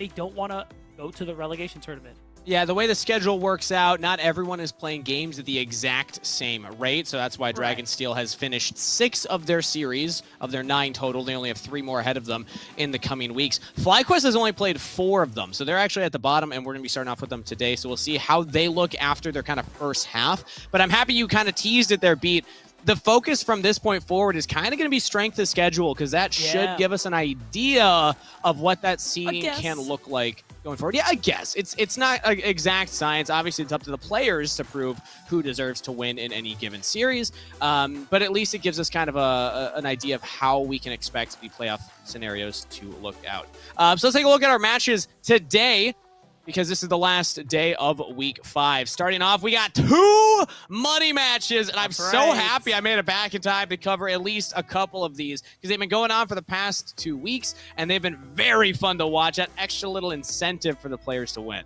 they don't want to go to the relegation tournament. Yeah, the way the schedule works out, not everyone is playing games at the exact same rate, so that's why Dragonsteel has finished 6 of their series, of their 9 total. They only have 3 more ahead of them in the coming weeks. FlyQuest has only played 4 of them, so they're actually at the bottom, and we're going to be starting off with them today, so we'll see how they look after their kind of first half. But I'm happy you kind of teased it there, Beat. The focus from this point forward is kind of going to be strength of schedule, because that should give us an idea of what that seeding can look like going forward. Yeah, I guess. It's not an exact science. Obviously, it's up to the players to prove who deserves to win in any given series. But at least it gives us kind of an idea of how we can expect the playoff scenarios to look out. So let's take a look at our matches today, because this is the last day of week 5. Starting off, we got 2 money matches, and I'm so happy I made it back in time to cover at least a couple of these, because they've been going on for the past 2 weeks, and they've been very fun to watch. That extra little incentive for the players to win.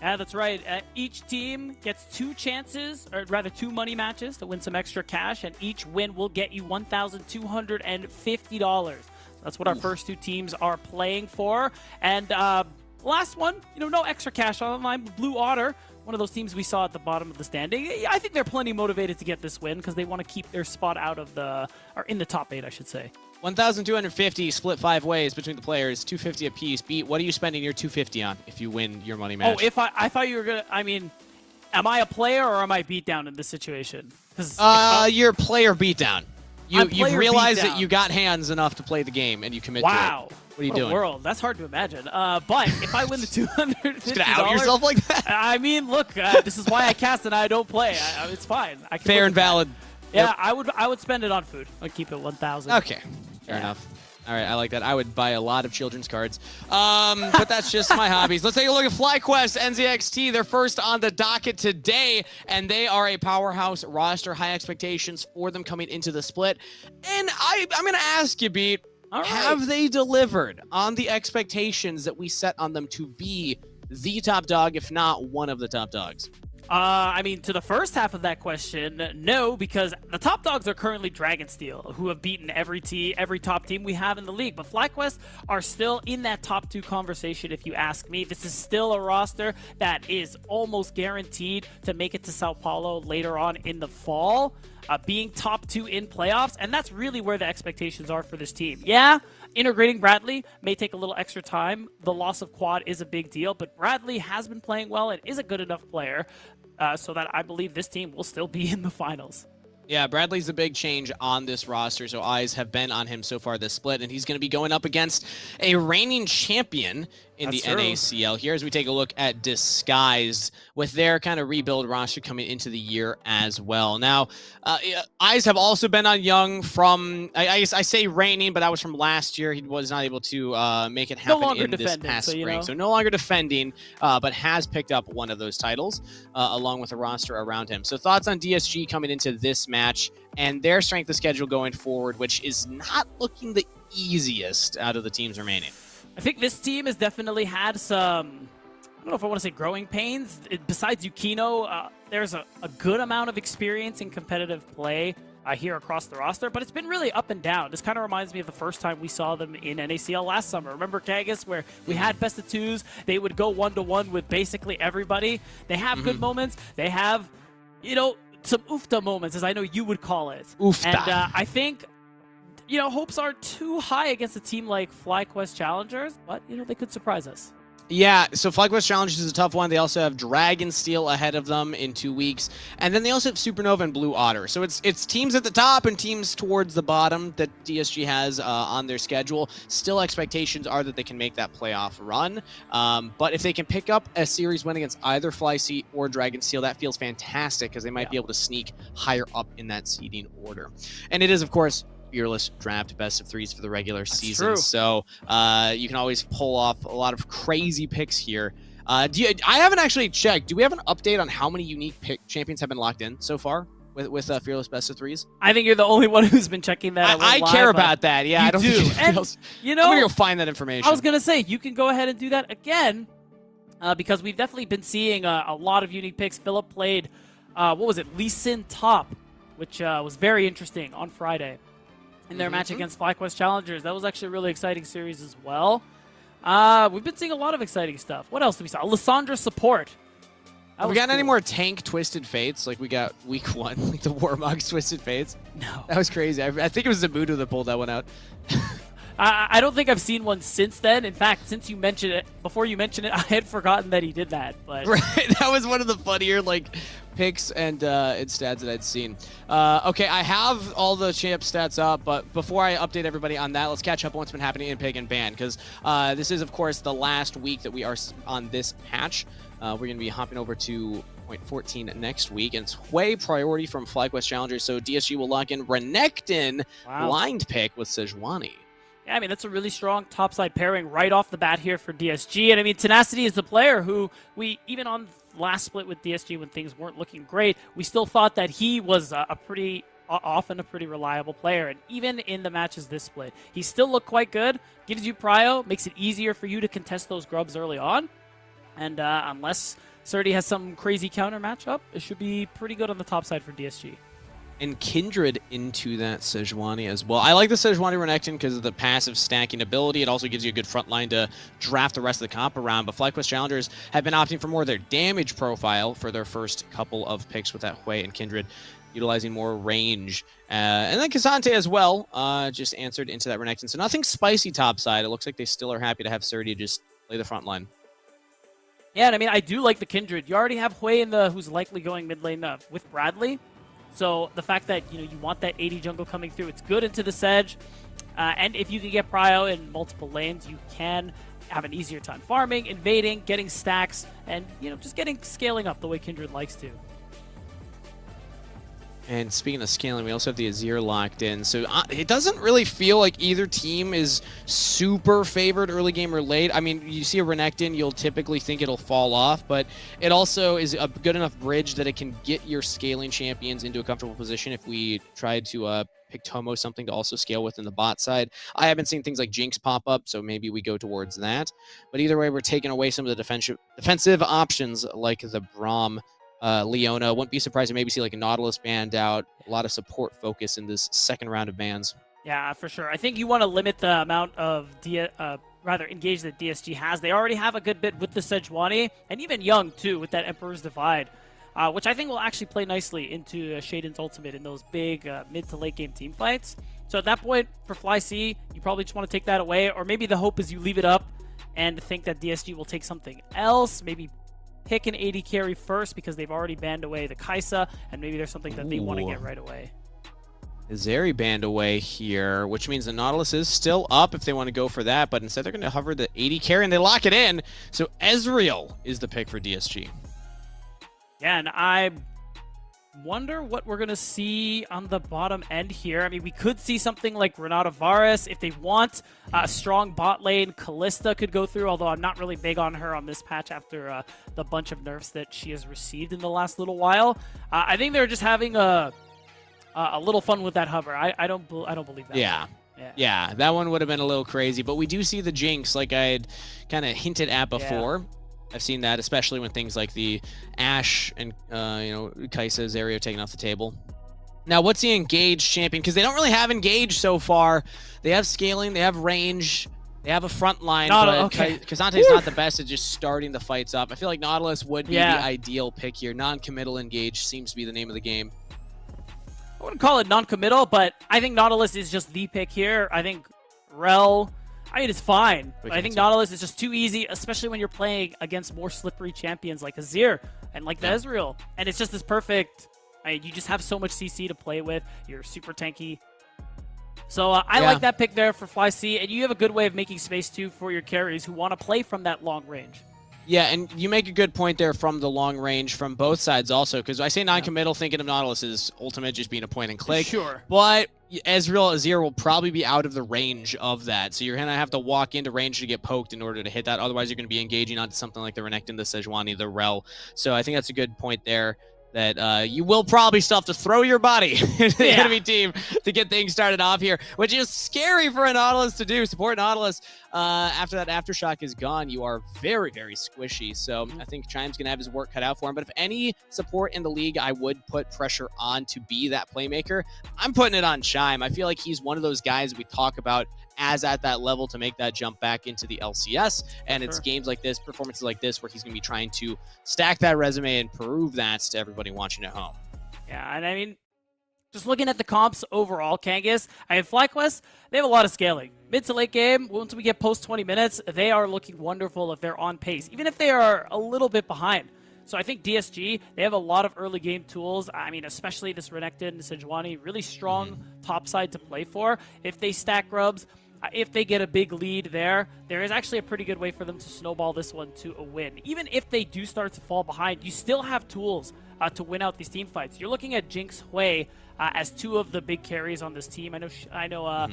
Yeah, that's right. Each team gets 2 chances, or rather 2 money matches to win some extra cash, and each win will get you $1,250. That's what our first 2 teams are playing for. And last one, no extra cash on mine. Blue Otter, one of those teams we saw at the bottom of the standing. I think they're plenty motivated to get this win because they want to keep their spot out of or in the top 8, I should say. 1,250 split 5 ways between the players, 250 apiece. Beat, what are you spending your 250 on if you win your money match? Oh, I thought you were gonna. I mean, am I a player or am I beat down in this situation? You're player beatdown. You've realized that you got hands enough to play the game and you commit to it. Wow. What are you doing? World. That's hard to imagine. But if I win the $250, just gonna out yourself like that? I mean, look, this is why I cast and I don't play. It's fine. I can fair and valid. Yeah, yep. I would spend it on food. I'd keep it 1,000. Okay, fair enough. All right, I like that. I would buy a lot of children's cards. But that's just my hobbies. Let's take a look at FlyQuest NZXT. They're first on the docket today, and they are a powerhouse roster. High expectations for them coming into the split. And I'm going to ask you, Beat, have they delivered on the expectations that we set on them to be the top dog, if not one of the top dogs? I mean, to the first half of that question, no, because the top dogs are currently Dragonsteel, who have beaten every top team we have in the league. But FlyQuest are still in that top 2 conversation, if you ask me. This is still a roster that is almost guaranteed to make it to Sao Paulo later on in the fall, being top 2 in playoffs, and that's really where the expectations are for this team. Yeah, integrating Bradley may take a little extra time. The loss of Quad is a big deal, but Bradley has been playing well and is a good enough player so that I believe this team will still be in the finals. Yeah, Bradley's a big change on this roster, so eyes have been on him so far this split, and he's going to be going up against a reigning champion in the NACL here as we take a look at Disguised with their kind of rebuild roster coming into the year as well. Now, eyes have also been on Young from, I say reigning, but that was from last year. He was not able to make it happen in this past spring. So no longer defending, but has picked up one of those titles along with a roster around him. So thoughts on DSG coming into this match and their strength of schedule going forward, which is not looking the easiest out of the teams remaining. I think this team has definitely had some, I don't know if I want to say growing pains. Besides Yukino, there's a good amount of experience in competitive play here across the roster, but it's been really up and down. This kind of reminds me of the first time we saw them in NACL last summer. Remember Kagas, where we had best of 2s? They would go 1-to-1 with basically everybody. They have good moments. They have, some oofta moments, as I know you would call it. Oofta. And I think hopes are too high against a team like FlyQuest Challengers, but, they could surprise us. Yeah, so FlyQuest Challengers is a tough one. They also have Dragonsteel ahead of them in 2 weeks. And then they also have Supernova and Blue Otter. So it's teams at the top and teams towards the bottom that DSG has on their schedule. Still, expectations are that they can make that playoff run. But if they can pick up a series win against either FlySeat or Dragonsteel, that feels fantastic because they might be able to sneak higher up in that seeding order. And it is, of course, fearless draft best of 3s for the regular season. True. So you can always pull off a lot of crazy picks here. I haven't actually checked. Do we have an update on how many unique champions have been locked in so far with fearless best of 3s? I think you're the only one who's been checking that. I care about that. Yeah, I don't do. think and, else. I'm gonna go find that information. I was gonna say you can go ahead and do that again because we've definitely been seeing a lot of unique picks. Philip played Lee Sin top, which was very interesting on Friday in their match against FlyQuest Challengers. That was actually a really exciting series as well. We've been seeing a lot of exciting stuff. What else did we saw? Lissandra support. Have we gotten any more tank Twisted Fates? Like we got week 1, like the Warmog's Twisted Fates? No. That was crazy. I think it was Zabudu that pulled that one out. I don't think I've seen one since then. In fact, since you mentioned it, before you mentioned it, I had forgotten that he did that. But right, that was one of the funnier like picks and stats that I'd seen. Okay, I have all the champ stats up, but before I update everybody on that, let's catch up on what's been happening in Pig and Ban, because this is, of course, the last week that we are on this patch. We're going to be hopping over to 0.14 next week, and it's way priority from FlyQuest Challengers, so DSG will lock in Renekton blind pick with Sejuani. Yeah, I mean, that's a really strong topside pairing right off the bat here for DSG. And I mean, Tenacity is the player who even on last split with DSG when things weren't looking great, we still thought that he was often a pretty reliable player. And even in the matches this split, he still looked quite good, gives you prio, makes it easier for you to contest those grubs early on. And unless Surdy has some crazy counter matchup, it should be pretty good on the top side for DSG. And Kindred into that Sejuani as well. I like the Sejuani Renekton because of the passive stacking ability. It also gives you a good front line to draft the rest of the comp around. But FlyQuest Challengers have been opting for more of their damage profile for their first couple of picks with that Hui and Kindred, utilizing more range. And then Kazante as well just answered into that Renekton. So nothing spicy topside. It looks like they still are happy to have Surdy just play the front line. Yeah, and I mean, I do like the Kindred. You already have Hui who's likely going mid lane with Bradley. So the fact that you want that 80 jungle coming through, it's good into the Sedge. And if you can get prio in multiple lanes, you can have an easier time farming, invading, getting stacks, and just scaling up the way Kindred likes to. And speaking of scaling, we also have the Azir locked in. So it doesn't really feel like either team is super favored early game or late. I mean, you see a Renekton, you'll typically think it'll fall off, but it also is a good enough bridge that it can get your scaling champions into a comfortable position if we tried to pick Tomo something to also scale with in the bot side. I haven't seen things like Jinx pop up, so maybe we go towards that. But either way, we're taking away some of the defensive options like the Braum, Leona. Wouldn't be surprised to maybe see like a Nautilus banned out. A lot of support focus in this second round of bans. Yeah, for sure. I think you want to limit the amount of engage that DSG has. They already have a good bit with the Sejuani, and even Young too with that Emperor's Divide, which I think will actually play nicely into Shaden's ultimate in those big mid to late game team fights. So at that point, for FlyC, you probably just want to take that away, or maybe the hope is you leave it up and think that DSG will take something else, maybe pick an 80 carry first because they've already banned away the Kaisa, and maybe there's something that they want to get right away. Zeri banned away here, which means the Nautilus is still up if they want to go for that, but instead they're going to hover the 80 carry and they lock it in. So Ezreal is the pick for DSG. Yeah, and I wonder what we're going to see on the bottom end here. I mean, we could see something like Renata Varus. If they want a strong bot lane, Kalista could go through, although I'm not really big on her on this patch after the bunch of nerfs that she has received in the last little while. I think they're just having a little fun with that hover. I don't believe that. Yeah, that one would have been a little crazy, but we do see the Jinx like I had kind of hinted at before. Yeah. I've seen that, especially when things like the Ashe and, Kai'Sa's area are taken off the table. Now, what's the engaged champion? Because they don't really have engaged so far. They have scaling, they have range, they have a front line, but Kazante's not the best at just starting the fights up. I feel like Nautilus would be the ideal pick here. Non-committal engaged seems to be the name of the game. I wouldn't call it non-committal, but I think Nautilus is just the pick here. I think Rel... it's fine. But I think Nautilus is just too easy, especially when you're playing against more slippery champions like Azir and like the Ezreal. And it's just this perfect... you just have so much CC to play with. You're super tanky. So I like that pick there for FlyC. And you have a good way of making space, too, for your carries who want to play from that long range. Yeah, and you make a good point there from the long range from both sides also, because I say non-committal thinking of Nautilus's ultimate just being a point and click. Sure. But Ezreal Azir will probably be out of the range of that, so you're going to have to walk into range to get poked in order to hit that. Otherwise, you're going to be engaging onto something like the Renekton, the Sejuani, the Rel. So I think that's a good point there, that you will probably still have to throw your body into the enemy team to get things started off here, which is scary for a Nautilus to do. Support Nautilus, after that Aftershock is gone, you are very, very squishy. So I think Chime's going to have his work cut out for him. But if any support in the league I would put pressure on to be that playmaker, I'm putting it on Chime. I feel like he's one of those guys we talk about as at that level to make that jump back into the LCS. And it's games like this, performances like this, where he's going to be trying to stack that resume and prove that to everybody watching at home. Yeah, and I mean, just looking at the comps overall, Kangas, FlyQuest, they have a lot of scaling. Mid to late game, once we get post 20 minutes, they are looking wonderful if they're on pace, even if they are a little bit behind. So I think DSG, they have a lot of early game tools. I mean, especially this Renekton, Sejuani, really strong top side to play for. If they stack grubs, if they get a big lead there is actually a pretty good way for them to snowball this one to a win. Even if they do start to fall behind, you still have tools to win out these team fights. You're looking at Jinx, Hui as two of the big carries on this team. I know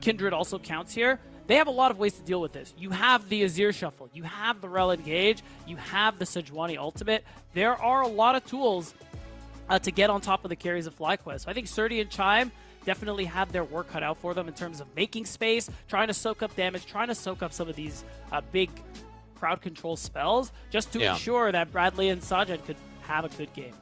Kindred also counts here. They have a lot of ways to deal with this. You have the Azir Shuffle. You have the Rel Engage. You have the Sejuani Ultimate. There are a lot of tools to get on top of the carries of FlyQuest. So I think Surdy and Chime definitely have their work cut out for them in terms of making space, trying to soak up damage, trying to soak up some of these big crowd control spells, just to ensure that Bradley and Sajid could have a good game.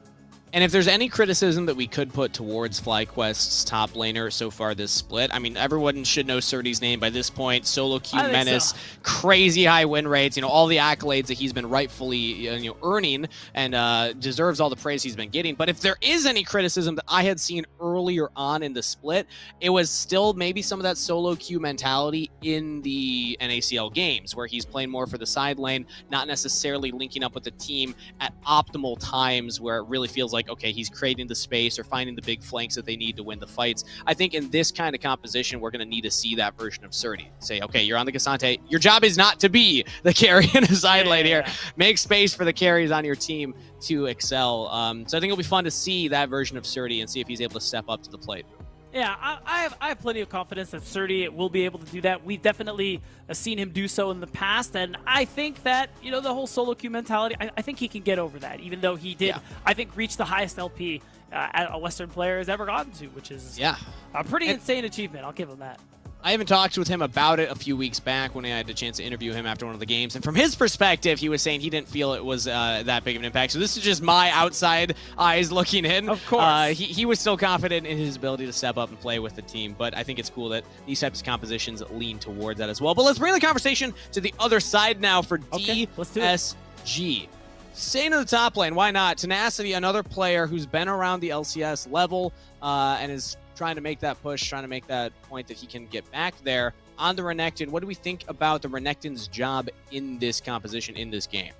And if there's any criticism that we could put towards FlyQuest's top laner so far this split, I mean, everyone should know Surdy's name by this point. Solo queue menace, crazy high win rates, you know, all the accolades that he's been rightfully earning and deserves all the praise he's been getting. But if there is any criticism that I had seen earlier on in the split, it was still maybe some of that solo queue mentality in the NACL games, where he's playing more for the side lane, not necessarily linking up with the team at optimal times where it really feels like, okay, he's creating the space or finding the big flanks that they need to win the fights. I think in this kind of composition, we're going to need to see that version of Surdy. Say, okay, you're on the Cassante. Your job is not to be the carry in a side lane here. Make space for the carries on your team to excel. So I think it'll be fun to see that version of Surdy and see if he's able to step up to the plate. Yeah, I have plenty of confidence that Surdy will be able to do that. We've definitely seen him do so in the past, and I think that, you know, the whole solo queue mentality, I think he can get over that, even though he did, I think, reach the highest LP a Western player has ever gotten to, which is a pretty insane achievement. I'll give him that. I haven't talked with him about it a few weeks back when I had the chance to interview him after one of the games. And from his perspective, he was saying he didn't feel it was that big of an impact. So this is just my outside eyes looking in. Of course. He was still confident in his ability to step up and play with the team. But I think it's cool that these types of compositions lean towards that as well. But let's bring the conversation to the other side now for DSG. Staying in the top lane, why not? Tenacity, another player who's been around the LCS level and is trying to make that push, trying to make that point that he can get back there on the Renekton. What do we think about the Renekton's job in this composition, in this game?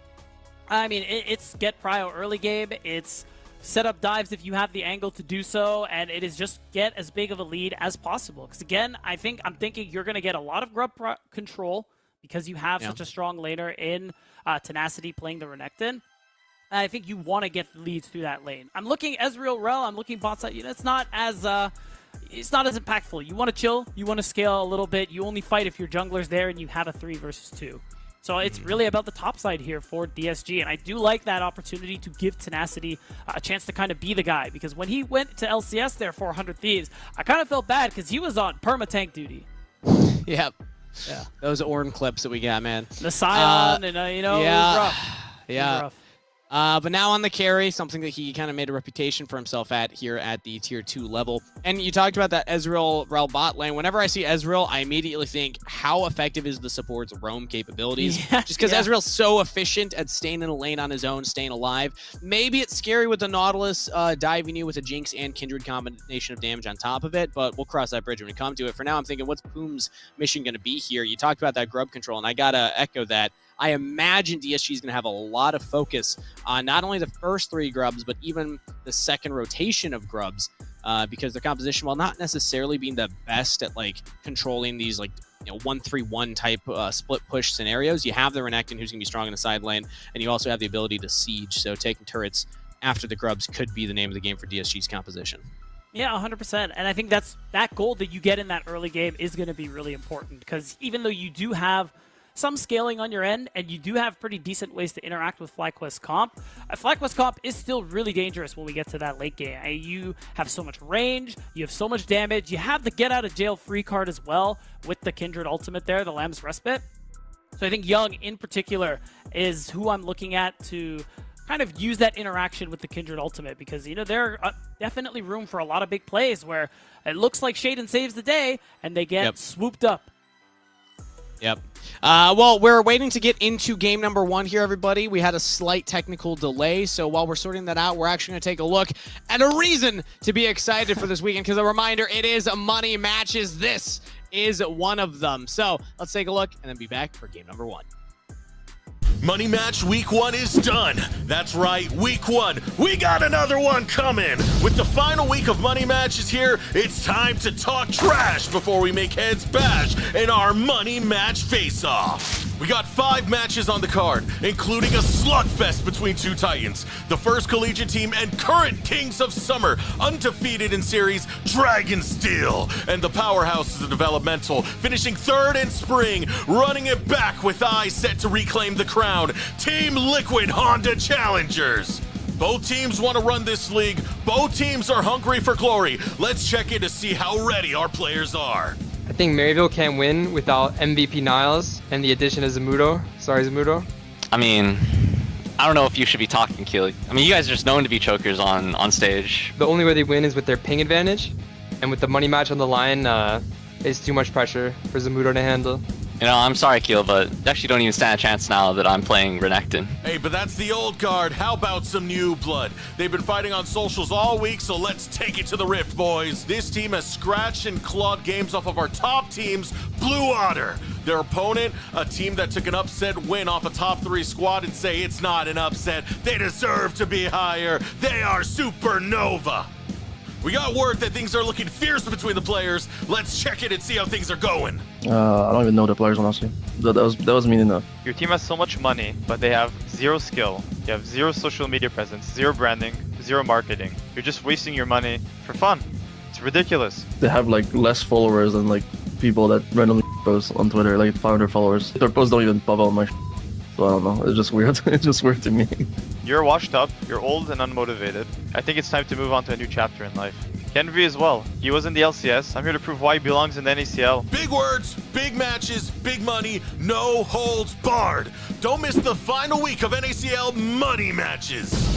I mean, it's get prio early game. It's set up dives if you have the angle to do so, and it is just get as big of a lead as possible. Because again, I'm thinking you're going to get a lot of grub control because you have such a strong laner in Tenacity playing the Renekton. I think you want to get leads through that lane. I'm looking Ezreal Rel. I'm looking bot side. You know, it's not as impactful. You want to chill. You want to scale a little bit. You only fight if your jungler's there and you have a 3 versus 2. So it's really about the top side here for DSG. And I do like that opportunity to give Tenacity a chance to kind of be the guy. Because when he went to LCS there for 100 Thieves, I kind of felt bad because he was on perma-tank duty. Yep. Yeah. Those Ornn clips that we got, man. The Scion and, it was rough. Yeah. It was rough. But now on the carry, something that he kind of made a reputation for himself at here at the tier 2 level. And you talked about that Ezreal Rel bot lane. Whenever I see Ezreal, I immediately think, how effective is the support's roam capabilities? Just because Ezreal's so efficient at staying in a lane on his own, staying alive. Maybe it's scary with the Nautilus diving you with a Jinx and Kindred combination of damage on top of it, but we'll cross that bridge when we come to it. For now, I'm thinking, what's Poom's mission going to be here? You talked about that grub control, and I got to echo that. I imagine DSG is going to have a lot of focus on not only the first 3 grubs, but even the second rotation of grubs, because their composition, while not necessarily being the best at like controlling these 1-3-1 type split push scenarios, you have the Renekton who's going to be strong in the side lane, and you also have the ability to siege. So taking turrets after the grubs could be the name of the game for DSG's composition. Yeah, 100%. And I think that gold that you get in that early game is going to be really important, because even though you do have some scaling on your end, and you do have pretty decent ways to interact with FlyQuest comp. FlyQuest comp is still really dangerous when we get to that late game. You have so much range, you have so much damage, you have the get out of jail free card as well with the Kindred ultimate there, the Lamb's Respite. So I think Young in particular is who I'm looking at to kind of use that interaction with the Kindred ultimate, because, you know, there are definitely room for a lot of big plays where it looks like Shaden saves the day and they get swooped up. Yep. Well, we're waiting to get into game number 1 here, everybody. We had a slight technical delay, so while we're sorting that out, we're actually going to take a look at a reason to be excited for this weekend, because a reminder, it is money matches. This is one of them. So let's take a look and then be back for game number 1. Money Match Week 1 is done. That's right, Week 1. We got another one coming. With the final week of Money Matches here, it's time to talk trash before we make heads bash in our Money Match face-off. We got 5 matches on the card, including a slugfest between 2 Titans. The first collegiate team and current Kings of Summer, undefeated in series, Dragon Steel. And the powerhouse of developmental, finishing 3rd in spring, running it back with eyes set to reclaim the crown, Team Liquid Honda Challengers. Both teams want to run this league. Both teams are hungry for glory. Let's check in to see how ready our players are. I think Maryville can't win without MVP Niles and the addition of Zamudo. Sorry, Zamudo. I mean, I don't know if you should be talking, Keely. I mean, you guys are just known to be chokers on stage. The only way they win is with their ping advantage, and with the money match on the line, it's too much pressure for Zamudo to handle. You know, I'm sorry, Keel, but you actually don't even stand a chance now that I'm playing Renekton. Hey, but that's the old guard. How about some new blood? They've been fighting on socials all week, so let's take it to the Rift, boys. This team has scratched and clawed games off of our top teams, Blue Otter. Their opponent, a team that took an upset win off a top 3 squad, and say it's not an upset. They deserve to be higher. They are Supernova. We got word that things are looking fierce between the players. Let's check it and see how things are going. I don't even know the players, honestly. That was mean enough. Your team has so much money, but they have 0 skill. You have 0 social media presence, 0 branding, 0 marketing. You're just wasting your money for fun. It's ridiculous. They have like less followers than like people that randomly post on Twitter, like 500 followers. Their posts don't even pop out on my so I don't know. It's just weird. It's just weird to me. You're washed up, you're old and unmotivated. I think it's time to move on to a new chapter in life. Kenvy as well. He was in the LCS. I'm here to prove why he belongs in the NACL. Big words, big matches, big money, no holds barred. Don't miss the final week of NACL Money Matches.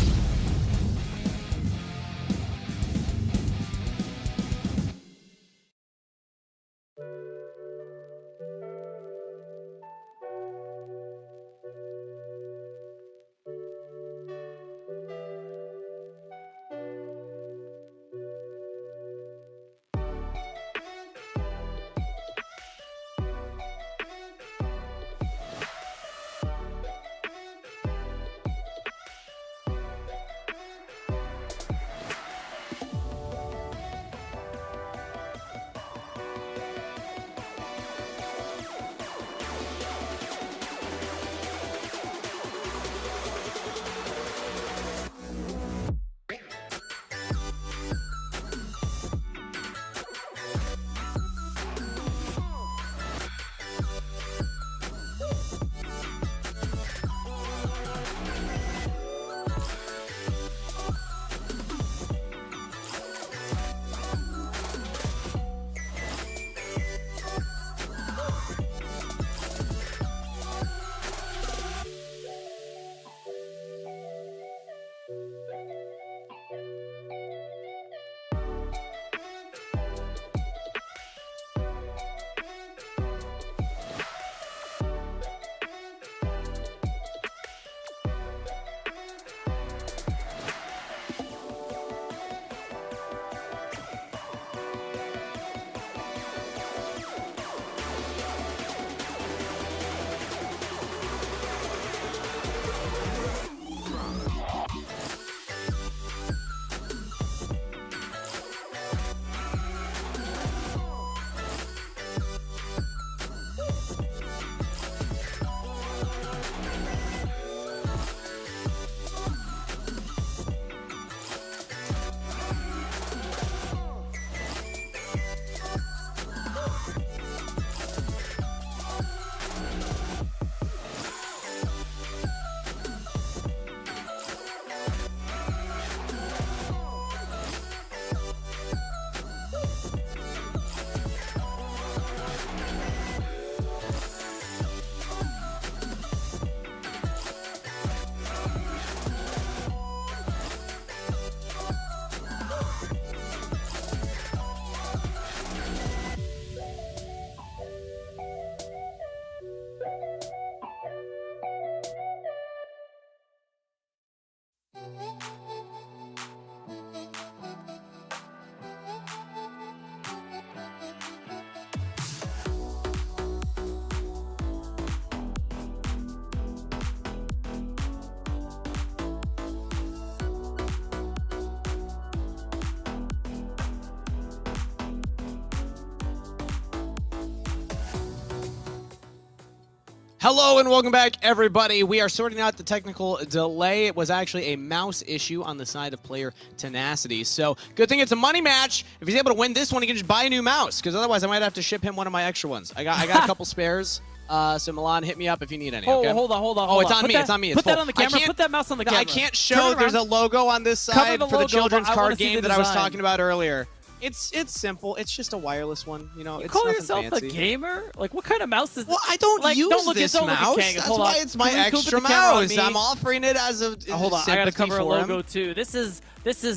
Hello and welcome back, everybody. We are sorting out the technical delay. It was actually a mouse issue on the side of player Tenacity. So good thing it's a money match. If he's able to win this one, he can just buy a new mouse, because otherwise I might have to ship him one of my extra ones. I got a couple spares. So Milan, hit me up if you need any. Oh, okay? hold on. Oh, it's on me. It's on me. It's Put that full. on the camera. Put that mouse on the camera. I can't show. There's a logo on this side the for the logo, children's but I wanna card see game the that I was design. talking about earlier. It's simple. It's just a wireless one. You know, You it's call nothing yourself fancy. a gamer? Like, what kind of mouse is this? Well, I don't Like, use don't look this at, don't look at mouse. Kangas. That's Hold why on. it's my Can we put extra the camera on mouse. me? I'm offering it as a Hold on, I gotta sympathy cover a for him. logo too. This is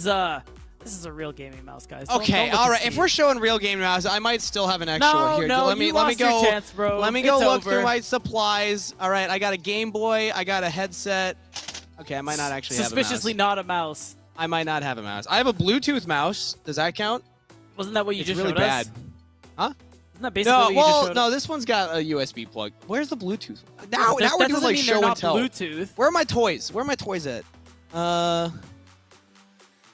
a real gaming mouse, guys. Okay, don't all look right. to If see. we're showing real game mouse, I might still have an extra one here. No, let me you lost go. your chance, bro. Let me go It's look over. through my supplies. All right, I got a Game Boy. I got a headset. Okay, I might not actually have a mouse. Suspiciously not a mouse. I might not have a mouse. I have a Bluetooth mouse. Does that count? Wasn't that what you It's just really showed bad. us? Huh? Isn't that basically No, what you just well, showed no. us? This one's got a USB plug. Where's the Bluetooth? Now That we're doesn't doing like mean they're show and not tell. Bluetooth. Where are my toys? Where are my toys at?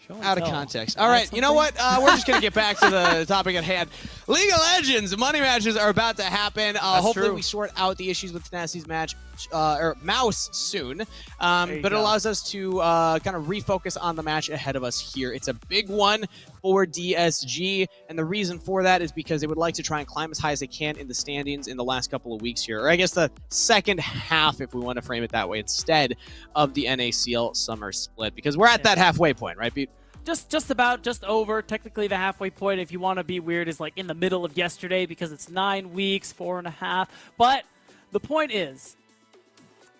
Show and Out of tell. context. Can I All have right, you know something? what? We're just going to get back to the topic at hand. League of Legends money matches are about to happen. Hopefully true. we sort out the issues with Tenacity's match or mouse soon. you But it go. allows us to kind of refocus on the match ahead of us here. It's a big one for DSG, and the reason for that is because they would like to try and climb as high as they can in the standings in the last couple of weeks here, or I guess the second half, if we want to frame it that way, instead of the NACL summer split, because we're at that halfway point, right, Pete? Just over. Technically, the halfway point, if you want to be weird, is like in the middle of yesterday because it's 9 weeks, 4.5. But the point is,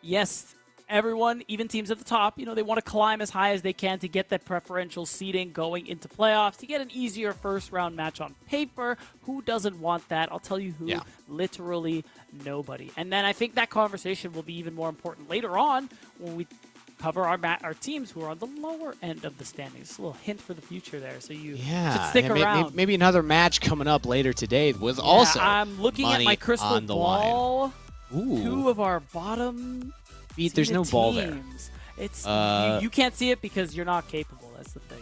yes, everyone, even teams at the top, they want to climb as high as they can to get that preferential seeding going into playoffs, to get an easier first round match on paper. Who doesn't want that? I'll tell you who. Yeah. Literally nobody. And then I think that conversation will be even more important later on when we cover our teams who are on the lower end of the standings. A little hint for the future there, so you should stick around. Maybe another match coming up later today with also I'm looking at money my crystal on the ball. line. Ooh. 2 of our bottom Pete, there's no seeded ball there. teams. It's you can't see it because you're not capable. That's the thing.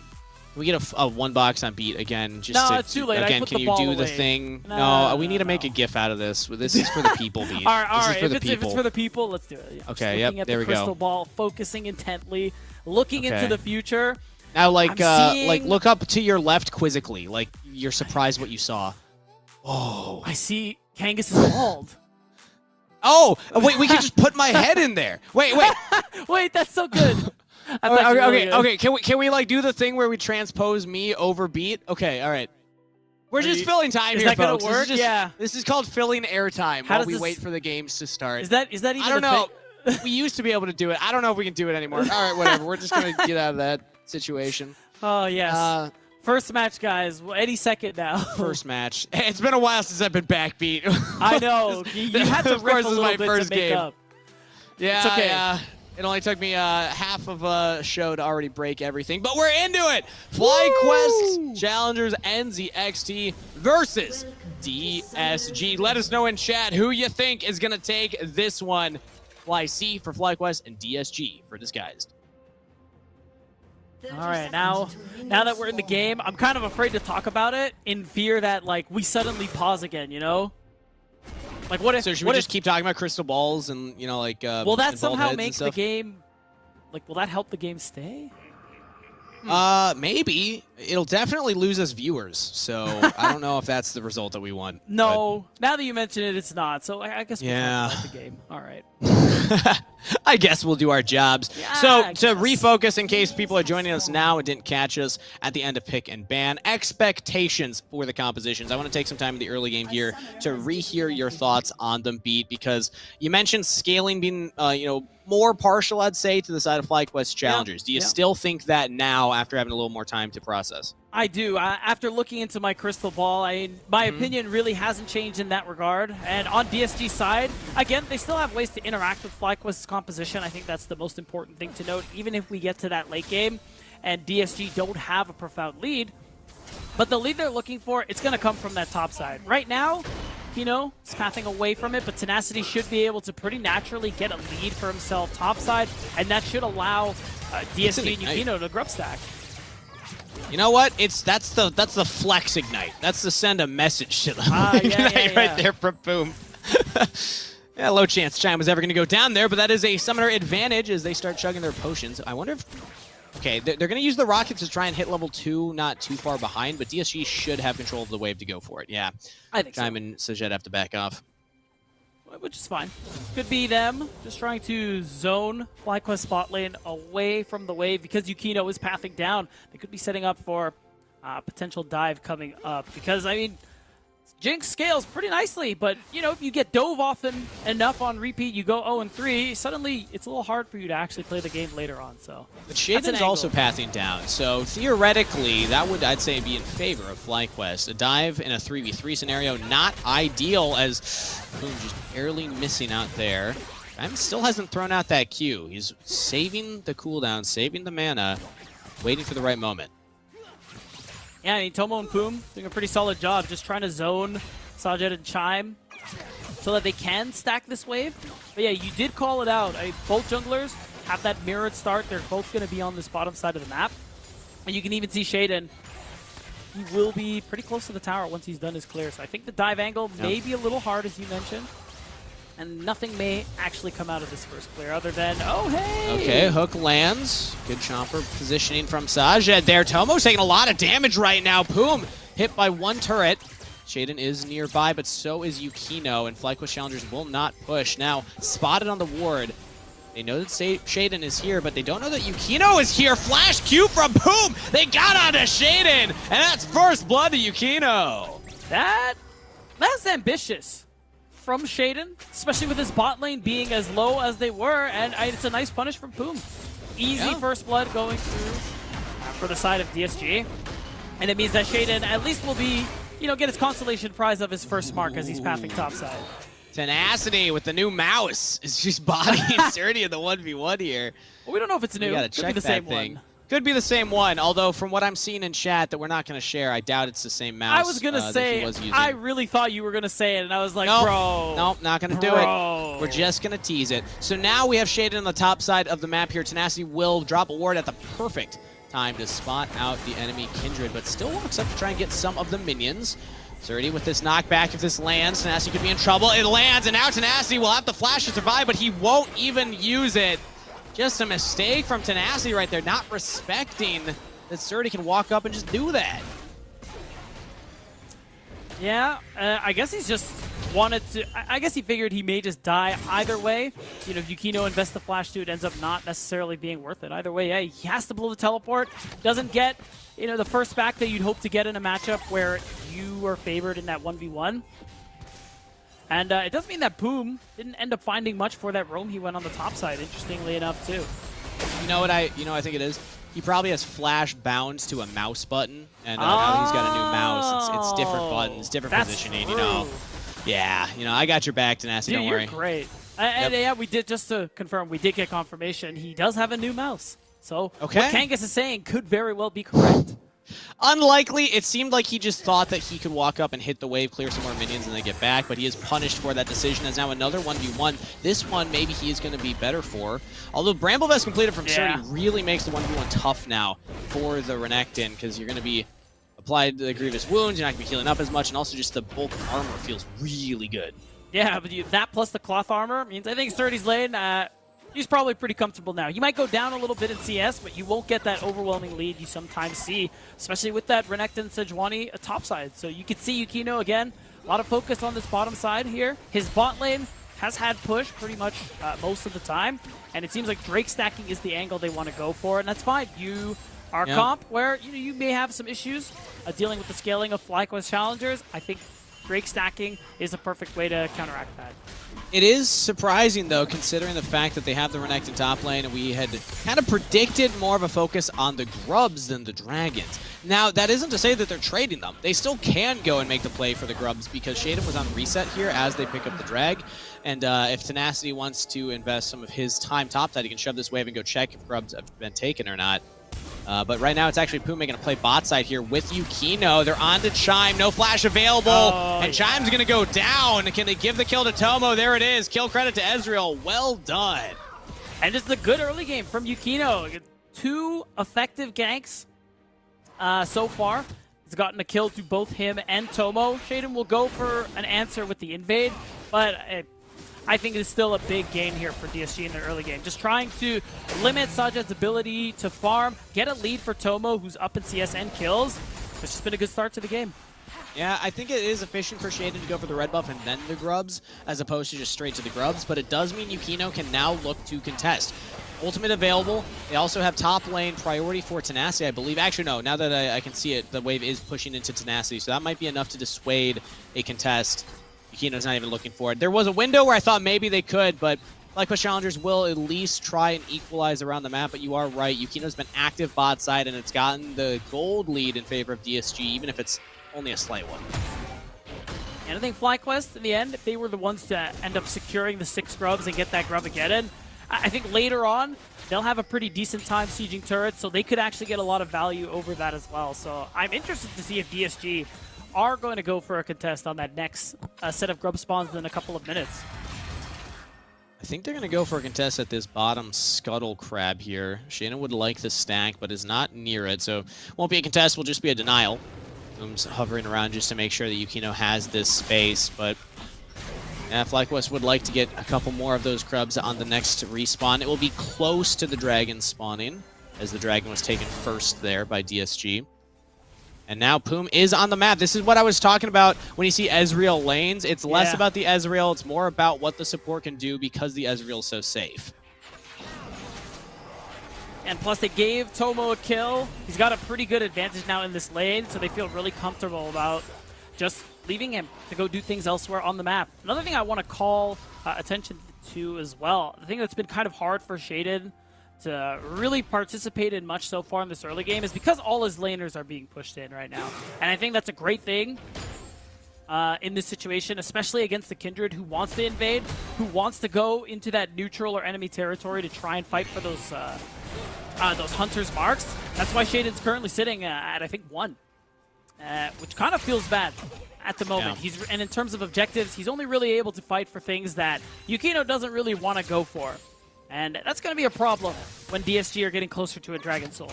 Can we get a one box on Beat again? Just No, to, it's too late. I Again, put can the you ball do the away. thing? No, we need to make a no. GIF out of this. This is for the people, Beat. All right. This is for the If it's people. for the people, let's do it. Yeah, Okay, just yep, looking at there the we go. crystal ball, focusing intently, looking Okay. into the future. Now, I'm seeing- look up to your left quizzically, like you're surprised what you saw. Oh, I see Kangas is bald. oh, wait, we can just put my head in there. Wait. Wait, that's so good. That's actually really good. Okay. Can we like do the thing where we transpose me over Beat? Okay, all right. We're just filling time is here, that gonna folks. work? Yeah. This is called filling airtime How while does we this- wait for the games to start. Is that even I don't a know. thing? We used to be able to do it. I don't know if we can do it anymore. All right, whatever. We're just gonna get out of that situation. Oh yes. First match, guys. Any second now. First match. It's been a while since I've been backbeat. I know. You had to Of rip course, a this is little my bit first to make game. up. Yeah, It's okay. yeah. It only took me half of a show to already break everything, but we're into it. FlyQuest Challengers NZXT versus DSG. Let us know in chat who you think is going to take this one. Fly C for FlyQuest and DSG for Disguised. All right, now that we're in the game, I'm kind of afraid to talk about it in fear that we suddenly pause again. Like what if? So should what we if, just keep talking about crystal balls and will that and bald somehow heads make and the stuff? game? Will that help the game stay? Maybe. It'll definitely lose us viewers. So I don't know if that's the result that we want. No. Now that you mention it, it's not. So I guess we'll Yeah. talk about the game. All right. But I guess we'll do our jobs. Yeah, So I to guess. refocus, in case people are joining us now and didn't catch us at the end of Pick and Ban, expectations for the compositions. I want to take some time in the early game here to rehear your thoughts on them, Beat, because you mentioned scaling being, more partial, I'd say, to the side of FlyQuest Challengers. Do you yeah. still think that now after having a little more time to process? I do. After looking into my crystal ball, my opinion really hasn't changed in that regard. And on DSG's side, again, they still have ways to interact with FlyQuest's composition. I think that's the most important thing to note, even if we get to that late game and DSG don't have a profound lead. But the lead they're looking for, it's going to come from that top side. Right now, it's pathing away from it, but Tenacity should be able to pretty naturally get a lead for himself top side, and that should allow DSG and Yukino to grub stack. You know what? That's the flex ignite. That's to send a message to them. Yeah, Ignite yeah, right yeah. there from Boom. Yeah, low chance Chime was ever going to go down there, but that is a summoner advantage as they start chugging their potions. I wonder if... Okay, they're going to use the rockets to try and hit level 2, not too far behind, but DSG should have control of the wave to go for it. Yeah, I think Chime and Sajed have to back off. Which is fine. Could be them just trying to zone FlyQuest bot lane away from the wave because Yukino is pathing down. They could be setting up for potential dive coming up because, I mean, Jinx scales pretty nicely, but, you know, if you get dove often enough on repeat, you go 0-3, suddenly it's a little hard for you to actually play the game later on, so. But Shaden's also pathing down, so theoretically, that would, I'd say, be in favor of FlyQuest. A dive in a 3v3 scenario, not ideal, as Boom just barely missing out there. Chime still hasn't thrown out that Q. He's saving the cooldown, saving the mana, waiting for the right moment. Yeah, I mean, Tomo and Poom doing a pretty solid job just trying to zone Sajed and Chime so that they can stack this wave. But yeah, you did call it out. I mean, both junglers have that mirrored start. They're both going to be on this bottom side of the map. And you can even see Shaden. He will be pretty close to the tower once he's done his clear. So I think the dive angle may be a little hard, as you mentioned. And nothing may actually come out of this first clear other than, oh, hey! Okay, hook lands. Good chomper positioning from Sajed there. Tomo's taking a lot of damage right now. Poom hit by one turret. Shaden is nearby, but so is Yukino, and FlyQuest challengers will not push. Now, spotted on the ward. They know that Shaden is here, but they don't know that Yukino is here. Flash Q from Poom! They got onto Shaden, and that's first blood to Yukino. That's ambitious from Shaden, especially with his bot lane being as low as they were, and it's a nice punish from Poom. Easy first blood going through for the side of DSG, and it means that Shaden at least will be, you know, get his consolation prize of his first mark as he's pathing topside. Tenacity with the new mouse is just bodying Surdy in the 1v1 here. Well, we don't know if it's new. Gotta Could check be the that same thing. one. Could be the same one, although from what I'm seeing in chat that we're not going to share, I doubt it's the same mouse. I was going to say, I really thought you were going to say it, and I was like, nope, bro. Nope, not going to do it. We're just going to tease it. So now we have Shaden on the top side of the map here. Tenacity will drop a ward at the perfect time to spot out the enemy Kindred, but still walks up to try and get some of the minions. Surdy with this knockback, if this lands, Tenacity could be in trouble. It lands, and now Tenacity will have the flash to survive, but he won't even use it. Just a mistake from Tenacity right there, not respecting that Surdy can walk up and just do that. Yeah, I guess he's just wanted to... I guess he figured he may just die either way. You know, if Yukino invests the flash to it, ends up not necessarily being worth it. Either way, yeah, he has to blow the teleport. Doesn't get, you know, the first back that you'd hope to get in a matchup where you are favored in that 1v1. And it does mean that Poom didn't end up finding much for that roam he went on the top side, interestingly enough, too. You know what I think it is? He probably has flash bounds to a mouse button, and now he's got a new mouse. It's different buttons, different positioning, true. you know. Yeah, you know, I got your back, Tenacity, don't worry. You're great. And yeah, we did, just to confirm, we did get confirmation. He does have a new mouse. So what Kangas is saying could very well be correct. Unlikely. It seemed like he just thought that he could walk up and hit the wave, clear some more minions, and then get back, but he is punished for that decision as now another 1v1. This one, maybe he is going to be better for. Although Bramblevest completed from Surdy really makes the 1v1 tough now for the Renekton, because you're going to be applied the grievous wounds, you're not going to be healing up as much, and also just the bulk armor feels really good. Yeah, but that plus the cloth armor means I think Surdy's lane, he's probably pretty comfortable now. You might go down a little bit in CS, but you won't get that overwhelming lead you sometimes see, especially with that Renekton Sejuani topside. So you can see Yukino again, a lot of focus on this bottom side here. His bot lane has had push pretty much most of the time, and it seems like Drake stacking is the angle they want to go for, and that's fine. You are comp where you may have some issues dealing with the scaling of FlyQuest challengers. I think Drake stacking is a perfect way to counteract that. It is surprising, though, considering the fact that they have the Renekton top lane, and we had kind of predicted more of a focus on the Grubs than the Dragons. Now, that isn't to say that they're trading them. They still can go and make the play for the Grubs, because Shaden was on reset here as they pick up the drag, and if Tenacity wants to invest some of his time topside, he can shove this wave and go check if Grubs have been taken or not. But right now, it's actually Poom making a play bot side here with Yukino. They're on to Chime. No flash available. And Chime's going to go down. Can they give the kill to Tomo? There it is. Kill credit to Ezreal. Well done. And it's a good early game from Yukino. 2 effective ganks so far. He's gotten a kill to both him and Tomo. Shaden will go for an answer with the invade, but I think is still a big gain here for DSG in the early game. Just trying to limit Sajad's ability to farm, get a lead for Tomo, who's up in CS and kills. It's just been a good start to the game. Yeah, I think it is efficient for Shaden to go for the red buff and then the grubs, as opposed to just straight to the grubs, but it does mean Yukino can now look to contest. Ultimate available. They also have top lane priority for Tenacity, I believe. Actually, no, now that I can see it, the wave is pushing into Tenacity, so that might be enough to dissuade a contest. Yukino's not even looking for it. There was a window where I thought maybe they could, but FlyQuest challengers will at least try and equalize around the map, but you are right. Yukino's been active bot side, and it's gotten the gold lead in favor of DSG, even if it's only a slight one. And I think FlyQuest, in the end, if they were the ones to end up securing the 6 grubs and get that grub again, I think later on, they'll have a pretty decent time sieging turrets, so they could actually get a lot of value over that as well. So I'm interested to see if DSG are going to go for a contest on that next set of grub spawns in a couple of minutes. I think they're going to go for a contest at this bottom scuttle crab here. Shaden would like the stack, but is not near it, so won't be a contest, will just be a denial. Boom's hovering around just to make sure that Yukino has this space, but yeah, FlyQuest would like to get a couple more of those grubs on the next respawn. It will be close to the dragon spawning, as the dragon was taken first there by DSG. And now Poom is on the map. This is what I was talking about when you see Ezreal lanes. It's less about the Ezreal, it's more about what the support can do because the Ezreal is so safe. And plus they gave Tomo a kill. He's got a pretty good advantage now in this lane, so they feel really comfortable about just leaving him to go do things elsewhere on the map. Another thing I want to call attention to as well, the thing that's been kind of hard for Shaden to really participate in much so far in this early game is because all his laners are being pushed in right now. And I think that's a great thing in this situation, especially against the Kindred who wants to invade, who wants to go into that neutral or enemy territory to try and fight for those Hunter's marks. That's why Shaden's currently sitting at, I think, 1, which kind of feels bad at the moment. Yeah. And in terms of objectives, he's only really able to fight for things that Yukino doesn't really want to go for. And that's going to be a problem when DSG are getting closer to a Dragon Soul.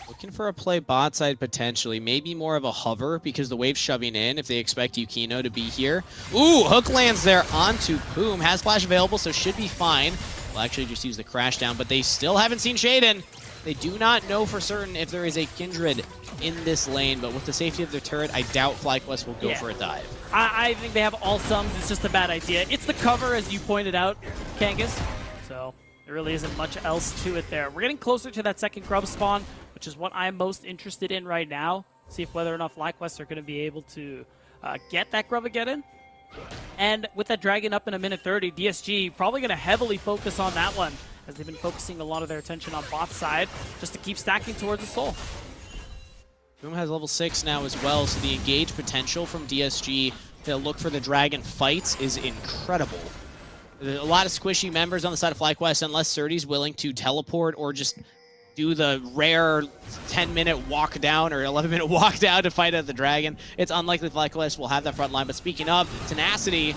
Looking for a play bot side potentially. Maybe more of a hover because the wave's shoving in if they expect Yukino to be here. Ooh, hook lands there onto Poom. Has flash available, so should be fine. Will actually just use the crash down, but they still haven't seen Shaden. They do not know for certain if there is a Kindred in this lane, but with the safety of their turret, I doubt FlyQuest will go for a dive. I think they have all sums. It's just a bad idea. It's the cover, as you pointed out, Kangas. So there really isn't much else to it there. We're getting closer to that second grub spawn, which is what I'm most interested in right now. See if whether or not FlyQuest are going to be able to get that grub again. And with that dragon up in a minute 30, DSG probably going to heavily focus on that one, as they've been focusing a lot of their attention on bot side, just to keep stacking towards the soul. Boom has level 6 now as well, so the engage potential from DSG to look for the dragon fights is incredible. There's a lot of squishy members on the side of FlyQuest, unless Surdy's willing to teleport or just do the rare 10-minute walk down or 11-minute walk down to fight at the dragon. It's unlikely FlyQuest will have that front line, but speaking of, Tenacity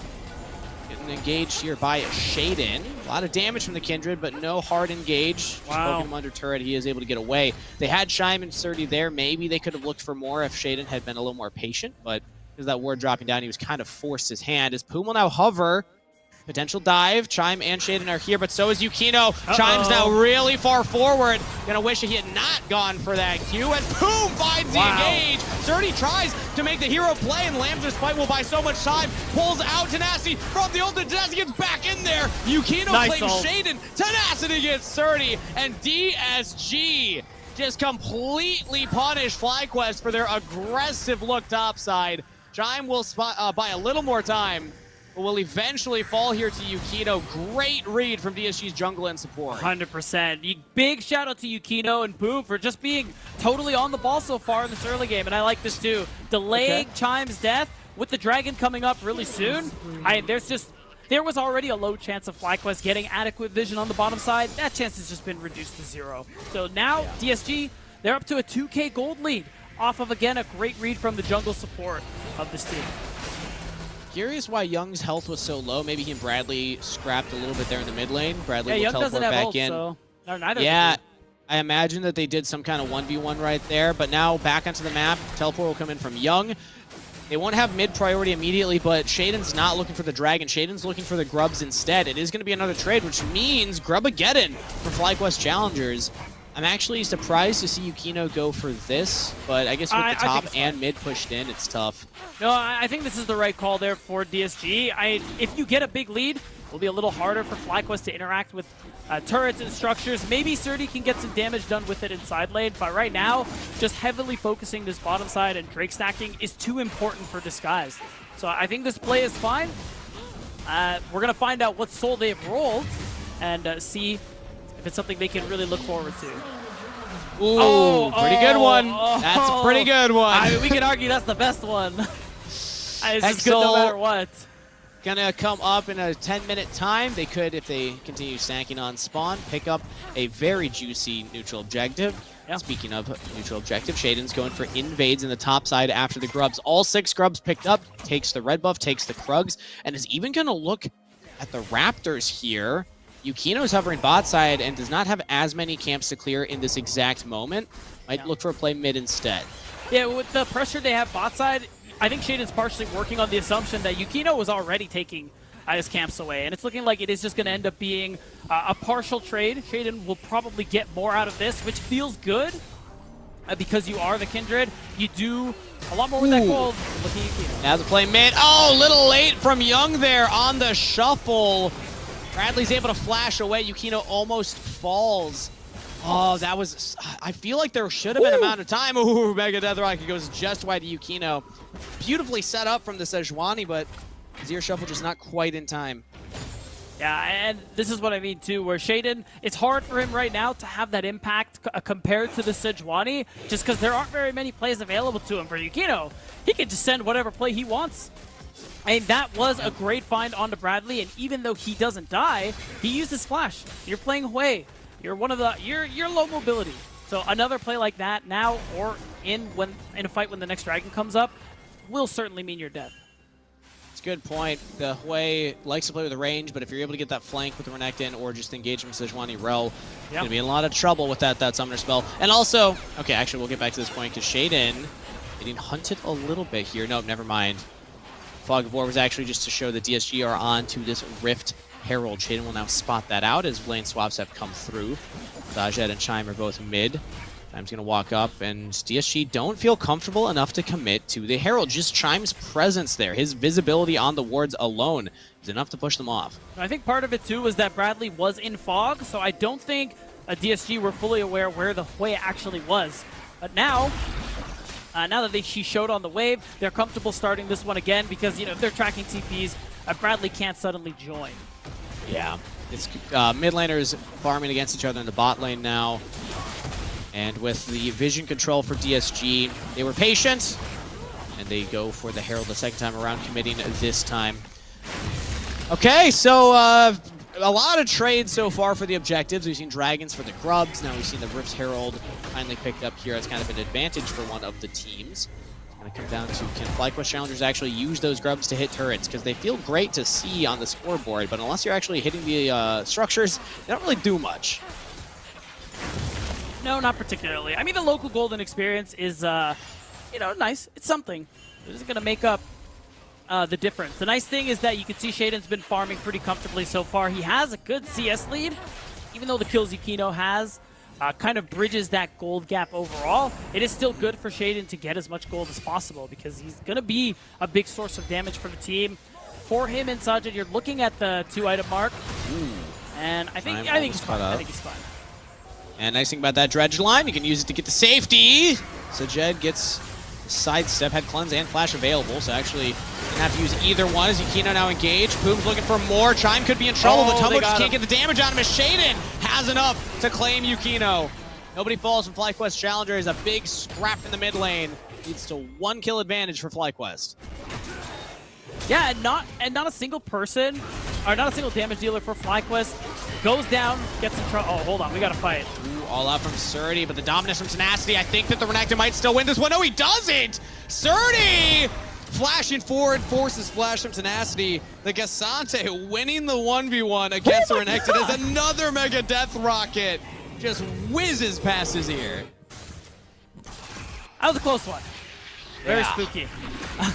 getting engaged here by Shaden. A lot of damage from the Kindred, but no hard engage. Wow. Poking him under turret, he is able to get away. They had Shime and Surdy there. Maybe they could have looked for more if Shaden had been a little more patient, but because that ward dropping down, he was kind of forced his hand. As Poom will now hover. Potential dive. Chime and Shaden are here, but so is Yukino. Chime's now really far forward. Gonna wish he had not gone for that Q, as Poom finds the engage. Surdy tries to make the hero play, and Lamb's fight will buy so much time. Pulls out Tenacity from the ult. Tenacity gets back in there. Yukino claims Shaden. Tenacity gets Surdy, and DSG just completely punish FlyQuest for their aggressive look topside. Chime will buy a little more time, but will eventually fall here to Yukino. Great read from DSG's jungle and support. 100%. Big shout out to Yukino and Poom for just being totally on the ball so far in this early game, and I like this too. Delaying Chime's death with the dragon coming up really soon. There was already a low chance of FlyQuest getting adequate vision on the bottom side. That chance has just been reduced to 0. So now DSG, they're up to a 2K gold lead off of, again, a great read from the jungle support of this team. Curious why Young's health was so low. Maybe he and Bradley scrapped a little bit there in the mid lane. Bradley will Young teleport doesn't have back ult, in. So neither Yeah, I imagine that they did some kind of 1v1 right there, but now back onto the map. Teleport will come in from Young. They won't have mid priority immediately, but Shaden's not looking for the Dragon. Shaden's looking for the Grubs instead. It is going to be another trade, which means Grubageddon for FlyQuest Challengers. I'm actually surprised to see Yukino go for this, but I guess with the top and mid pushed in, it's tough. No, I think this is the right call there for DSG. If you get a big lead, it'll be a little harder for FlyQuest to interact with turrets and structures. Maybe Surdy can get some damage done with it inside lane, but right now, just heavily focusing this bottom side and Drake stacking is too important for Disguise. So I think this play is fine. We're going to find out what soul they've rolled and see if it's something they can really look forward to. Ooh, pretty good one. That's a pretty good one. I mean, we can argue that's the best one. It's just good no matter what. Gonna come up in a 10-minute time. They could, if they continue stacking on spawn, pick up a very juicy neutral objective. Yeah. Speaking of neutral objective, Shaden's going for invades in the top side after the Grubs. All 6 Grubs picked up, takes the red buff, takes the Krugs, and is even gonna look at the Raptors here. Yukino's hovering bot side and does not have as many camps to clear in this exact moment. Might look for a play mid instead. Yeah, with the pressure they have bot side, I think Shaden's partially working on the assumption that Yukino was already taking his camps away, and it's looking like it is just going to end up being a partial trade. Shaden will probably get more out of this, which feels good because you are the Kindred. You do a lot more with that gold. Looking at Yukino. Now the play mid. Oh, a little late from Young there on the shuffle. Bradley's able to flash away. Yukino almost falls. Oh, that was... I feel like there should have been amount of time. Ooh, Mega Death Rocket goes just wide to Yukino. Beautifully set up from the Sejuani, but Zir Shuffle just not quite in time. Yeah, and this is what I mean too, where Shaden, it's hard for him right now to have that impact compared to the Sejuani, just because there aren't very many plays available to him. For Yukino, he can just send whatever play he wants. And that was a great find onto Bradley, and even though he doesn't die, he used his flash. You're playing away. You're one of the you're low mobility. So another play like that now or in a fight when the next dragon comes up will certainly mean you're dead. It's a good point. The Hui likes to play with the range, but if you're able to get that flank with the Renekton or just engage him with Sejuani Rel, gonna be in a lot of trouble with that summoner spell. And also, okay, actually we'll get back to this point because Shaden getting hunted a little bit here. Nope, never mind. Fog of War was actually just to show that DSG are on to this Rift Herald. Shaden will now spot that out as lane swaps have come through. Dajet and Chime are both mid. Chime's going to walk up, and DSG don't feel comfortable enough to commit to the Herald. Just Chime's presence there, his visibility on the wards alone is enough to push them off. I think part of it too was that Bradley was in fog, so I don't think DSG were fully aware where the Hui actually was. But now... now that she showed on the wave, they're comfortable starting this one again because, you know, if they're tracking TPs, Bradley can't suddenly join. Yeah. It's mid laners farming against each other in the bot lane now. And with the vision control for DSG, they were patient. And they go for the Herald the second time around, committing this time. Okay, so a lot of trades so far for the objectives. We've seen Dragons for the Grubs. Now we've seen the Rift Herald finally picked up here as kind of an advantage for one of the teams. It's going to come down to can FlyQuest Challengers actually use those Grubs to hit turrets, because they feel great to see on the scoreboard, but unless you're actually hitting the structures, they don't really do much. No, not particularly. I mean, the local golden experience is, you know, nice. It's something. It isn't going to make up the difference. The nice thing is that you can see Shaden's been farming pretty comfortably so far. He has a good CS lead, even though the kills Yukino has kind of bridges that gold gap overall. It is still good for Shaden to get as much gold as possible because he's going to be a big source of damage for the team. For him and Sajid, you're looking at the 2-item mark, and I think he's fine. I think he's fine. And nice thing about that dredge line, you can use it to get to safety. Sajid gets sidestep, had cleanse and flash available, so actually didn't have to use either one as Yukino now engaged. Poom's looking for more. Chime could be in trouble. The Tumbo just can't get the damage on him as Shaden has enough to claim Yukino. Nobody falls from FlyQuest Challengers. A big scrap in the mid lane leads to 1 kill advantage for FlyQuest. Yeah, and not a single person, or not a single damage dealer for FlyQuest goes down, gets in trouble. Oh, hold on, we gotta fight. Ooh, all out from Surdy, but the dominance from Tenacity. I think that the Renekton might still win this one. No, he doesn't! Surdy! Flashing forward, forces flash from Tenacity. The Gasante winning the 1v1 against the Renekton as another Mega Death Rocket just whizzes past his ear. That was a close one. Very spooky.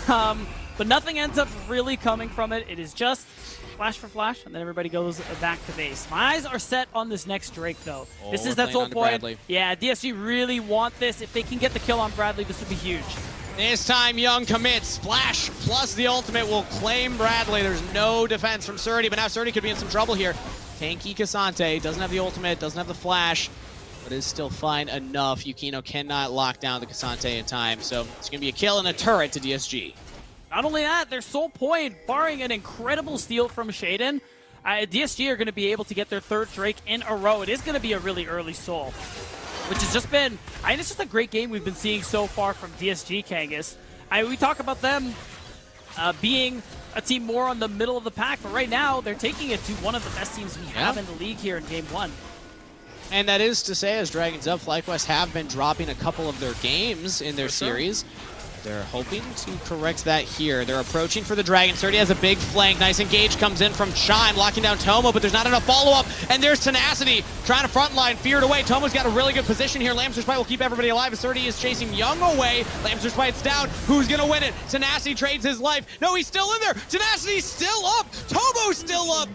But nothing ends up really coming from it. It is just flash for flash, and then everybody goes back to base. My eyes are set on this next Drake, though. Oh, This we're is that playing whole onto point. Bradley. Yeah, DSG really want this. If they can get the kill on Bradley, this would be huge. This time, Young commits. Splash plus the ultimate will claim Bradley. There's no defense from Surdy, but now Surdy could be in some trouble here. Tanky Cassante doesn't have the ultimate, doesn't have the flash, but is still fine enough. Yukino cannot lock down the Cassante in time, so it's going to be a kill and a turret to DSG. Not only that, their sole point, barring an incredible steal from Shaden, DSG are going to be able to get their third Drake in a row. It is going to be a really early soul, which has just been, it's just a great game we've been seeing so far from DSG, Kangas. We talk about them being a team more on the middle of the pack, but right now they're taking it to one of the best teams we have in the league here in Game 1. And that is to say, as Dragons Up, FlyQuest have been dropping a couple of their games in their series. They're hoping to correct that here. They're approaching for the Dragon. Surdy has a big flank. Nice engage comes in from Chime, locking down Tomo, but there's not enough follow-up. And there's Tenacity trying to frontline, feared away. Tomo's got a really good position here. Lamster Spite will keep everybody alive as Surdy is chasing Young away. Lamster Spite's down. Who's going to win it? Tenacity trades his life. No, he's still in there. Tenacity's still up. Tomo's still up.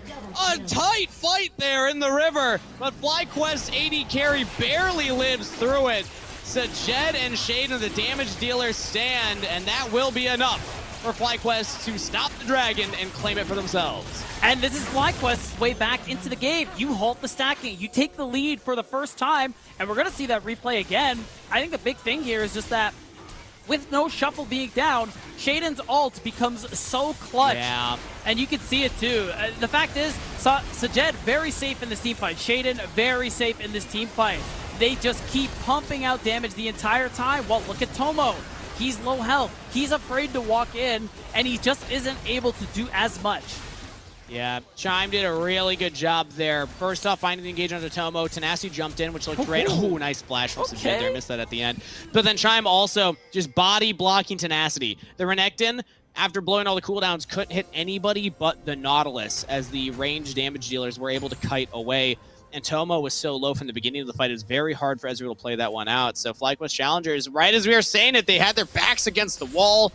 A tight fight there in the river. But FlyQuest's AD carry barely lives through it. Sajed and Shaden, the damage dealers, stand, and that will be enough for FlyQuest to stop the Dragon and claim it for themselves. And this is FlyQuest's way back into the game. You halt the stacking, you take the lead for the first time, and we're going to see that replay again. I think the big thing here is just that with no shuffle being down, Shaden's ult becomes so clutch. Yeah. And you can see it too. The fact is, Sajed very safe in this team fight. Shaden very safe in this team fight. They just keep pumping out damage the entire time. Well, look at Tomo. He's low health. He's afraid to walk in, and he just isn't able to do as much. Yeah, Chime did a really good job there. First off, finding the engagement onto Tomo. Tenacity jumped in, which looked great. Oh, nice splash from Sajed there. Missed that at the end. But then Chime also just body blocking Tenacity. The Renekton, after blowing all the cooldowns, couldn't hit anybody but the Nautilus, as the range damage dealers were able to kite away. And Tomo was so low from the beginning of the fight, it was very hard for Ezreal to play that one out. So FlyQuest Challengers, right as we were saying it, they had their backs against the wall.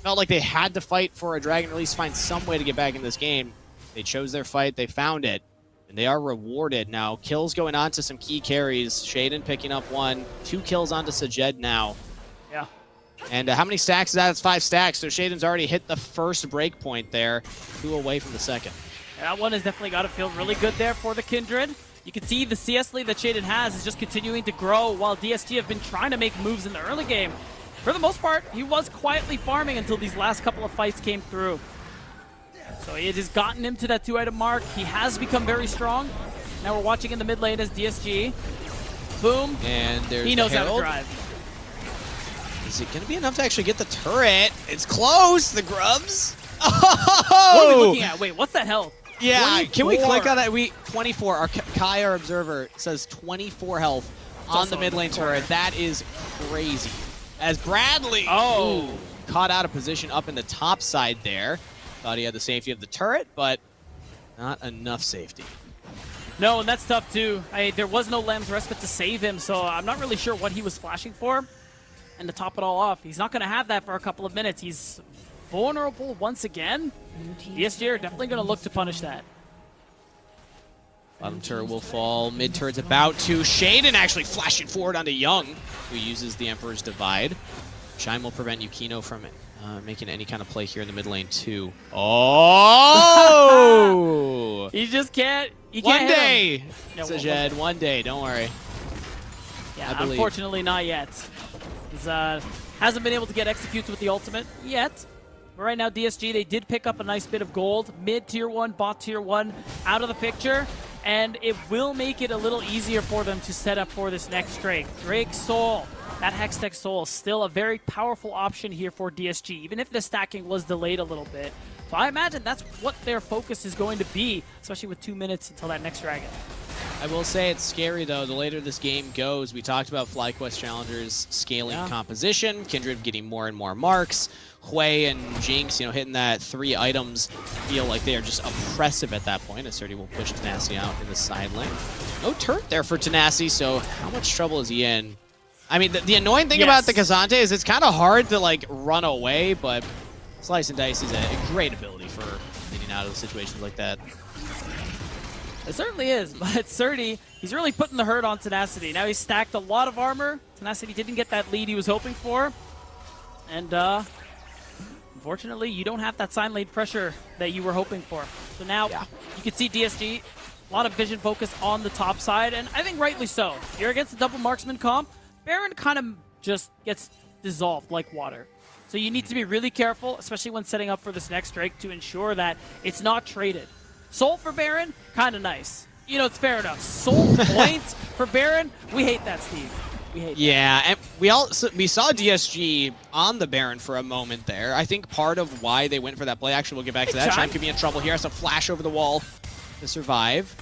Felt like they had to fight for a Dragon, or at least find some way to get back in this game. They chose their fight, they found it, and they are rewarded. Now, kills going on to some key carries. Shaden picking up 1, 2 kills onto Sajed now. Yeah. And how many stacks is that? It's 5 stacks, so Shaden's already hit the first break point there, 2 away from the second. That one has definitely got to feel really good there for the Kindred. You can see the CS lead that Shaden has is just continuing to grow, while DSG have been trying to make moves in the early game. For the most part, he was quietly farming until these last couple of fights came through. So it has gotten him to that 2-item mark. He has become very strong. Now we're watching in the mid lane as DSG. Boom. And there's he knows how to Herald. drive. Is it going to be enough to actually get the turret? It's close, the Grubs. What are we looking at? Wait, what's that health? Yeah, 24. can we click on that? 24. Our Kai, our observer, says 24 health on the mid lane turret. That is crazy. As Bradley caught out of position up in the top side there. Thought he had the safety of the turret, but not enough safety. No, and that's tough too. There was no Lamb's Respite to save him, so I'm not really sure what he was flashing for. And to top it all off, he's not going to have that for a couple of minutes. He's vulnerable once again. DSG are definitely going to look to punish that. Bottom turret will fall. Mid turret's about to. Shaden actually flashing forward onto Young, who uses the Emperor's Divide. Shine will prevent Yukino from making any kind of play here in the mid lane too. Oh! He just can't. One day, No, Sajed, one day. Don't worry. Yeah, unfortunately not yet. He's hasn't been able to get executes with the ultimate yet. But right now, DSG, they did pick up a nice bit of gold. Mid tier 1, bot tier 1 out of the picture. And it will make it a little easier for them to set up for this next Drake. Drake Soul. That Hextech Soul is still a very powerful option here for DSG, even if the stacking was delayed a little bit. So I imagine that's what their focus is going to be, especially with 2 minutes until that next Dragon. I will say it's scary, though. The later this game goes, we talked about FlyQuest Challengers scaling composition, Kindred getting more and more marks, Hui and Jinx, hitting that 3 items, feel like they are just oppressive at that point. As Surdy will push Tenacity out in the side lane. No turret there for Tenacity, so how much trouble is he in? I mean, the annoying thing about the Kazante is it's kind of hard to, like, run away, but Slice and Dice is a great ability for getting out of situations like that. It certainly is, but Surdy, he's really putting the hurt on Tenacity. Now he's stacked a lot of armor. Tenacity didn't get that lead he was hoping for. And, unfortunately, you don't have that sign lane pressure that you were hoping for. So now you can see DSG, a lot of vision focus on the top side, and I think rightly so. You're against the double marksman comp. Baron kind of just gets dissolved like water. So you need to be really careful, especially when setting up for this next Drake, to ensure that it's not traded. Soul for Baron, kind of nice. You know, it's fair enough. Soul points for Baron, we hate that, Steve. We hate that. And we saw DSG on the Baron for a moment there. I think part of why they went for that play, actually, we'll get back to that. Chime could be in trouble here. Has to flash over the wall to survive,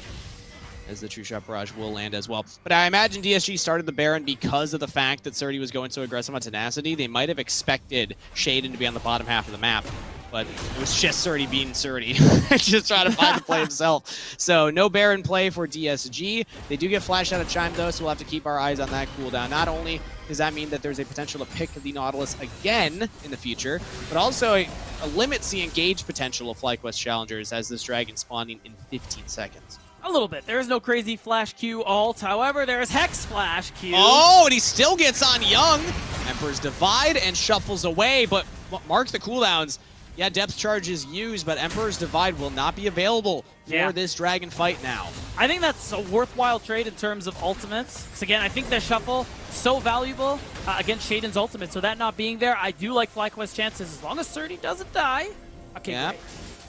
as the True Shot Barrage will land as well. But I imagine DSG started the Baron because of the fact that Surdy was going so aggressive on Tenacity. They might have expected Shaden to be on the bottom half of the map, but it was just Surdy being Surdy, just trying to find the play himself. So no Baron play for DSG. They do get flashed out of Chime, though, so we'll have to keep our eyes on that cooldown. Not only does that mean that there's a potential to pick the Nautilus again in the future, but also a limits the engage potential of FlyQuest challengers as this dragon spawning in 15 seconds. A little bit. There is no crazy Flash Q ult. However, there is Hex Flash Q. Oh, and he still gets on Young. Emperor's Divide and shuffles away, but marks the cooldowns. Yeah, Depth Charge is used, but Emperor's Divide will not be available for this dragon fight now. I think that's a worthwhile trade in terms of ultimates. Because again, I think the shuffle so valuable against Shaden's ultimate. So that not being there, I do like FlyQuest's chances as long as Surdy doesn't die. Okay, great.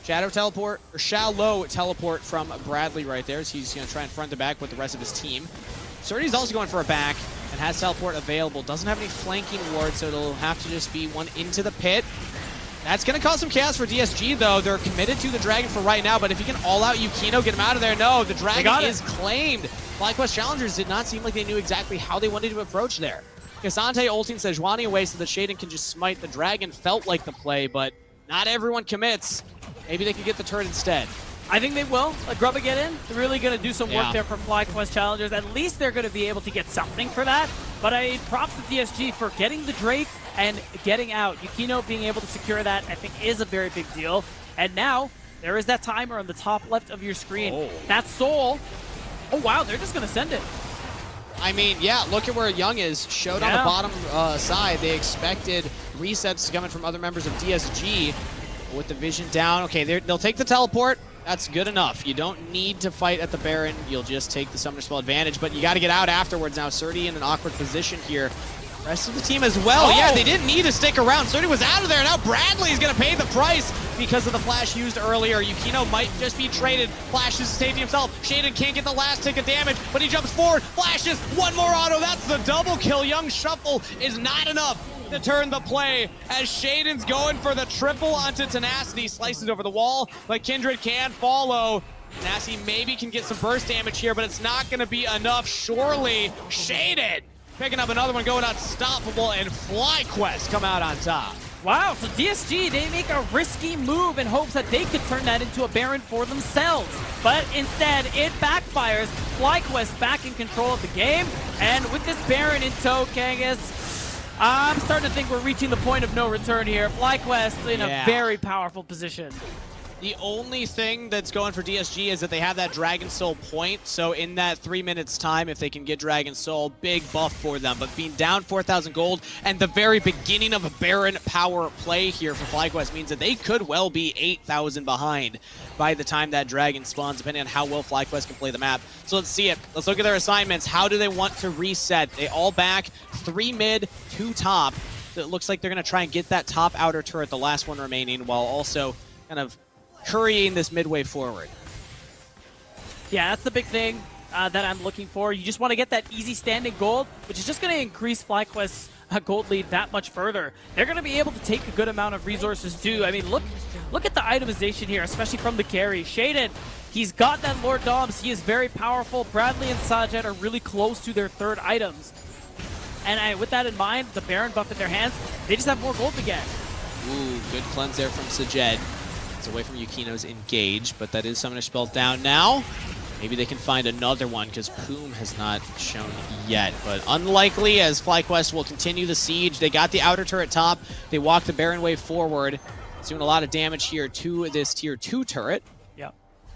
Shadow teleport, or Shallow teleport from Bradley right there. So he's going to try and front the back with the rest of his team. Surdy's also going for a back and has teleport available. Doesn't have any flanking wards, so it'll have to just be one into the pit. That's going to cause some chaos for DSG, though. They're committed to the Dragon for right now, but if he can all-out Yukino, get him out of there. No, the Dragon is claimed. FlyQuest challengers did not seem like they knew exactly how they wanted to approach there. Kazante ulting Sejuani away so that Shaden can just smite the Dragon. Felt like the play, but not everyone commits. Maybe they could get the turret instead. I think they will. Let Grubba get in. They're really going to do some work there for FlyQuest challengers. At least they're going to be able to get something for that. But I props to DSG for getting the Drake and getting out. Yukino being able to secure that, I think, is a very big deal. And now, there is that timer on the top left of your screen. Oh. That Soul. Oh, wow, they're just going to send it. I mean, yeah, look at where Young is. Showed on the bottom side. They expected resets coming from other members of DSG. With the vision down. Okay, they'll take the teleport. That's good enough. You don't need to fight at the Baron. You'll just take the Summoner Spell advantage, but you got to get out afterwards. Now, Surdy in an awkward position here. Rest of the team as well. Yeah, they didn't need to stick around. Surdy was out of there. Now Bradley's going to pay the price because of the flash used earlier. Yukino might just be traded. Flashes to safety himself. Shaden can't get the last tick of damage, but he jumps forward. Flashes. One more auto. That's the double kill. Young shuffle is not enough to turn the play as Shaden's going for the triple onto Tenacity. Slices over the wall, but Kindred can follow. Tenacity maybe can get some burst damage here, but it's not going to be enough. Surely, Shaden picking up another one, going unstoppable, and FlyQuest come out on top. Wow, so DSG, they make a risky move in hopes that they could turn that into a Baron for themselves. But instead, it backfires. FlyQuest back in control of the game, and with this Baron in tow, Kangas, I'm starting to think we're reaching the point of no return here. FlyQuest in a very powerful position. The only thing that's going for DSG is that they have that Dragon Soul point, so in that 3 minutes time, if they can get Dragon Soul, big buff for them. But being down 4,000 gold and the very beginning of a Baron power play here for FlyQuest means that they could well be 8,000 behind by the time that Dragon spawns, depending on how well FlyQuest can play the map. So let's see it. Let's look at their assignments. How do they want to reset? They all back, 3 mid, 2 top. So it looks like they're going to try and get that top outer turret, the last one remaining, while also kind of currying this midway forward. Yeah, that's the big thing that I'm looking for. You just want to get that easy standing gold, which is just going to increase FlyQuest's gold lead that much further. They're going to be able to take a good amount of resources too. I mean, look at the itemization here, especially from the carry. Shaden, he's got that Lord Doms. He is very powerful. Bradley and Sajed are really close to their third items. And with that in mind, the Baron buff in their hands, they just have more gold to get. Ooh, good cleanse there from Sajed. Away from Yukino's engage, but that is Summoner Spell down now. Maybe they can find another one because Poom has not shown yet. But unlikely, as FlyQuest will continue the siege. They got the outer turret top. They walk the Baron wave forward. It's doing a lot of damage here to this tier 2 turret. Yep.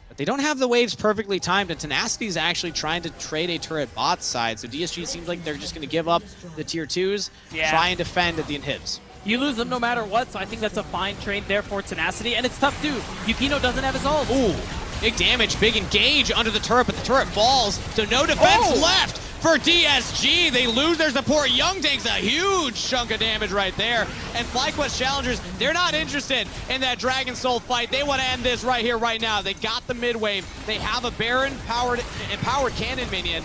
But they don't have the waves perfectly timed, and Tenacity is actually trying to trade a turret bot side. So DSG seems like they're just going to give up the tier 2s, try and defend at the inhibs. You lose them no matter what, so I think that's a fine trade there for Tenacity. And it's tough, too. Yukino doesn't have his ult. Ooh, big damage, big engage under the turret, but the turret falls, so no defense left for DSG. They lose their support. Young takes a huge chunk of damage right there. And FlyQuest challengers, they're not interested in that Dragon Soul fight. They want to end this right here, right now. They got the mid wave. They have a Baron powered cannon minion.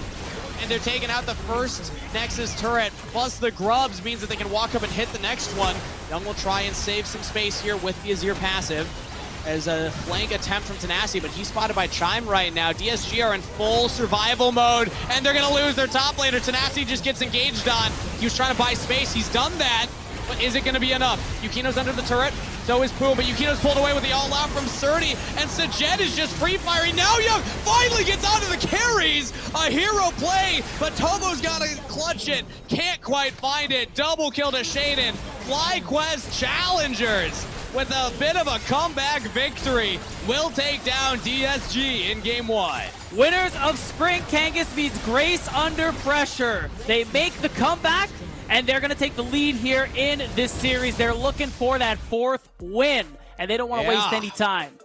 And they're taking out the first Nexus turret, plus the grubs means that they can walk up and hit the next one. Young will try and save some space here with the Azir passive as a flank attempt from Tenacity, but he's spotted by Chime right now. DSG are in full survival mode, and they're gonna lose their top laner. Tenacity just gets engaged on. He was trying to buy space, he's done that, but is it gonna be enough? Yukino's under the turret, so is Poom, but Yukino's pulled away with the all-out from Surdy, and Sajet is just free-firing. Now Young finally gets onto the carries! A hero play, but Tomo's gotta clutch it. Can't quite find it. Double kill to Shaden. FlyQuest challengers with a bit of a comeback victory will take down DSG in game 1. Winners of Spring Kangas meets Grace under pressure. They make the comeback, and they're going to take the lead here in this series. They're looking for that 4th win, and they don't want to waste any time.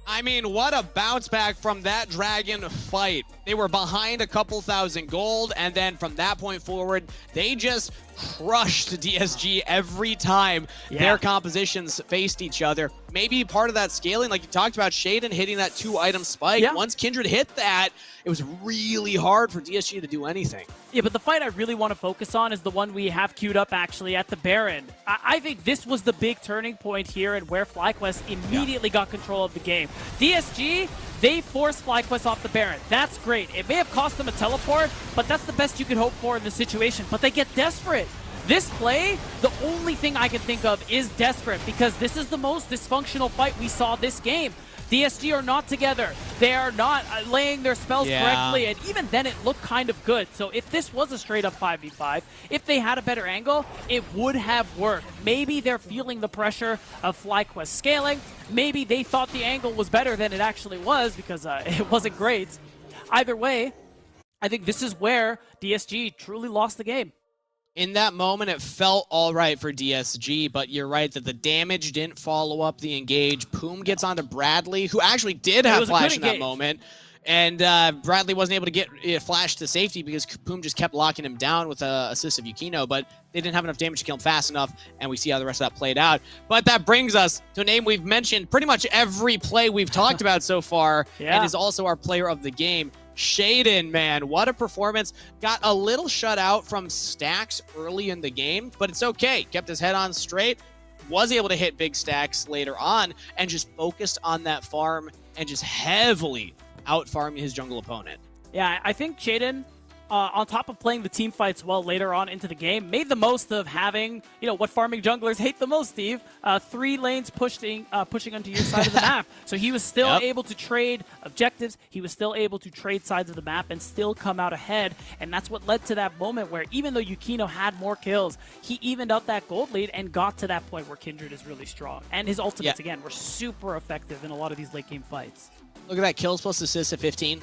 I mean, what a bounce back from that Dragon fight. They were behind a couple thousand gold, and then from that point forward, they just crushed DSG every time their compositions faced each other. Maybe part of that scaling, like you talked about, Shaden hitting that 2-item spike. Once Kindred hit that, it was really hard for DSG to do anything. Yeah, but the fight I really want to focus on is the one we have queued up actually at the Baron. I think this was the big turning point here and where FlyQuest immediately got control of the game. DSG, they forced FlyQuest off the Baron. That's great. It may have cost them a teleport, but that's the best you could hope for in this situation. But they get desperate. This play, the only thing I can think of is desperate, because this is the most dysfunctional fight we saw this game. DSG are not together. They are not laying their spells correctly, and even then it looked kind of good. So if this was a straight up 5v5, if they had a better angle, it would have worked. Maybe they're feeling the pressure of FlyQuest scaling. Maybe they thought the angle was better than it actually was, because it wasn't great. Either way, I think this is where DSG truly lost the game. In that moment, it felt all right for DSG, but you're right that the damage didn't follow up the engage. Poom gets onto Bradley, who actually did have flash in that moment. And Bradley wasn't able to get flash to safety because Poom just kept locking him down with an assist of Yukino, but they didn't have enough damage to kill him fast enough, and we see how the rest of that played out. But that brings us to a name we've mentioned pretty much every play we've talked about so far, and is also our player of the game. Shaden, man, what a performance. Got a little shut out from stacks early in the game, but it's okay. Kept his head on straight, was able to hit big stacks later on, and just focused on that farm and just heavily out-farming his jungle opponent. Yeah, I think Shaden, on top of playing the team fights well later on into the game, made the most of having, what farming junglers hate the most, Steve. 3 lanes pushing onto your side of the map. So he was still able to trade objectives. He was still able to trade sides of the map and still come out ahead. And that's what led to that moment where even though Yukino had more kills, he evened out that gold lead and got to that point where Kindred is really strong. And his ultimates, again, were super effective in a lot of these late game fights. Look at that, kills plus assists at 15.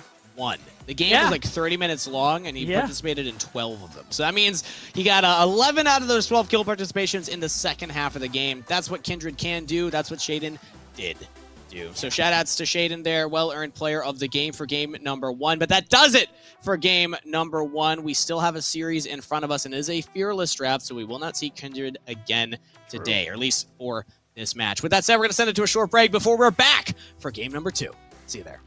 The game was like 30 minutes long, and he participated in 12 of them. So that means he got 11 out of those 12 kill participations in the second half of the game. That's what Kindred can do. That's what Shaden did do. So shout-outs to Shaden there, well-earned player of the game for game number 1. But that does it for game number 1. We still have a series in front of us, and it is a fearless draft, so we will not see Kindred again today, or at least for this match. With that said, we're going to send it to a short break before we're back for game number 2. See you there.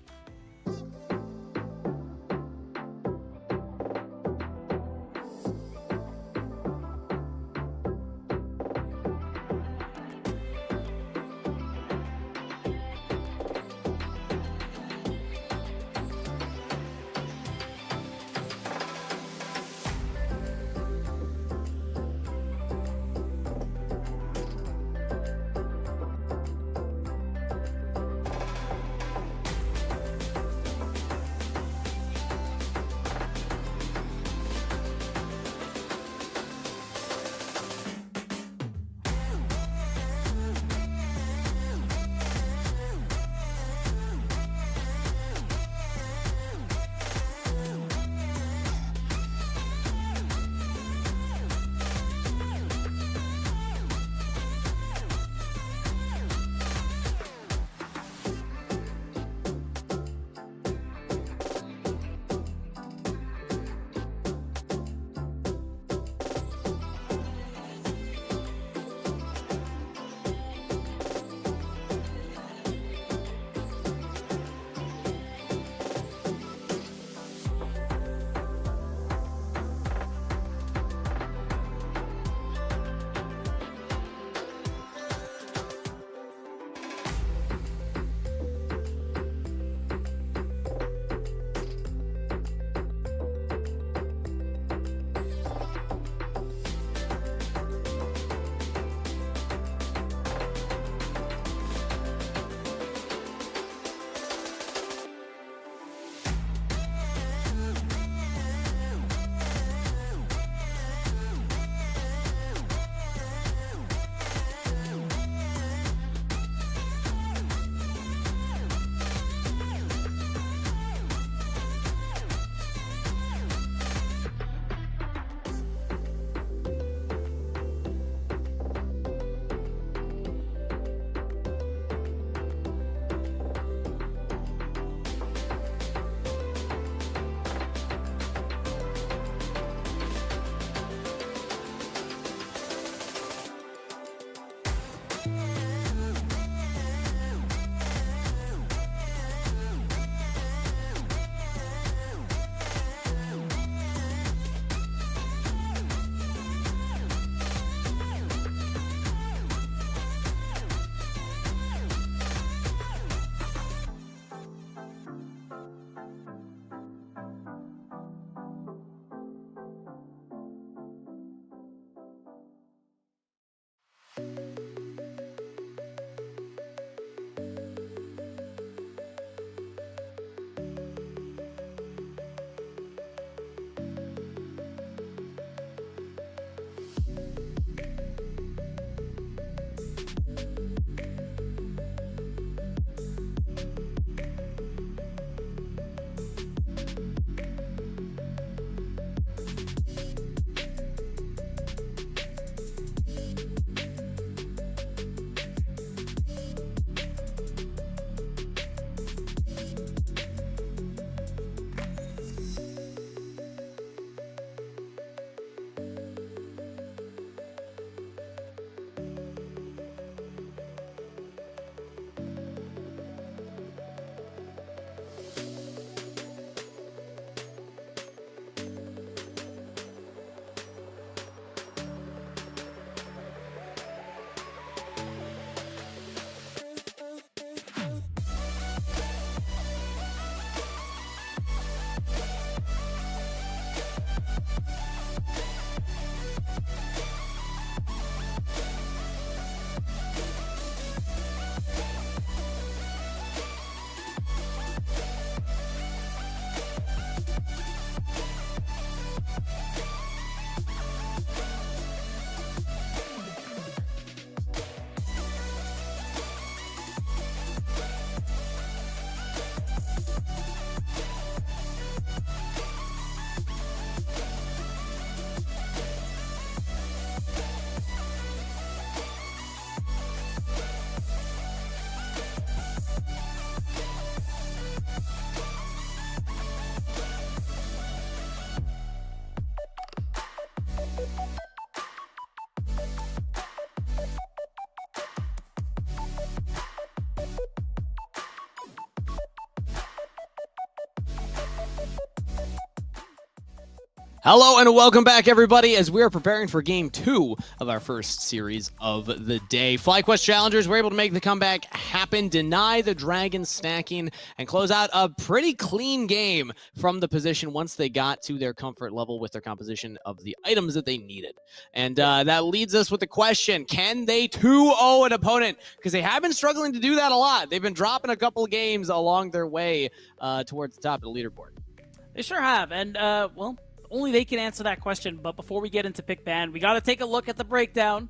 Hello and welcome back, everybody, as we are preparing for Game 2 of our first series of the day. FlyQuest challengers were able to make the comeback happen, deny the dragon stacking, and close out a pretty clean game from the position once they got to their comfort level with their composition of the items that they needed. And that leads us with the question, can they 2-0 an opponent? Because they have been struggling to do that a lot. They've been dropping a couple of games along their way towards the top of the leaderboard. They sure have, and, well, only they can answer that question. But before we get into pick ban, we got to take a look at the breakdown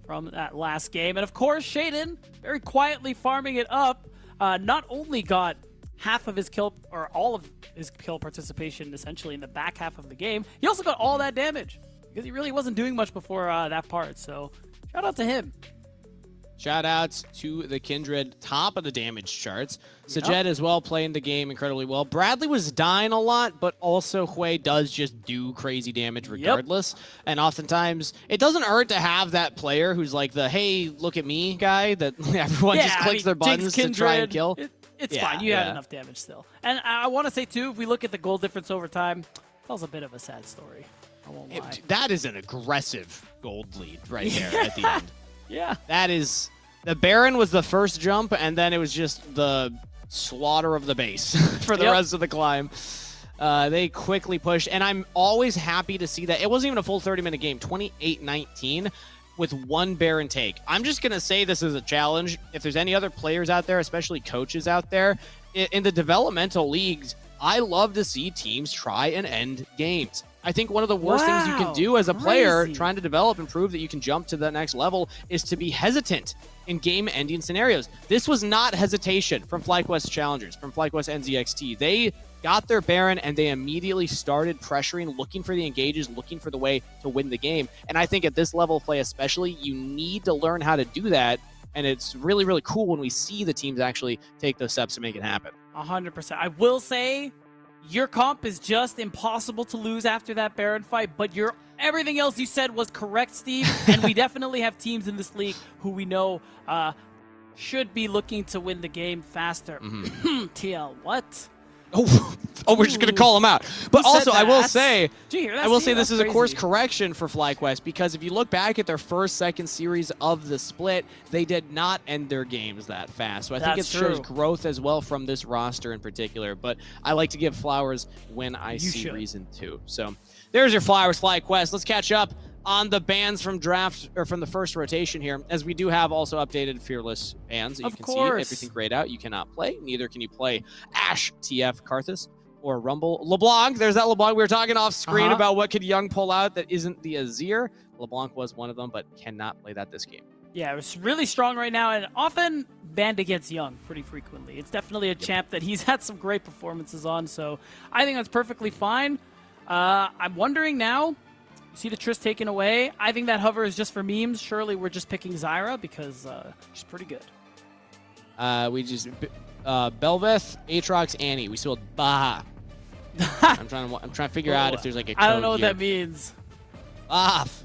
from that last game. And of course, Shaden, very quietly farming it up, not only got half of his kill, or all of his kill participation essentially in the back half of the game, he also got all that damage because he really wasn't doing much before that part. So shout out to him. Shout outs to the Kindred, top of the damage charts. Sajed as well, playing the game incredibly well. Bradley was dying a lot, but also Hui does just do crazy damage regardless. And oftentimes, it doesn't hurt to have that player who's like the, hey, look at me guy, that everyone just clicks their buttons to try and kill. It's fine. You had enough damage still. And I want to say, too, if we look at the goal difference over time, that was a bit of a sad story. I won't lie. That is an aggressive gold lead right there at the end. Yeah. That is, the Baron was the first jump, and then it was just the slaughter of the base for the rest of the climb. They quickly pushed, and I'm always happy to see that. It wasn't even a full 30-minute game, 28-19 with one Baron take. I'm just going to say this is a challenge. If there's any other players out there, especially coaches out there, in the developmental leagues, I love to see teams try and end games. I think one of the worst things you can do as a player trying to develop and prove that you can jump to the next level is to be hesitant in game-ending scenarios. This was not hesitation from FlyQuest challengers, from FlyQuest NZXT. They got their Baron and they immediately started pressuring, looking for the engages, looking for the way to win the game. And I think at this level of play especially, you need to learn how to do that. And it's really, really cool when we see the teams actually take those steps to make it happen. 100%. I will say, your comp is just impossible to lose after that Baron fight, but everything else you said was correct, Steve. And we definitely have teams in this league who we know should be looking to win the game faster. TL, what? Oh, we're just going to call them out. But also, I will say, this is a course correction for FlyQuest, because if you look back at their second series of the split, they did not end their games that fast. So I think it shows growth as well from this roster in particular. But I like to give flowers when I see reason to. So there's your flowers, FlyQuest. Let's catch up on the bans from draft, or from the first rotation here, as we do have also updated Fearless bans. You can see everything grayed out. You cannot play. Neither can you play Ash, TF, Karthus, or Rumble. LeBlanc, there's that LeBlanc. We were talking off screen about what could Young pull out that isn't the Azir. LeBlanc was one of them, but cannot play that this game. Yeah, it's really strong right now, and often banned against Young pretty frequently. It's definitely a champ that he's had some great performances on, so I think that's perfectly fine. I'm wondering now, see the Triss taken away. I think that hover is just for memes. Surely we're just picking Zyra because she's pretty good. We just Belveth, Aatrox, Annie. We still Baha. I'm trying to figure out if there's like a code I don't know what here. that means. Off.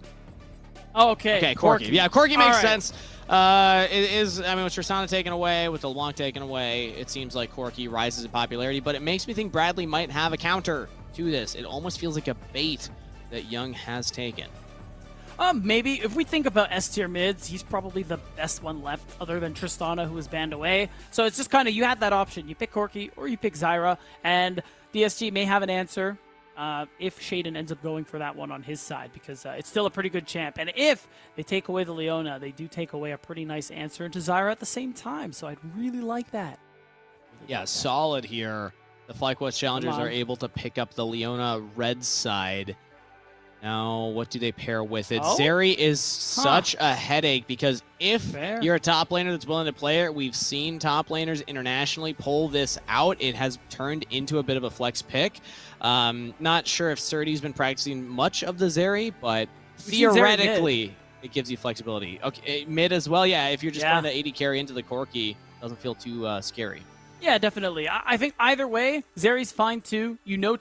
Oh, okay. Okay, Corki. Yeah, Corki makes sense. It is, I mean, with Tristana taken away, with the LeBlanc taken away, it seems like Corki rises in popularity, but it makes me think Bradley might have a counter to this. It almost feels like a bait that Young has taken. Maybe if we think about S tier mids, he's probably the best one left other than Tristana, who was banned away. So it's just kind of, you had that option. You pick Corki or you pick Zyra, and DSG may have an answer if Shaden ends up going for that one on his side, because it's still a pretty good champ. And if they take away the Leona, they do take away a pretty nice answer into Zyra at the same time. So I'd really like that. Solid here. The FlyQuest challengers are able to pick up the Leona red side. Now, what do they pair with it? Zeri is such a headache, because if you're a top laner that's willing to play it, we've seen top laners internationally pull this out. It has turned into a bit of a flex pick. Not sure if Surdy's been practicing much of the Zeri, but theoretically, it gives you flexibility. Okay, mid as well. Yeah, if you're just trying to AD carry into the Corki, doesn't feel too scary. Yeah, definitely. I think either way, Zeri's fine too. You know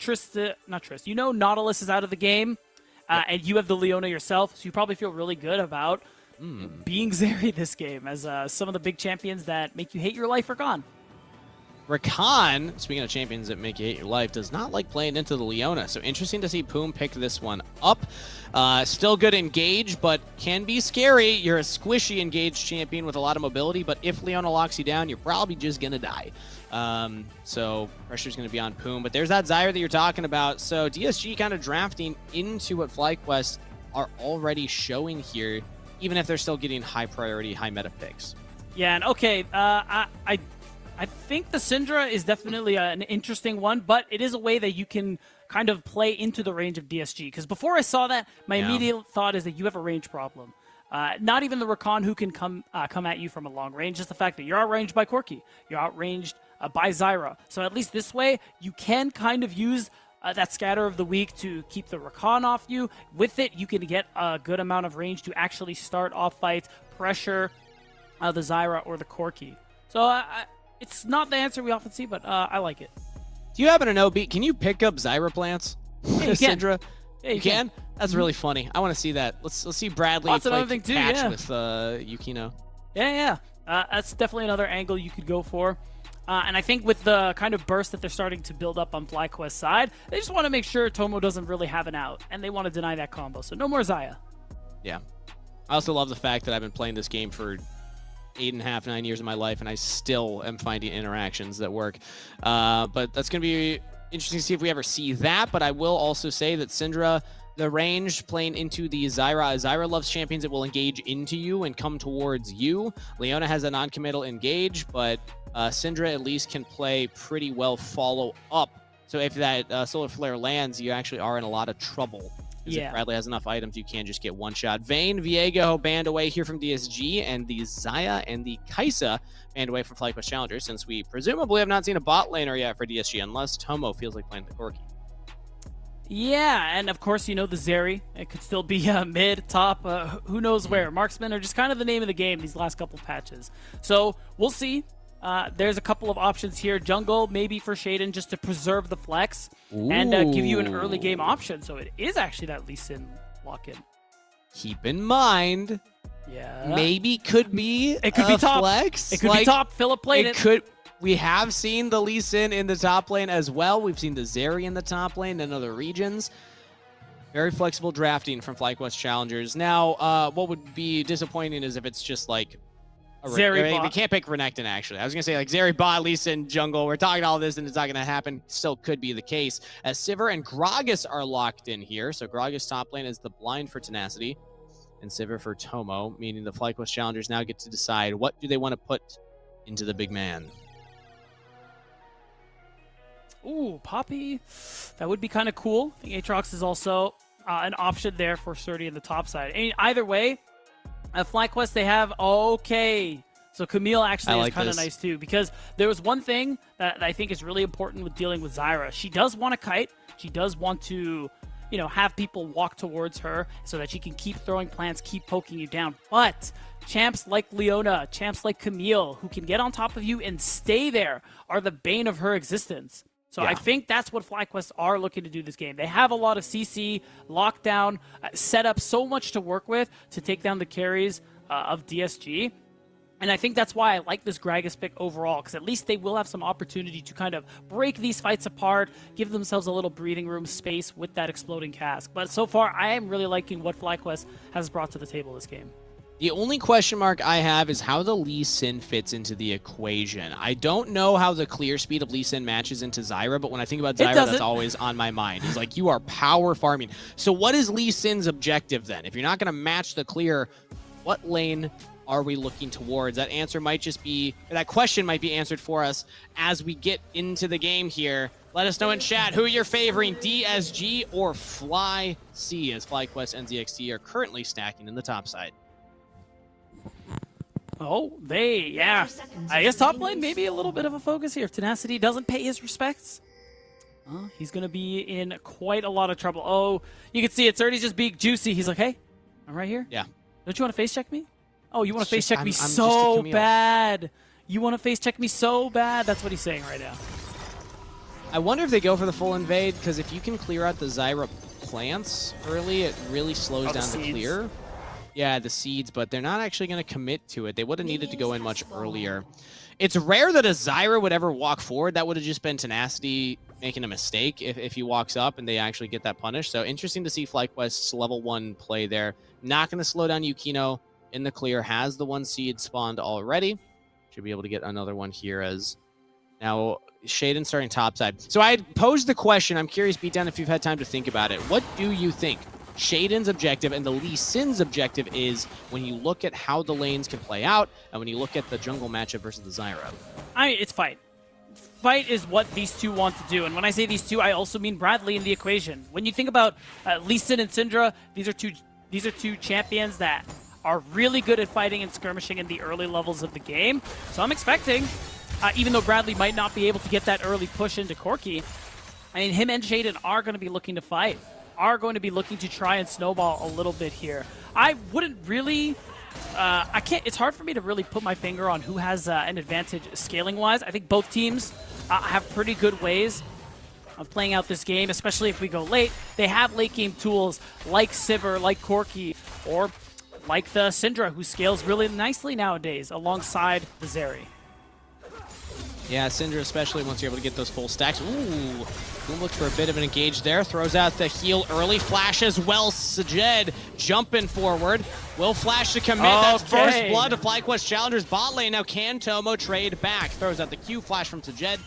you know Nautilus is out of the game. And you have the Leona yourself, so you probably feel really good about being Zeri this game, as some of the big champions that make you hate your life are gone. Rakan, speaking of champions that make you hate your life, does not like playing into the Leona. So interesting to see Poom pick this one up. Still good engage, but can be scary. You're a squishy engaged champion with a lot of mobility, but if Leona locks you down, you're probably just going to die. So pressure's going to be on Poom. But there's that Zyra that you're talking about. So DSG kind of drafting into what FlyQuest are already showing here, even if they're still getting high priority, high meta picks. Yeah, and okay, I think the Syndra is definitely an interesting one, but it is a way that you can kind of play into the range of DSG. Because before I saw that, my immediate thought is that you have a range problem. Not even the Rakan who can come at you from a long range, just the fact that you're outranged by Corki, you're outranged by Zyra. So at least this way, you can kind of use that scatter of the weak to keep the Rakan off you. With it, you can get a good amount of range to actually start off fights, pressure the Zyra or the Corki. So it's not the answer we often see, but I like it. Do you happen to know, Beat, can you pick up Zyra plants? Yeah, you can. Syndra? Yeah, you can? That's really funny. I want to see that. Let's see Bradley That's another play thing too, catch yeah. with Yukino. Yeah. That's definitely another angle you could go for. And I think with the kind of burst that they're starting to build up on FlyQuest's side, they just want to make sure Tomo doesn't really have an out, and they want to deny that combo. So no more Xayah. Yeah. I also love the fact that I've been playing this game for 8.5, 9 years of my life, and I still am finding interactions that work. But that's going to be interesting to see if we ever see that. But I will also say that Syndra, the range playing into the Zyra. Zyra loves champions that will engage into you and come towards you. Leona has a non-committal engage, but Syndra at least can play pretty well follow up. So if that Solar Flare lands, you actually are in a lot of trouble. Because if Bradley has enough items, you can just get one shot. Vayne, Viego banned away here from DSG, and the Xayah and the Kaisa banned away from FlyQuest Challengers, since we presumably have not seen a bot laner yet for DSG, unless Tomo feels like playing the Corki. Yeah, and of course, the Zeri. It could still be mid, top, who knows where. Marksmen are just kind of the name of the game these last couple patches. So we'll see. There's a couple of options here. Jungle, maybe for Shaden, just to preserve the flex and give you an early game option. So it is actually that Lee Sin lock-in. Keep in mind, maybe could be it could be top flex. It could be top. Philip played it. We have seen the Lee Sin in the top lane as well. We've seen the Zeri in the top lane in other regions. Very flexible drafting from FlyQuest Challengers. Now, what would be disappointing is if it's just like Zeri bot. We can't pick Renekton, actually. I was going to say, like, Zeri bot, Lee Sin, jungle. We're talking all this, and it's not going to happen. Still could be the case. As Sivir and Gragas are locked in here. So Gragas top lane is the blind for Tenacity, and Sivir for Tomo, meaning the FlyQuest Challengers now get to decide what do they want to put into the big man. Ooh, Poppy. That would be kind of cool. I think Aatrox is also an option there for Surdy in the top side. I mean, either way, at FlyQuest, they have So Camille actually is kind of nice too, because there was one thing that I think is really important with dealing with Zyra. She does want to kite. She does want to, have people walk towards her so that she can keep throwing plants, keep poking you down. But champs like Leona, champs like Camille, who can get on top of you and stay there, are the bane of her existence. So I think that's what FlyQuest are looking to do this game. They have a lot of CC, lockdown, set up so much to work with to take down the carries of DSG. And I think that's why I like this Gragas pick overall, because at least they will have some opportunity to kind of break these fights apart, give themselves a little breathing room space with that exploding cask. But so far, I am really liking what FlyQuest has brought to the table this game. The only question mark I have is how the Lee Sin fits into the equation. I don't know how the clear speed of Lee Sin matches into Zyra, but when I think about Zyra, that's always on my mind. It's like, you are power farming. So what is Lee Sin's objective then? If you're not going to match the clear, what lane are we looking towards? That answer might just be, that question might be answered for us as we get into the game here. Let us know in chat who you're favoring, DSG or Fly C, as FlyQuest and ZXT are currently stacking in the top side. Oh, I guess top lane, maybe a little bit of a focus here. If Tenacity doesn't pay his respects, he's going to be in quite a lot of trouble. Oh, you can see it's already just being juicy. He's like, hey, I'm right here. Yeah. Don't you want to face check me? Oh, you want to face check me so bad. You want to face check me so bad. That's what he's saying right now. I wonder if they go for the full invade, because if you can clear out the Zyra plants early, it really slows down the clear. Yeah, the seeds, but they're not actually going to commit to it. They would have needed to go in much earlier. It's rare that a Zyra would ever walk forward. That would have just been Tenacity making a mistake if he walks up and they actually get that punished. So interesting to see FlyQuest's level 1 play there. Not going to slow down Yukino in the clear. Has the 1 seed spawned already. Should be able to get another one here as now Shaden starting topside. So I had posed the question. I'm curious, Beatdown, if you've had time to think about it. What do you think Shaden's objective and the Lee Sin's objective is when you look at how the lanes can play out and when you look at the jungle matchup versus the Zyra? It's fight. Fight is what these two want to do. And when I say these two, I also mean Bradley in the equation. When you think about Lee Sin and Syndra, these are two champions that are really good at fighting and skirmishing in the early levels of the game. So I'm expecting, even though Bradley might not be able to get that early push into Corki, I mean, him and Shaden are going to be looking to fight, are going to be looking to try and snowball a little bit here. I wouldn't really... it's hard for me to really put my finger on who has an advantage scaling-wise. I think both teams have pretty good ways of playing out this game, especially if we go late. They have late-game tools like Sivir, like Corki, or like the Syndra, who scales really nicely nowadays alongside the Zeri. Yeah, Syndra especially once you're able to get those full stacks. Ooh, Boom looks for a bit of an engage there. Throws out the heal early. Flash as well. Sajed jumping forward. Will flash to commit. That's first blood to FlyQuest Challengers bot lane. Now can Tomo trade back? Throws out the Q flash from Sajed.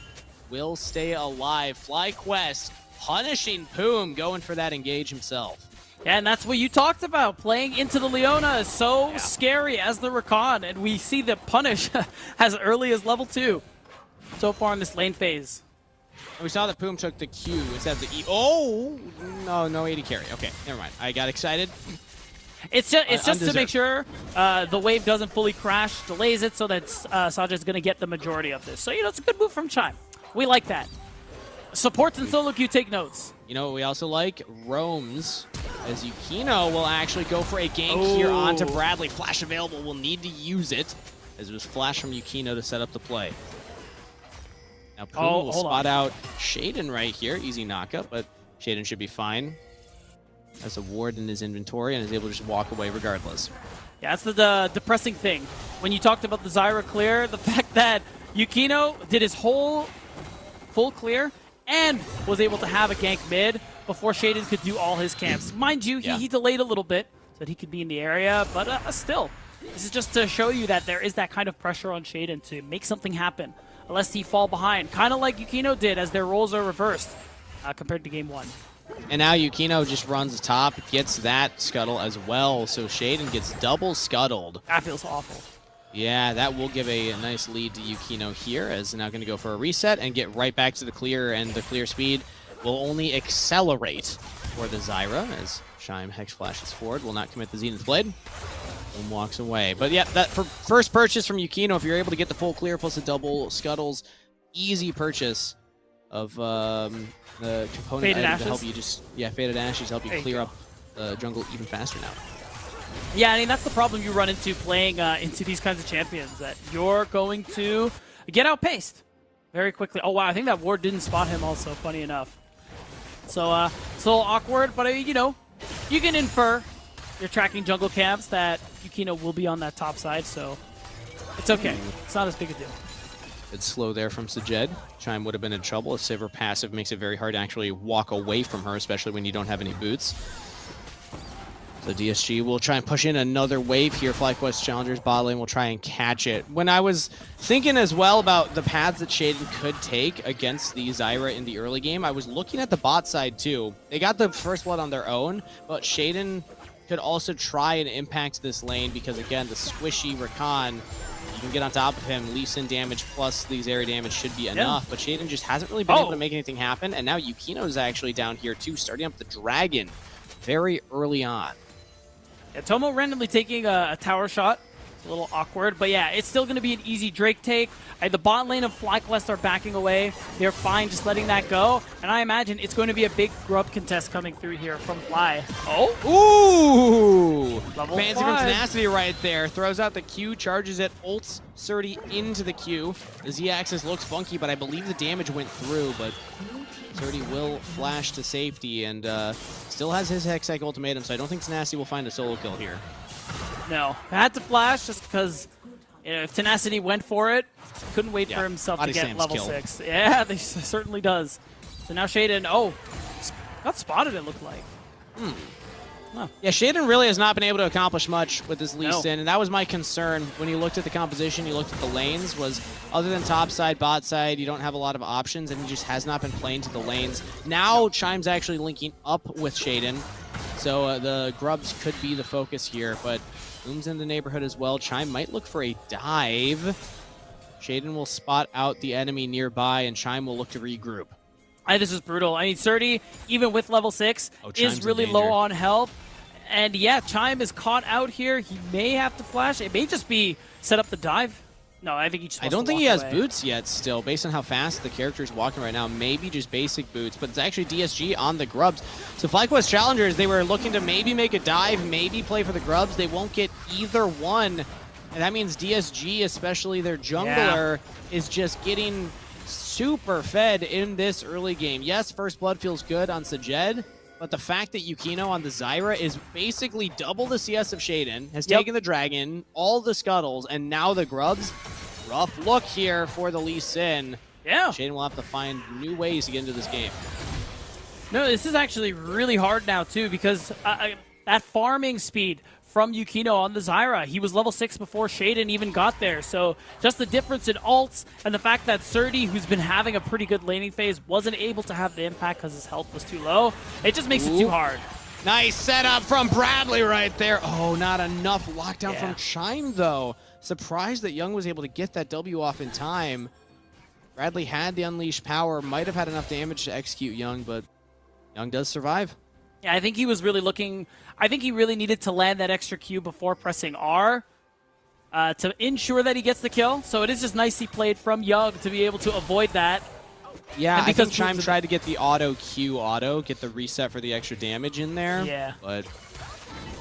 Will stay alive. FlyQuest punishing Poom, going for that engage himself. Yeah, and that's what you talked about. Playing into the Leona is so scary as the Rakan, and we see the punish as early as level 2 so far in this lane phase. We saw that Poom took the Q instead of the E. Oh, no 80 carry. Okay, never mind. I got excited. It's just to make sure the wave doesn't fully crash, delays it so that Sajid's going to get the majority of this. So, it's a good move from Chime. We like that. Supports and solo queue, take notes. You know what we also like? Roams, as Yukino will actually go for a gank here onto Bradley. Flash available, will need to use it, as it was flash from Yukino to set up the play. Now Poom will spot out Shaden right here. Easy knockup, but Shaden should be fine. Has a ward in his inventory and is able to just walk away regardless. Yeah, that's the depressing thing. When you talked about the Zyra clear, the fact that Yukino did his whole full clear and was able to have a gank mid before Shaden could do all his camps. Mind you, he delayed a little bit so that he could be in the area, but still. This is just to show you that there is that kind of pressure on Shaden to make something happen, unless he fall behind. Kind of like Yukino did as their roles are reversed compared to game 1. And now Yukino just runs top, gets that scuttle as well, so Shaden gets double scuttled. That feels awful. Yeah, that will give a nice lead to Yukino here, as now going to go for a reset and get right back to the clear, and the clear speed will only accelerate for the Zyra, as Shime Hex flashes forward, will not commit the Zenith Blade, and walks away. But yeah, that for first purchase from Yukino, if you're able to get the full clear plus the double scuttles, easy purchase of the component item to help you just, Faded Ashes help you clear up the jungle even faster now. Yeah, I mean, that's the problem you run into playing into these kinds of champions, that you're going to get outpaced very quickly. Oh, wow, I think that ward didn't spot him also, funny enough. So, it's a little awkward, but, you can infer you're tracking jungle camps that Yukino will be on that top side, so it's okay. It's not as big a deal. It's slow there from Sajed. Chime would have been in trouble. A Sivir passive makes it very hard to actually walk away from her, especially when you don't have any boots. So DSG will try and push in another wave here. FlyQuest Challengers bot lane will try and catch it. When I was thinking as well about the paths that Shaden could take against the Zyra in the early game, I was looking at the bot side too. They got the first blood on their own, but Shaden could also try and impact this lane because, again, the squishy Rakan, you can get on top of him. Lee Sin damage plus these area damage should be enough, but Shaden just hasn't really been able to make anything happen, and now Yukino's actually down here too, starting up the Dragon very early on. Yeah, Tomo randomly taking a tower shot. It's a little awkward, but yeah, it's still going to be an easy Drake take. The bot lane of FlyQuest are backing away. They're fine just letting that go, and I imagine it's going to be a big grub contest coming through here from Fly. Ooh! Level Fancy 5. from Tenacity right there. Throws out the Q, charges it, ults Surdy into the Q. The Z-axis looks funky, but I believe the damage went through, but Surdy will flash to safety and still has his Hextech ultimatum, so I don't think Tenacity will find a solo kill here. No, I had to flash just because If Tenacity went for it, couldn't wait for himself to Body get slams level kill. 6. Yeah, they certainly does. So now Shaden, got spotted it looked like. Yeah, Shaden really has not been able to accomplish much with this Lee No. Sin, and that was my concern when you looked at the composition, you looked at the lanes, was other than top side, bot side, you don't have a lot of options, and he just has not been playing to the lanes. Now, Chime's actually linking up with Shaden, so the grubs could be the focus here, but Boom's in the neighborhood as well. Chime might look for a dive. Shaden will spot out the enemy nearby, and Chime will look to regroup. This is brutal. I mean, Surdy, even with level 6, Chime's is in really danger. low on health. And yeah, Chime is caught out here. He may have to flash. It may just be set up the dive. No, I think he just I wants don't to think walk he has away. boots yet still, based on how fast the character is walking right now. Maybe just basic boots, but it's actually DSG on the grubs. So FlyQuest Challengers, they were looking to maybe make a dive, maybe play for the grubs. They won't get either one. And that means DSG, especially their jungler, is just getting super fed in this early game. Yes, first blood feels good on Sajed, but the fact that Yukino on the Zyra is basically double the CS of Shaden, has taken the Dragon, all the Scuttles, and now the Grubs. Rough look here for the Lee Sin. Yeah. Shaden will have to find new ways to get into this game. No, this is actually really hard now, too, because that farming speed from Yukino on the Zyra, he was level 6 before Shaden even got there. So just the difference in ults and the fact that Surdy, who's been having a pretty good laning phase, wasn't able to have the impact because his health was too low, it just makes it too hard. Nice setup from Bradley right there. Oh, not enough lockdown Yeah. from Chime, though. Surprised that Young was able to get that W off in time. Bradley had the unleashed power, might have had enough damage to execute Young, but Young does survive. Yeah, I think he was really looking... I think he really needed to land that extra Q before pressing R to ensure that he gets the kill. So it is just nicely played from Young to be able to avoid that. Yeah, And I because think Chime Boom's a- tried to get the auto, get the reset for the extra damage in there. Yeah. But,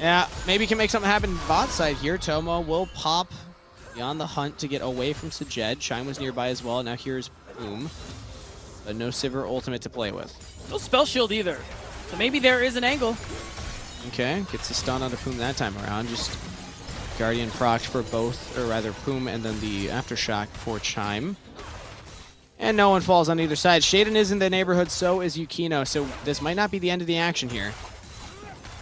yeah, maybe can make something happen bot side here. Tomo will pop beyond the hunt to get away from Sajed. Chime was nearby as well. Now here's Boom. But no Sivir ultimate to play with. No spell shield either. So maybe there is an angle. Okay, gets the stun onto Poom that time around. Just Guardian procs for both, or rather Poom and then the Aftershock for Chime. And no one falls on either side. Shaden is in the neighborhood, so is Yukino, so this might not be the end of the action here.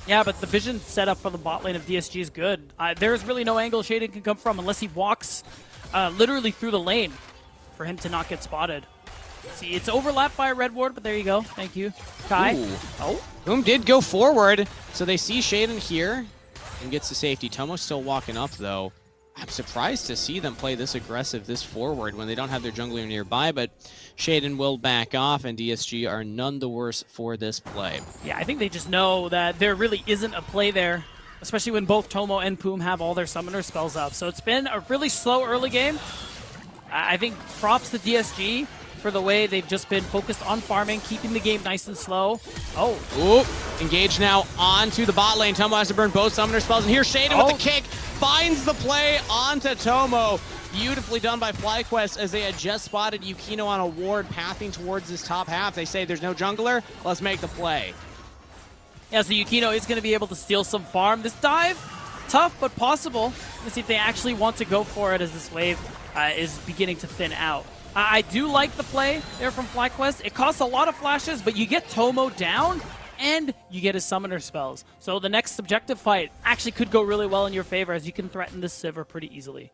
Yeah, but the vision setup for the bot lane of DSG is good. There's really no angle Shaden can come from unless he walks literally through the lane for him to not get spotted. See, it's overlapped by a red ward, but there you go. Thank you, Kai. Ooh. Oh, Poom did go forward, so they see Shaden here and gets to safety. Tomo's still walking up, though. I'm surprised to see them play this aggressive, this forward, when they don't have their jungler nearby, but Shaden will back off, and DSG are none the worse for this play. yeah, I think they just know that there really isn't a play there, especially when both Tomo and Poom have all their summoner spells up. So it's been a really slow early game. I think props to DSG for the way they've just been focused on farming, keeping the game nice and slow. Oh, Ooh, engaged now onto the bot lane. Tomo has to burn both summoner spells, and here's Shaden with the kick. Finds the play onto Tomo. Beautifully done by FlyQuest as they had just spotted Yukino on a ward pathing towards this top half. They say there's no jungler, let's make the play. yeah, so Yukino is going to be able to steal some farm. This dive, tough but possible. Let's see if they actually want to go for it as this wave is beginning to thin out. I do like the play there from FlyQuest. It costs a lot of flashes, but you get Tomo down, and you get his summoner spells. So the next objective fight actually could go really well in your favor, as you can threaten this Sivir pretty easily.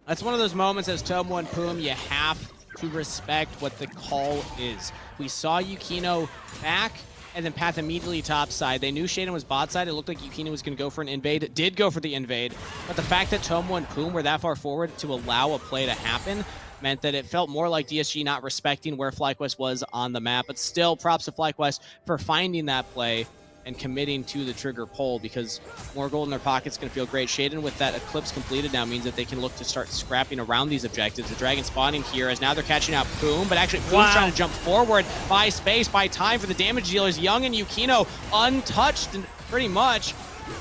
That's one of those moments as Tomo and Poom, you have to respect what the call is. We saw Yukino back and then path immediately top side. They knew Shaden was bot side. It looked like Yukino was going to go for an invade. It did go for the invade, but the fact that Tomo and Poom were that far forward to allow a play to happen meant that it felt more like DSG not respecting where FlyQuest was on the map. But still, props to FlyQuest for finding that play and committing to the trigger pull, because more gold in their pocket's going to feel great. Shaden, with that Eclipse completed now, means that they can look to start scrapping around these objectives. The Dragon spawning here as now they're catching out Poom, but actually Poom's trying to jump forward, buy space, buy time for the damage dealers. Young and Yukino untouched pretty much,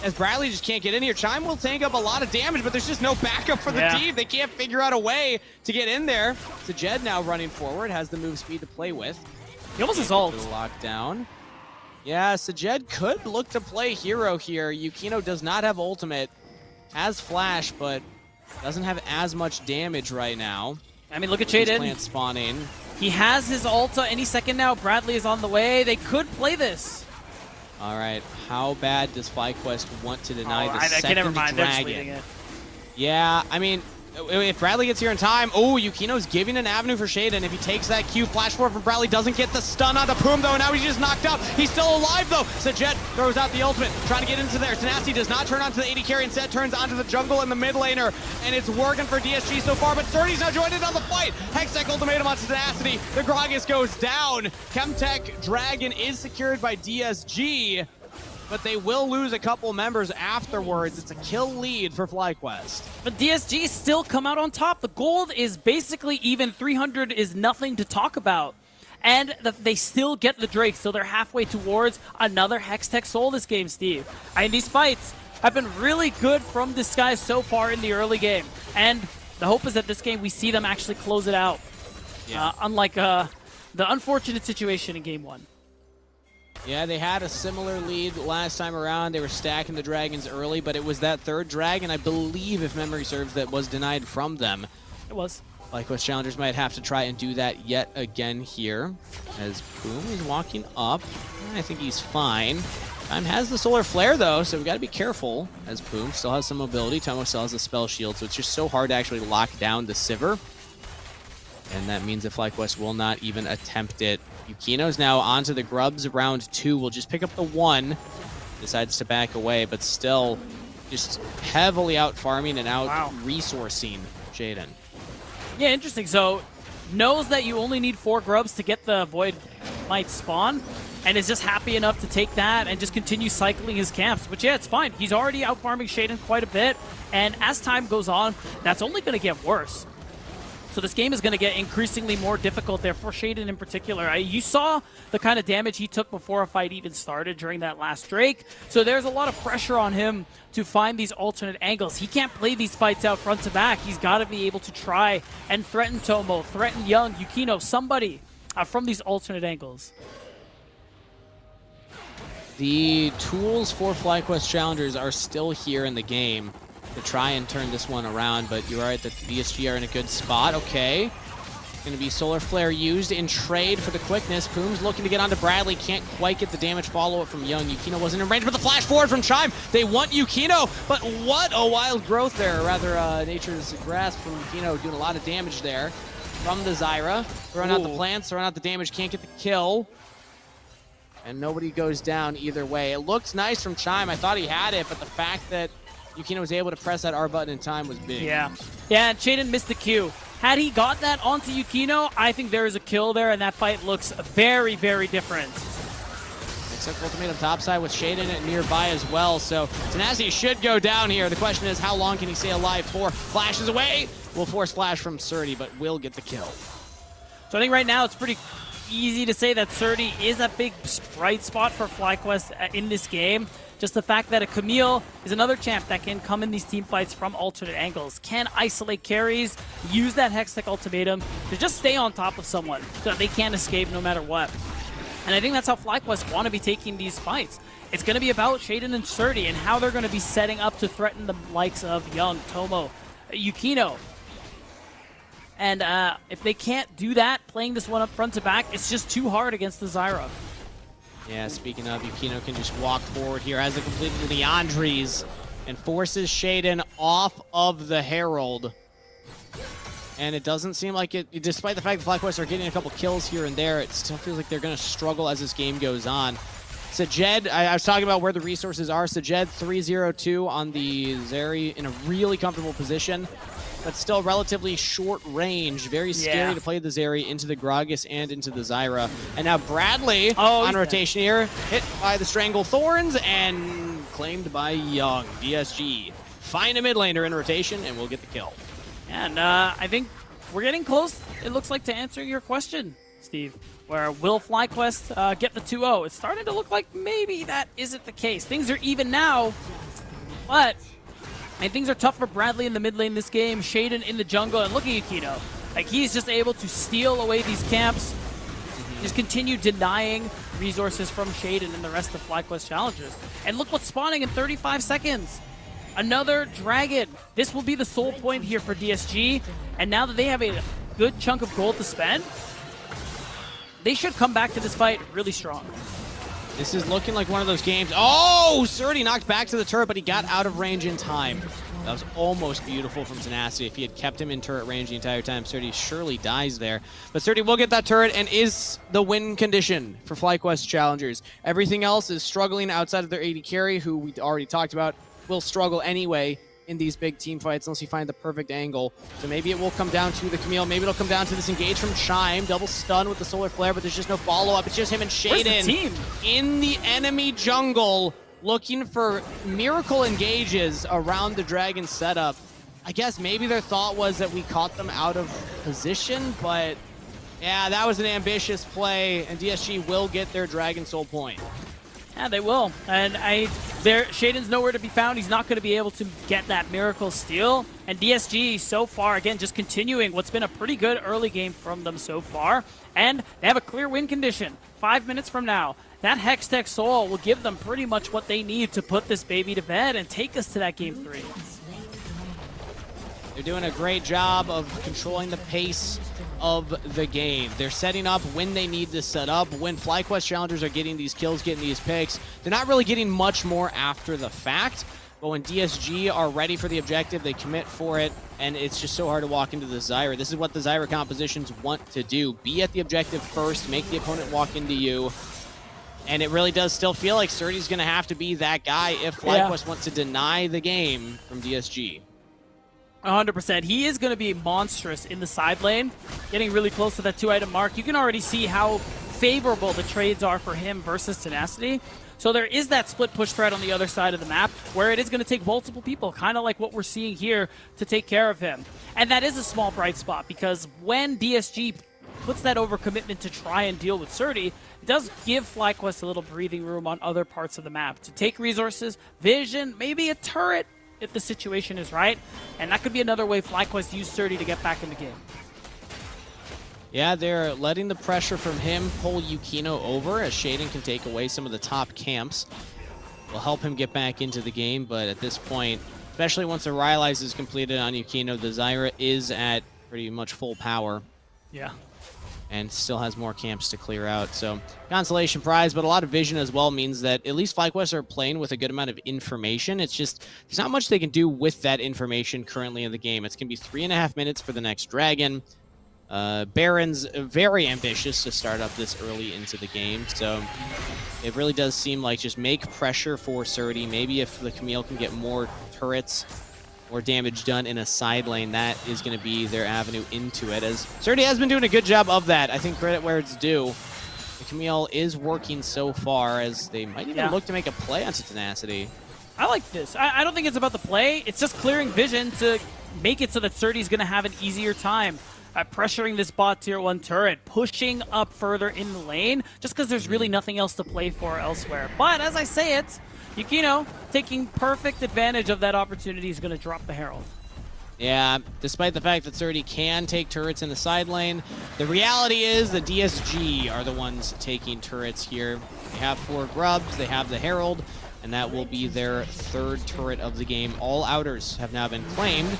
as Bradley just can't get in here. Chime will tank up a lot of damage, but there's just no backup for the team. They can't figure out a way to get in there. Sajed now running forward, has the move speed to play with. He almost his ult. Lockdown. Yeah, Sajed could look to play hero here. Yukino does not have ultimate, has flash, but Doesn't have as much damage right now. I mean, look at These Shaden. plants spawning. He has his ulta any second now. Bradley is on the way. They could play this. All right, how bad does FlyQuest want to deny the I second never mind. They're just leading dragon? it. Yeah, I mean, if Bradley gets here in time, oh, Yukino's giving an avenue for Shaden. If he takes that Q, flash forward from Bradley, doesn't get the stun onto Poom, though. Now he's just knocked out. He's still alive, though. Sajet throws out the ultimate, trying to get into there. Tenacity does not turn onto the AD carry, instead turns onto the jungle and the mid laner, and it's working for DSG so far, but Surdy's now joined in on the fight. Hextech ultimatum onto Tenacity. The Gragas goes down. Chemtech Dragon is secured by DSG, but they will lose a couple members afterwards. It's a kill lead for FlyQuest. But DSG still come out on top. The gold is basically even. 300 is nothing to talk about. And they still get the Drake, so they're halfway towards another Hextech Soul this game, Steve. And these fights have been really good from this guy so far in the early game. And the hope is that this game we see them actually close it out. Yeah. Unlike the unfortunate situation in Game 1. Yeah, they had a similar lead last time around. They were stacking the dragons early, but it was that third dragon, I believe, if memory serves, that was denied from them. It was. FlyQuest challengers might have to try and do that yet again here, as Boom is walking up. I think he's fine. Time has the solar flare, though, so we got to be careful, as Boom still has some mobility. Tomo still has the spell shield, so it's just so hard to actually lock down the Sivir. And that means that FlyQuest will not even attempt it. Yukino's now onto the Grubs round 2. Will just pick up the 1. Decides to back away, but still just heavily out farming and out resourcing Shaden. Yeah, interesting. So knows that you only need 4 Grubs to get the Void Might spawn, and is just happy enough to take that and just continue cycling his camps. Which, yeah, it's fine. He's already out farming Shaden quite a bit, and as time goes on, that's only going to get worse. So this game is going to get increasingly more difficult there for Shaden in particular. You saw the kind of damage he took before a fight even started during that last Drake. So there's a lot of pressure on him to find these alternate angles. He can't play these fights out front to back. He's got to be able to try and threaten Tomo, threaten Young, Yukino, somebody from these alternate angles. The tools for FlyQuest challengers are still here in the game to try and turn this one around, but you're right that the DSG are in a good spot. Okay. Going to be Solar Flare used in trade for the quickness. Poom's looking to get onto Bradley. Can't quite get the damage follow-up from Young. Yukino wasn't in range, but the flash forward from Chime. They want Yukino, but what a wild growth there. Rather, Nature's Grasp from Yukino doing a lot of damage there. From the Zyra. Throwing out the plants, throwing out the damage. Can't get the kill. And nobody goes down either way. It looked nice from Chime. I thought he had it, but the fact that Yukino was able to press that R button in time was big. Yeah, and Shaden missed the Q. Had he got that onto Yukino, I think there is a kill there, and that fight looks very, very different. Except ultimatum topside with Shaden nearby as well, so Tenacity should go down here. The question is, how long can he stay alive for? Flashes away. Will force flash from Surdy, but will get the kill. So I think right now it's pretty easy to say that Surdy is a big bright spot for FlyQuest in this game. Just the fact that a Camille is another champ that can come in these team fights from alternate angles, can isolate carries, use that Hextech ultimatum to just stay on top of someone so that they can't escape no matter what. And I think that's how FlyQuest want to be taking these fights. It's going to be about Shaden and Surdy and how they're going to be setting up to threaten the likes of Young, Tomo, Yukino. And if they can't do that, playing this one up front to back, it's just too hard against the Zyra. Yeah, speaking of, Yukino can just walk forward here, has it completed the Leandries, and forces Shaden off of the Herald. And it doesn't seem like it, despite the fact that FlyQuest are getting a couple kills here and there, it still feels like they're going to struggle as this game goes on. Sajed, I was talking about where the resources are. Sajed 302 on the Zeri in a really comfortable position, but still relatively short range. Very scary to play the Zeri into the Gragas and into the Zyra. And now Bradley on rotation here, hit by the Strangle Thorns and claimed by Young. DSG find a mid laner in rotation and we'll get the kill. And I think we're getting close, it looks like, to answering your question, Steve. Where will FlyQuest get the 2-0? It's starting to look like maybe that isn't the case. Things are even now, but things are tough for Bradley in the mid lane this game. Shaden in the jungle, and look at Yukino. Like, he's just able to steal away these camps, just continue denying resources from Shaden and the rest of FlyQuest challengers. And look what's spawning in 35 seconds. another dragon. This will be the sole point here for DSG. And now that they have a good chunk of gold to spend, they should come back to this fight really strong. This is looking like one of those games. Oh, Surdy knocked back to the turret, but he got out of range in time. That was almost beautiful from Tenacity. If he had kept him in turret range the entire time, Surdy surely dies there. But Surdy will get that turret and is the win condition for FlyQuest challengers. Everything else is struggling outside of their AD carry, who we already talked about, will struggle anyway in these big team fights unless you find the perfect angle. So maybe it will come down to the Camille. Maybe it'll come down to this engage from Chime. Double stun with the Solar Flare, but there's just no follow-up. It's just him and Shaden in the enemy jungle looking for miracle engages around the Dragon setup. I guess maybe their thought was that we caught them out of position, but yeah, that was an ambitious play, and DSG will get their Dragon Soul point. Yeah, they will. And Shaden's nowhere to be found. He's not going to be able to get that miracle steal. And DSG so far, again, just continuing what's been a pretty good early game from them so far. And they have a clear win condition. 5 minutes from now, that Hextech Soul will give them pretty much what they need to put this baby to bed and take us to that game 3. They're doing a great job of controlling the pace of the game. They're setting up when they need to set up. When FlyQuest challengers are getting these kills, getting these picks, they're not really getting much more after the fact. But when DSG are ready for the objective, they commit for it, and it's just so hard to walk into the Zyra. This is what the Zyra compositions want to do. Be at the objective first, make the opponent walk into you. And it really does still feel like Surdy's going to have to be that guy if FlyQuest wants to deny the game from DSG. 100%. He is going to be monstrous in the side lane, getting really close to that 2-item mark. You can already see how favorable the trades are for him versus Tenacity. So there is that split push threat on the other side of the map where it is going to take multiple people, kind of like what we're seeing here, to take care of him. And that is a small bright spot because when DSG puts that overcommitment to try and deal with Surdy, it does give FlyQuest a little breathing room on other parts of the map to take resources, vision, maybe a turret, if the situation is right, and that could be another way FlyQuest use Surdy to get back in the game. Yeah, they're letting the pressure from him pull Yukino over as Shaden can take away some of the top camps. Will help him get back into the game, but at this point, especially once the Rylai's is completed on Yukino, the Zyra is at pretty much full power. Yeah. And still has more camps to clear out. So consolation prize, but a lot of vision as well means that at least FlyQuest are playing with a good amount of information. It's just there's not much they can do with that information currently in the game. It's going to be 3.5 minutes for the next Dragon. Baron's very ambitious to start up this early into the game, so it really does seem like just make pressure for Surdy. Maybe if the Camille can get more turrets or damage done in a side lane, that is going to be their avenue into it, as Surdy has been doing a good job of that. I think credit where it's due. The Camille is working so far, as they might even look to make a play onto Tenacity. I like this. I don't think it's about the play. It's just clearing vision to make it so that Surdy's going to have an easier time pressuring this bot tier 1 turret, pushing up further in the lane, just because there's really nothing else to play for elsewhere. But as I say it, Yukino, taking perfect advantage of that opportunity, is going to drop the Herald. Yeah, despite the fact that Surdy can take turrets in the side lane, the reality is the DSG are the ones taking turrets here. They have 4 grubs, they have the Herald, and that will be their 3rd turret of the game. All outers have now been claimed,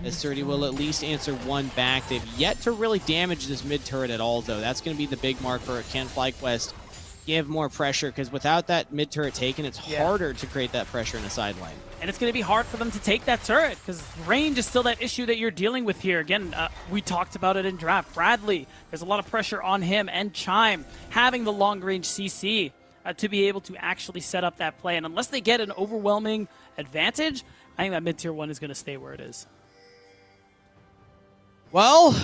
as Surdy will at least answer 1 back. They've yet to really damage this mid turret at all, though. That's going to be the big mark for can FlyQuest give more pressure, because without that mid turret taken, it's harder to create that pressure in a side lane. And it's going to be hard for them to take that turret, because range is still that issue that you're dealing with here. Again, we talked about it in draft. Bradley, there's a lot of pressure on him, and Chime having the long range CC to be able to actually set up that play. And unless they get an overwhelming advantage, I think that mid tier 1 is going to stay where it is. Well,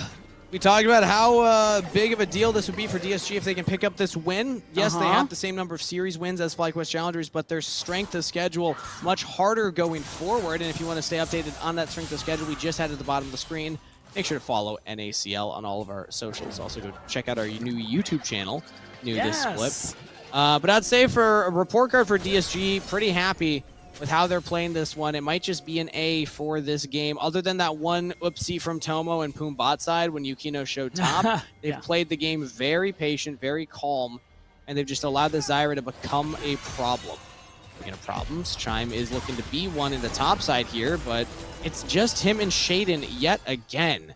we talked about how big of a deal this would be for DSG if they can pick up this win. Yes, they have the same number of series wins as FlyQuest challengers, but their strength of schedule much harder going forward. And if you want to stay updated on that strength of schedule, we just had at the bottom of the screen. Make sure to follow NACL on all of our socials. Also, go check out our new YouTube channel, this split. But I'd say for a report card for DSG, pretty happy with how they're playing this one. It might just be an A for this game. Other than that one oopsie from Tomo and Poom bot side when Yukino showed top, they've played the game very patient, very calm, and they've just allowed the Zyra to become a problem. Speaking of problems, Chime is looking to be one in the top side here, but it's just him and Shaden yet again.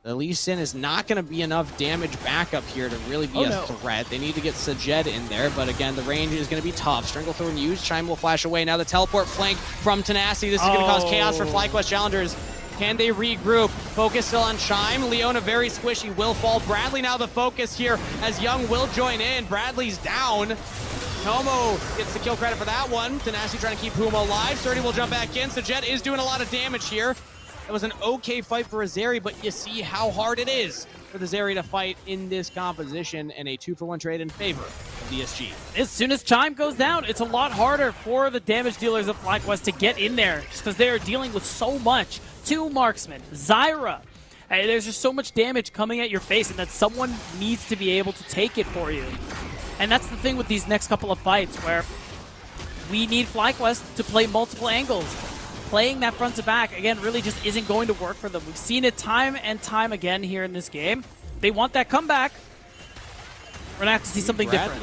The Lee Sin is not going to be enough damage backup here to really be a threat. They need to get Sajed in there, but again, the range is going to be tough. Stranglethorn used, Chime will flash away. Now the teleport flank from Tenacity. This is going to cause chaos for FlyQuest challengers. Can they regroup? Focus still on Chime. Leona very squishy, will fall. Bradley now the focus here as Young will join in. Bradley's down. Tomo gets the kill credit for that one. Tenacity trying to keep Puma alive. Surdy will jump back in. Sajed is doing a lot of damage here. It was an okay fight for a Zeri, but you see how hard it is for the Zeri to fight in this composition, and a 2-for-1 trade in favor of DSG. As soon as Chime goes down, it's a lot harder for the damage dealers of FlyQuest to get in there, just because they are dealing with so much. 2 marksmen, Zyra. There's just so much damage coming at your face, and that someone needs to be able to take it for you. And that's the thing with these next couple of fights, where we need FlyQuest to play multiple angles. Playing that front to back, again, really just isn't going to work for them. We've seen it time and time again here in this game. They want that comeback. We're going to have to see something different.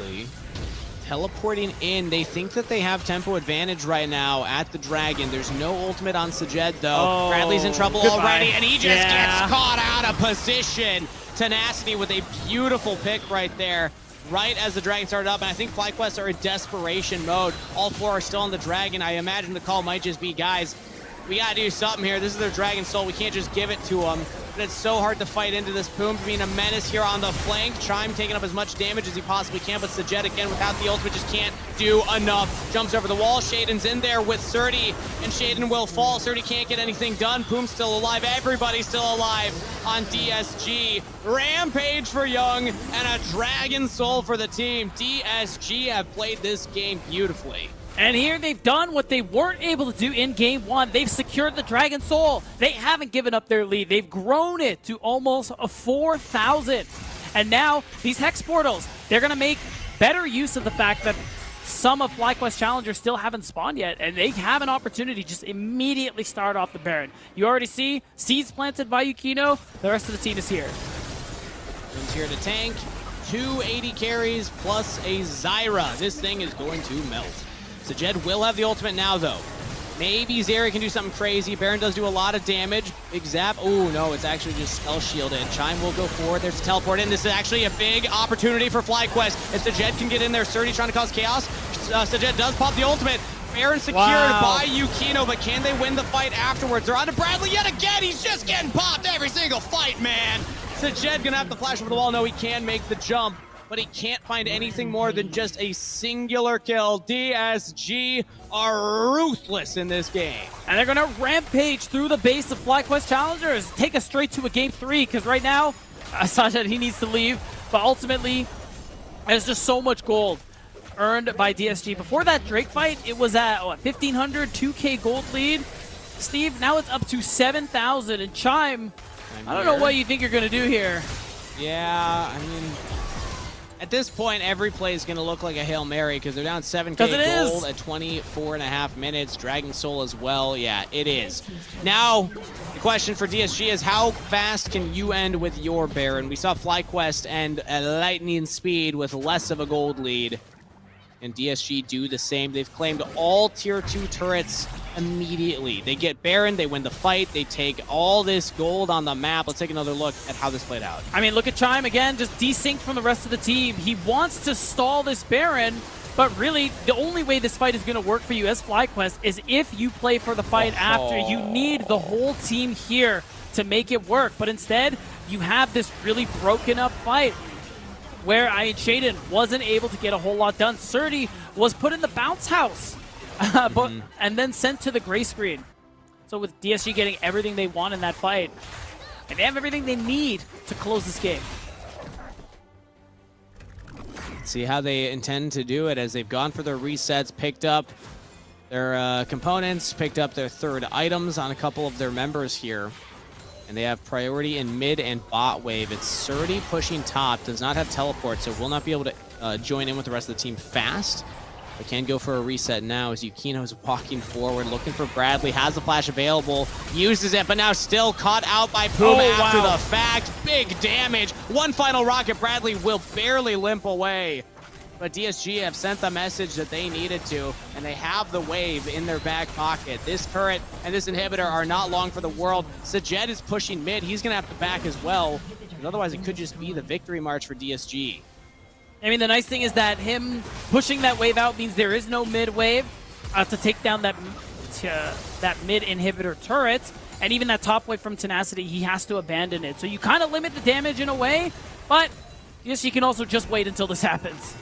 Teleporting in. They think that they have tempo advantage right now at the Dragon. There's no ultimate on Sajed, though. Oh, Bradley's in trouble goodbye. already, and he just gets caught out of position. Tenacity with a beautiful pick right there, right as the Dragon started up, and I think FlyQuest are in desperation mode. All 4 are still on the Dragon. I imagine the call might just be, guys, we gotta do something here. This is their Dragon Soul. We can't just give it to them. But it's so hard to fight into this. Poom being a menace here on the flank. Chime taking up as much damage as he possibly can, but Sajed again without the ultimate just can't do enough. Jumps over the wall. Shaden's in there with Surdy, and Shaden will fall. Surdy can't get anything done. Poom's still alive. Everybody's still alive on DSG. Rampage for Young, and a Dragon Soul for the team. DSG have played this game beautifully. And here they've done what they weren't able to do in game 1. They've secured the Dragon Soul. They haven't given up their lead. They've grown it to almost 4,000. And now these Hex Portals, they're going to make better use of the fact that some of FlyQuest challengers still haven't spawned yet, and they have an opportunity to just immediately start off the Baron. You already see seeds planted by Yukino. The rest of the team is here. Comes here to tank. 280 carries plus a Zyra. This thing is going to melt. Sajed will have the ultimate now, though. Maybe Zeri can do something crazy. Baron does do a lot of damage. Big zap. Oh, no, it's actually just spell shielded. Chime will go forward. There's a teleport in. This is actually a big opportunity for FlyQuest. If Sajed can get in there, Surdy trying to cause chaos. Sajed does pop the ultimate. Baron secured by Yukino, but can they win the fight afterwards? They're on to Bradley yet again. He's just getting popped every single fight, man. Sajed gonna have to flash over the wall. No, he can make the jump, but he can't find anything more than just a singular kill. DSG are ruthless in this game. And they're going to rampage through the base of FlyQuest challengers. Take us straight to a game 3, because right now, Sajed, he needs to leave. But ultimately, there's just so much gold earned by DSG. Before that Drake fight, it was at, 1,500, 2K gold lead. Steve, now it's up to 7,000. And Chime, I don't know what you think you're going to do here. Yeah, I mean, at this point, every play is going to look like a Hail Mary because they're down 7K gold at 24.5 minutes. Dragon Soul as well. Yeah, it is. Now, the question for DSG is how fast can you end with your Baron? We saw FlyQuest end at lightning speed with less of a gold lead. And DSG do the same. They've claimed all tier 2 turrets immediately. They get Baron, they win the fight, they take all this gold on the map. Let's take another look at how this played out. I mean, look at Chime again, just desynced from the rest of the team. He wants to stall this Baron, but really, the only way this fight is going to work for you as FlyQuest is if you play for the fight after. You need the whole team here to make it work, but instead, you have this really broken up fight where Shaden wasn't able to get a whole lot done. Surdy was put in the bounce house and then sent to the gray screen. So with DSG getting everything they want in that fight, and they have everything they need to close this game. Let's see how they intend to do it as they've gone for their resets, picked up their components, picked up their third items on a couple of their members here. And they have priority in mid and bot wave. It's Surdy pushing top, does not have teleport, so will not be able to join in with the rest of the team fast. But can go for a reset now as Yukino is walking forward, looking for Bradley, has the flash available, uses it, but now still caught out by Puma after the fact. Big damage. One final rocket, Bradley will barely limp away. but DSG have sent the message that they needed to, and they have the wave in their back pocket. This turret and this inhibitor are not long for the world. Sajed is pushing mid. He's going to have to back as well, because otherwise it could just be the victory march for DSG. I mean, the nice thing is that him pushing that wave out means there is no mid wave to take down that mid inhibitor turret, and even that top wave from Tenacity, he has to abandon it. So you kind of limit the damage in a way, but yes, you can also just wait until this happens.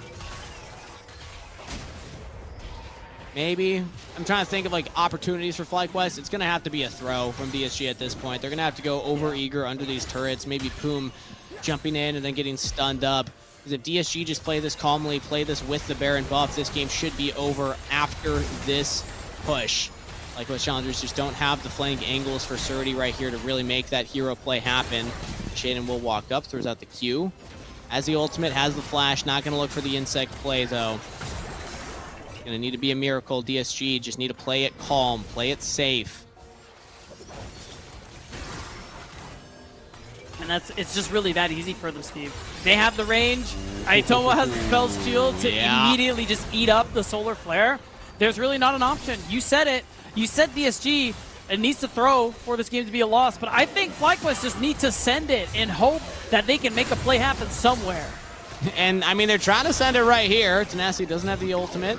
Maybe. I'm trying to think of like opportunities for FlyQuest. It's going to have to be a throw from DSG at this point. They're going to have to go over eager under these turrets. Maybe Poom jumping in and then getting stunned up. Because if DSG just play this calmly, play this with the Baron buff, this game should be over after this push. FlyQuest challengers just don't have the flank angles for Surdy right here to really make that hero play happen. Shaden will walk up, throws out the Q. As the ultimate, has the flash, not going to look for the insect play though. Going to need to be a miracle. DSG just need to play it calm, play it safe. And it's just really that easy for them, Steve. They have the range. Aitomo has the spell shield to immediately just eat up the solar flare. There's really not an option. You said it. You said DSG needs to throw for this game to be a loss, but I think FlyQuest just need to send it and hope that they can make a play happen somewhere. And I mean, they're trying to send it right here. Tenacity doesn't have the ultimate.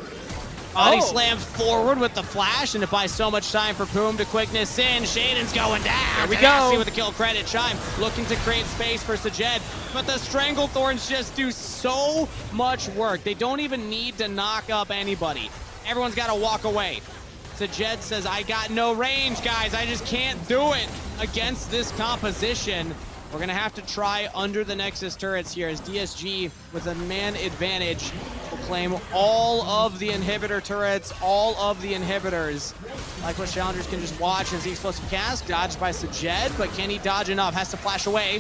Body slams forward with the flash, and it buys so much time for Poom to quickness in. Shaden's going down. There we Tenacity go. with the kill credit. Chime looking to create space for Sajed, but the Stranglethorns just do so much work. They don't even need to knock up anybody. Everyone's got to walk away. Sajed says, I got no range, guys. I just can't do it against this composition. We're going to have to try under the Nexus turrets here as DSG, with a man advantage, will claim all of the inhibitor turrets, all of the inhibitors. FlyQuest challengers can just watch as the explosive cast, dodged by Sajed, but can he dodge enough? Has to flash away.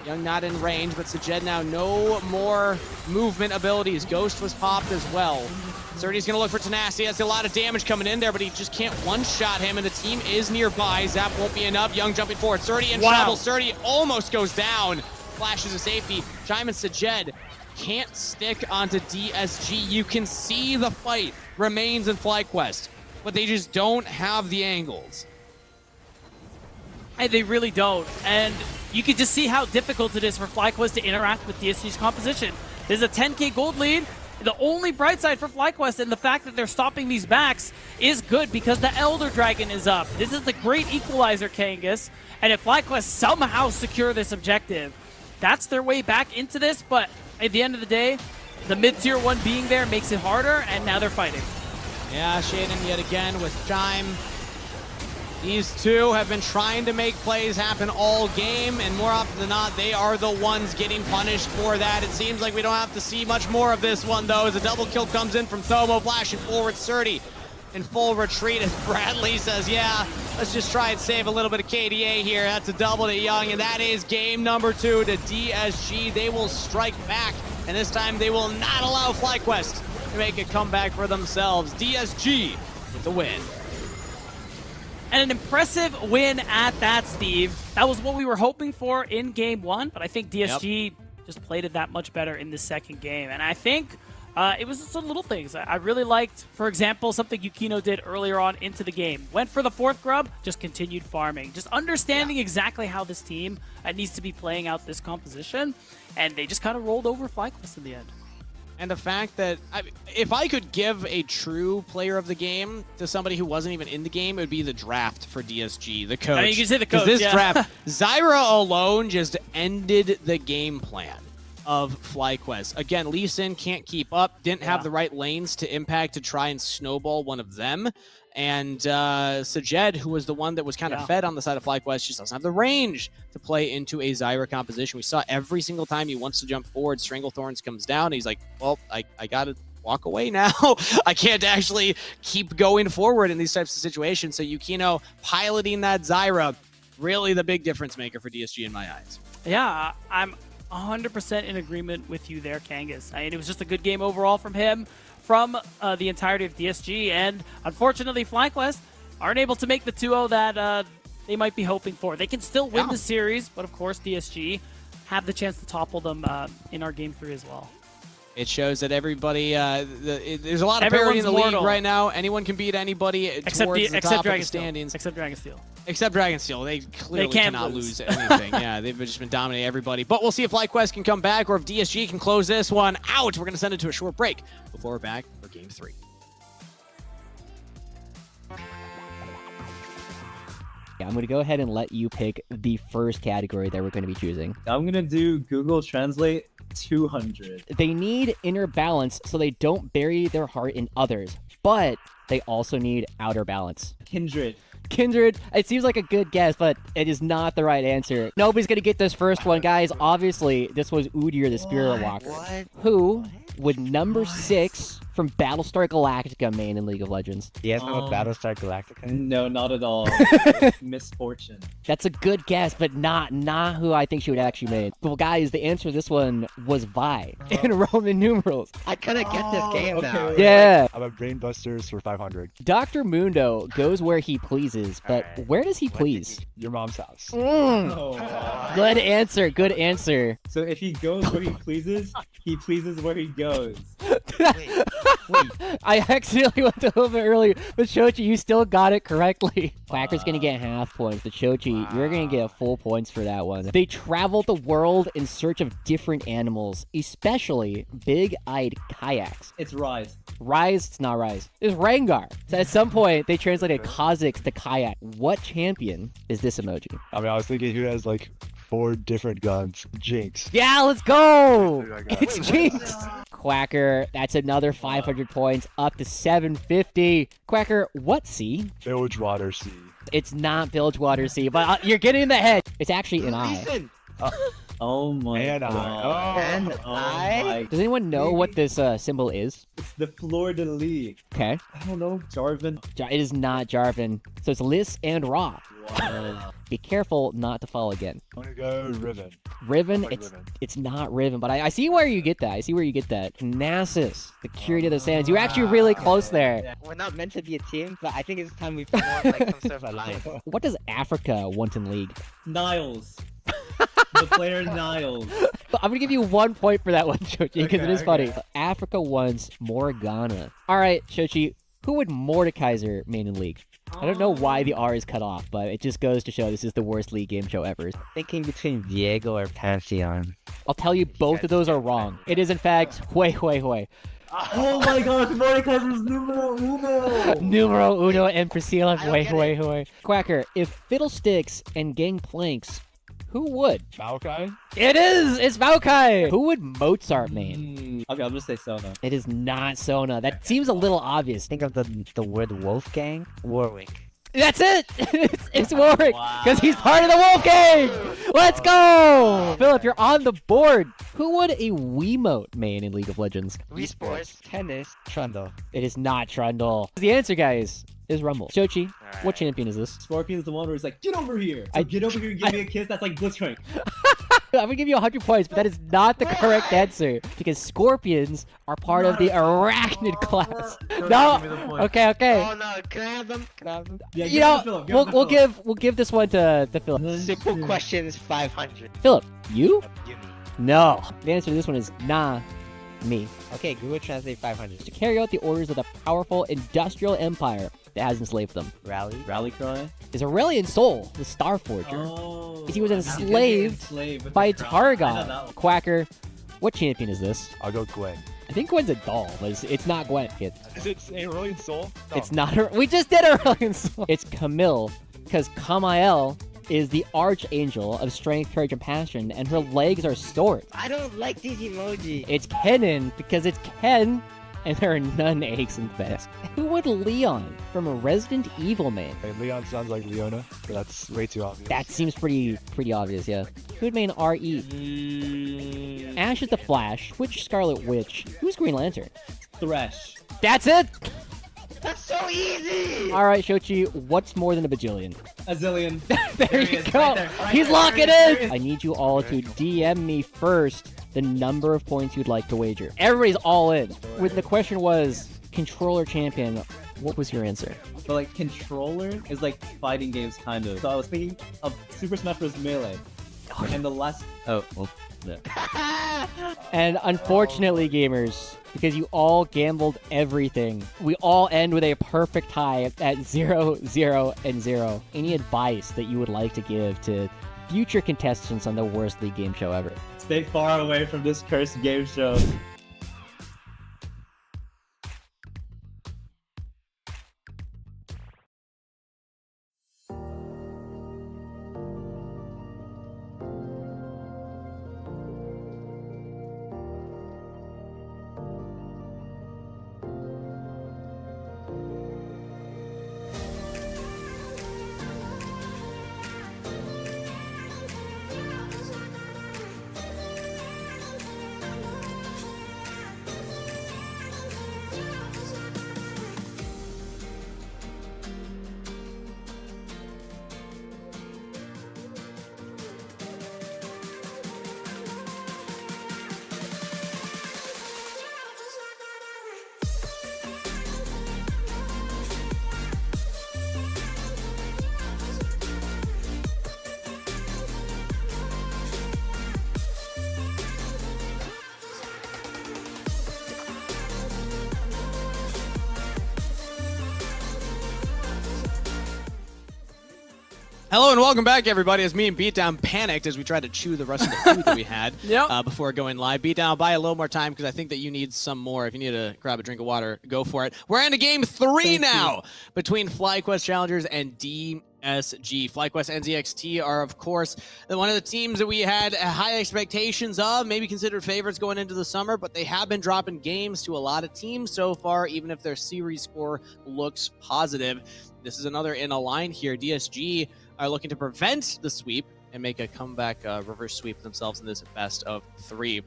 Young not in range, but Sajed now no more movement abilities. Ghost was popped as well. Surdy's gonna look for Tenacity. That's a lot of damage coming in there, but he just can't one-shot him, and the team is nearby. Zap won't be enough. Young jumping forward. Surdy in trouble. Surdy almost goes down. Flashes to safety. Chime and Sajed can't stick onto DSG. You can see the fight remains in FlyQuest, but they just don't have the angles. And they really don't. And you can just see how difficult it is for FlyQuest to interact with DSG's composition. There's a 10k gold lead. The only bright side for FlyQuest and the fact that they're stopping these backs is good because the Elder Dragon is up. This is the great equalizer, Kangas. And if FlyQuest somehow secure this objective, that's their way back into this. But at the end of the day, the mid-tier one being there makes it harder, and now they're fighting. Yeah, Shaden yet again with Chime. These two have been trying to make plays happen all game, and more often than not, they are the ones getting punished for that. It seems like we don't have to see much more of this one, though, as a double kill comes in from Thomo, flashing forward. Surdy in full retreat as Bradley says, yeah, let's just try and save a little bit of KDA here. That's a double to Young, and that is game number 2 to DSG. They will strike back, and this time they will not allow FlyQuest to make a comeback for themselves. DSG with the win. And an impressive win at that, Steve. That was what we were hoping for in game 1, but I think DSG just played it that much better in the second game. And I think it was some little things. I really liked, for example, something Yukino did earlier on into the game. Went for the 4th grub, just continued farming. Just understanding exactly how this team needs to be playing out this composition. And they just kind of rolled over FlyQuest in the end. And the fact that, if I could give a true player of the game to somebody who wasn't even in the game, it would be the draft for DSG, the coach. I mean, you can say the coach, this draft, Zyra alone just ended the game plan of FlyQuest. Again, Lee Sin can't keep up, didn't have the right lanes to impact to try and snowball one of them. And Sajed, who was the one that was kind of fed on the side of FlyQuest, just doesn't have the range to play into a Zyra composition. We saw every single time he wants to jump forward, Stranglethorns comes down, and he's like, well, I got to walk away now. I can't actually keep going forward in these types of situations. So Yukino piloting that Zyra, really the big difference maker for DSG in my eyes. Yeah, I'm 100% in agreement with you there, Kangas. I mean, it was just a good game overall from him, from the entirety of DSG, and unfortunately FlyQuest aren't able to make the 2-0 that they might be hoping for. They can still win the series, but of course DSG have the chance to topple them in our game 3 as well. It shows that everybody, there's a lot of parity in Everyone's the league mortal. right now. Anyone can beat anybody towards the top of the standings. Except Dragonsteel. Except Dragonsteel. They clearly can't cannot lose. lose anything. Yeah, they've just been dominating everybody. But we'll see if FlyQuest can come back or if DSG can close this one out. We're going to send it to a short break before we're back for Game 3. I'm going to go ahead and let you pick the first category that we're going to be choosing. I'm gonna do Google Translate 200. They need inner balance so they don't bury their heart in others, but they also need outer balance. Kindred. Kindred, it seems like a good guess, but it is not the right answer. Nobody's going to get this first one, guys. Obviously, this was Udyr the Spirit Walker. Who would number 6 from Battlestar Galactica main in League of Legends? Do you guys know what Battlestar Galactica is? No, not at all. Misfortune. That's a good guess, but not who I think she would actually made. Well, guys, the answer to this one was Vi in Roman numerals. I couldn't get this game now. Yeah. I'm a Brainbusters for 500. Dr. Mundo goes where he pleases, but where does he please? Your mom's house. Good answer, good answer. So if he goes where he pleases where he goes. I accidentally went a little bit early, but Shochi, you still got it correctly. Quacker's gonna get half points, but Shochi, you're gonna get full points for that one. They travel the world in search of different animals, especially big-eyed kayaks. It's Rise. Rise, it's not Rise. It's Rengar. So at some point, they translated Kazakhs to kayak. What champion is this emoji? I mean, I was thinking who has like 4 different guns. Jinx. Yeah, let's go! It's Jinx! Quacker, that's another 500 points, up to 750. Quacker, what sea? Bilgewater Sea. It's not Bilgewater Sea, but you're getting in the head. It's actually an eye. Oh my And god. And Oh my. Does anyone know what this symbol is? It's the Fleur de Lis. Okay. I don't know. Jarvan. It is not Jarvan. So it's Lis and Ra. Wow. Be careful not to fall again. I'm gonna go Riven. Riven, Like it's Riven. it's not Riven, but I see where you get that. I see where you get that. Nasus, the Curate of the Sands. You're actually really close there. We're not meant to be a team, but I think it's time we form like some sort of alliance. What does Africa want in League? Niles. The player Niles. I'm gonna give you 1 point for that one, Shochi, because it is funny. Okay. Africa wants Morgana. All right, Shochi, who would Mordekaiser main in League? I don't know why the R is cut off, but it just goes to show this is the worst League game show ever. Thinking between Viego or Pantheon. I'll tell you, both of those are wrong. It is, in fact, Hui. Oh my god, Mordekaiser's numero uno. Numero uno and Priscilla Hui. Quacker, if Fiddlesticks and Gangplanks, who would? Maokai? It is! It's Maokai! Who would Mozart main? Okay, I'll just say Sona. It is not Sona. That seems a little obvious. Think of the word Wolfgang? Warwick. That's it! it's Warwick! Because he's part of the Wolf Gang! Let's go! Philip, you're on the board. Who would a Wiimote main in League of Legends? Wii Sports. Tennis. Trundle. It is not Trundle. The answer, guys, is Rumble. Shochi, what champion is this? Scorpion's the one where he's like, get over here. So get over here and give me a kiss. That's like Blitzcrank. I'm gonna give you 100 points, but that is not the correct answer because scorpions are part of the arachnid class. No. Okay. Oh no, can I have them? Yeah, You know, we'll give this one to Philip. Simple questions, 500. Philip, you? Give me. No. The answer to this one is nah. Me. Okay, Google Translate 500. To carry out the orders of the powerful industrial empire that has enslaved them. Rally cry. Is Aurelian Soul, the Star Forger. Oh. He was enslaved by Targon. Quacker, what champion is this? I'll go Gwen. I think Gwen's a doll, but it's not Gwen, kid. Is it Aurelian Soul? No. It's not we just did Aurelian Soul. It's Camille, because Kamael is the archangel of strength, courage, and passion, and her legs are swords. I don't like these emojis. It's Kennen, because it's Ken, and there are none aches and best. Who would Leon from a Resident Evil main? Hey, Leon sounds like Leona, but that's way too obvious. That seems pretty obvious, yeah. Who would main RE? Ash is the Flash. Which Scarlet Witch? Who's Green Lantern? Thresh. That's it! That's so easy! Alright, Shochi, what's more than a bajillion? A zillion. There you go! He's locking in! I need you all to DM me first the number of points you'd like to wager. Everybody's all in. When the question was controller champion, what was your answer? But like controller is like fighting games kind of. So I was thinking of Super Smash Bros. Melee. And the last unfortunate. And unfortunately, gamers, because you all gambled everything, we all end with a perfect tie at 0, 0, and 0. Any advice that you would like to give to future contestants on the worst league game show ever? Stay far away from this cursed game show. Hello and welcome back, everybody. As me and Beatdown panicked as we tried to chew the rest of the food that we had before going live. Beatdown, I'll buy a little more time because I think that you need some more. If you need to grab a drink of water, go for it. We're into game 3 now between FlyQuest Challengers and DSG. FlyQuest NZXT are, of course, one of the teams that we had high expectations of, maybe considered favorites going into the summer, but they have been dropping games to a lot of teams so far, even if their series score looks positive. This is another in a line here. DSG are looking to prevent the sweep and make a comeback reverse sweep themselves in this best of 3.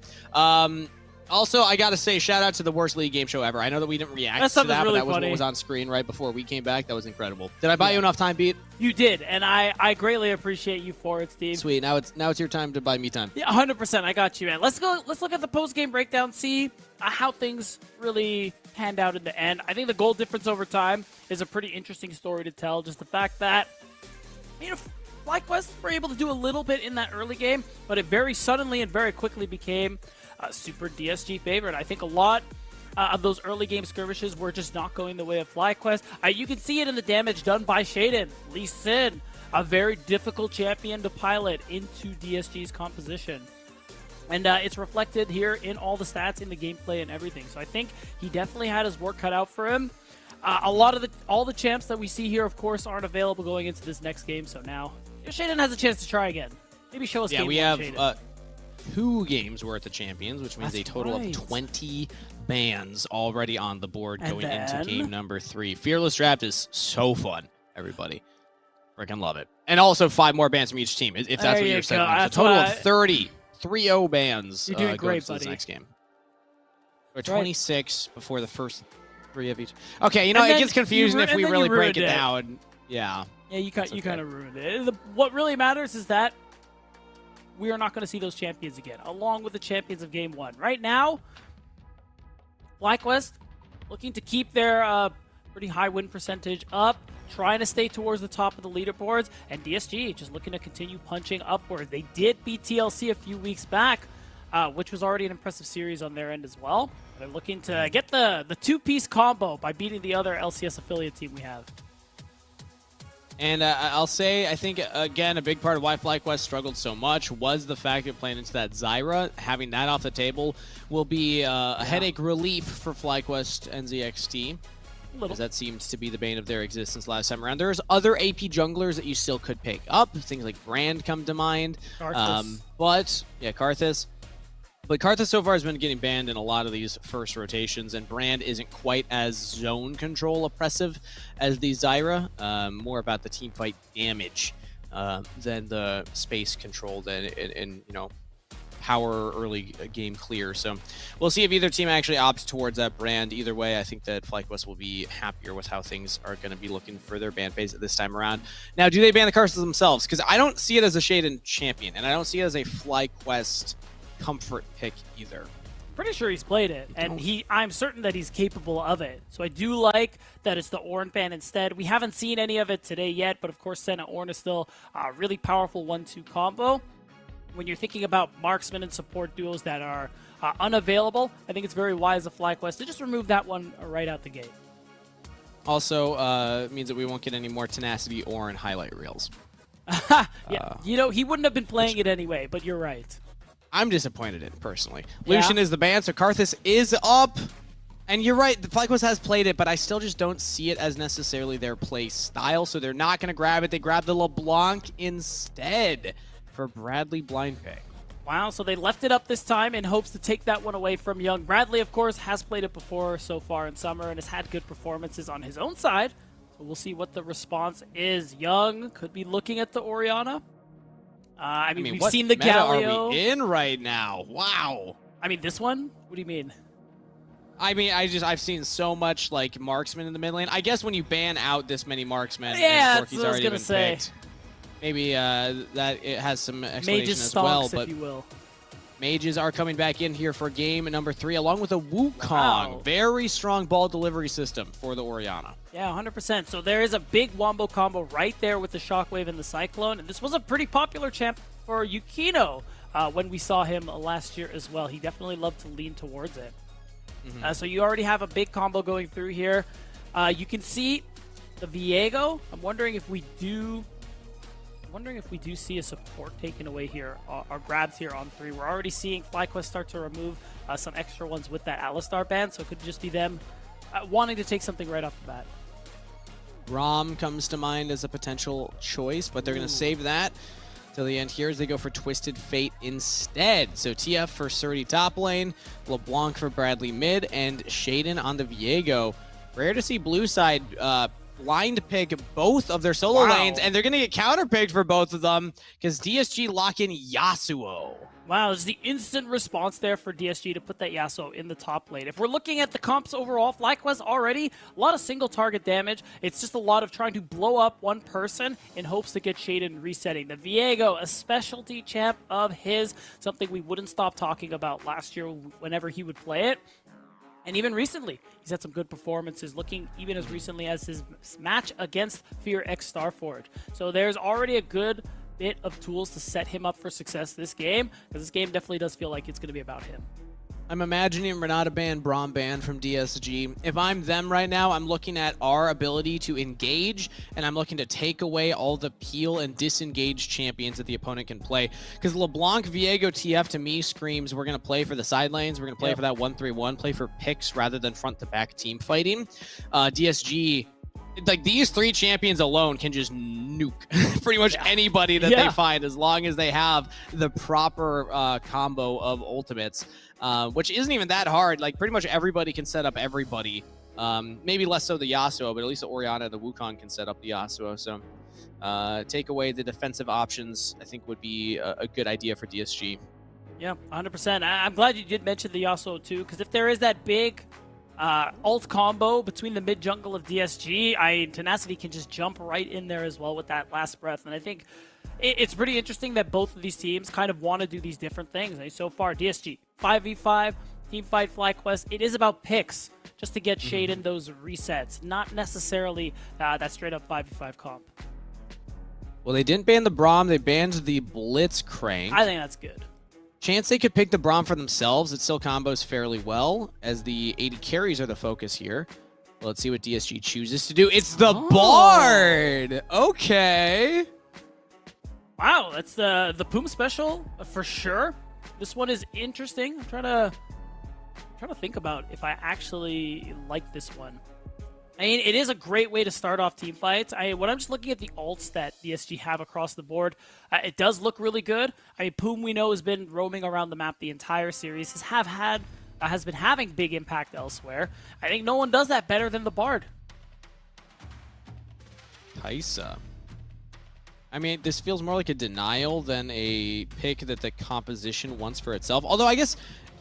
Also, I got to say, shout out to the worst league game show ever. I know that we didn't react to that, really but that was what was on screen right before we came back. That was incredible. Did I buy you enough time, Beat? You did, and I greatly appreciate you for it, Steve. Sweet. Now it's your time to buy me time. Yeah, 100%. I got you, man. Let's look at the post-game breakdown, see how things really panned out in the end. I think the goal difference over time is a pretty interesting story to tell. Just the fact that, FlyQuest were able to do a little bit in that early game, but it very suddenly and very quickly became a super DSG favorite. I think a lot of those early game skirmishes were just not going the way of FlyQuest. You can see it in the damage done by Shaden. Lee Sin, a very difficult champion to pilot into DSG's composition. And it's reflected here in all the stats, in the gameplay and everything. So I think he definitely had his work cut out for him. All the champs that we see here, of course, aren't available going into this next game. So now Shaden has a chance to try again. Maybe show us. Yeah, game we one, have 2 games worth of champions, which means a total of 20 bans already on the board going into game number 3. Fearless Draft is so fun, everybody. Freaking love it. And also 5 more bans from each team, if that's what you're saying. So a total of 30, 3-0 bans you're doing great, to this buddy. next game. Or 26 before the first 3 of each. Okay, it gets confusing if we really break it down. Yeah. Yeah, you kind of ruined it. What really matters is that we are not going to see those champions again, along with the champions of Game 1. Right now, FlyQuest looking to keep their pretty high win percentage up, trying to stay towards the top of the leaderboards, and DSG just looking to continue punching upward. They did beat TLC a few weeks back, which was already an impressive series on their end as well. They're looking to get the 2-piece combo by beating the other LCS affiliate team we have. And I'll say, I think, again, a big part of why FlyQuest struggled so much was the fact that playing into that Zyra, having that off the table, will be a headache relief for FlyQuest NZXT. Because that seems to be the bane of their existence last time around. There's other AP junglers that you still could pick up. Things like Brand come to mind. Karthus. Karthus. But Karthus so far has been getting banned in a lot of these first rotations, and Brand isn't quite as zone control oppressive as the Zyra. More about the team fight damage than the space controlled and power early game clear. So we'll see if either team actually opts towards that Brand. Either way, I think that FlyQuest will be happier with how things are going to be looking for their ban phase at this time around. Now, do they ban the Karthus themselves? Because I don't see it as a Shaden champion, and I don't see it as a FlyQuest comfort pick either. Pretty sure he's played it, and I'm certain that he's capable of it. So I do like that it's the Ornn ban instead. We haven't seen any of it today yet, but of course Senna Ornn is still a really powerful 1-2 combo. when you're thinking about marksman and support duos that are unavailable, I think it's very wise of FlyQuest to just remove that one right out the gate. Also, means that we won't get any more Tenacity or in highlight reels. Yeah, you know, he wouldn't have been playing it anyway, but you're right. I'm disappointed in it, personally. Yeah. Lucian is the ban, so Karthus is up. And you're right, the FlyQuest has played it, but I still just don't see it as necessarily their play style, so they're not going to grab it. They grab the LeBlanc instead for Bradley blind pick. Wow, so they left it up this time in hopes to take that one away from Young. Bradley, of course, has played it before so far in Summer and has had good performances on his own side. So we'll see what the response is. Young could be looking at the Orianna. I mean, we've what seen the meta Galio. are we in right now? Wow. I mean, this one? What do you mean? I mean, I've seen so much like marksman in the mid lane. I guess when you ban out this many marksmen, Yeah, and that's what I was already gonna been say. picked, maybe that it has some explanation Mage's as stalks, well. if But you will. Mages are coming back in here for game number 3, along with a Wukong. Wow. Very strong ball delivery system for the Orianna. Yeah, 100%. So there is a big wombo combo right there with the Shockwave and the Cyclone. And this was a pretty popular champ for Yukino when we saw him last year as well. He definitely loved to lean towards it. So you already have a big combo going through here. You can see the Viego. I'm wondering if we do see a support taken away here, or grabs here on 3. We're already seeing FlyQuest start to remove some extra ones with that Alistar ban, so it could just be them wanting to take something right off the bat. Rom comes to mind as a potential choice, but they're going to save that till the end here as they go for Twisted Fate instead. So TF for Surdy top lane, LeBlanc for Bradley mid, and Shaden on the Viego. Rare to see blue side blind pick both of their solo lanes, and they're going to get counterpicked for both of them because DSG lock in Yasuo. Wow, there's the instant response there for DSG to put that Yasuo in the top lane. If we're looking at the comps overall, FlyQuest already, a lot of single target damage. It's just a lot of trying to blow up one person in hopes to get Shaden resetting. The Viego, a specialty champ of his, something we wouldn't stop talking about last year whenever he would play it. And even recently, he's had some good performances, looking even as recently as his match against Fear X Starforge. So there's already a good bit of tools to set him up for success this game, because this game definitely does feel like it's going to be about him. I'm imagining Renata ban, Braum ban from DSG. If I'm them right now, I'm looking at our ability to engage, and I'm looking to take away all the peel and disengage champions that the opponent can play. Because LeBlanc, Viego, TF to me screams we're going to play for the side lanes, we're going to play for that 1-3-1, play for picks rather than front-to-back team fighting. DSG, like these 3 champions alone can just nuke pretty much anybody that they find as long as they have the proper combo of ultimates. Which isn't even that hard. Like, pretty much everybody can set up everybody. Maybe less so the Yasuo, but at least the Orianna, the Wukong can set up the Yasuo. So, take away the defensive options, I think would be a good idea for DSG. Yeah, 100%. I'm glad you did mention the Yasuo too, because if there is that big ult combo between the mid jungle of DSG, Tenacity can just jump right in there as well with that last breath. And I think it's pretty interesting that both of these teams kind of want to do these different things. And so far, DSG 5v5, Teamfight FlyQuest, it is about picks just to get Shaden those resets, not necessarily that straight up 5v5 comp. Well, they didn't ban the Braum, they banned the Blitzcrank. I think that's good. Chance they could pick the Braum for themselves. It still combos fairly well, as the 80 carries are the focus here. Well, let's see what DSG chooses to do. It's the Bard! Okay. Wow, that's the Poom special for sure. This one is interesting. I'm trying to think about if I actually like this one. I mean, it is a great way to start off team fights. When I'm just looking at the ults that DSG have across the board, it does look really good. I mean, Poom, we know, has been roaming around the map the entire series, has been having big impact elsewhere. I think no one does that better than the Bard. Kaisa. I mean, this feels more like a denial than a pick that the composition wants for itself. Although, I guess,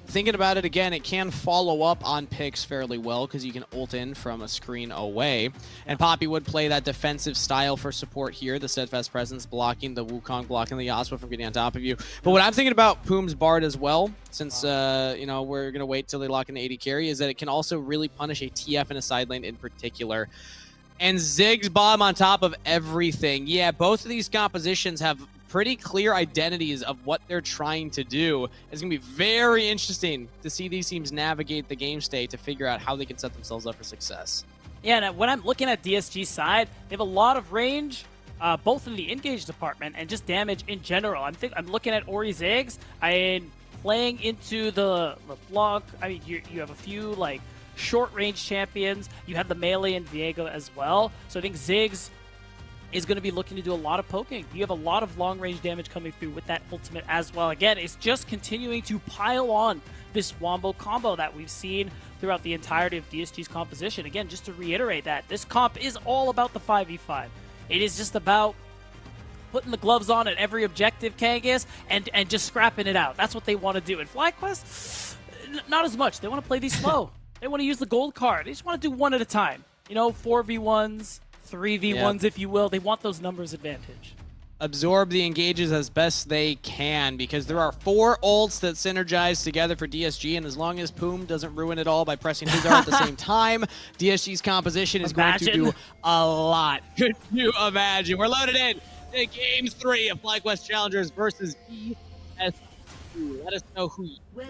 thinking about it again, it can follow up on picks fairly well because you can ult in from a screen away. And Poppy would play that defensive style for support here, the Steadfast Presence blocking the Wukong, blocking the Yasuo from getting on top of you. But what I'm thinking about Poom's Bard as well, since you know, we're going to wait till they lock in the 80 carry, is that it can also really punish a TF in a side lane in particular. And Ziggs bomb on top of everything. Yeah, both of these compositions have pretty clear identities of what they're trying to do. It's going to be very interesting to see these teams navigate the game state to figure out how they can set themselves up for success. Yeah, and when I'm looking at DSG's side, they have a lot of range, both in the engage department and just damage in general. I'm looking at Ori Ziggs. Playing into the block. I mean, you have a few like short range champions. You have the melee and Viego as well. So I think Ziggs is going to be looking to do a lot of poking. You have a lot of long range damage coming through with that ultimate as well. Again, it's just continuing to pile on this Wombo combo that we've seen throughout the entirety of DSG's composition. Again, just to reiterate that, this comp is all about the 5v5. It is just about putting the gloves on at every objective, Kangas, and just scrapping it out. That's what they want to do. In FlyQuest, not as much. They want to play these slow. They want to use the gold card. They just want to do one at a time. 4v1s, 3v1s, if you will. They want those numbers advantage. Absorb the engages as best they can, because there are 4 ults that synergize together for DSG, and as long as Poom doesn't ruin it all by pressing his R at the same time, DSG's composition is going to do a lot. Could you imagine? We're loaded in to Game 3 of FlyQuest Challengers versus ESU. Let us know who you are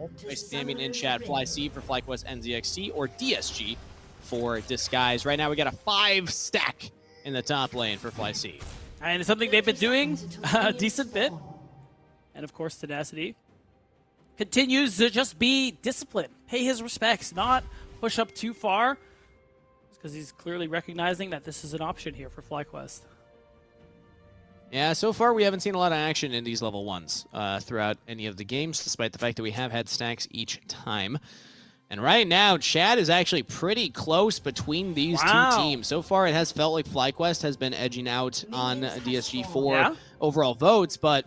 by spamming in chat FlyC for FlyQuest NZXT or DSG for Disguise. Right now we got a 5 stack in the top lane for FlyC. And it's something they've been doing a decent bit. And of course, Tenacity continues to just be disciplined. Pay his respects, not push up too far. Because he's clearly recognizing that this is an option here for FlyQuest. Yeah, so far we haven't seen a lot of action in these level 1s throughout any of the games, despite the fact that we have had stacks each time. And right now, Chad is actually pretty close between these two teams. So far, it has felt like FlyQuest has been edging out on DSG for overall votes, but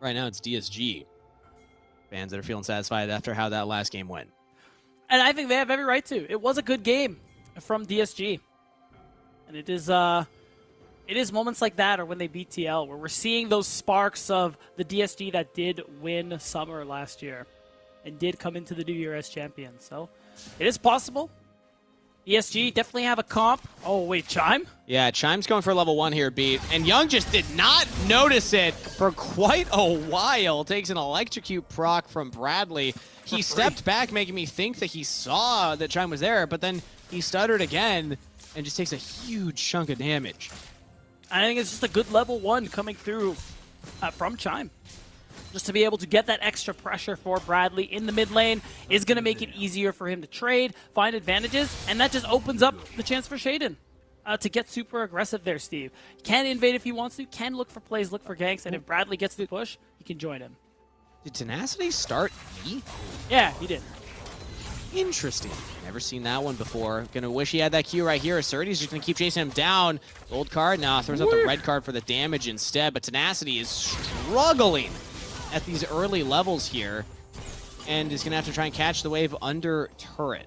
right now it's DSG fans that are feeling satisfied after how that last game went. And I think they have every right to. It was a good game from DSG. And it is moments like that, or when they beat TL, where we're seeing those sparks of the DSG that did win Summer last year and did come into the New Year as champions. So it is possible. ESG definitely have a comp. Oh, wait, Chime? Yeah, Chime's going for level 1 here, Beat. And Young just did not notice it for quite a while. Takes an electrocute proc from Bradley. He stepped back, making me think that he saw that Chime was there, but then he stuttered again and just takes a huge chunk of damage. I think it's just a good level 1 coming through from Chime. Just to be able to get that extra pressure for Bradley in the mid lane is going to make it easier for him to trade, find advantages, and that just opens up the chance for Shaden to get super aggressive there, Steve. Can invade if he wants to, can look for plays, look for ganks, and if Bradley gets the push, he can join him. Did Tenacity start E? Yeah, he did. Interesting. Never seen that one before. Gonna wish he had that Q right here. Asserty's just gonna keep chasing him down. Gold card now, throws out the red card for the damage instead, but Tenacity is struggling at these early levels here, and is gonna have to try and catch the wave under turret.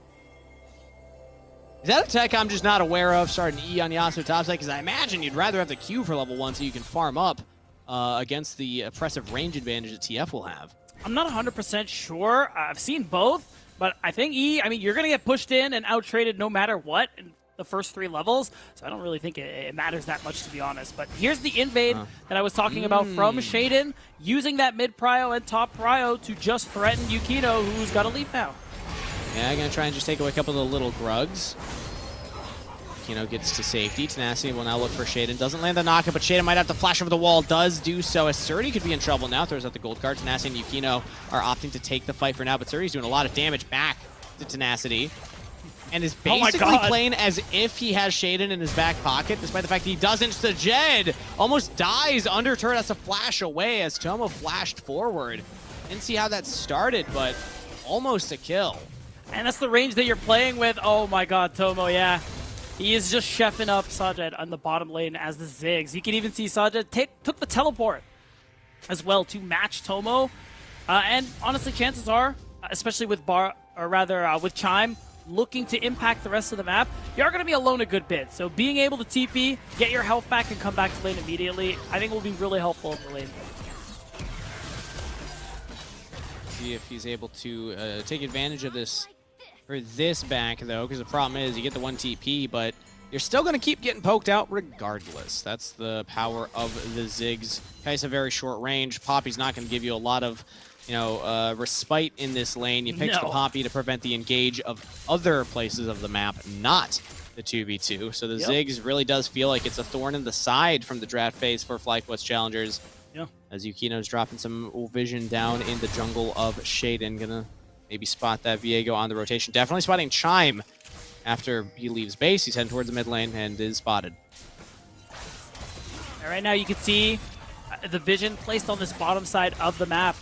Is that a tech I'm just not aware of, starting E on Yasuo topside? Because I imagine you'd rather have the Q for level 1 so you can farm up against the oppressive range advantage that TF will have. I'm not 100% sure. I've seen both, but I think E, I mean, you're gonna get pushed in and out-traded no matter what in the first 3 levels, so I don't really think it matters that much, to be honest. But here's the invade that I was talking about from Shaden, using that mid prio and top prio to just threaten Yukino, who's got a leap now. Yeah, gonna try and just take away a couple of the little grugs. Yukino gets to safety. Tenacity will now look for Shaden. Doesn't land the knockup, but Shaden might have to flash over the wall. Does do so. As Surdy could be in trouble now. Throws out the gold card. Tenacity and Yukino are opting to take the fight for now, but Surdy's doing a lot of damage back to Tenacity. And is basically playing as if he has Shaden in his back pocket, despite the fact that he doesn't. Sajed almost dies under turret, has to flash away as Tomo flashed forward. Didn't see how that started, but almost a kill. And that's the range that you're playing with. Oh my god, Tomo, yeah. He is just chefing up Sajed on the bottom lane as the Ziggs. You can even see Sajed took the teleport as well to match Tomo. And honestly, chances are, especially with with Chime, looking to impact the rest of the map, you're going to be alone a good bit. So being able to TP, get your health back, and come back to lane immediately, I think will be really helpful in the lane. See if he's able to take advantage of this, or this back, though, because the problem is you get the 1 TP, but you you're still going to keep getting poked out regardless. That's the power of the Ziggs. Kai'Sa very short range. Poppy's not going to give you a lot of, respite in this lane. You picked the Poppy to prevent the engage of other places of the map, not the 2v2. So the Ziggs really does feel like it's a thorn in the side from the draft phase for FlyQuest challengers. Yeah. As Yukino's dropping some vision down in the jungle of Shaden. Gonna maybe spot that Viego on the rotation. Definitely spotting Chime after he leaves base. He's heading towards the mid lane and is spotted. And right now you can see the vision placed on this bottom side of the map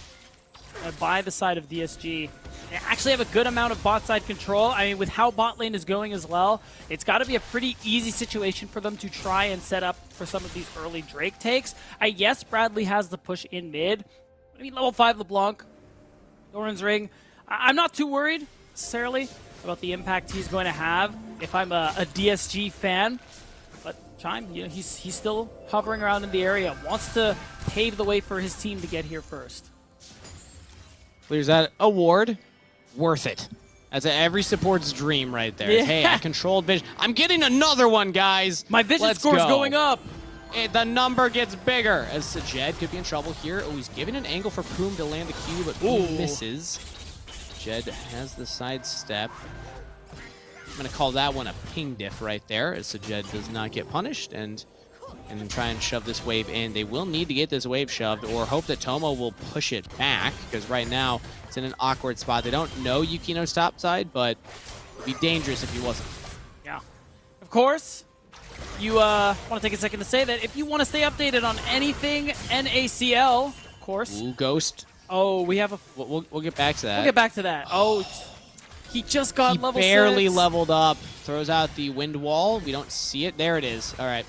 by the side of DSG. They actually have a good amount of bot side control. I mean, with how bot lane is going as well, it's got to be a pretty easy situation for them to try and set up for some of these early Drake takes. Yes, Bradley has the push in mid. I mean, level 5 LeBlanc, Doran's Ring. I'm not too worried necessarily about the impact he's going to have if I'm a DSG fan. But Chime, he's still hovering around in the area, wants to pave the way for his team to get here first. Clears that award. Worth it. That's every support's dream right there. Yeah. Hey, I controlled vision. I'm getting another one, guys. My vision Let's score's go. going up. The number gets bigger as Jed could be in trouble here. Oh, he's giving an angle for Poom to land the Q, but Poom misses. Jed has the sidestep. I'm going to call that one a ping diff right there, as Jed does not get punished and then try and shove this wave in. They will need to get this wave shoved or hope that Tomo will push it back, because right now it's in an awkward spot. They don't know Yukino's top side, but it would be dangerous if he wasn't. Yeah. Of course, you want to take a second to say that if you want to stay updated on anything NACL, of course. Ooh, Ghost. Oh, we have a... We'll get back to that. We'll get back to that. Oh, he just got level 6. He barely leveled up. Throws out the wind wall. We don't see it. There it is. All right.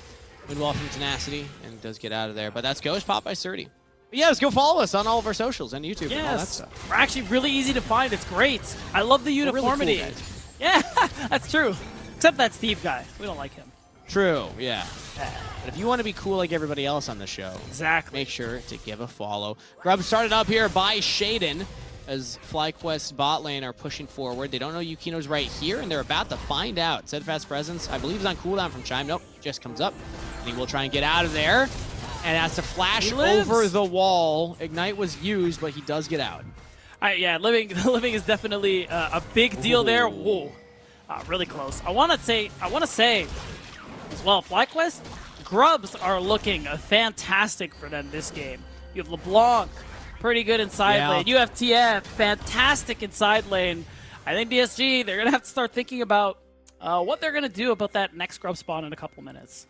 Wind wall from Tenacity, and does get out of there. But that's Ghost popped by Surdy. But yeah, let's go follow us on all of our socials and YouTube and all that stuff. We're actually really easy to find. It's great. I love the uniformity. Really cool, yeah, that's true. Except that Steve guy. We don't like him. True, yeah. But if you want to be cool like everybody else on the show, make sure to give a follow. Grub started up here by Shaden as FlyQuest bot lane are pushing forward. They don't know Yukino's right here, and they're about to find out. Steadfast Presence, I believe, is on cooldown from Chime. Nope, just comes up. And he will try and get out of there. And has to flash over the wall. Ignite was used, but he does get out. Yeah, living is definitely a big deal there. Whoa, really close. I want to say as well, FlyQuest Grubs are looking fantastic for them this game. You have LeBlanc, pretty good inside lane. You have TF, fantastic inside lane. I think DSG, they're going to have to start thinking about what they're going to do about that next Grub spawn in a couple minutes.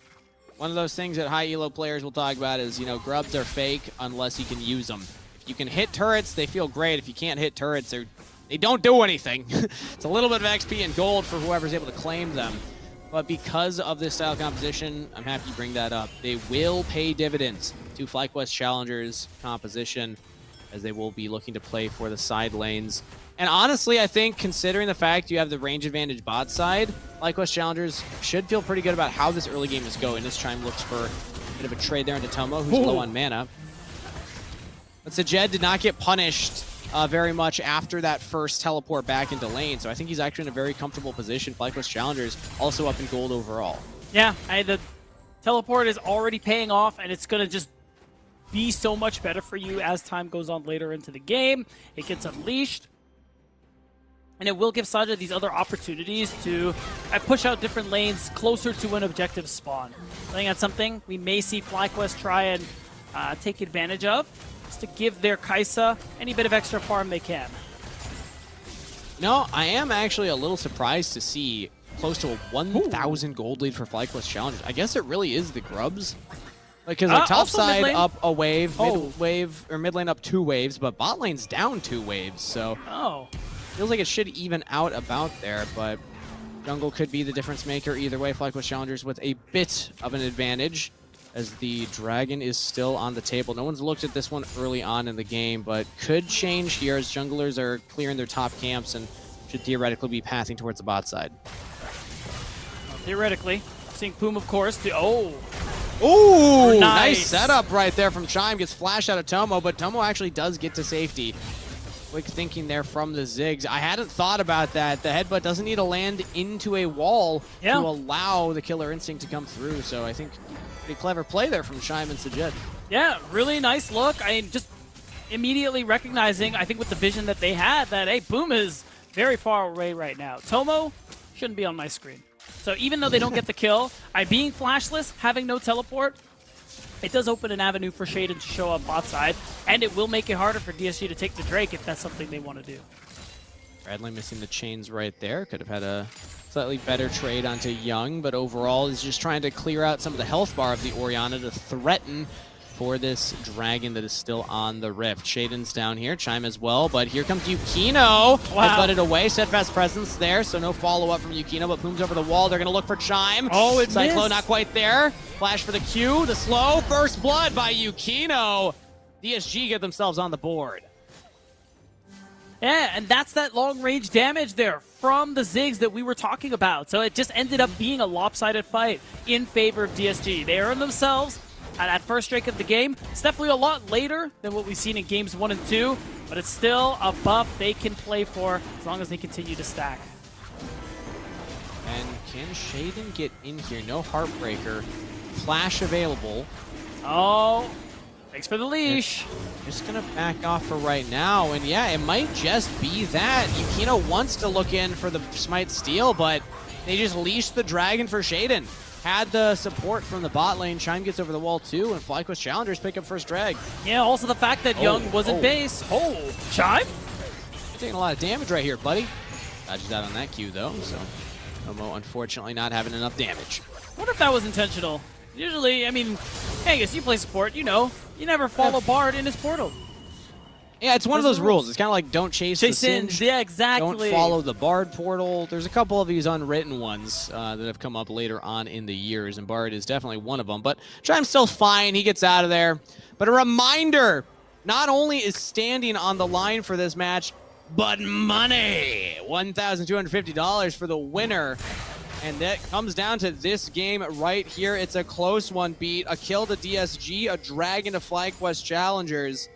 One of those things that high elo players will talk about is, Grubs are fake unless you can use them. If you can hit turrets, they feel great. If you can't hit turrets, they don't do anything. It's a little bit of XP and gold for whoever's able to claim them. But because of this style composition, I'm happy you bring that up. They will pay dividends to FlyQuest Challengers composition, as they will be looking to play for the side lanes. And honestly, I think considering the fact you have the range advantage bot side, FlyQuest Challengers should feel pretty good about how this early game is going. This Chime looks for a bit of a trade there into Tomo, who's low on mana. But Sajed did not get punished very much after that first teleport back into lane, so I think he's actually in a very comfortable position. FlyQuest Challengers also up in gold overall. Yeah, the teleport is already paying off, and it's going to just be so much better for you as time goes on later into the game. It gets unleashed, and it will give Saja these other opportunities to push out different lanes closer to an objective spawn. I think that's something we may see FlyQuest try and take advantage of, to give their Kai'Sa any bit of extra farm they can. No, I am actually a little surprised to see close to a 1,000 gold lead for FlyQuest Challengers. I guess it really is the Grubs. Because top side up a wave, mid wave, or mid lane up 2 waves, but bot lane's down 2 waves, so feels like it should even out about there, but jungle could be the difference maker either way. FlyQuest Challengers with a bit of an advantage, as the dragon is still on the table. No one's looked at this one early on in the game, but could change here as junglers are clearing their top camps and should theoretically be passing towards the bot side. Theoretically. Seeing Poom, of course. Ooh, nice setup right there from Chime. Gets flashed out of Tomo, but Tomo actually does get to safety. Quick thinking there from the Ziggs. I hadn't thought about that. The headbutt doesn't need to land into a wall to allow the killer instinct to come through. So I think pretty clever play there from Chime and Sajid. Yeah, really nice look. I mean, just immediately recognizing, I think with the vision that they had, that, hey, Boom is very far away right now. Tomo shouldn't be on my screen. So even though they don't get the kill, being flashless, having no teleport, it does open an avenue for Shaden to show up bot side, and it will make it harder for DSG to take the Drake if that's something they want to do. Bradley missing the chains right there. Could have had a slightly better trade onto Young, but overall is just trying to clear out some of the health bar of the Orianna to threaten for this dragon that is still on the rift. Shaden's down here, Chime as well, but here comes Yukino. Wow. Butted away, steadfast presence there, so no follow-up from Yukino, but Boom's over the wall. They're gonna look for Chime. Oh, it Cyclo missed. not quite there. Flash for the Q, the slow, first blood by Yukino. DSG get themselves on the board. Yeah, and that's that long-range damage there from the Ziggs that we were talking about. So it just ended up being a lopsided fight in favor of DSG. They earned themselves that first Drake of the game. It's definitely a lot later than what we've seen in games 1 and 2, but it's still a buff they can play for as long as they continue to stack. And can Shaden get in here? No Heartbreaker. Flash available. Oh, thanks for the leash. Just gonna back off for right now, and yeah, it might just be that. Yukino wants to look in for the Smite steal, but they just leashed the dragon for Shaden. Had the support from the bot lane. Chime gets over the wall too, and FlyQuest challengers pick up first drag. Yeah, also the fact that Young was in base. Oh, Chime? You're taking a lot of damage right here, buddy. Dodges out on that Q though, so Momo unfortunately not having enough damage. I wonder if that was intentional. Usually, I mean, Angus, you play support, you know. You never follow Bard in his portal. Yeah, it's one of those rules. It's kind of like don't chase the Singe. Yeah, exactly. Don't follow the Bard portal. There's a couple of these unwritten ones that have come up later on in the years, and Bard is definitely one of them. But Chime's still fine. He gets out of there. But a reminder, not only is standing on the line for this match, but money. $1,250 for the winner. And that comes down to this game right here. It's a close one beat. A kill to DSG, a dragon to FlyQuest challengers.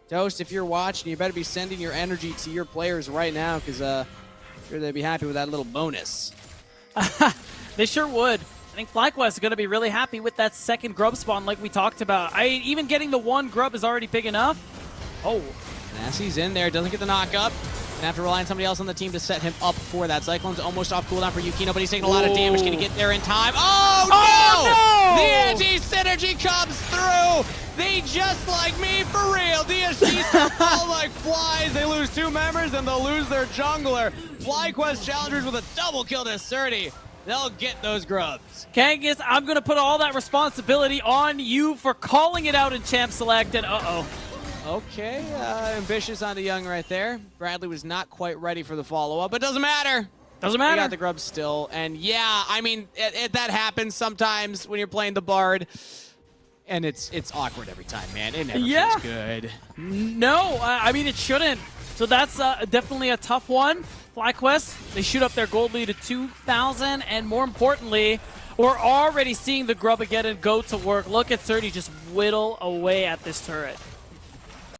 Toast, if you're watching, you better be sending your energy to your players right now, because I'm sure they'd be happy with that little bonus. They sure would. I think FlyQuest is going to be really happy with that second grub spawn like we talked about. Even getting the one grub is already big enough. Oh. Nassi's in there, doesn't get the knock-up. Gonna have to rely on somebody else on the team to set him up for that. Cyclone's almost off cooldown for Yukino, but he's taking a lot of damage. Can he get there in time? Oh, no! Oh, no! The anti-synergy comes through! They just like me, for real. DSG fall like flies. They lose 2 members, and they'll lose their jungler. FlyQuest challengers with a double kill to Surdy. They'll get those grubs. Kangas, I'm going to put all that responsibility on you for calling it out in Champ Select, and uh-oh. Okay, ambitious on the Young right there. Bradley was not quite ready for the follow-up, but doesn't matter. Doesn't matter. He got the grub still, and yeah, I mean, that happens sometimes when you're playing the Bard, and it's awkward every time, man. It never feels good. No, I mean, it shouldn't. So that's definitely a tough one. FlyQuest, they shoot up their gold lead to 2,000, and more importantly, we're already seeing the grub again and go to work. Look at Surdy just whittle away at this turret.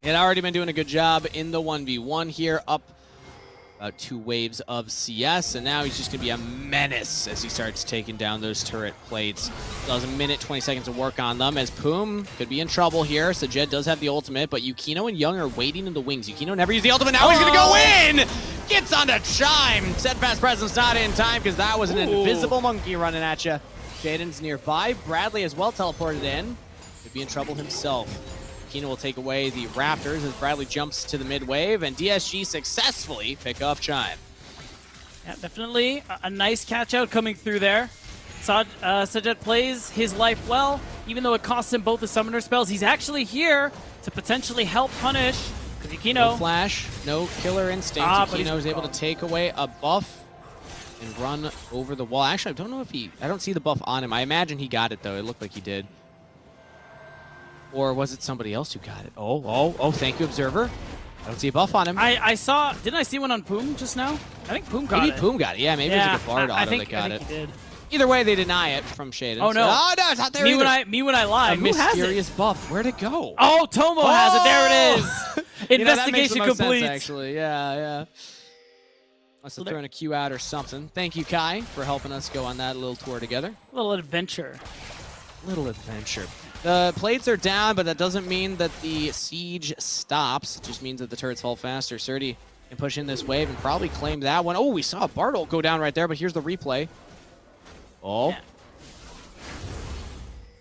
He had already been doing a good job in the 1v1 here, up 2 waves of CS, and now he's just going to be a menace as he starts taking down those turret plates. Still has a minute, 20 seconds to work on them, as Poom could be in trouble here. Sajed does have the ultimate, but Yukino and Young are waiting in the wings. Yukino never used the ultimate, now he's going to go in! Gets onto Chime! Steadfast presence not in time, because that was an invisible monkey running at you. Shaden's nearby. Bradley as well teleported in. Could be in trouble himself. Kino will take away the Raptors as Bradley jumps to the mid wave, and DSG successfully pick off Chime. Yeah, definitely a nice catch out coming through there. Sajed plays his life well, even though it costs him both the summoner spells. He's actually here to potentially help punish, because Yukino... No flash, no killer instinct. Yukino is able to take away a buff and run over the wall. Actually, I don't know if I don't see the buff on him. I imagine he got it, though. It looked like he did. Or was it somebody else who got it? Oh, thank you, Observer. I don't see a buff on him. I saw, didn't I see one on Poom just now? I think Poom got it. Maybe Poom got it. Yeah, maybe it was like a Bard auto that got it. I think he did. Either way, they deny it from Shaden. Oh, no. Oh, no, it's not there Me either. when I lie. A Who has mysterious it? buff. Where'd it go? Oh, Tomo has it. There it is. You know, that makes the Investigation most complete. sense, actually. Yeah. Must have thrown a Q out or something. Thank you, Kai, for helping us go on that little tour together. Little adventure. Little adventure. The plates are down, but that doesn't mean that the siege stops. It just means that the turrets fall faster. Surdy can push in this wave and probably claim that one. Oh, we saw Bartle go down right there, but here's the replay. Oh.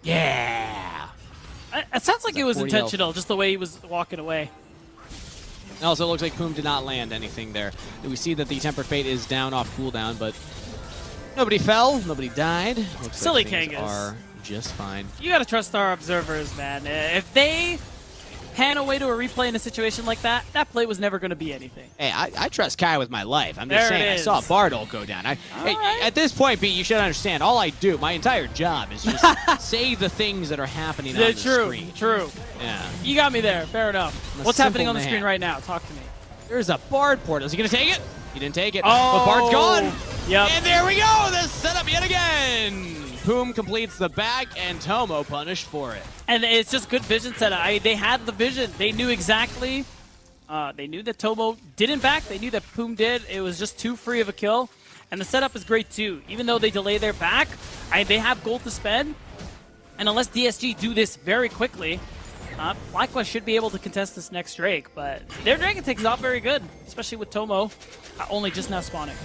Yeah. It sounds like it was 40 intentional, just the way he was walking away. Also, it looks like Poom did not land anything there. We see that the Temper Fate is down off cooldown, but nobody fell, nobody died. Looks Silly like things Kangas. are just fine. You gotta trust our observers, man. If they pan away to a replay in a situation like that, that play was never gonna be anything. Hey, I trust Kai with my life. I'm just There it saying, I is. saw Bartle go down. right. At this point, B, you should understand, all I do, my entire job is just say the things that are happening on the screen. True. Yeah. You got me there. Fair enough. I'm a What's happening simple on the man. screen right now? Talk to me. There's a Bard portal. Is he going to take it? He didn't take it. Oh. But Bard's gone. Yep. And there we go. The setup yet again. Poom completes the back, and Tomo punished for it. And it's just good vision setup. They had the vision. They knew exactly. They knew that Tomo didn't back. They knew that Poom did. It was just too free of a kill. And the setup is great too. Even though they delay their back, they have gold to spend. And unless DSG do this very quickly, FlyQuest should be able to contest this next Drake. But their Dragon Tank is not very good, especially with Tomo only just now spawning.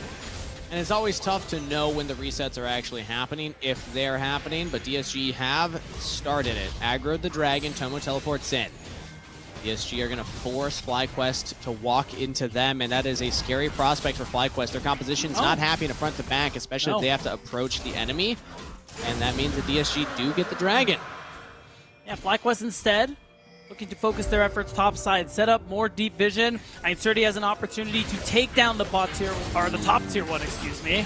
And it's always tough to know when the resets are actually happening, if they're happening, but DSG have started it. Aggroed the dragon, Tomo teleports in. DSG are going to force FlyQuest to walk into them, and that is a scary prospect for FlyQuest. Their composition's not happy in a front to back, especially if they have to approach the enemy, and that means that DSG do get the dragon. Yeah, FlyQuest instead looking to focus their efforts topside, set up more deep vision. Surdy has an opportunity to take down the bot tier, or the top tier one, excuse me.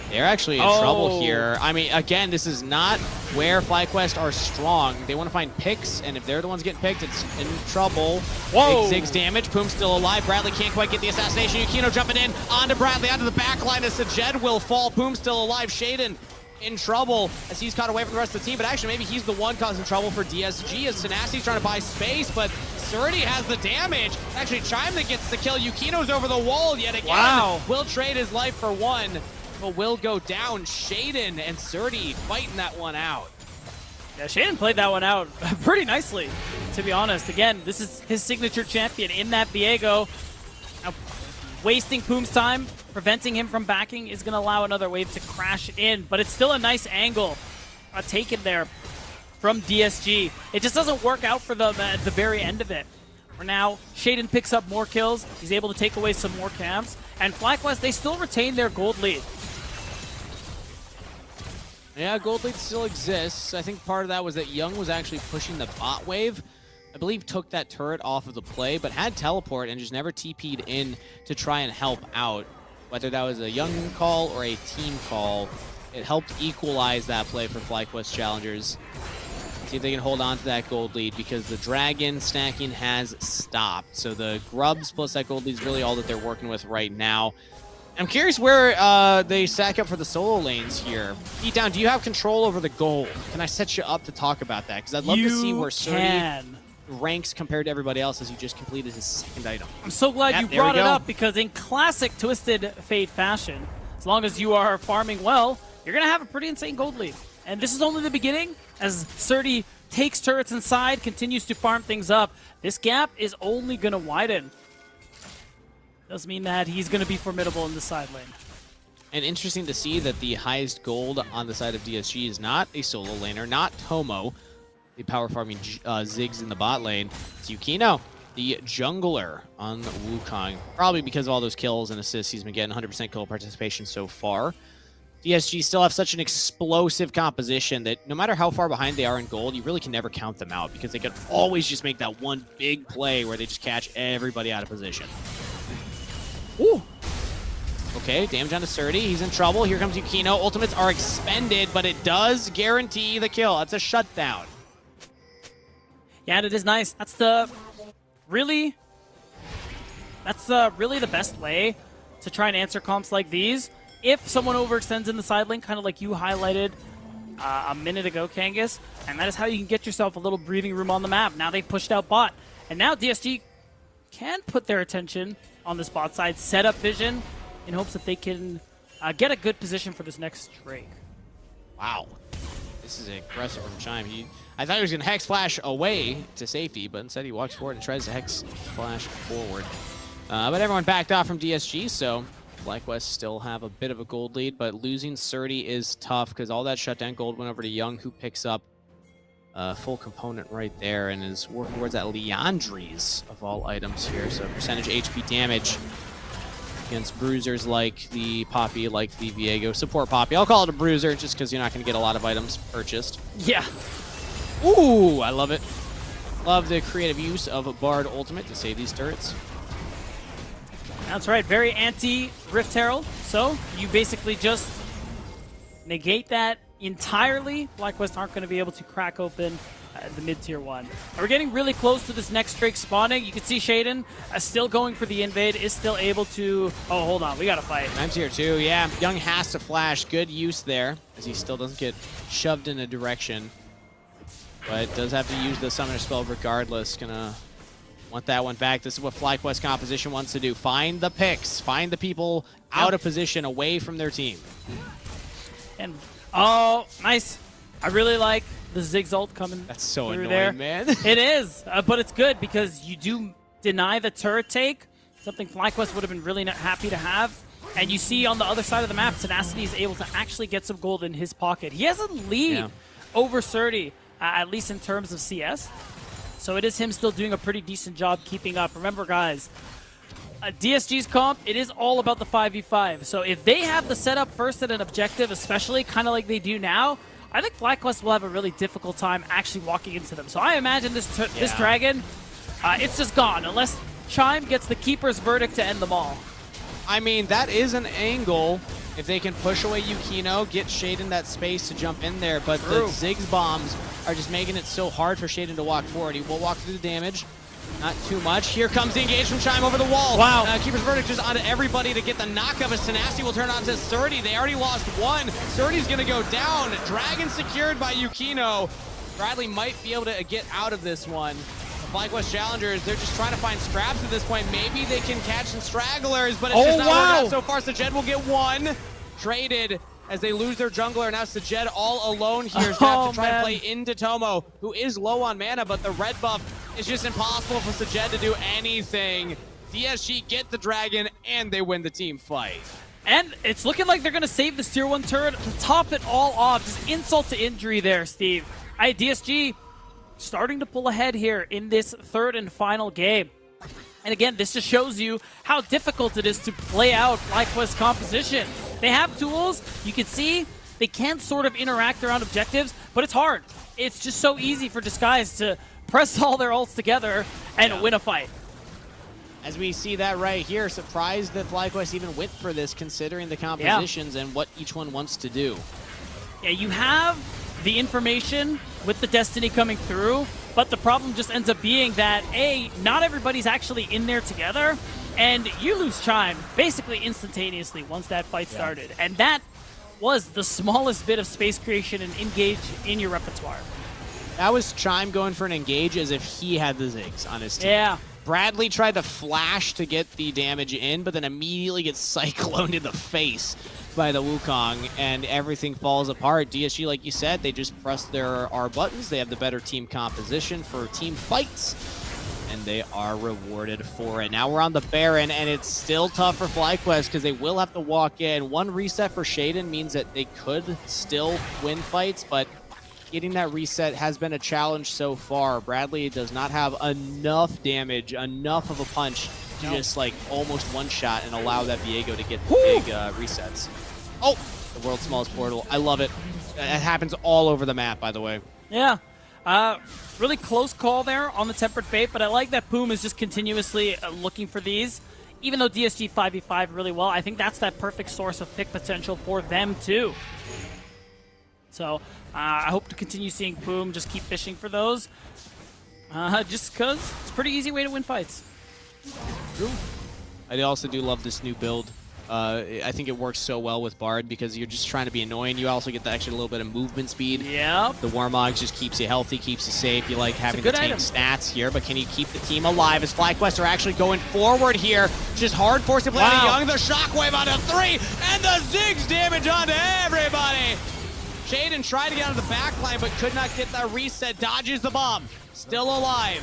They're actually in trouble here. I mean, again, this is not where FlyQuest are strong. They want to find picks, and if they're the ones getting picked, it's in trouble. Whoa! Big Ziggs damage. Poom's still alive. Bradley can't quite get the assassination. Yukino jumping in onto Bradley, onto the back line as Sajed will fall. Poom's still alive. Shaden in trouble as he's caught away from the rest of the team, but actually maybe he's the one causing trouble for DSG as Sanassi's trying to buy space, but Surdy has the damage. Actually, Chime that gets the kill. Yukino's over the wall yet again. Wow. Will trade his life for one, but will go down. Shaden and Surdy fighting that one out. Yeah, Shaden played that one out pretty nicely, to be honest. Again, this is his signature champion in that Viego. Now, wasting Poom's time, preventing him from backing is going to allow another wave to crash in, but it's still a nice angle taken there from DSG. It just doesn't work out for them at the very end of it. For now, Shaden picks up more kills. He's able to take away some more camps, and FlyQuest, they still retain their gold lead. Yeah, gold lead still exists. I think part of that was that Young was actually pushing the bot wave. I believe took that turret off of the play, but had teleport and just never TP'd in to try and help out. Whether that was a Young call or a team call, it helped equalize that play for FlyQuest challengers. See if they can hold on to that gold lead, because the dragon stacking has stopped. So the grubs plus that gold lead is really all that they're working with right now. I'm curious where they stack up for the solo lanes here. Beatdown, do you have control over the gold? Can I set you up to talk about that? Because I'd love to see where Surdy ranks compared to everybody else as he just completed his second item. I'm so glad you brought it up, because in classic Twisted Fate fashion, as long as you are farming well, you're going to have a pretty insane gold lead. And this is only the beginning. As Surdy takes turrets inside, continues to farm things up, this gap is only going to widen. Does mean that he's going to be formidable in the side lane. And interesting to see that the highest gold on the side of DSG is not a solo laner, not Tomo, the power farming Ziggs in the bot lane. It's Yukino, the jungler on Wukong. Probably because of all those kills and assists he's been getting, 100% kill participation so far. DSG still have such an explosive composition that no matter how far behind they are in gold, you really can never count them out, because they can always just make that one big play where they just catch everybody out of position. Ooh. Okay, damage onto Surdy. He's in trouble. Here comes Yukino. Ultimates are expended, but it does guarantee the kill. That's a shutdown. Yeah, and it is nice. That's really the best way to try and answer comps like these. if someone overextends in the side lane, kind of like you highlighted a minute ago, Kangas, and that is how you can get yourself a little breathing room on the map. Now they've pushed out bot, and now DSG can put their attention on this bot side, set up vision in hopes that they can get a good position for this next Drake. Wow. This is aggressive from Chime. I thought he was going to Hex Flash away to safety, but instead he walks forward and tries to Hex Flash forward. But everyone backed off from DSG, so FlyQuest still have a bit of a gold lead, but losing Surdy is tough because all that shutdown gold went over to Young, who picks up a full component right there and is working towards that Leandries of all items here. So percentage HP damage against bruisers like the Poppy, like the Viego. Support Poppy. I'll call it a bruiser just because you're not going to get a lot of items purchased. Yeah. Ooh, I love it. Love the creative use of Bard Ultimate to save these turrets. That's right, very anti-Rift Herald. So you basically just negate that entirely. FlyQuest aren't going to be able to crack open the mid-tier 1. And we're getting really close to this next Drake spawning. You can see Shaden still going for the invade, is still able to... Oh, hold on, we got to fight. I'm tier 2, yeah. Young has to flash. Good use there, as he still doesn't get shoved in a direction. But does have to use the Summoner spell regardless. Gonna want that one back. This is what FlyQuest composition wants to do. Find the picks. Find the people out of position, away from their team. And, oh, nice. I really like the Ziggs ult coming. That's so annoying, there. man. It is, but it's good because you do deny the turret take, something FlyQuest would have been really not happy to have. And you see on the other side of the map, Tenacity is able to actually get some gold in his pocket. He has a lead over Surdy, at least in terms of CS. So it is him still doing a pretty decent job keeping up. Remember, guys, DSG's comp, it is all about the 5v5. So if they have the setup first at an objective, especially kind of like they do now, I think FlyQuest will have a really difficult time actually walking into them. So I imagine this dragon, it's just gone, unless Chime gets the Keeper's verdict to end them all. I mean, that is an angle. If they can push away Yukino, get Shaden that space to jump in there, but the Ziggs bombs are just making it so hard for Shaden to walk forward. He will walk through the damage. Not too much. Here comes the engage from Chime over the wall. Wow. Keeper's Verdict just onto everybody to get the knockup as Tenacity will turn on to Surdy. They already lost one. Surdy's going to go down. Dragon secured by Yukino. Bradley might be able to get out of this one. The FlyQuest Challengers, they're just trying to find scraps at this point. Maybe they can catch some stragglers, but it's just not working out so far. Sajed will get one. Traded as they lose their jungler. Now Sajed all alone here. He's going to have to try to play into Tomo, who is low on mana, but the red buff is just impossible for Sajed to do anything. DSG get the dragon, and they win the team fight. And it's looking like they're going to save this tier 1 turret to top it all off. Just insult to injury there, Steve. DSG starting to pull ahead here in this third and final game. And again, this just shows you how difficult it is to play out FlyQuest composition. They have tools. You can see they can sort of interact around objectives, but it's hard. It's just so easy for Disguise to press all their ults together and win a fight. As we see that right here, surprised that FlyQuest even went for this, considering the compositions and what each one wants to do. Yeah, you have the information with the Destiny coming through, but the problem just ends up being that, A, not everybody's actually in there together, and you lose Chime basically instantaneously once that fight started. And that was the smallest bit of space creation and engage in your repertoire. That was Chime going for an engage as if he had the Ziggs on his team. Yeah. Bradley tried to flash to get the damage in, but then immediately gets cycloned in the face by the Wukong, and everything falls apart. DSG, like you said, they just press their R buttons. They have the better team composition for team fights, and they are rewarded for it. Now we're on the Baron, and it's still tough for FlyQuest because they will have to walk in. One reset for Shaden means that they could still win fights, but getting that reset has been a challenge so far. Bradley does not have enough damage, enough of a punch to just like almost one-shot and allow that Viego to get the big resets. Oh, the world's smallest portal. I love it. It happens all over the map, by the way. Yeah. Really close call there on the Tempered Fate, but I like that Boom is just continuously looking for these. Even though DSG 5v5 really well, I think that's that perfect source of pick potential for them too. So I hope to continue seeing Boom just keep fishing for those. Just because it's a pretty easy way to win fights. I also do love this new build I think it works so well with Bard because you're just trying to be annoying. You also get the extra little bit of movement speed. Yep. The Warmogs just keeps you healthy, keeps you safe. You like having the good tank item. stats here, but can you keep the team alive as FlyQuest are actually going forward here? Just hard forcing play on Young, the Shockwave onto 3, and the Ziggs damage onto everybody. Shaden tried to get out of the back line, but could not get that reset. Dodges the bomb. Still alive.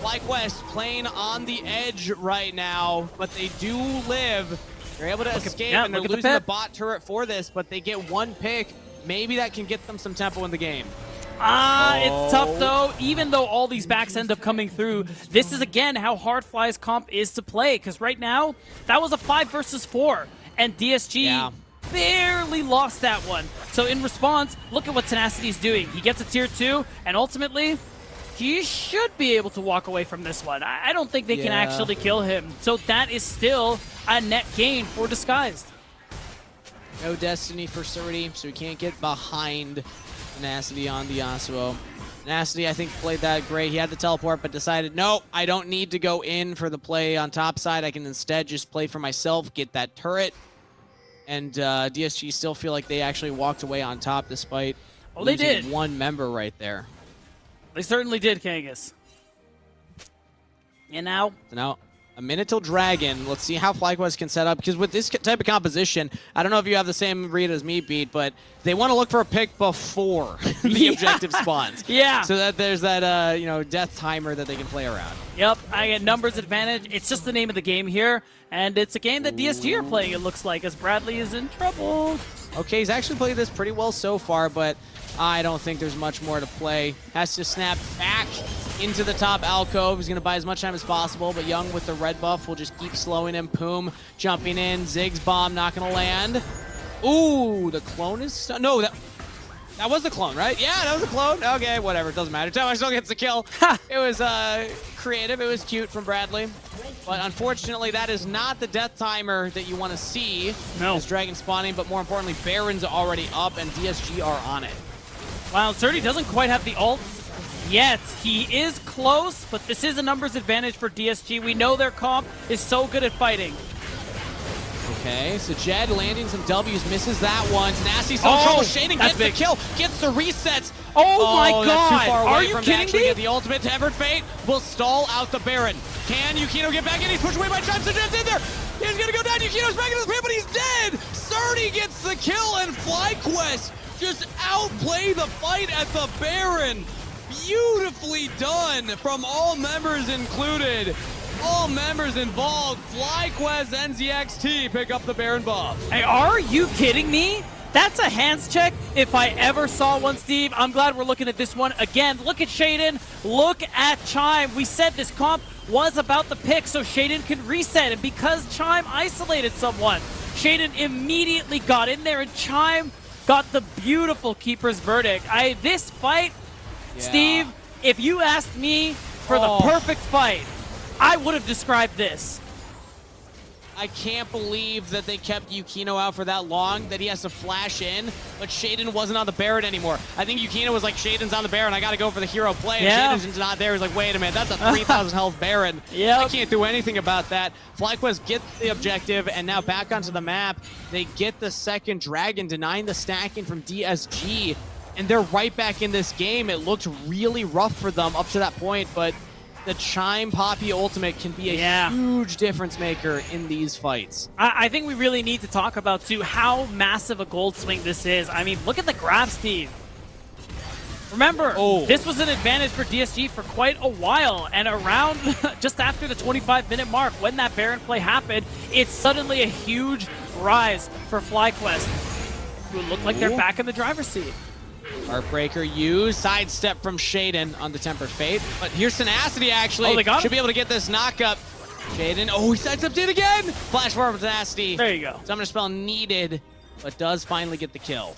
FlyQuest playing on the edge right now, but they do live. They're able to escape, and they're losing the bot turret for this, but they get one pick. Maybe that can get them some tempo in the game. It's tough, though. Even though all these backs end up coming through, this is, again, how hard Fly's comp is to play, because right now, that was a 5 versus 4, and DSG barely lost that one. So in response, look at what Tenacity's doing. He gets a tier 2, and ultimately, he should be able to walk away from this one. I don't think they can actually kill him. So that is still a net gain for Disguised. No Destiny for Surdy, so he can't get behind Tenacity on the Yasuo. Tenacity, I think, played that great. He had the teleport, but decided, no, I don't need to go in for the play on top side. I can instead just play for myself, get that turret. And DSG still feel like they actually walked away on top despite losing one member right there. They certainly did, Kangas. And now? So now, a minute till Dragon. Let's see how FlyQuest can set up, because with this type of composition, I don't know if you have the same read as me, Beat, but they want to look for a pick before the objective spawns. Yeah. So that there's that, death timer that they can play around. Yep, I get numbers advantage. It's just the name of the game here, and it's a game that DSG are playing, it looks like, as Bradley is in trouble. Okay, he's actually played this pretty well so far, but I don't think there's much more to play. Has to snap back into the top alcove. He's going to buy as much time as possible, but Young with the red buff will just keep slowing him. Poom jumping in. Ziggs bomb not going to land. Ooh, the clone is... No, that was the clone, right? Yeah, that was the clone. Okay, whatever. It doesn't matter. Tower still gets the kill. It was creative. It was cute from Bradley. But unfortunately, that is not the death timer that you want to see. No. As Dragon spawning, but more importantly, Baron's already up, and DSG are on it. Wow, Surdy doesn't quite have the ult yet. He is close, but this is a numbers advantage for DSG. We know their comp is so good at fighting. Okay, so Jed landing some W's, misses that one. Nasty so trouble. Shaden gets the kill, gets the resets. Oh my god! That's too far away Are you from kidding me? Get the ultimate. Everett Fate will stall out the Baron. Can Yukino get back in? He's pushed away by Chime. So Jed's in there. He's gonna go down. Yukino's back into the pit, but he's dead. Surdy gets the kill, and FlyQuest just outplay the fight at the Baron. Beautifully done from all members included. All members involved. FlyQuest, NZXT pick up the Baron buff. Hey, are you kidding me? That's a hands check if I ever saw one, Steve. I'm glad we're looking at this one again. Look at Shaden. Look at Chime. We said this comp was about the pick so Shaden can reset. And because Chime isolated someone, Shaden immediately got in there and Chime got the beautiful Keeper's Verdict. This fight, Steve, if you asked me for the perfect fight, I would have described this. I can't believe that they kept Yukino out for that long, that he has to flash in, but Shaden wasn't on the Baron anymore. I think Yukino was like, Shaden's on the Baron, I gotta go for the hero play, and Shaden's not there. He's like, wait a minute, that's a 3,000 health Baron. I can't do anything about that. FlyQuest get the objective, and now back onto the map, they get the second Dragon, denying the stacking from DSG, and they're right back in this game. It looked really rough for them up to that point, but the Chime Poppy ultimate can be a huge difference maker in these fights. I think we really need to talk about, too, how massive a gold swing this is. I mean, look at the graph, Steve. Remember, this was an advantage for DSG for quite a while, and around just after the 25-minute mark, when that Baron play happened, it's suddenly a huge rise for FlyQuest, who look like they're back in the driver's seat. Heartbreaker used, sidestep from Shaden on the Tempered Fate, but here's Tenacity actually. They got him? Should be able to get this knockup. Shaden, he sidestepped it again! Flash forward from Tenacity. There you go. Summoner spell needed, but does finally get the kill.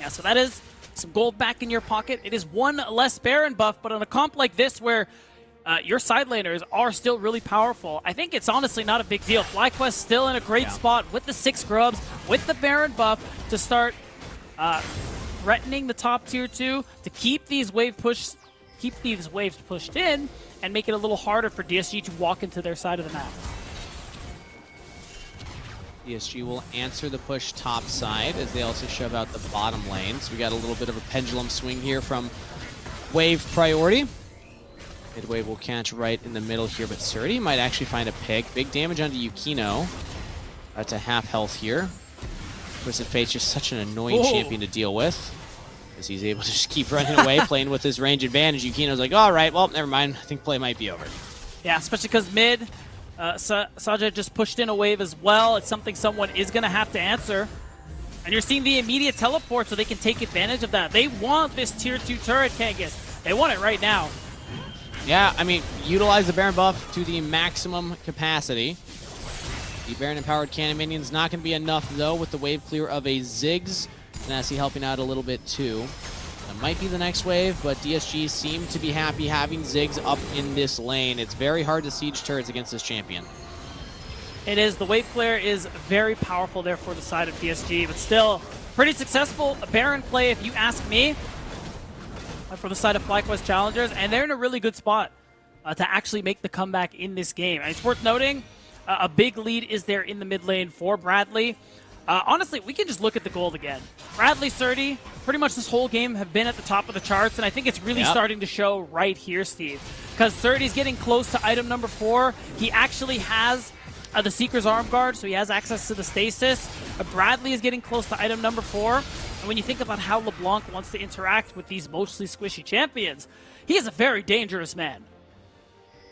Yeah, so that is some gold back in your pocket. It is one less Baron buff, but on a comp like this where your side laners are still really powerful, I think it's honestly not a big deal. FlyQuest still in a great spot with the 6 grubs, with the Baron buff to start threatening the top tier 2 to keep these waves pushed in and make it a little harder for DSG to walk into their side of the map. PSG will answer the push top side as they also shove out the bottom lane. So we got a little bit of a pendulum swing here from wave priority. Midwave will catch right in the middle here, but Surdy might actually find a pick. Big damage onto Yukino. That's a half health here. Twisted Fate's just such an annoying champion to deal with, as he's able to just keep running away, playing with his range advantage. Yukino's like, all right, well, never mind. I think play might be over. Yeah, especially because mid, Saja just pushed in a wave as well. It's something someone is going to have to answer. And you're seeing the immediate teleport so they can take advantage of that. They want this tier 2 turret, Kangas. They want it right now. Yeah, I mean, utilize the Baron buff to the maximum capacity. The Baron-empowered cannon minion's not going to be enough, though, with the wave clear of a Ziggs. Nasty helping out a little bit, too. That might be the next wave, but DSG seem to be happy having Ziggs up in this lane. It's very hard to siege turrets against this champion. It is. The wave clear is very powerful there for the side of DSG, but still pretty successful Baron play, if you ask me, for the side of FlyQuest Challengers, and they're in a really good spot to actually make the comeback in this game. And it's worth noting, a big lead is there in the mid lane for Bradley. Honestly, we can just look at the gold again. Bradley, Surdy, pretty much this whole game have been at the top of the charts, and I think it's really starting to show right here, Steve. Because Surdy's getting close to item number 4. He actually has the Seeker's Arm Guard, so he has access to the Stasis. Bradley is getting close to item number 4. And when you think about how LeBlanc wants to interact with these mostly squishy champions, he is a very dangerous man.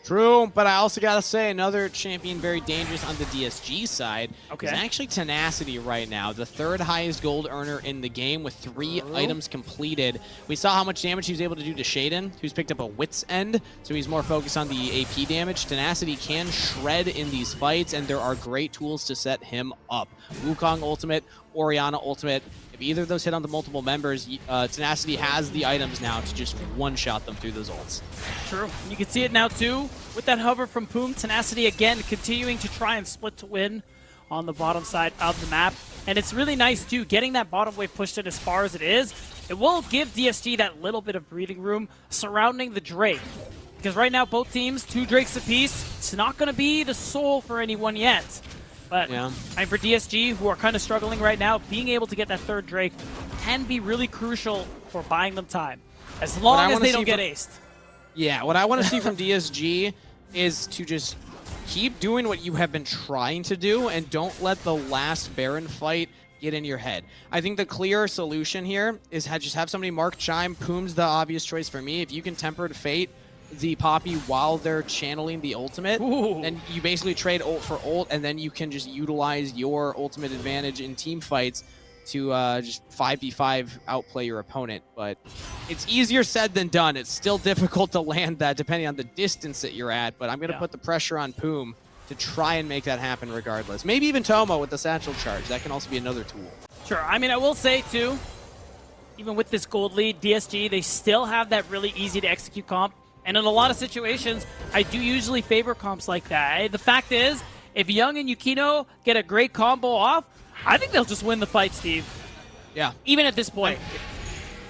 True, but I also gotta say another champion very dangerous on the DSG side is actually Tenacity right now, the 3rd highest gold earner in the game with 3 items completed. We saw how much damage he was able to do to Shaden, who's picked up a Wit's End, so he's more focused on the AP damage. Tenacity can shred in these fights, and there are great tools to set him up. Wukong ultimate, Orianna ultimate. If either of those hit on the multiple members, Tenacity has the items now to just one-shot them through those ults. True. You can see it now, too. With that hover from Poom, Tenacity, again, continuing to try and split to win on the bottom side of the map. And it's really nice, too, getting that bottom wave pushed in as far as it is. It will give DSG that little bit of breathing room surrounding the Drake. Because right now, both teams, 2 Drakes apiece. It's not going to be the soul for anyone yet. But and for DSG, who are kind of struggling right now, being able to get that 3rd Drake can be really crucial for buying them time. As long as they don't get aced. Yeah, what I want to see from DSG is to just keep doing what you have been trying to do and don't let the last Baron fight get in your head. I think the clear solution here is just have somebody mark Chime. Poom's the obvious choice for me. If you can Tempered Fate the Poppy while they're channeling the ultimate, then you basically trade ult for ult, and then you can just utilize your ultimate advantage in team fights to just 5v5 outplay your opponent. But it's easier said than done. It's still difficult to land that depending on the distance that you're at, but I'm going to put the pressure on Poom to try and make that happen regardless. Maybe even Tomo with the Satchel Charge. That can also be another tool. Sure. I mean, I will say, too, even with this gold lead, DSG, they still have that really easy-to-execute comp. And in a lot of situations, I do usually favor comps like that. The fact is, if Young and Yukino get a great combo off, I think they'll just win the fight, Steve. Yeah. Even at this point.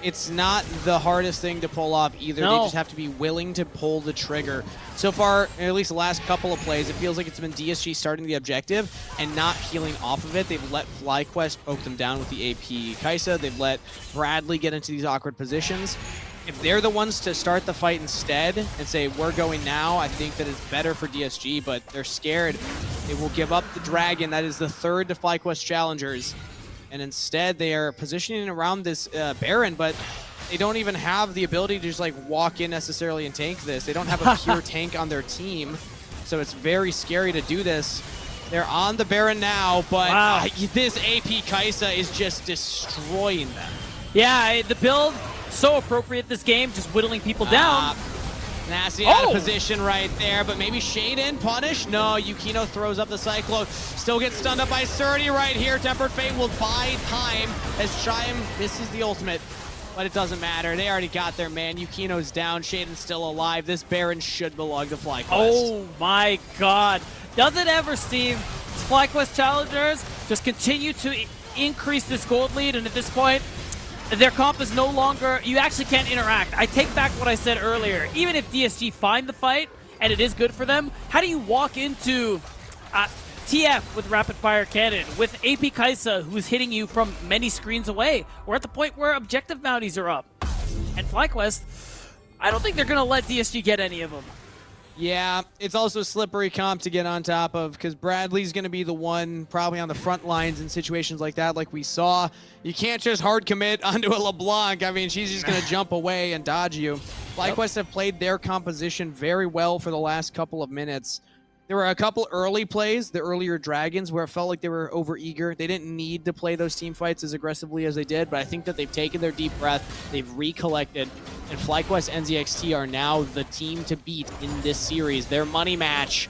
It's not the hardest thing to pull off either. No. They just have to be willing to pull the trigger. So far, at least the last couple of plays, it feels like it's been DSG starting the objective and not peeling off of it. They've let FlyQuest poke them down with the AP Kaisa. They've let Bradley get into these awkward positions. If they're the ones to start the fight instead and say, we're going now, I think that it's better for DSG, but they're scared. They will give up the Dragon. That is the 3rd to FlyQuest Challengers. And instead, they are positioning around this Baron, but they don't even have the ability to just like walk in necessarily and tank this. They don't have a pure tank on their team, so it's very scary to do this. They're on the Baron now, but this AP Kaisa is just destroying them. Yeah, the build, so appropriate this game, just whittling people down. Nasty out of position right there, but maybe Shaden punish? No, Yukino throws up the Cyclone. Still gets stunned up by Surdy right here. Tempered Fate will buy time as Chime misses the ultimate, but it doesn't matter. They already got their man. Yukino's down, Shaden's still alive. This Baron should belong to FlyQuest. Oh my god. Does it ever, Steve? FlyQuest Challengers just continue to increase this gold lead, and at this point, their comp is no longer, you actually can't interact. I take back what I said earlier. Even if DSG find the fight, and it is good for them, how do you walk into TF with rapid fire cannon, with AP Kaisa, who's hitting you from many screens away. We're at the point where objective bounties are up. And FlyQuest, I don't think they're going to let DSG get any of them. Yeah, it's also a slippery comp to get on top of because Bradley's going to be the one probably on the front lines in situations like that, like we saw. You can't just hard commit onto a LeBlanc. I mean, she's just going to jump away and dodge you. FlyQuest have played their composition very well for the last couple of minutes. There were a couple early plays, the earlier Dragons, where it felt like they were overeager. They didn't need to play those team fights as aggressively as they did, but I think that they've taken their deep breath, they've recollected, and FlyQuest NZXT are now the team to beat in this series. Their money match,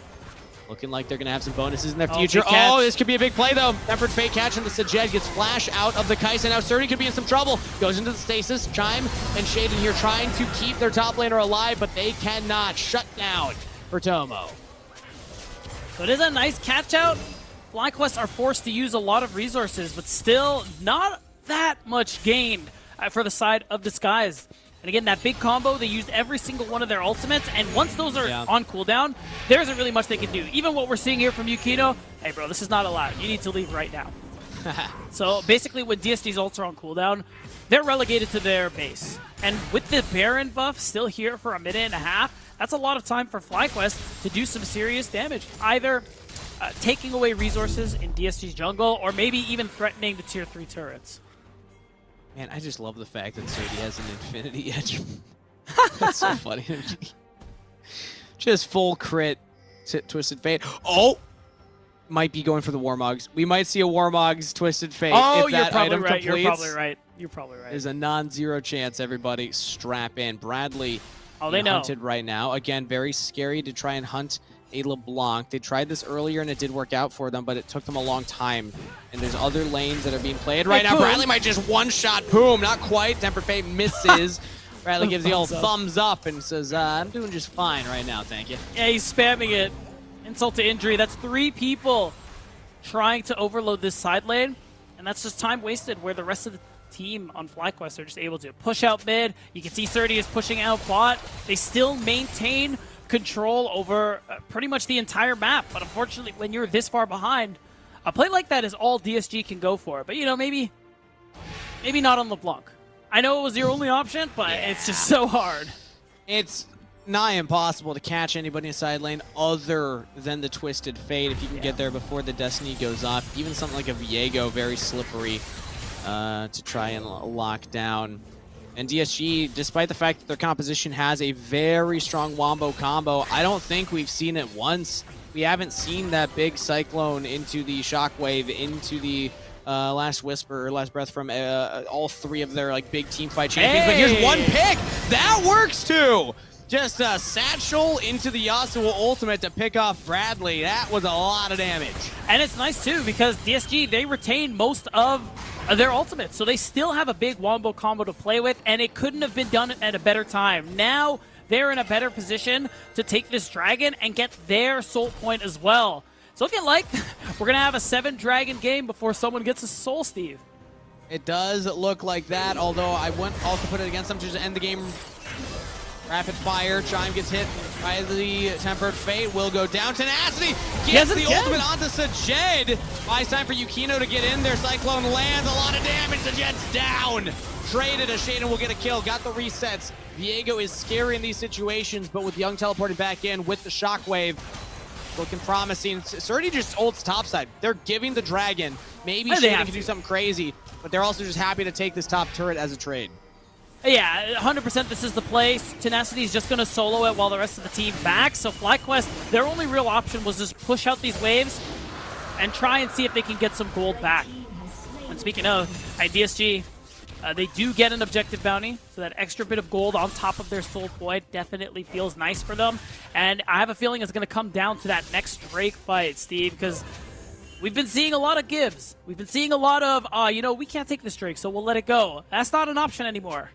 looking like they're going to have some bonuses in their future. Oh, this could be a big play, though. Tempered Fate catch on the Sajed, gets flash out of the Kaisa. Now Surdy could be in some trouble. Goes into the stasis. Chime and Shaden here trying to keep their top laner alive, but they cannot. Shut down for Tomo. So it is a nice catch out. FlyQuest are forced to use a lot of resources, but still not that much gained for the side of Disguise. And again, that big combo, they used every single one of their ultimates, and once those are on cooldown, there isn't really much they can do. Even what we're seeing here from Yukino, hey bro, this is not allowed. You need to leave right now. So basically when DSG's ults are on cooldown, they're relegated to their base. And with the Baron buff still here for a minute and a half, that's a lot of time for FlyQuest to do some serious damage. Either taking away resources in DSG's jungle, or maybe even threatening the tier 3 turrets. Man, I just love the fact that Surdy has an Infinity Edge. That's so funny to me. Just full crit Twisted Fate. Oh! Might be going for the Warmogs. We might see a Warmogs Twisted Fate if that item completes. You're probably right. You're probably right. There's a non-zero chance, everybody. Strap in. Bradley they know. hunted right now. Again, very scary to try and hunt a LeBlanc. They tried this earlier and it did work out for them, but it took them a long time. And there's other lanes that are being played right now. Bradley might just one-shot Boom. Not quite. Tempered Fate misses. Bradley gives the old thumbs up and says, I'm doing just fine right now, thank you. Yeah, he's spamming it. Insult to injury. That's 3 people trying to overload this side lane. And that's just time wasted where the rest of the team on FlyQuest are just able to push out mid. You can see Surdy is pushing out bot. They still maintain control over pretty much the entire map. But unfortunately, when you're this far behind, a play like that is all DSG can go for. But, you know, maybe not on LeBlanc. I know it was your only option, but it's just so hard. It's nigh impossible to catch anybody in side lane other than the Twisted Fate if you can get there before the Destiny goes off. Even something like a Viego, very slippery to try and lock down. And DSG, despite the fact that their composition has a very strong Wombo combo, I don't think we've seen it once. We haven't seen that big Cyclone into the Shockwave, into the Last Whisper, or Last Breath from all 3 of their like big team fight champions. But here's one pick! That works too! Just a satchel into the Yasuo ultimate to pick off Bradley. That was a lot of damage. And it's nice too because DSG, they retain most of their ultimates. So they still have a big Wombo combo to play with, and it couldn't have been done at a better time. Now they're in a better position to take this dragon and get their soul point as well. It's looking like we're going to have a 7-dragon game before someone gets a soul, Steve. It does look like that, although I wouldn't also put it against them to just end the game. Rapid fire, Chime gets hit by the Tempered Fate, will go down. Tenacity gets the ultimate onto Sajed. Buys time for Yukino to get in there. Cyclone lands, a lot of damage. Sajed's down. Traded, a Shaden will get a kill. Got the resets. Viego is scary in these situations, but with Young teleporting back in with the Shockwave, looking promising. Surdy just ults topside. They're giving the dragon. Maybe Shaden can do something crazy, but they're also just happy to take this top turret as a trade. Yeah, 100% this is the play. Tenacity is just going to solo it while the rest of the team backs. So FlyQuest, their only real option was just push out these waves and try and see if they can get some gold back. And speaking of, at DSG, they do get an objective bounty, so that extra bit of gold on top of their soul point definitely feels nice for them. And I have a feeling it's going to come down to that next Drake fight, Steve, because we've been seeing a lot of gives. We've been seeing a lot of, you know, we can't take this Drake, so we'll let it go. That's not an option anymore.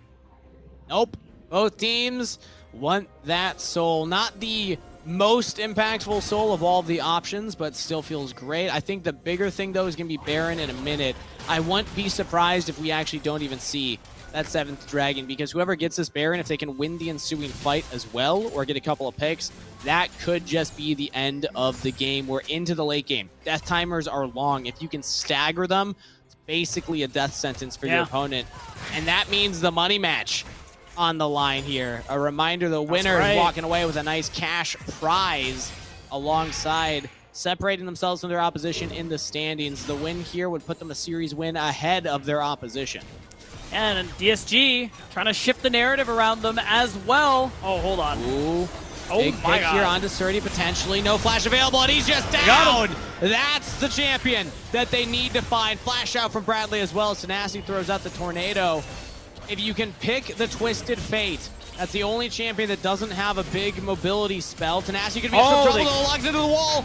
Nope. Both teams want that soul. Not the most impactful soul of all of the options, but still feels great. I think the bigger thing, though, is going to be Baron in a minute. I won't be surprised if we actually don't even see that 7th Dragon, because whoever gets this Baron, if they can win the ensuing fight as well or get a couple of picks, that could just be the end of the game. We're into the late game. Death timers are long. If you can stagger them, it's basically a death sentence for your opponent. And that means the money match on the line here. A reminder, the winner is walking away with a nice cash prize alongside separating themselves from their opposition in the standings. The win here would put them a series win ahead of their opposition. And DSG trying to shift the narrative around them as well. Oh, hold on. Ooh. Oh Big my pick God. here onto Surdy, potentially. No flash available, and he's just down. That's the champion that they need to find. Flash out from Bradley as well. Tenacity throws out the tornado. If you can pick the Twisted Fate, that's the only champion that doesn't have a big mobility spell. Tenacity could be in some trouble, though, locked into the wall.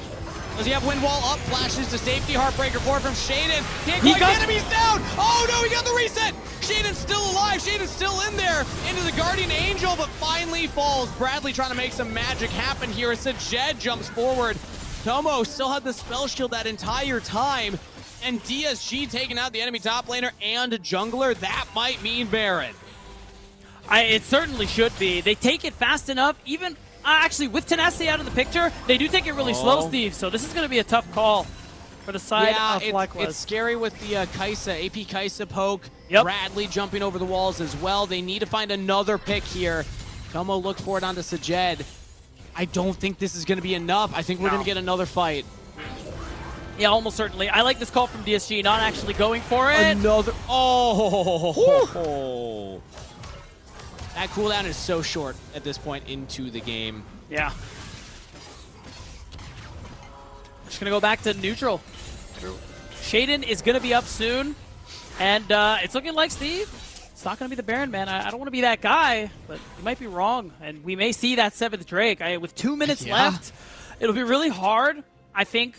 Does he have wind wall up? Flashes to safety. Heartbreaker 4 from Shaden. Can't quite get him. He's down. Oh no, he got the reset. Shaden's still alive. Shaden's still in there. Into the Guardian Angel, but finally falls. Bradley trying to make some magic happen here as Jed jumps forward. Tomo still had the spell shield that entire time. And DSG taking out the enemy top laner and jungler. That might mean Baron. It certainly should be. They take it fast enough. Even actually, with Tenacity out of the picture, they do take it really slow, Steve. So this is going to be a tough call for the side of FlyQuest. It's scary with the Kai'Sa, AP Kai'Sa poke. Bradley jumping over the walls as well. They need to find another pick here. Tomo looked for it onto Sajed. I don't think this is going to be enough. I think we're going to get another fight. Yeah, almost certainly. I like this call from DSG, not actually going for it. Another. Oh! That cooldown is so short at this point into the game. Yeah. Just going to go back to neutral. Shaden is going to be up soon. And it's looking like, Steve, it's not going to be the Baron, man. I don't want to be that guy, but you might be wrong. And we may see that 7th Drake. With 2 minutes left, it'll be really hard, I think,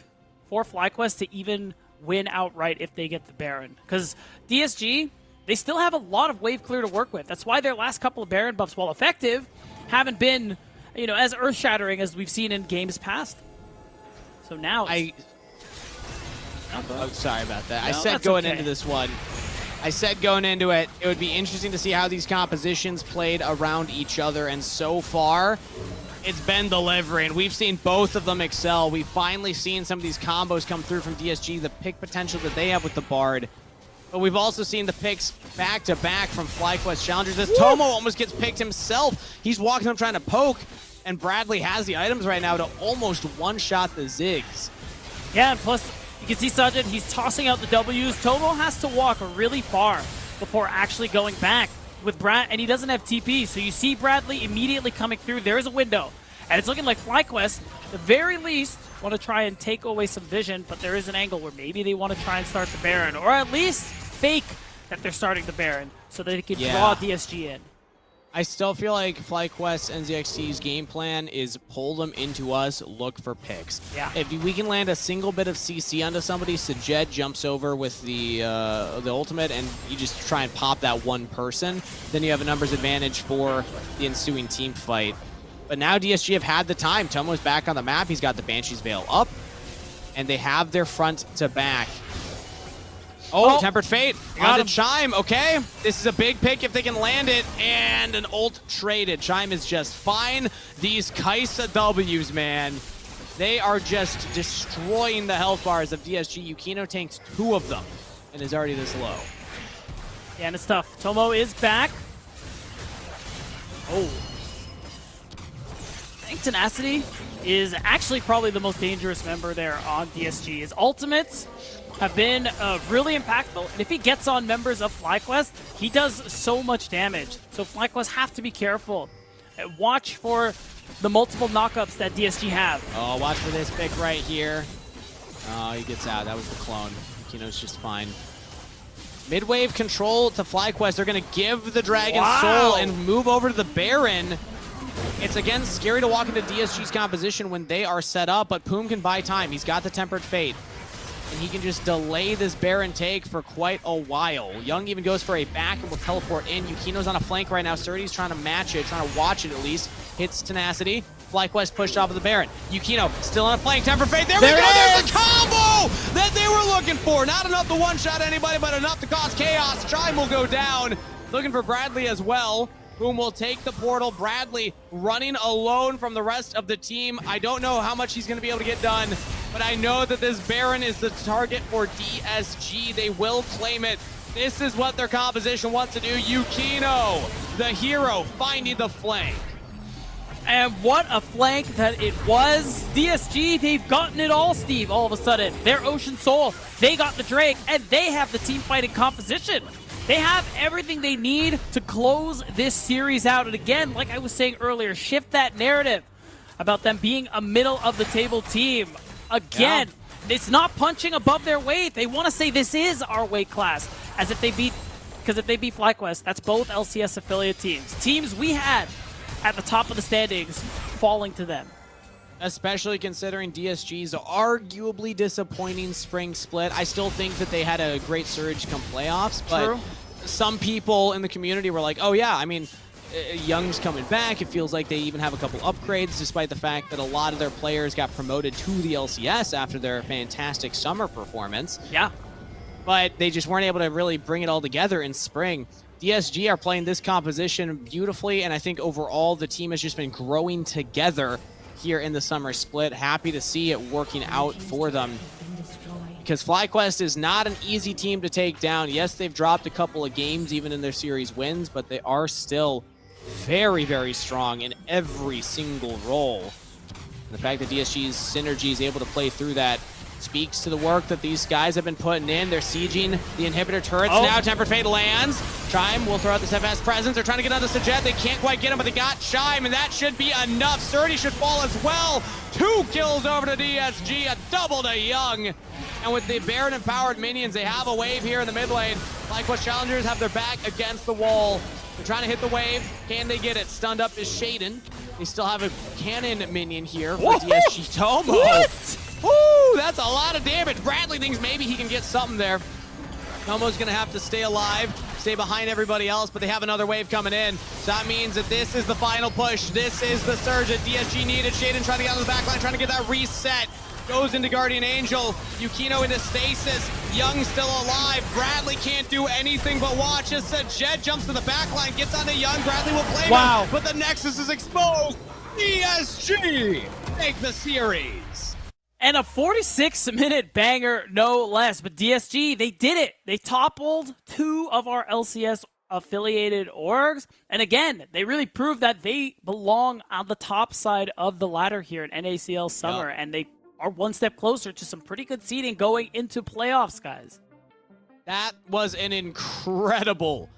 for FlyQuest to even win outright if they get the Baron. Because DSG, they still have a lot of wave clear to work with. That's why their last couple of Baron buffs, while effective, haven't been, as earth-shattering as we've seen in games past. So now Oh, sorry about that. No, I said going into this one, it would be interesting to see how these compositions played around each other, and so far, it's been delivering. We've seen both of them excel. We've finally seen some of these combos come through from DSG, the pick potential that they have with the Bard. But we've also seen the picks back-to-back from FlyQuest challengers as Tomo almost gets picked himself. He's walking up trying to poke, and Bradley has the items right now to almost one-shot the Ziggs. Yeah, and plus, you can see Sajid, he's tossing out the W's. Tomo has to walk really far before actually going back with Brad, and he doesn't have TP, so you see Bradley immediately coming through. There is a window, and it's looking like FlyQuest, at the very least, want to try and take away some vision, but there is an angle where maybe they want to try and start the Baron, or at least fake that they're starting the Baron so that they can draw DSG in. I still feel like FlyQuest NZXT's game plan is pull them into us, look for picks. Yeah. If we can land a single bit of CC onto somebody, Sajed jumps over with the ultimate, and you just try and pop that one person, then you have a numbers advantage for the ensuing team fight. But now DSG have had the time. Tomo's back on the map. He's got the Banshee's Veil up, and they have their front to back. Oh, Tempered Fate on the Chime. Okay, this is a big pick if they can land it, and an ult traded. Chime is just fine. These Kai'Sa W's, man, they are just destroying the health bars of DSG. Yukino tanked 2 of them and is already this low. Yeah, and it's tough. Tomo is back. Oh. I think Tenacity is actually probably the most dangerous member there on DSG. His ultimates have been really impactful, and if he gets on members of FlyQuest, he does so much damage. So FlyQuest have to be careful. Watch for the multiple knockups that DSG have. Oh, watch for this pick right here. Oh, he gets out. That was the clone. Yukino's just fine. Mid-wave control to FlyQuest. They're going to give the Dragon Soul and move over to the Baron. It's, again, scary to walk into DSG's composition when they are set up, but Poom can buy time. He's got the Tempered Fate, and he can just delay this Baron take for quite a while. Young even goes for a back and will teleport in. Yukino's on a flank right now. Surdy's trying to match it, trying to watch it at least. Hits Tenacity. FlyQuest pushed off of the Baron. Yukino still on a flank. Tempered Fate. There we go. There's the combo that they were looking for. Not enough to one-shot anybody, but enough to cause chaos. Chime will go down. Looking for Bradley as well, whom will take the portal. Bradley running alone from the rest of the team. I don't know how much he's going to be able to get done, but I know that this Baron is the target for DSG. They will claim it. This is what their composition wants to do. Yukino, the hero, finding the flank. And what a flank that it was. DSG, they've gotten it all, Steve, all of a sudden. They're Ocean Soul, they got the Drake, and they have the team fighting composition. They have everything they need to close this series out. And again, like I was saying earlier, shift that narrative about them being a middle-of-the-table team. Again, it's not punching above their weight. They want to say this is our weight class, as if they beat, because if they beat FlyQuest, that's both LCS affiliate teams. Teams we had at the top of the standings falling to them. Especially considering DSG's arguably disappointing spring split. I still think that they had a great surge come playoffs, but True. some people in the community were like, oh yeah, I mean, Young's coming back. It feels like they even have a couple upgrades, despite the fact that a lot of their players got promoted to the LCS after their fantastic summer performance. Yeah. But they just weren't able to really bring it all together in spring. DSG are playing this composition beautifully, and I think overall the team has just been growing together here in the summer split. Happy to see it working out for them, because FlyQuest is not an easy team to take down. Yes, they've dropped a couple of games even in their series wins, but they are still very, very strong in every single role. And the fact that DSG's synergy is able to play through that speaks to the work that these guys have been putting in. They're sieging the inhibitor turrets now. Tempered Fate lands. Chime will throw out the steadfast presence. They're trying to get onto Sajet. They can't quite get him, but they got Chime, and that should be enough. Surdy should fall as well. 2 kills over to DSG, a double to Young. And with the Baron empowered minions, they have a wave here in the mid lane. FlyQuest challengers have their back against the wall. They're trying to hit the wave. Can they get it? Stunned up is Shaden. They still have a cannon minion here for DSG. Tomo. What? Woo, that's a lot of damage. Bradley thinks maybe he can get something there. Tomo's gonna have to stay alive, stay behind everybody else, but they have another wave coming in. So that means that this is the final push. This is the surge that DSG needed. Shaden trying to get out of the backline, trying to get that reset. Goes into Guardian Angel. Yukino into stasis. Young still alive. Bradley can't do anything but watch as Sajet jumps to the backline, gets onto Young. Bradley will play him, but the Nexus is exposed. DSG take the series. And a 46-minute banger, no less. But DSG, they did it. They toppled 2 of our LCS-affiliated orgs. And again, they really proved that they belong on the top side of the ladder here in NACL Summer. Yep. And they are one step closer to some pretty good seeding going into playoffs, guys. That was an incredible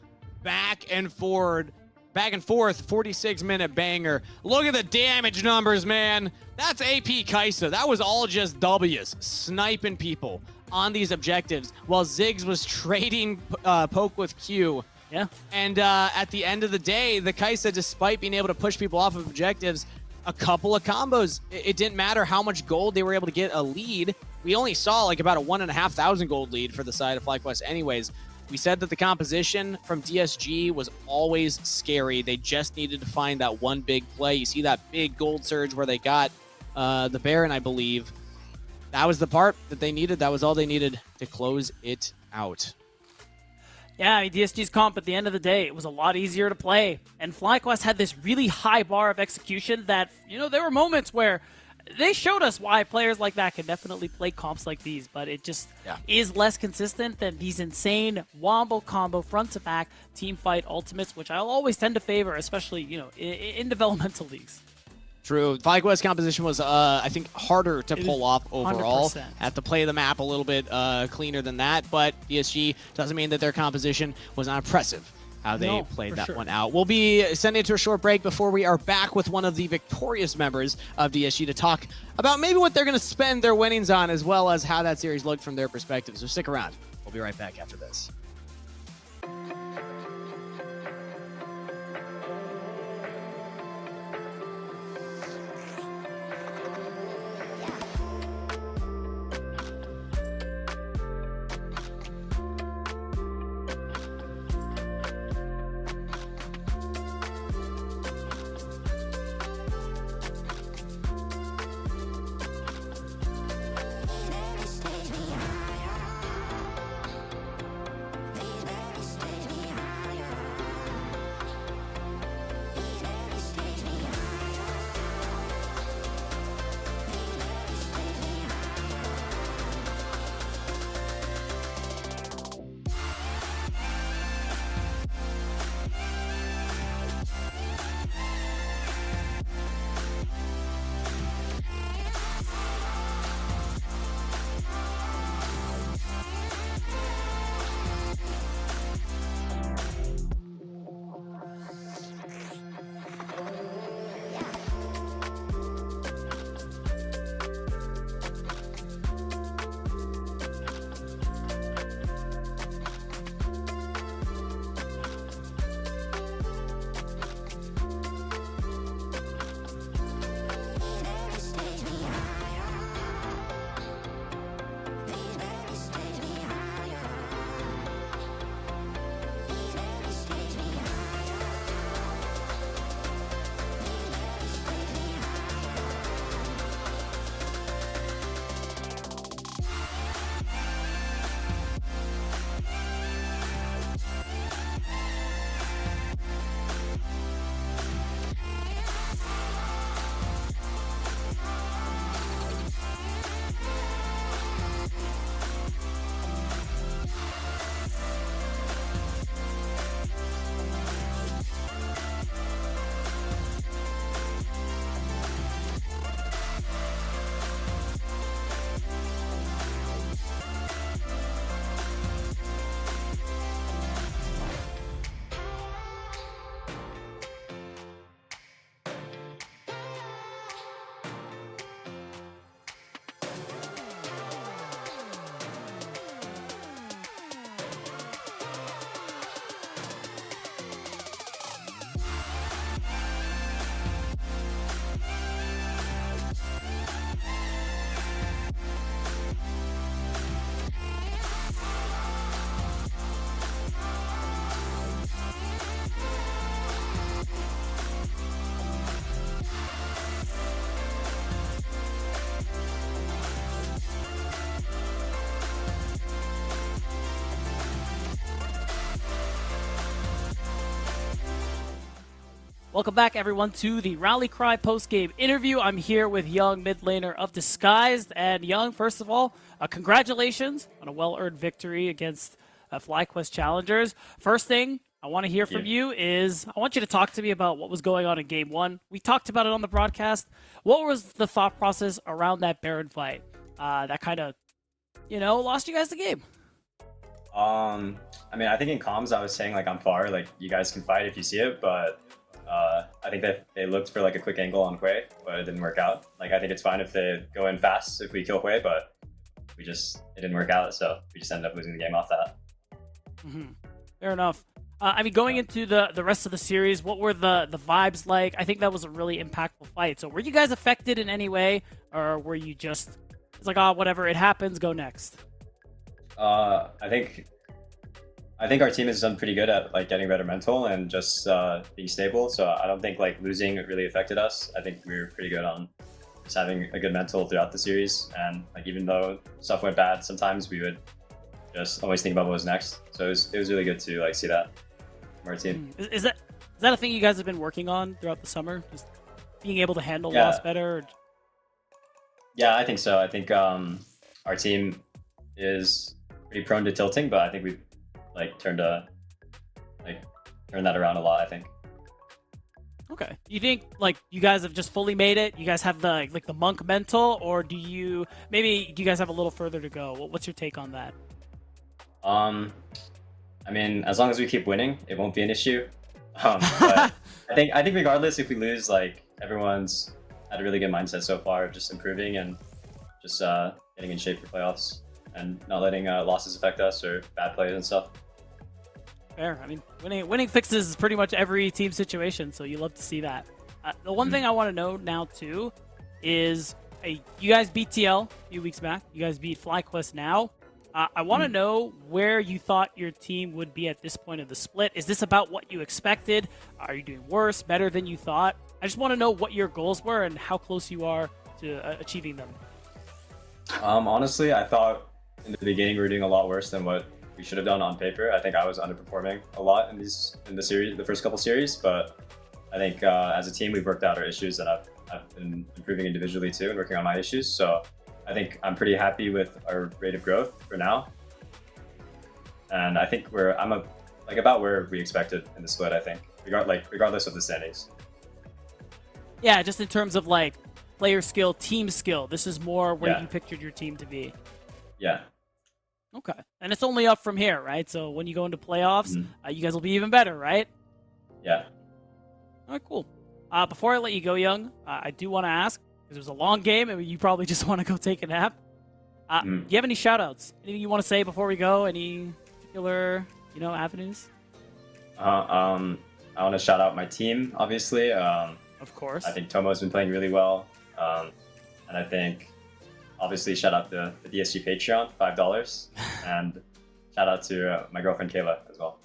back and forth 46-minute banger. Look at the damage numbers, man. That's AP Kaisa. That was all just W's, sniping people on these objectives while Ziggs was trading poke with Q. Yeah. And at the end of the day, the Kaisa, despite being able to push people off of objectives, a couple of combos. It didn't matter how much gold they were able to get a lead. We only saw like about a 1,500 gold lead for the side of FlyQuest anyways. We said that the composition from DSG was always scary. They just needed to find that one big play. You see that big gold surge where they got the Baron, I believe. That was the part that they needed. That was all they needed to close it out. Yeah, I mean, DSG's comp, at the end of the day, it was a lot easier to play. And FlyQuest had this really high bar of execution that, you know, there were moments where they showed us why players like that can definitely play comps like these, but it just is less consistent than these insane wombo combo front to back team fight ultimates, which I'll always tend to favor, especially, you know, in developmental leagues. True. FlyQuest composition was, I think, harder to pull off overall. 100%. Have to play the map a little bit cleaner than that, but DSG doesn't mean that their composition was not impressive how they played that one out. We'll be sending it to a short break before we are back with one of the victorious members of DSG to talk about maybe what they're going to spend their winnings on, as well as how that series looked from their perspective. So stick around. We'll be right back after this. Welcome back, everyone, to the Rally Cry post-game interview. I'm here with Young, mid laner of Disguised. And Young, first of all, congratulations on a well-earned victory against FlyQuest Challengers. First thing I want to hear from you is I want you to talk to me about what was going on in Game 1. We talked about it on the broadcast. What was the thought process around that Baron fight that kind of, lost you guys the game? I mean, I think in comms I was saying, like, I'm far, like, you guys can fight if you see it, but I think that they looked for, like, a quick angle on Hui, but it didn't work out. Like, I think it's fine if they go in fast if we kill Hui, but it didn't work out, so we just ended up losing the game off that. Fair enough. I mean, going into the rest of the series, what were the vibes like? I think that was a really impactful fight. So were you guys affected in any way, or were you just, it's like, oh, whatever, it happens, go next? I think our team has done pretty good at, like, getting better mental and just being stable. So I don't think, like, losing really affected us. I think we were pretty good on just having a good mental throughout the series. And, like, even though stuff went bad, sometimes we would just always think about what was next. So it was really good to, like, see that from our team. Is that a thing you guys have been working on throughout the summer? Just being able to handle loss better? Yeah, I think so. I think our team is pretty prone to tilting, but I think we've turned that around a lot, I think. Okay. You think, like, you guys have just fully made it? You guys have the monk mental, or do you guys have a little further to go? What's your take on that? I mean, as long as we keep winning, it won't be an issue. But I think regardless if we lose, like, everyone's had a really good mindset so far, just improving and just getting in shape for playoffs and not letting losses affect us or bad plays and stuff. Fair. I mean, winning fixes pretty much every team situation, so you love to see that. The one thing I want to know now, too, is you guys beat TL a few weeks back. You guys beat FlyQuest now. I want to know where you thought your team would be at this point of the split. Is this about what you expected? Are you doing worse, better than you thought? I just want to know what your goals were and how close you are to achieving them. Honestly, I thought in the beginning we were doing a lot worse than what we should have done on paper. I think I was underperforming a lot in the first couple series, but I think as a team we've worked out our issues, and I've been improving individually too and working on my issues. So I think I'm pretty happy with our rate of growth for now, and I think I'm about where we expected in the split. I think regardless of the standings. Yeah, just in terms of, like, player skill, team skill. This is more where you pictured your team to be. Yeah. Okay. And it's only up from here, right? So when you go into playoffs, you guys will be even better, right? Yeah. All right, cool. Before I let you go, Young, I do want to ask, because it was a long game, and you probably just want to go take a nap. Do you have any shout-outs? Anything you want to say before we go? Any particular, avenues? I want to shout out my team, obviously. Of course. I think Tomo's been playing really well. And I think, obviously, shout out the DSG Patreon, $5. And shout out to my girlfriend, Kayla, as well.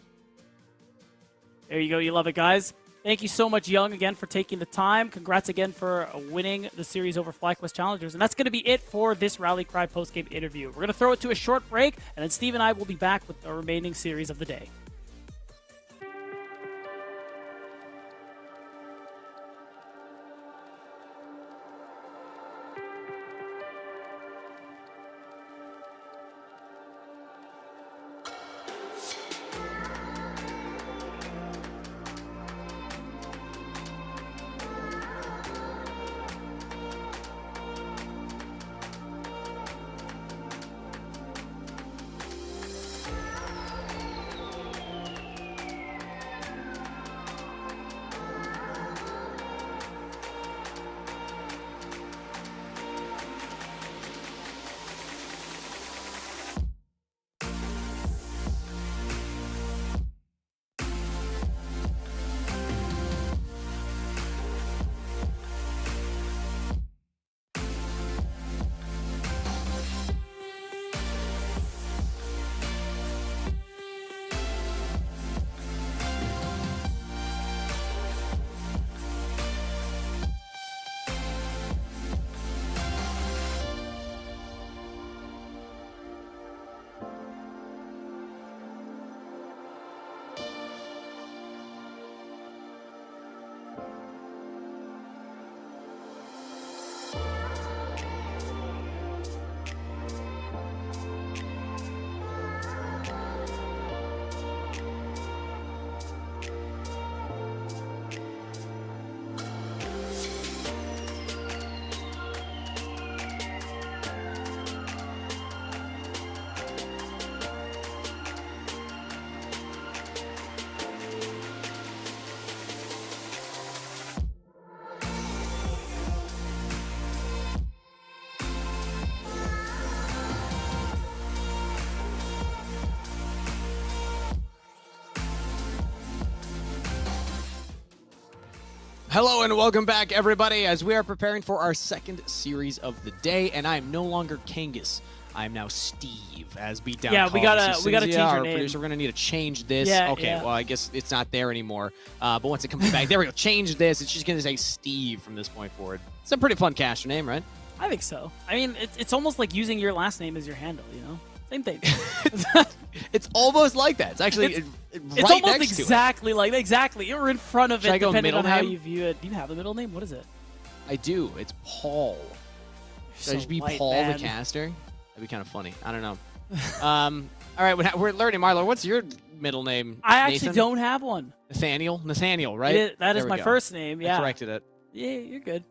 There you go. You love it, guys. Thank you so much, Young, again, for taking the time. Congrats again for winning the series over FlyQuest Challengers. And that's going to be it for this Rally Cry postgame interview. We're going to throw it to a short break, and then Steve and I will be back with the remaining series of the day. Hello and welcome back, everybody, as we are preparing for our second series of the day, and I am no longer Kangas. I am now Steve, as Beatdown Yeah, calls. we gotta So change Cynthia, our our name. producer, we're gonna need to change this. Yeah, okay, yeah. well, I guess it's not there anymore. But once it comes back, there we go. Change this. It's just gonna say Steve from this point forward. It's a pretty fun caster name, right? I think so. I mean, it's almost like using your last name as your handle, you know? Same thing. It's almost like that. It's actually right It's almost next exactly like exactly. You're in front of Should it, I go depending middle on how name? you view it. Do you have a middle name? What is it? to it. I do. It's Paul. Should I So just be white, Paul man. the caster? That'd be kind of funny. I don't know. All right, we're learning. Marlo, what's your middle name? I actually Nathan? don't have one. Nathaniel, right? That is There we my go. first name. I Yeah. corrected it. Yeah, you're good.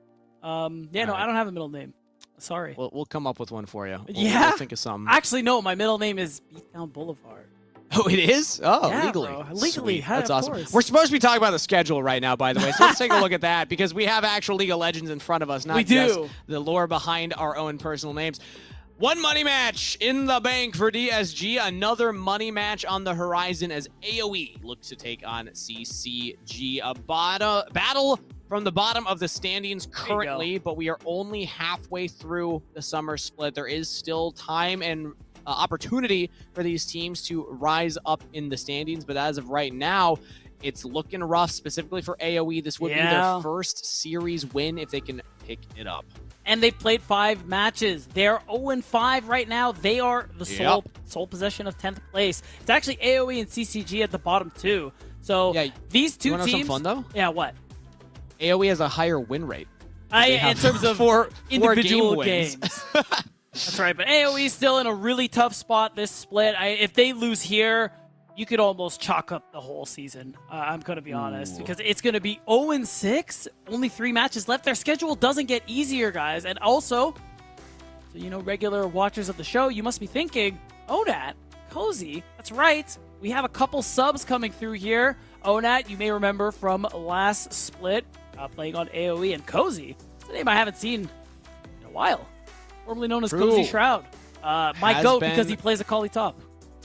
Yeah, All no, right. I don't have a middle name. Sorry. We'll come up with one for you. Yeah? We'll think of some. Actually, no. My middle name is Beatdown Boulevard. Oh, it is? Oh, Yeah, legally. bro. Legally, Sweet. huh, That's of awesome. course. We're supposed to be talking about the schedule right now, by the way. So let's take a look at that because we have actual League of Legends in front of us, not We just do. the lore behind our own personal names. One money match in the bank for DSG. Another money match on the horizon as AoE looks to take on CCG. A battle from the bottom of the standings you go. currently, but we are only halfway through the summer split. There is still time and opportunity for these teams to rise up in the standings, but as of right now, it's looking rough, specifically for AoE. This would be Yeah. their first series win if they can pick it up. And they played 5 matches. They're 0-5 right now. They are the sole possession of 10th place. It's actually AoE and CCG at the bottom too. So Yeah, these two you wanna know teams. some fun though? Yeah, what? AoE has a higher win rate. They In have terms of four individual game wins. games. That's right. But AoE is still in a really tough spot this split. If they lose here, you could almost chalk up the whole season. I'm going to be honest, because it's going to be 0-6, only 3 matches left. Their schedule doesn't get easier, guys. And also, so you know, regular watchers of the show, you must be thinking, Onat, Cozy, that's right. We have a couple subs coming through here. Onat, you may remember from last split, playing on AoE, and Cozy. It's a name I haven't seen in a while. Formerly known as True. Cozy Shroud. My Has goat been- because he plays a Kali top.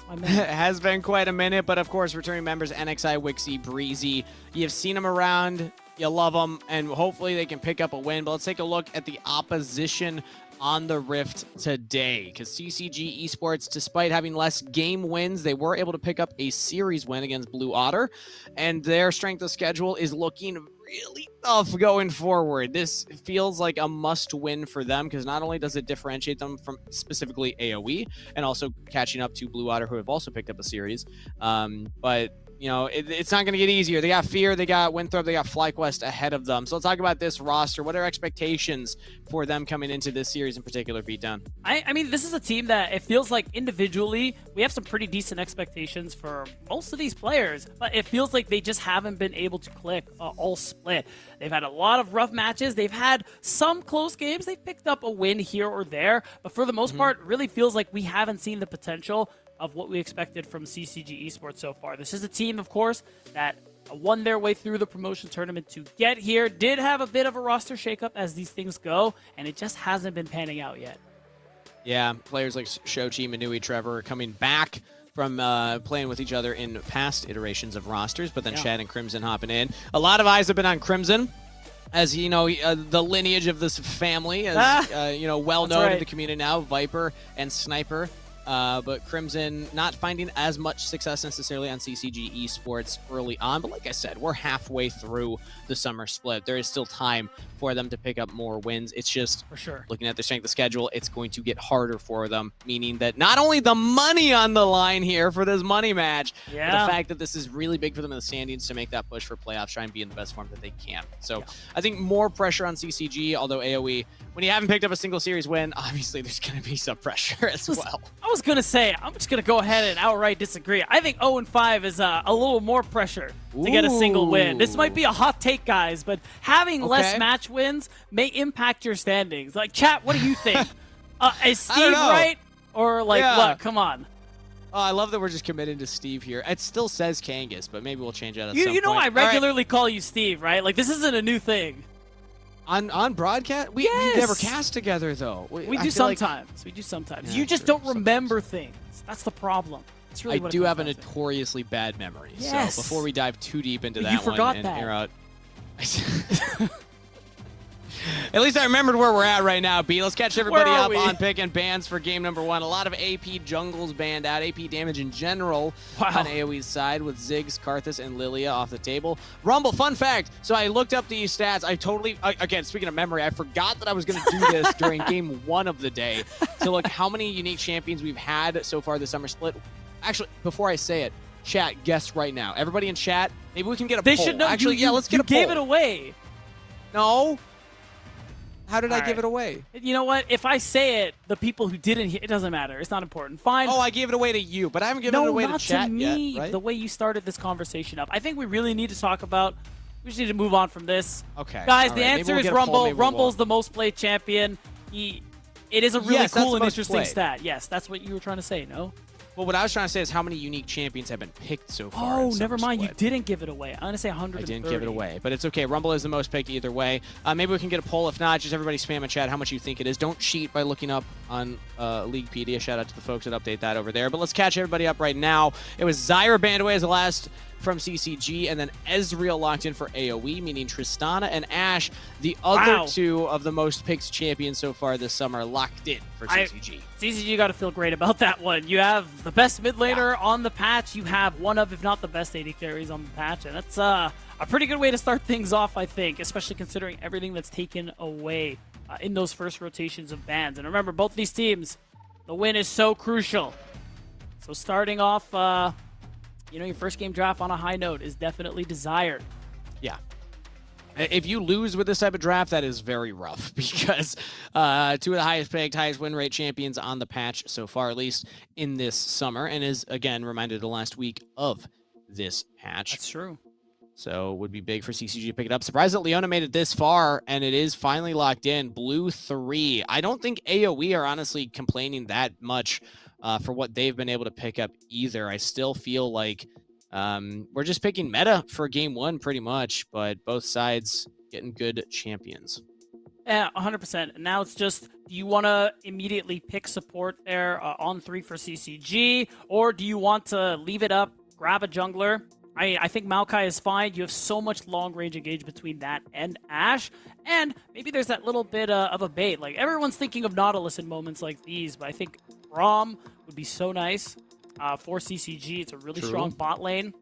My man. It has been quite a minute, but of course, returning members NXI, Wixie, Breezy. You've seen them around, you love them, and hopefully they can pick up a win. But let's take a look at the opposition on the Rift today, because CCG Esports, despite having less game wins, they were able to pick up a series win against Blue Otter, and their strength of schedule is looking really tough going forward. This feels like a must-win for them, because not only does it differentiate them from specifically AoE, and also catching up to Blue Otter, who have also picked up a series, but you know, it's not going to get easier. They got Fear, they got Winthrop, they got FlyQuest ahead of them. So let's talk about this roster. What are expectations for them coming into this series in particular, Beatdown? I mean, this is a team that it feels like individually we have some pretty decent expectations for most of these players, but it feels like they just haven't been able to click all split. They've had a lot of rough matches. They've had some close games. They've picked up a win here or there, but for the most part, it really feels like we haven't seen the potential of what we expected from CCG Esports so far. This is a team, of course, that won their way through the promotion tournament to get here, did have a bit of a roster shakeup as these things go, and it just hasn't been panning out yet. Yeah, players like Shochi, Manui, Trevor are coming back from playing with each other in past iterations of rosters, but then Chad and Crimson hopping in. A lot of eyes have been on Crimson, as you know, the lineage of this family, as you know, well known in the community now, Viper and Sniper. But Crimson not finding as much success necessarily on CCG Esports early on. But like I said, we're halfway through the summer split. There is still time for them to pick up more wins. It's just, for sure, looking at the strength of schedule, it's going to get harder for them, meaning that not only the money on the line here for this money match, but the fact that this is really big for them in the standings to make that push for playoffs, try and be in the best form that they can. So I think more pressure on CCG, although AoE, when you haven't picked up a single series win, obviously there's going to be some pressure as well. I was going to say, I'm just going to go ahead and outright disagree. I think 0-5 is a little more pressure to get a single win. This might be a hot take, guys, but having less match wins may impact your standings. Like, chat, what do you think? Is Steve right? Or, like, what? Come on. Oh, I love that we're just committed to Steve here. It still says Kangas, but maybe we'll change that at some You know point. I regularly call you Steve, right? Like, this isn't a new thing. On broadcast? We never cast together, though. We do sometimes. We do sometimes. Yeah, you just don't remember things. That's the problem. That's really I what do it have a comes down to. notoriously bad memory. Yes. So before we dive too deep into But that you forgot one that. and air out, At least I remembered where we're at right now, B. Let's catch everybody Where are up we? on pick and bans for game number 1. A lot of AP jungles banned out. AP damage in general on AoE's side with Ziggs, Karthus, and Lilia off the table. Rumble, fun fact. So I looked up these stats. I totally, again, speaking of memory, I forgot that I was going to do this during game 1 of the day. So look how many unique champions we've had so far this summer split. Actually, before I say it, chat, guess right now. Everybody in chat, maybe we can get a They poll. should know. Actually, yeah, let's get a poll. You gave it away. No. How did I All give right. it away? You know what? If I say it, the people who didn't hear, it doesn't matter. It's not important. Fine. Oh, I gave it away to you, but I haven't given no, it away not to chat to me. yet, right? The way you started this conversation up. I think we really need to talk about. We just need to move on from this. Okay. Guys, all the right. Maybe answer we'll is get a poll, Rumble. maybe we Rumble's won't. the most played champion. It is a really Yes, that's cool the and most interesting played. stat. Yes, that's what you were trying to say, no? Well, what I was trying to say is how many unique champions have been picked so far. Oh, in never Summer mind. You Split. didn't give it away. I'm going to say I 130. didn't give it away, but it's okay. Rumble is the most picked either way. Maybe we can get a poll. If not, just everybody spam in chat how much you think it is. Don't cheat by looking up on Leaguepedia. Shout out to the folks that update that over there. But let's catch everybody up right now. It was Zyra banned away as the last from CCG, and then Ezreal locked in for AoE, meaning Tristana and Ashe, the other two of the most picked champions so far this summer, locked in for CCG. CCG got to feel great about that one. You have the best mid laner on the patch. You have one of, if not the best AD carries on the patch, and that's a pretty good way to start things off, I think, especially considering everything that's taken away in those first rotations of bans. And remember, both these teams, the win is so crucial. So starting off, your first game draft on a high note is definitely desired. Yeah. If you lose with this type of draft, that is very rough because two of the highest picked, highest win rate champions on the patch so far, at least in this summer, and is, again, reminded the last week of this patch. That's true. So it would be big for CCG to pick it up. Surprised that Leona made it this far, and it is finally locked in. Blue 3. I don't think AoE are honestly complaining that much for what they've been able to pick up either. I still feel like we're just picking meta for game 1 pretty much, but both sides getting good champions. Yeah, 100%. And now it's just, do you want to immediately pick support there on 3 for CCG, or do you want to leave it up, grab a jungler? I think Maokai is fine. You have so much long-range engage between that and Ashe, and maybe there's that little bit of a bait. Like, everyone's thinking of Nautilus in moments like these, but I think Braum would be so nice for CCG. It's a really strong bot lane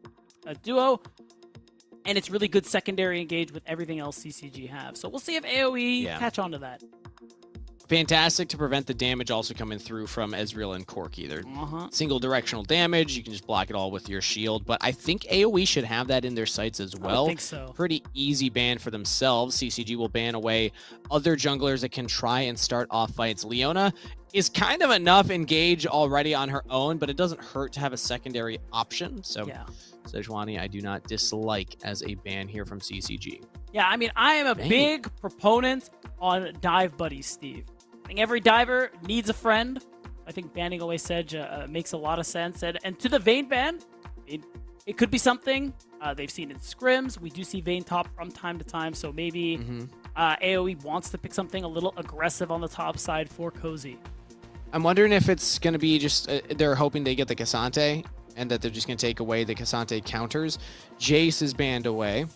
duo, and it's really good secondary engage with everything else CCG have. So we'll see if AoE catch on to that. Fantastic to prevent the damage also coming through from Ezreal and Corki. They're single directional damage. You can just block it all with your shield. But I think AoE should have that in their sights as well. I think so. Pretty easy ban for themselves. CCG will ban away other junglers that can try and start off fights. Leona is kind of enough engage already on her own, but it doesn't hurt to have a secondary option. So Sejuani, I do not dislike as a ban here from CCG. Yeah, I mean, I am a big proponent on dive buddies, Steve. I think every diver needs a friend. I think banning away Sedge makes a lot of sense. And to the Vayne ban, it could be something they've seen in scrims. We do see Vayne top from time to time, so maybe AoE wants to pick something a little aggressive on the top side for Cozy. I'm wondering if it's going to be just they're hoping they get the Cassante and that they're just going to take away the Cassante counters. Jace is banned away.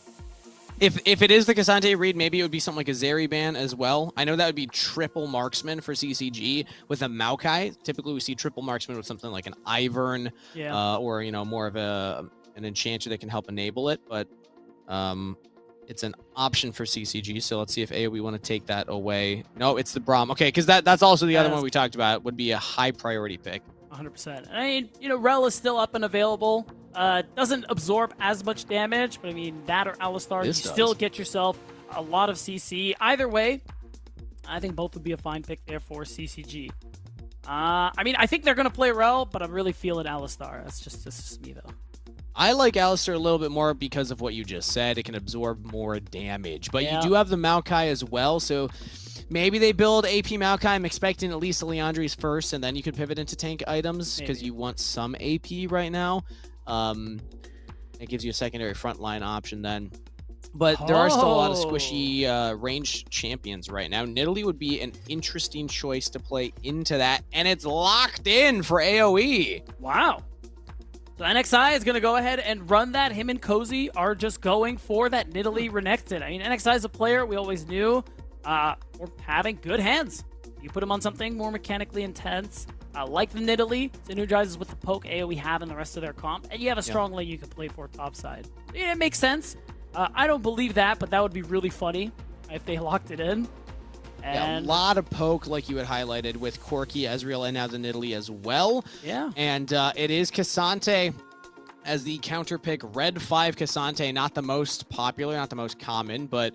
If it is the Cassante read, maybe it would be something like a Zeri ban as well. I know that would be triple marksman for CCG with a Maokai. Typically, we see triple marksman with something like an Ivern or, more of an enchanter that can help enable it. But it's an option for CCG, so let's see if AoE want to take that away. No, it's the Braum. Okay, because that's also the other one we talked about. Would be a high priority pick. 100%. I mean, Rel is still up and available. Doesn't absorb as much damage, but I mean, that or Alistar, you still get yourself a lot of CC. Either way, I think both would be a fine pick there for CCG. I mean, I think they're going to play Rel, but I'm really feeling Alistar. That's just me, though. I like Alistar a little bit more because of what you just said. It can absorb more damage, but you do have the Maokai as well, so maybe they build AP Maokai. I'm expecting at least the Leandries first, and then you could pivot into tank items because you want some AP right now. It gives you a secondary frontline option then. But there are still a lot of squishy ranged champions right now. Nidalee would be an interesting choice to play into that, and it's locked in for AoE. Wow. So NXI is going to go ahead and run that. Him and Cozy are just going for that Nidalee Renekton. I mean, NXI is a player we always knew for having good hands. You put him on something more mechanically intense, like the Nidalee, synergizes with the poke AoE have in the rest of their comp, and you have a strong lane you can play for topside. Yeah, it makes sense. I don't believe that, but that would be really funny if they locked it in. Yeah, a lot of poke, like you had highlighted, with Corki, Ezreal, and now the Nidalee as well. Yeah. And it is Cassante as the counter pick. Red 5 Cassante, not the most popular, not the most common, but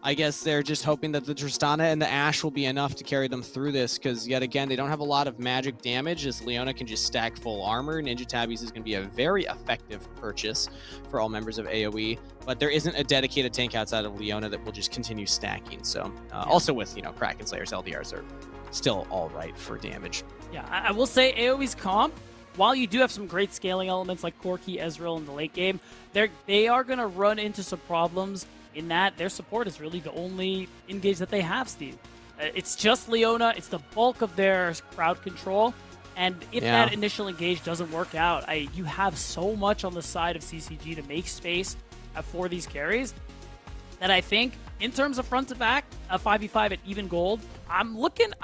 I guess they're just hoping that the Tristana and the Ashe will be enough to carry them through this, because yet again, they don't have a lot of magic damage, as Leona can just stack full armor. Ninja Tabbies is going to be a very effective purchase for all members of AoE, but there isn't a dedicated tank outside of Leona that will just continue stacking. So also with, Kraken Slayers, LDRs are still all right for damage. Yeah, I will say AoE's comp, while you do have some great scaling elements like Corki, Ezreal in the late game, they are going to run into some problems in that their support is really the only engage that they have, Steve. It's just Leona. It's the bulk of their crowd control. And if that initial engage doesn't work out, you have so much on the side of CCG to make space for these carries that I think, in terms of front to back, a 5v5 at even gold, I'm liking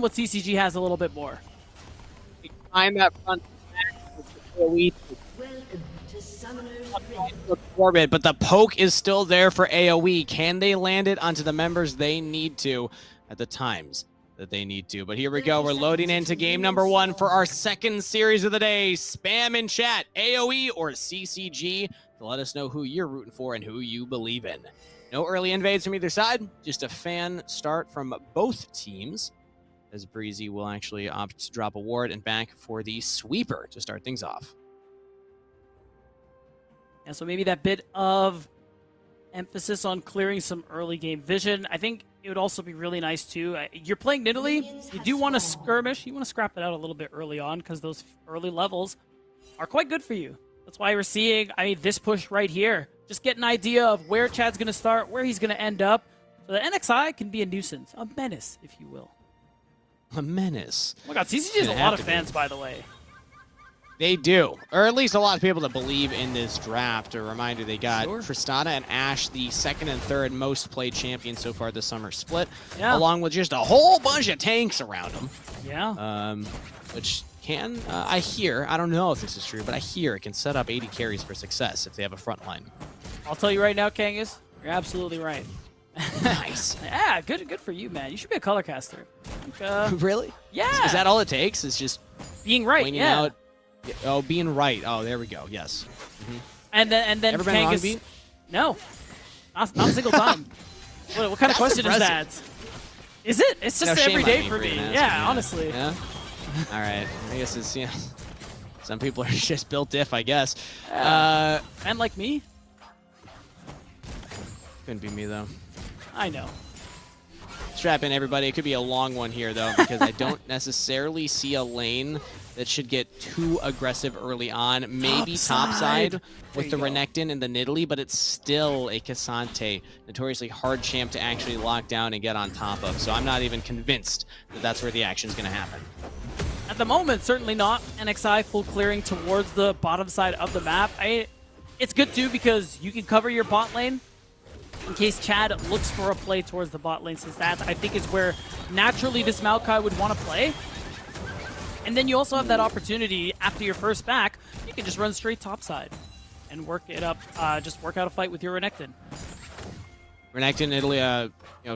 what CCG has a little bit more. I'm at front to back with the AoE. Orbit, but the poke is still there for AoE. Can they land it onto the members they need to at the times that they need to? But here we go. We're loading into game number 1 for our second series of the day. Spam in chat, AoE or CCG, to let us know who you're rooting for and who you believe in. No early invades from either side, just a fan start from both teams, as Breezy will actually opt to drop a ward and back for the sweeper to start things off. And so maybe that bit of emphasis on clearing some early game vision. I think it would also be really nice too. You're playing Nidalee. You do want to skirmish. You want to scrap it out a little bit early on, because those early levels are quite good for you. That's why we're seeing, this push right here. Just get an idea of where Chad's going to start, where he's going to end up. So the NXI can be a nuisance, a menace, if you will. A menace. Oh my god, CCG has a lot of fans, by the way. They do, or at least a lot of people that believe in this draft. A reminder, they got Tristana and Ashe, the second and third most played champions so far this summer split, along with just a whole bunch of tanks around them. Yeah. Which can, I hear, I don't know if this is true, but I hear it can set up 80 carries for success if they have a front line. I'll tell you right now, Kangas, you're absolutely right. Nice. Yeah, good for you, man. You should be a color caster. Really? Yeah. Is that all it takes? It's just being right, pointing out. Oh, being right. Oh, there we go. Yes. And then Ever been wrong, Kangas. Beat? No, not a single time. What kind of question is that? Is it? It's just every day for me. Yeah, honestly. Yeah. All right. I guess it's some people are just built diff, I guess. And like me. Couldn't be me though. I know. Strap in, everybody. It could be a long one here, though, because I don't necessarily see a lane that should get too aggressive early on. Maybe topside with the Renekton and the Nidalee, but it's still a Cassante, notoriously hard champ to actually lock down and get on top of. So I'm not even convinced that that's where the action's going to happen. At the moment, certainly not. NXI full clearing towards the bottom side of the map. It's good, too, because you can cover your bot lane in case Chad looks for a play towards the bot lane, since that, I think, is where naturally this Maokai would want to play. And then you also have that opportunity after your first back, you can just run straight topside and work it up, just work out a fight with your Renekton. Renekton, Italy,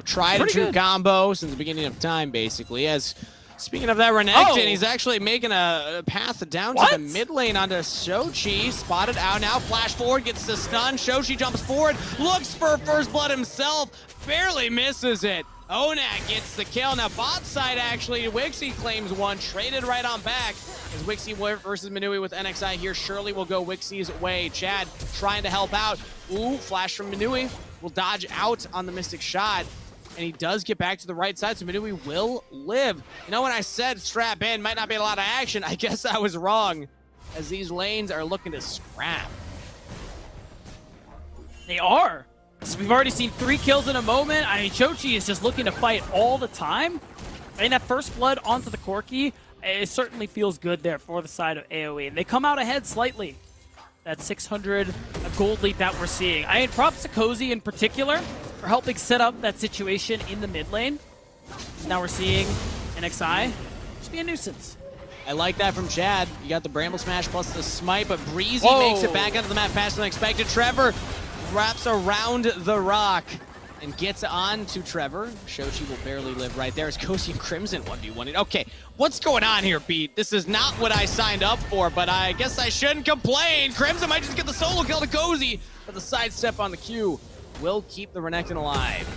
tried a true combo since the beginning of time, basically. As speaking of that Renekton, he's actually making a path down to the mid lane onto Shochi. Spotted out now, flash forward, gets the stun. Shochi jumps forward, looks for first blood himself, barely misses it. Onak gets the kill. Now bot side, actually, Wixie claims one, traded right on back. As Wixie versus Manui with NXI here, surely will go Wixie's way. Chad trying to help out. Ooh, flash from Manui. Will dodge out on the Mystic shot. And he does get back to the right side, so Manui will live. You know, when I said strap in, might not be a lot of action, I guess I was wrong, as these lanes are looking to scrap. They are. So we've already seen 3 kills in a moment. Shochi is just looking to fight all the time. And that first blood onto the Corki, it certainly feels good there for the side of AoE. And they come out ahead slightly. That 600 gold lead that we're seeing. I mean, props to Cozy in particular for helping set up that situation in the mid lane. Now we're seeing NXI just be a nuisance. I like that from Chad. You got the Bramble Smash plus the Smite, but Breezy Whoa. makes it back onto the map faster than expected. Trevor wraps around the rock and gets on to Trevor. Shochi will barely live right there as Cozy and Crimson 1v1. Okay, what's going on here, Pete? This is not what I signed up for, but I guess I shouldn't complain. Crimson might just get the solo kill to Cozy, but the sidestep on the Q will keep the Renekton alive.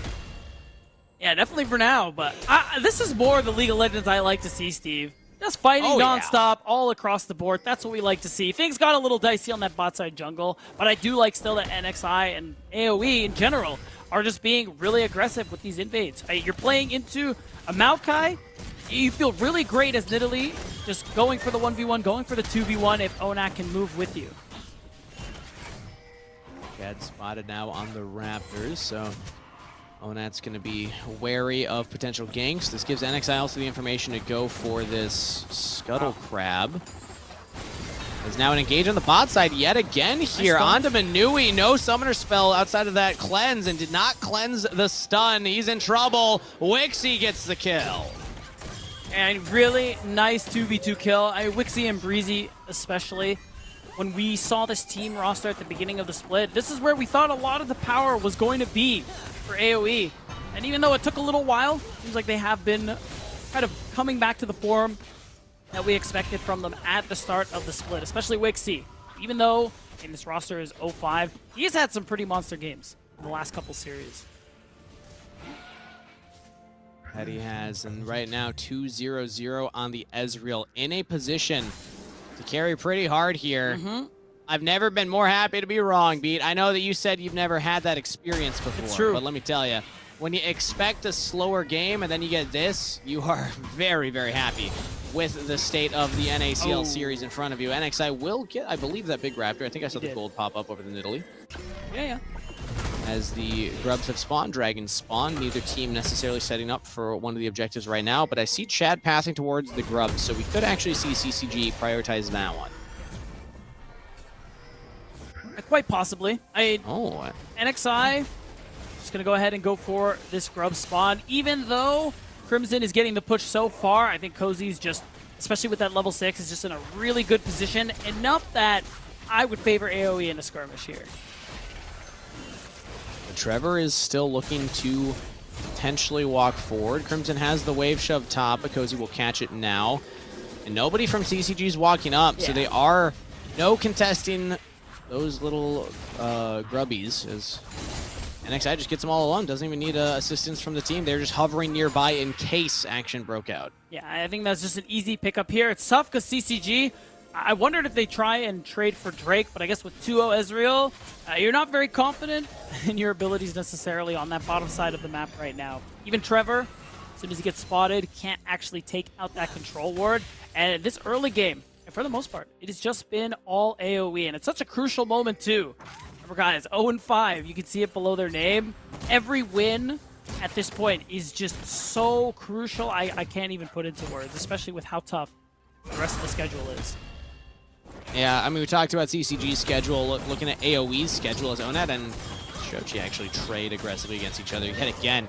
Yeah, definitely for now, but this is more the League of Legends I like to see, Steve. Just fighting nonstop all across the board. That's what we like to see. Things got a little dicey on that bot side jungle, but I do like still that NXI and AoE in general are just being really aggressive with these invades. You're playing into a Maokai. You feel really great as Nidalee, just going for the 1v1, going for the 2v1 if Onak can move with you. Chad spotted now on the Raptors, so Onat's going to be wary of potential ganks. This gives NXI also the information to go for this Scuttle Crab. Is now an engage on the bot side yet again here. Onto Manui. No summoner spell outside of that cleanse and did not cleanse the stun. He's in trouble. Wixie gets the kill. And really nice 2v2 kill. Wixie and Breezy especially. When we saw this team roster at the beginning of the split, this is where we thought a lot of the power was going to be for AoE. And even though it took a little while, seems like they have been kind of coming back to the form that we expected from them at the start of the split, especially Wixie. Even though in this roster is 0-5, he's had some pretty monster games in the last couple series. That he has, and right now 2-0-0 on the Ezreal, in a position to carry pretty hard here. I've never been more happy to be wrong, Beat. I know that you said you've never had that experience before, it's true. But let me tell you, when you expect a slower game and then you get this, you are very, very happy with the state of the NACL series in front of you. NXI will get, I believe, that big Raptor. I think I saw the gold pop up over the Nidalee. Yeah. As the Grubs have spawned, Dragons spawn. Neither team necessarily setting up for one of the objectives right now, but I see Chad passing towards the Grubs, so we could actually see CCG prioritize that one. Quite possibly. NXI just going to go ahead and go for this Grub spawn. Even though Crimson is getting the push so far, I think Cozy's just, especially with that level 6, is just in a really good position. Enough that I would favor AoE in a skirmish here. Trevor is still looking to potentially walk forward. Crimson has the wave shove top, but Cozy will catch it now. And nobody from CCG is walking up, so they are no contesting those little grubbies. As NXI just gets them all alone, doesn't even need assistance from the team. They're just hovering nearby in case action broke out. Yeah, I think that's just an easy pickup here. It's tough because CCG, I wondered if they try and trade for Drake, but I guess with 2-0 Ezreal, you're not very confident in your abilities necessarily on that bottom side of the map right now. Even Trevor, as soon as he gets spotted, can't actually take out that control ward. And this early game, and for the most part, it has just been all AoE, and it's such a crucial moment too. Remember guys, 0-5, you can see it below their name. Every win at this point is just so crucial, I can't even put into words, especially with how tough the rest of the schedule is. Yeah, I mean, we talked about CCG's schedule, looking at AoE's schedule as Onat and Shochi actually trade aggressively against each other yet again.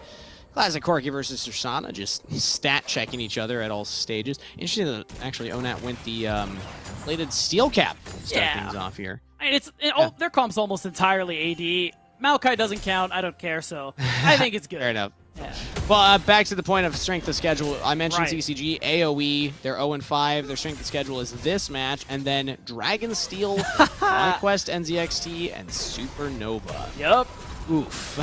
Classic Corki versus Sursana, just stat checking each other at all stages. Interesting that actually Onat went the bladed steel cap to start things off here. I mean, their comp's almost entirely AD. Maokai doesn't count, I don't care, so I think it's good. Fair enough. Yeah. Well, back to the point of strength of schedule. I mentioned CCG, AoE, they're 0-5. Their strength of schedule is this match, and then Dragonsteel, Conquest, NZXT, and Supernova. Yup. Oof.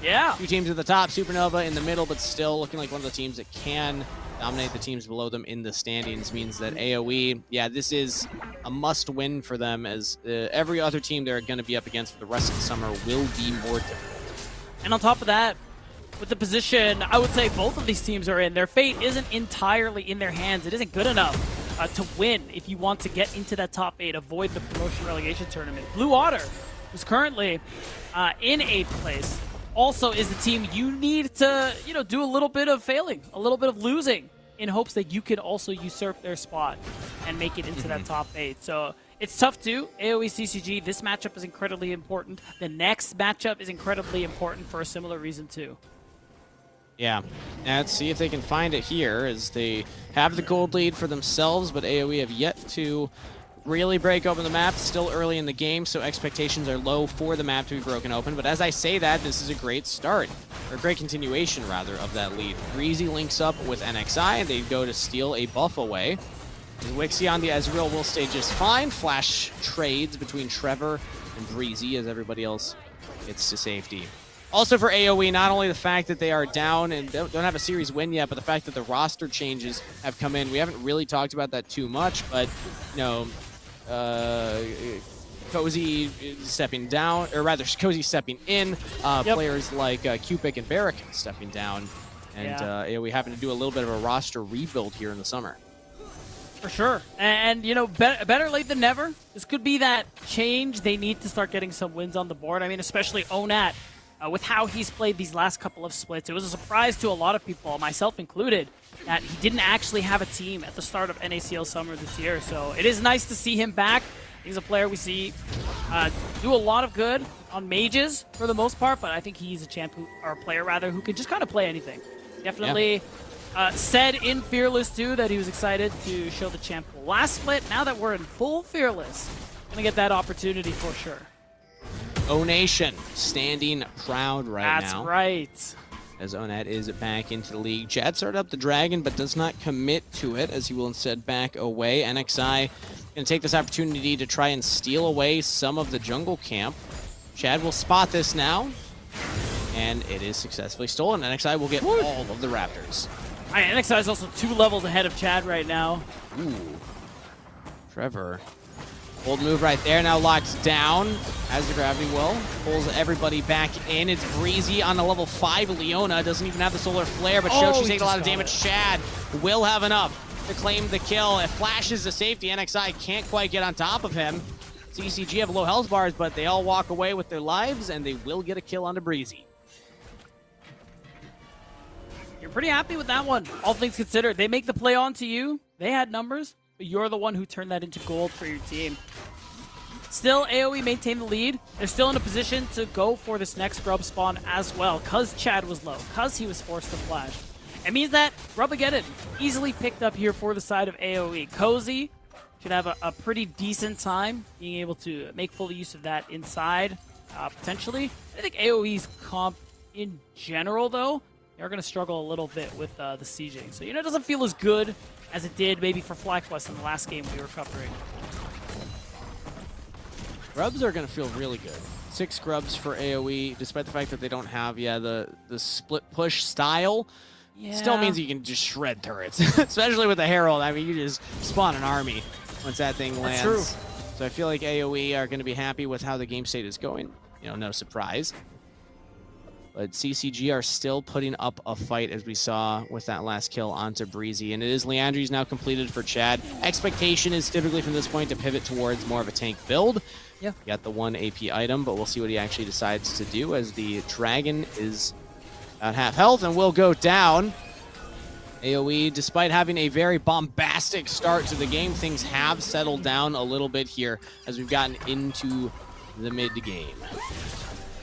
Yeah. Two teams at the top, Supernova in the middle, but still looking like one of the teams that can dominate the teams below them in the standings. Means that AoE, this is a must-win for them, as every other team they're going to be up against for the rest of the summer will be more difficult. And on top of that, with the position, I would say both of these teams are in. Their fate isn't entirely in their hands. It isn't good enough to win if you want to get into that top 8, avoid the promotion relegation tournament. Blue Otter, who's currently in 8th place, also is the team you need to, do a little bit of failing, a little bit of losing in hopes that you can also usurp their spot and make it into that top 8. So it's tough too. AoE CCG, this matchup is incredibly important. The next matchup is incredibly important for a similar reason too. Yeah, let's see if they can find it here, as they have the gold lead for themselves, but AoE have yet to really break open the map. Still early in the game, so expectations are low for the map to be broken open. But as I say that, this is a great start, or a great continuation, rather, of that lead. Breezy links up with NXI, and they go to steal a buff away. Wixie on the Ezreal will stay just fine. Flash trades between Trevor and Breezy as everybody else gets to safety. Also for AoE, not only the fact that they are down and don't have a series win yet, but the fact that the roster changes have come in. We haven't really talked about that too much, but, you know, Cozy stepping down, or rather, Cozy stepping in. Players like Cupik and Barrack stepping down. And AoE having to do a little bit of a roster rebuild here in the summer. For sure. And you know, better late than never. This could be that change. They need to start getting some wins on the board. I mean, especially Onat. With how he's played these last couple of splits, it was a surprise to a lot of people, myself included, that he didn't actually have a team at the start of NACL Summer this year. So it is nice to see him back. He's a player we see do a lot of good on mages for the most part, but I think he's a champ or a player rather who can just kind of play anything. Definitely said in Fearless too that he was excited to show the champ last split. Now that we're in full Fearless, gonna get that opportunity for sure. O-Nation standing proud right now. That's right. As Onat is back into the league. Chad started up the Dragon, but does not commit to it, as he will instead back away. NXI going to take this opportunity to try and steal away some of the jungle camp. Chad will spot this now, and it is successfully stolen. NXI will get all of the Raptors. NXI is also 2 levels ahead of Chad right now. Ooh. Trevor. Bold move right there, now locks down as the gravity well. Pulls everybody back in. It's Breezy on a level 5. Leona doesn't even have the solar flare, but Shochi's taking a lot of damage. Chad will have enough to claim the kill. It flashes to safety. NXI can't quite get on top of him. CCG have low health bars, but they all walk away with their lives, and they will get a kill onto Breezy. You're pretty happy with that one, all things considered. They make the play onto you. They had numbers. But you're the one who turned that into gold for your team. Still, AoE maintain the lead. They're still in a position to go for this next grub spawn as well, because Chad was low, because he was forced to flash. It means that Grubageddon easily picked up here for the side of AoE. Cozy should have a pretty decent time being able to make full use of that inside, potentially. I think AoE's comp in general, though, they're going to struggle a little bit with the sieging. So, you know, it doesn't feel as good as it did maybe for FlyQuest in the last game we were covering. Grubs are going to feel really good. 6 grubs for AoE, despite the fact that they don't have, the split push style. Yeah. Still means you can just shred turrets, especially with the Herald. I mean, you just spawn an army once that thing lands. That's true. So I feel like AoE are going to be happy with how the game state is going. You know, no surprise. But CCG are still putting up a fight, as we saw with that last kill onto Breezy. And it is Leandri's now completed for Chad. Expectation is typically from this point to pivot towards more of a tank build. Yeah. Got the 1 AP item, but we'll see what he actually decides to do, as the Dragon is at half health and will go down. AoE, despite having a very bombastic start to the game, things have settled down a little bit here as we've gotten into the mid-game.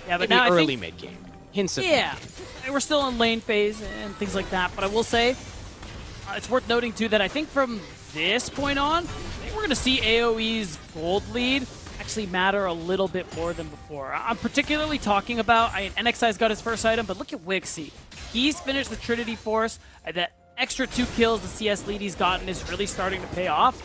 Yeah, but maybe now early mid-game. Hints of we're still in lane phase and things like that, but I will say it's worth noting too that I think from this point on, I think we're going to see AoE's gold lead actually matter a little bit more than before. I'm particularly talking about, NXI's got his first item, but look at Wixie. He's finished the Trinity Force. That extra 2 kills the CS lead he's gotten is really starting to pay off.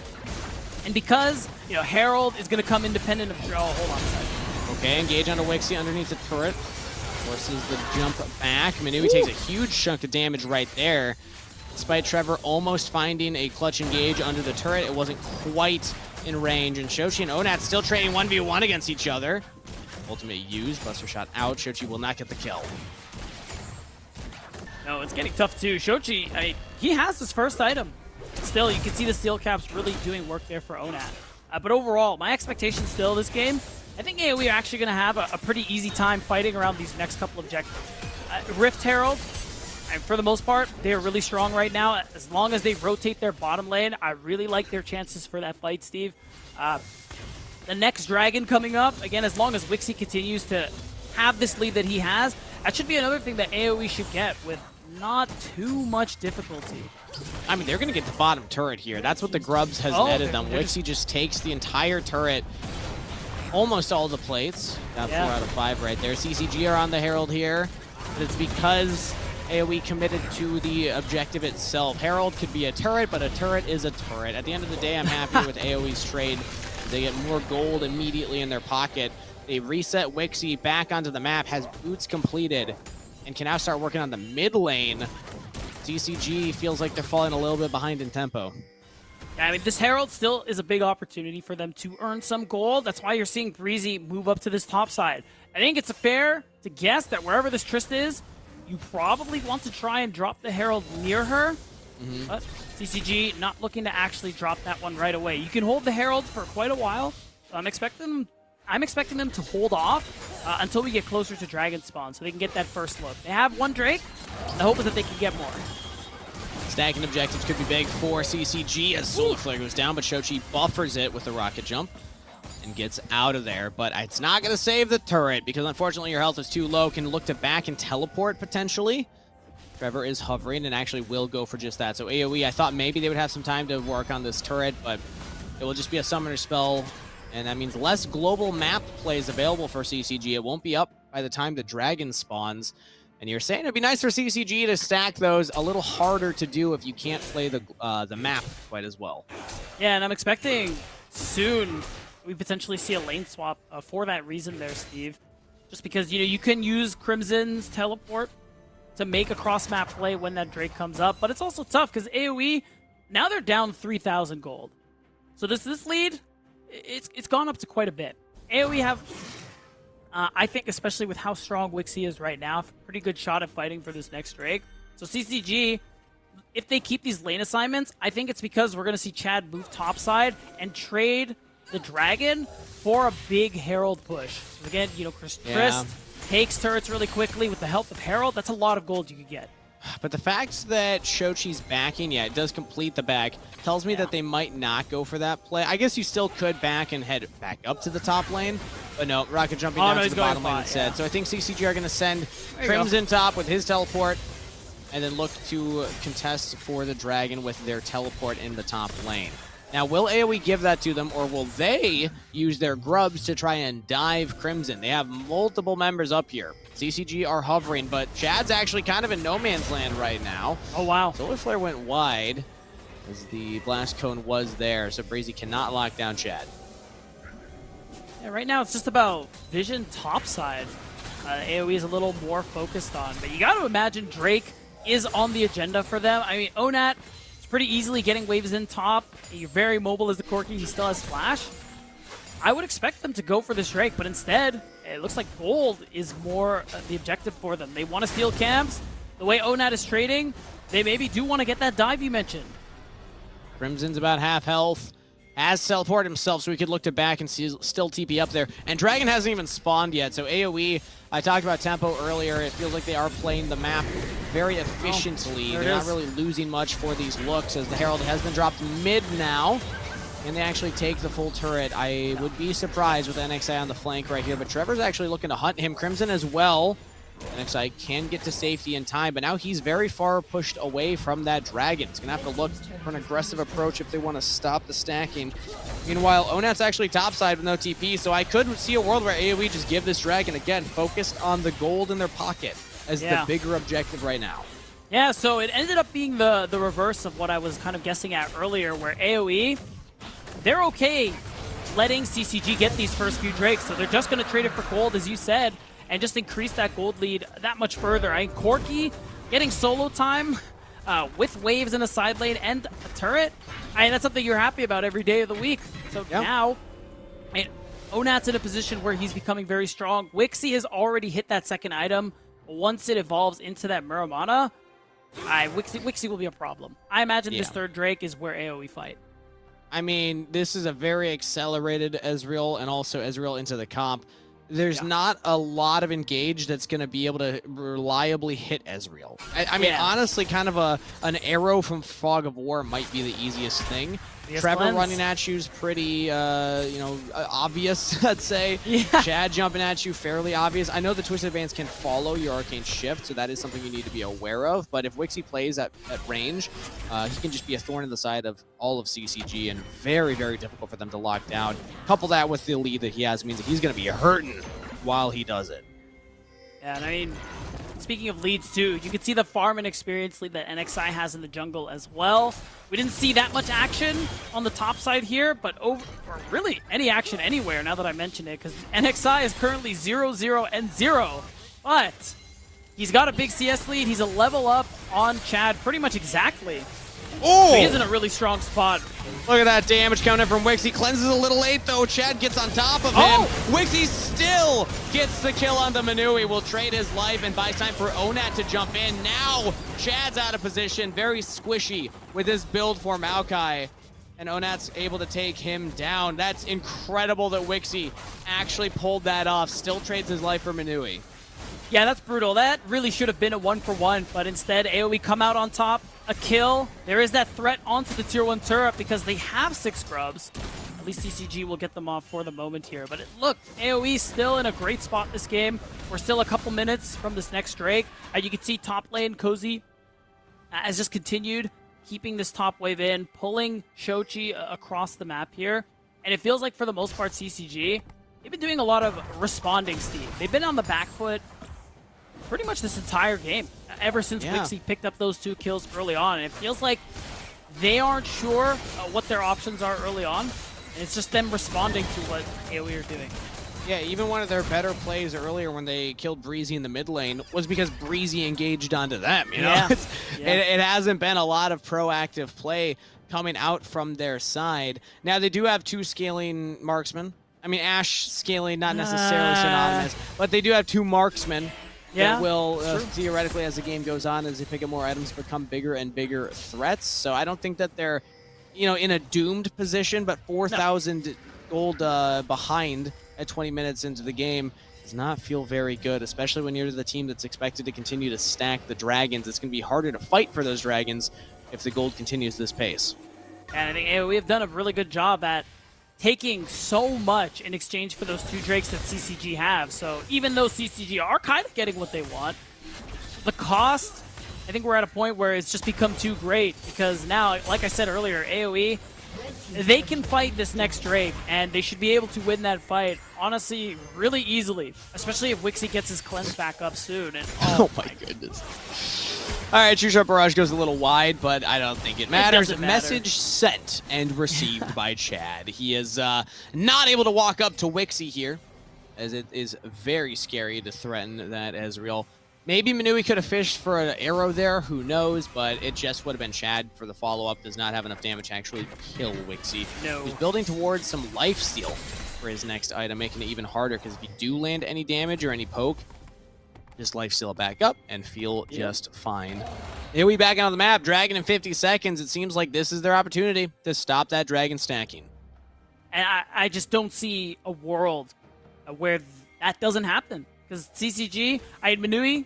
And because, you know, Herald is going to come independent of... Oh, hold on a second. Okay, engage onto Wixie underneath the turret. Forces the jump back. Manui takes a huge chunk of damage right there. Despite Trevor almost finding a clutch engage under the turret, it wasn't quite in range. And Shochi and Onat still trading 1v1 against each other. Ultimate used, Buster shot out. Shochi will not get the kill. No, it's getting tough too. Shochi, he has his first item. Still, you can see the steel caps really doing work there for Onat. But overall, my expectation still this game, I think AoE are actually going to have a pretty easy time fighting around these next couple objectives. Rift Herald, And for the most part, they're really strong right now. As long as they rotate their bottom lane, I really like their chances for that fight, Steve. The next dragon coming up, again, as long as Wixie continues to have this lead that he has, that should be another thing that AoE should get with not too much difficulty. I mean, they're going to get the bottom turret here. That's what the Grubs has netted them. Wixie just takes the entire turret, almost all the plates. Got 4 out of 5 right there. CCG are on the Herald here, but it's because AoE committed to the objective itself. Herald could be a turret, but a turret is a turret. At the end of the day, I'm happy with AoE's trade. They get more gold immediately in their pocket. They reset Wixie back onto the map, has boots completed, and can now start working on the mid lane. CCG feels like they're falling a little bit behind in tempo. Yeah, I mean, this Herald still is a big opportunity for them to earn some gold. That's why you're seeing Breezy move up to this top side. I think it's fair to guess that wherever this Trist is, you probably want to try and drop the Herald near her. But CCG not looking to actually drop that one right away. You can hold the Herald for quite a while. So I'm expecting them to hold off until we get closer to Dragon Spawn so they can get that first look. They have one Drake, and the hope is that they can get more. Stacking objectives could be big for CCG as Solar Flare goes down, but Shochi buffers it with a rocket jump and gets out of there. But it's not going to save the turret because unfortunately your health is too low. Can look to back and teleport potentially. Trevor is hovering and actually will go for just that. So AoE, I thought maybe they would have some time to work on this turret, but it will just be a summoner spell. And that means less global map plays available for CCG. It won't be up by the time the dragon spawns. And you're saying it'd be nice for CCG to stack those. A little harder to do if you can't play the map quite as well. Yeah, and I'm expecting soon we potentially see a lane swap for that reason there, Steve. Just because, you can use Crimson's teleport to make a cross-map play when that Drake comes up. But it's also tough because AoE, now they're down 3,000 gold. So this lead, it's gone up to quite a bit. AoE have, I think, especially with how strong Wixie is right now, a pretty good shot at fighting for this next Drake. So CCG, if they keep these lane assignments, I think it's because we're going to see Chad move topside and trade the Dragon for a big Herald push. So again, Trist takes turrets really quickly with the help of Herald. That's a lot of gold you could get. But the fact that Shochi's backing, it does complete the back, tells me that they might not go for that play. I guess you still could back and head back up to the top lane, but no, rocket jumping down to the bottom lane instead. So I think CCG are going to send Crimson top with his teleport, and then look to contest for the Dragon with their teleport in the top lane. Now, will AoE give that to them, or will they use their grubs to try and dive Crimson? They have multiple members up here. CCG are hovering, but Chad's actually kind of in no man's land right now. Oh, wow. Solar Flare went wide as the Blast Cone was there, so Breezy cannot lock down Chad. Yeah, right now it's just about vision topside. AoE is a little more focused on, but you got to imagine Drake is on the agenda for them. I mean, Onat is pretty easily getting waves in top. You're very mobile as the Corki. He still has Flash. I would expect them to go for this Drake, but instead, it looks like gold is more the objective for them. They want to steal camps. The way Onat is trading, they maybe do want to get that dive you mentioned. Crimson's about half health. Has teleported himself, so he could look to back and still TP up there. And Dragon hasn't even spawned yet, so AoE, I talked about tempo earlier. It feels like they are playing the map very efficiently. They're not really losing much for these looks, as the Herald has been dropped mid now. And they actually take the full turret. I would be surprised with NXI on the flank right here, but Trevor's actually looking to hunt him. Crimson as well. NXI can get to safety in time, but now he's very far pushed away from that Dragon. He's going to have to look for an aggressive approach if they want to stop the stacking. Meanwhile, Onat's actually topside with no TP, so I could see a world where AoE just give this Dragon, again, focused on the gold in their pocket as the bigger objective right now. Yeah, so it ended up being the reverse of what I was kind of guessing at earlier, where AoE, they're okay letting CCG get these first few Drakes, so they're just going to trade it for gold, as you said, and just increase that gold lead that much further. I mean, Corki getting solo time with waves in a side lane and a turret, I mean, that's something you're happy about every day of the week. So now, Onat's in a position where he's becoming very strong. Wixie has already hit that second item. Once it evolves into that Muramana, Wixie will be a problem. I imagine this third Drake is where AoE fight. I mean, this is a very accelerated Ezreal, and also Ezreal into the comp. there's not a lot of engage that's going to be able to reliably hit Ezreal. I mean, honestly, kind of an arrow from Fog of War might be the easiest thing. Trevor running at you is pretty, obvious, I'd say. Yeah. Chad jumping at you, fairly obvious. I know the Twisted Advance can follow your Arcane Shift, so that is something you need to be aware of. But if Wixie plays at range, he can just be a thorn in the side of all of CCG and very, very difficult for them to lock down. Couple that with the lead that he has means that he's going to be hurting while he does it. Yeah, and I mean, speaking of leads too, you can see the farm and experience lead that NXI has in the jungle as well. We didn't see that much action on the top side here, but or really any action anywhere now that I mention it, because NXI is currently 0-0 and 0, but he's got a big CS lead. He's a level up on Chad pretty much exactly. Oh! So he is in a really strong spot. Look at that damage coming in from Wixie. Cleanses a little late, though. Chad gets on top of him. Wixie still gets the kill on the Manui. Will trade his life and buys time for Onat to jump in. Now, Chad's out of position. Very squishy with his build for Maokai. And Onat's able to take him down. That's incredible that Wixie actually pulled that off. Still trades his life for Manui. Yeah, that's brutal. That really should have been a 1-for-1, but instead AoE come out on top, a kill. There is that threat onto the tier 1 turret because they have 6 scrubs. At least CCG will get them off for the moment here. But look, AoE still in a great spot this game. We're still a couple minutes from this next Drake. You can see top lane Cozy has just continued keeping this top wave in, pulling Shochi across the map here. And it feels like for the most part CCG, they've been doing a lot of responding, Steve. They've been on the back foot pretty much this entire game, ever since Wixie picked up those 2 kills early on. And it feels like they aren't sure what their options are early on, and it's just them responding to what AoE are doing. Yeah, even one of their better plays earlier when they killed Breezy in the mid lane was because Breezy engaged onto them, you know? It hasn't been a lot of proactive play coming out from their side. Now, they do have 2 scaling marksmen. I mean, Ashe scaling, not necessarily synonymous, but they do have 2 marksmen. That will, theoretically, as the game goes on, as they pick up more items, become bigger and bigger threats. So I don't think that they're, in a doomed position, but 4,000 gold behind at 20 minutes into the game does not feel very good, especially when you're the team that's expected to continue to stack the dragons. It's going to be harder to fight for those dragons if the gold continues this pace. And I think we have done a really good job at taking so much in exchange for those 2 Drakes that CCG have. So even though CCG are kind of getting what they want, the cost, I think we're at a point where it's just become too great, because now, like I said earlier, AoE, they can fight this next Drake, and they should be able to win that fight, honestly, really easily, especially if Wixie gets his cleanse back up soon. And oh my goodness. All right, True Shot Barrage goes a little wide, but I don't think it matters. It doesn't matter. Message sent and received by Chad. He is not able to walk up to Wixie here, as it is very scary to threaten that Ezreal. Maybe Manui could have fished for an arrow there, who knows, but it just would have been Chad for the follow-up. Does not have enough damage to actually kill Wixie. No. He's building towards some lifesteal for his next item, making it even harder, because if you do land any damage or any poke, just lifesteal back up and feel just fine. Here we back on the map. Dragon in 50 seconds. It seems like this is their opportunity to stop that dragon stacking. And I just don't see a world where that doesn't happen. Because CCG, Manui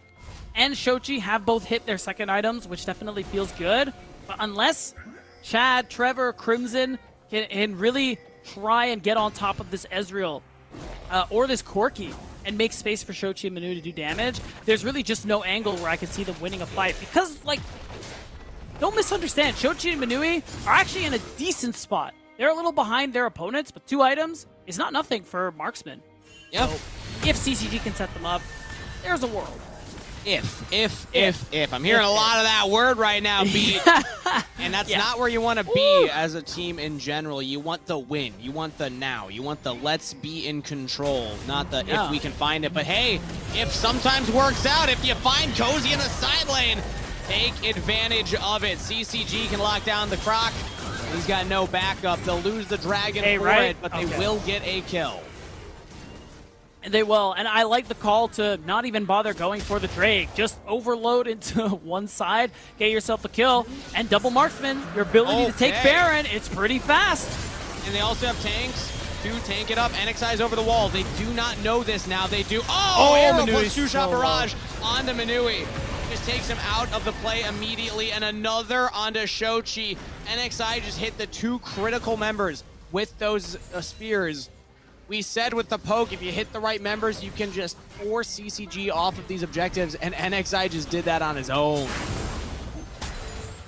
and Shochi have both hit their second items, which definitely feels good. But unless Chad, Trevor, Crimson can really try and get on top of this Ezreal or this Corki and make space for Shochi and Manui to do damage, there's really just no angle where I can see them winning a fight. Because, like, don't misunderstand, Shochi and Manui are actually in a decent spot. They're a little behind their opponents, but 2 items is not nothing for marksmen. Yep. So if CCG can set them up, there's a world. If. I'm hearing a lot of that word right now, Beat. And that's not where you want to be as a team in general. You want the win. You want the now. You want the let's be in control, not the if we can find it. But hey, if sometimes works out, if you find Cozy in the side lane, take advantage of it. CCG can lock down the Croc. He's got no backup. They'll lose the dragon for it, but they will get a kill. They will, and I like the call to not even bother going for the Drake. Just overload into one side, get yourself a kill, and double marksman. Your ability to take Baron, it's pretty fast. And they also have tanks. to tank it up. NXI's over the wall. They do not know this now. They do. Oh, arrow plus two-shot barrage onto Manui. Just takes him out of the play immediately, and another onto Shochi. NXI just hit the 2 critical members with those spears. We said with the poke, if you hit the right members, you can just force CCG off of these objectives, and NXI just did that on his own.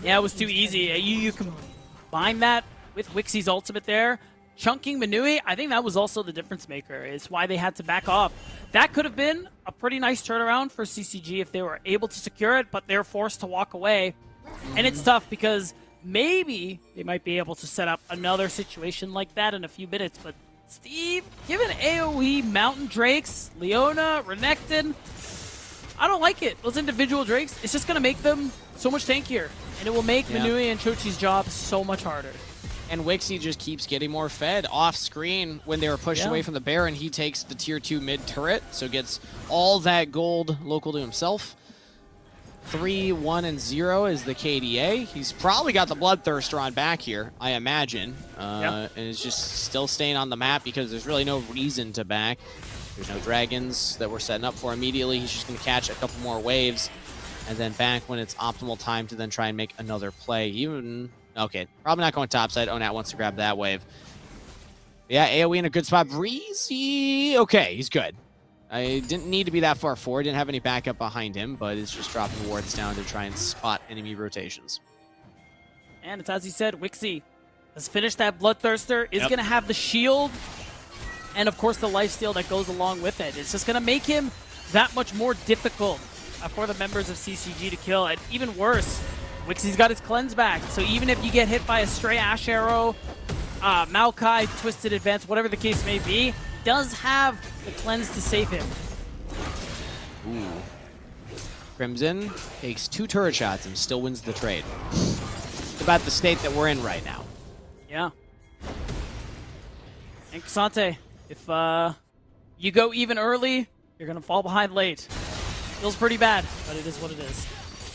Yeah, it was too easy. You combine that with Wixie's ultimate there. Chunking Manui, I think that was also the difference maker. It's why they had to back off. That could have been a pretty nice turnaround for CCG if they were able to secure it, but they're forced to walk away. And it's tough because maybe they might be able to set up another situation like that in a few minutes. But Steve, given AoE Mountain Drakes, Leona, Renekton, I don't like it. Those individual Drakes, it's just going to make them so much tankier. And it will make Manui and Chochi's job so much harder. And Wixie just keeps getting more fed off screen. When they were pushed away from the Baron, he takes the tier 2 mid turret, so gets all that gold local to himself. 3, 1, and 0 is the KDA. He's probably got the Bloodthirster on back here, I imagine. And is just still staying on the map because there's really no reason to back. There's no dragons that we're setting up for immediately. He's just going to catch a couple more waves and then back when it's optimal time to then try and make another play. Even... Okay, probably not going topside. Onat wants to grab that wave. Yeah, AoE in a good spot. Breezy. Okay, he's good. I didn't need to be that far forward. Didn't have any backup behind him, but it's just dropping wards down to try and spot enemy rotations. And it's as you said, Wixie has finished that Bloodthirster, is going to have the shield, and of course the lifesteal that goes along with it. It's just going to make him that much more difficult for the members of CCG to kill. And even worse, Wixie's got his cleanse back, so even if you get hit by a stray Ash Arrow, Maokai, Twisted Advance, whatever the case may be, does have the cleanse to save him. Ooh. Crimson takes 2 turret shots and still wins the trade. It's about the state that we're in right now. Yeah. And Kasante, if you go even early, you're going to fall behind late. Feels pretty bad, but it is what it is.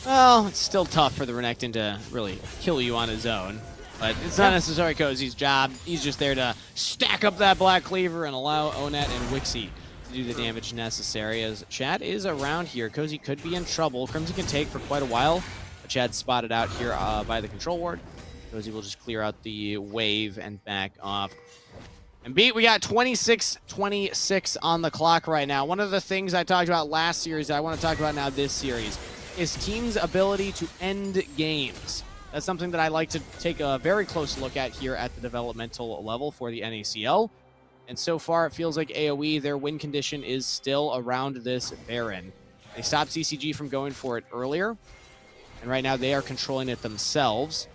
Well, it's still tough for the Renekton to really kill you on his own. But it's not necessarily Cozy's job. He's just there to stack up that Black Cleaver and allow Onat and Wixie to do the damage necessary. As Chad is around here, Cozy could be in trouble. Crimson can take for quite a while. But Chad's spotted out here by the control ward. Cozy will just clear out the wave and back off. And beat, we got 26-26 on the clock right now. One of the things I talked about last series that I want to talk about now this series is teams' ability to end games. That's something that I like to take a very close look at here at the developmental level for the NACL. And so far, it feels like AoE, their win condition is still around this Baron. They stopped CCG from going for it earlier, and right now they are controlling it themselves.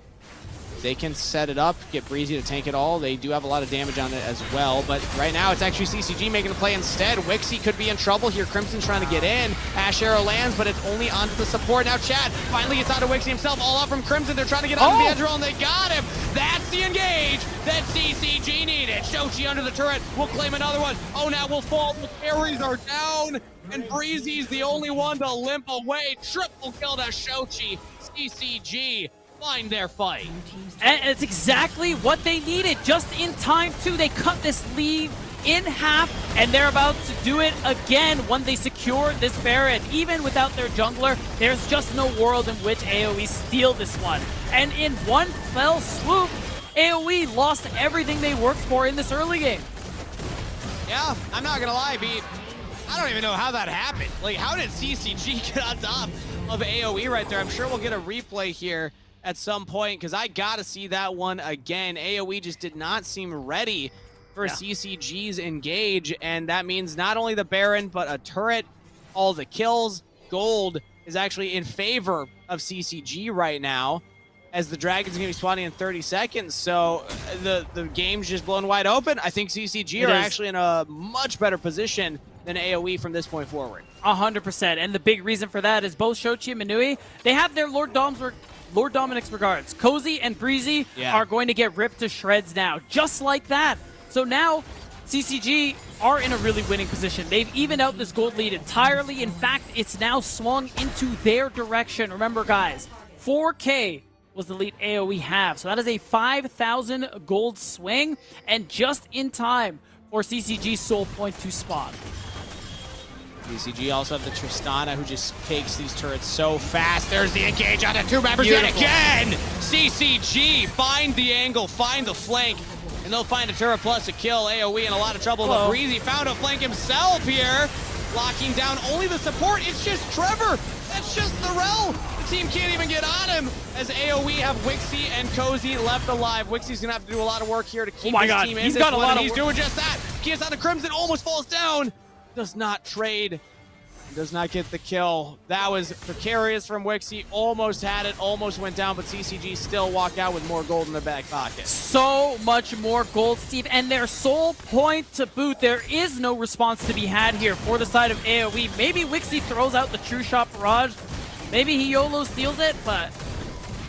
They can set it up, get Breezy to tank it all. They do have a lot of damage on it as well, but right now it's actually CCG making a play instead. Wixie could be in trouble here. Crimson's trying to get in. Ash Arrow lands, but it's only onto the support. Now Chad finally gets out of Wixie himself, all out from Crimson. They're trying to get onto the edge roll, and they got him. That's the engage that CCG needed. Shochi under the turret will claim another one. Onat will fall. The carries are down, and Breezy's the only one to limp away. Triple kill to Shochi. CCG find their fight. And it's exactly what they needed, just in time too. They cut this lead in half, and they're about to do it again when they secure this Baron. Even without their jungler, there's just no world in which AoE steal this one. And in one fell swoop, AoE lost everything they worked for in this early game. Yeah, I'm not gonna lie, Beat. I don't even know how that happened. Like, how did CCG get on top of AoE right there? I'm sure we'll get a replay here at some point, because I gotta see that one again. AoE just did not seem ready for CCG's engage, and that means not only the Baron, but a turret, all the kills. Gold is actually in favor of CCG right now, as the Dragon's gonna be spawning in 30 seconds, so the game's just blown wide open. I think CCG are actually in a much better position than AoE from this point forward. 100%, and the big reason for that is both Shochi and Manui, they have their Lord Dominic's regards. Cozy and Breezy are going to get ripped to shreds now, just like that. So now, CCG are in a really winning position. They've evened out this gold lead entirely. In fact, it's now swung into their direction. Remember, guys, 4K was the lead AoE have. So that is a 5,000 gold swing, and just in time for CCG's soul point to spawn. CCG also have the Tristana, who just takes these turrets so fast. There's the engage on the two members yet again! CCG find the angle, find the flank, and they'll find a turret plus a kill. AoE in a lot of trouble, but Breezy found a flank himself here. Locking down only the support. It's just Trevor. That's just the rel. The team can't even get on him, as AoE have Wixie and Cozy left alive. Wixie's gonna have to do a lot of work here to keep his team in he's this got a one, lot and of he's doing just that. Kias on the Crimson almost falls down. Does not trade. Does not get the kill. That was precarious from Wixie. Almost had it, almost went down, but CCG still walked out with more gold in their back pocket. So much more gold, Steve, and their soul point to boot. There is no response to be had here for the side of AoE. Maybe Wixie throws out the True Shot Barrage. Maybe he YOLO steals it, but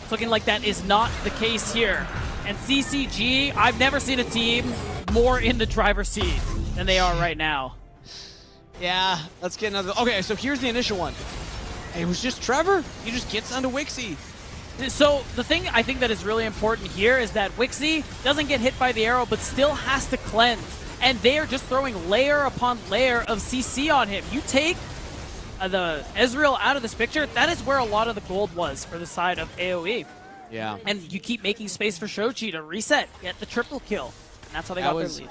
it's looking like that is not the case here. And CCG, I've never seen a team more in the driver's seat than they are right now. Yeah, let's get another. Okay, so here's the initial one. It was just Trevor. He just gets onto Wixie. So the thing I think that is really important here is that Wixie doesn't get hit by the arrow, but still has to cleanse. And they are just throwing layer upon layer of CC on him. You take the Ezreal out of this picture, that is where a lot of the gold was for the side of AoE. Yeah. And you keep making space for Shochi to reset, get the triple kill. And that's how they got their lead.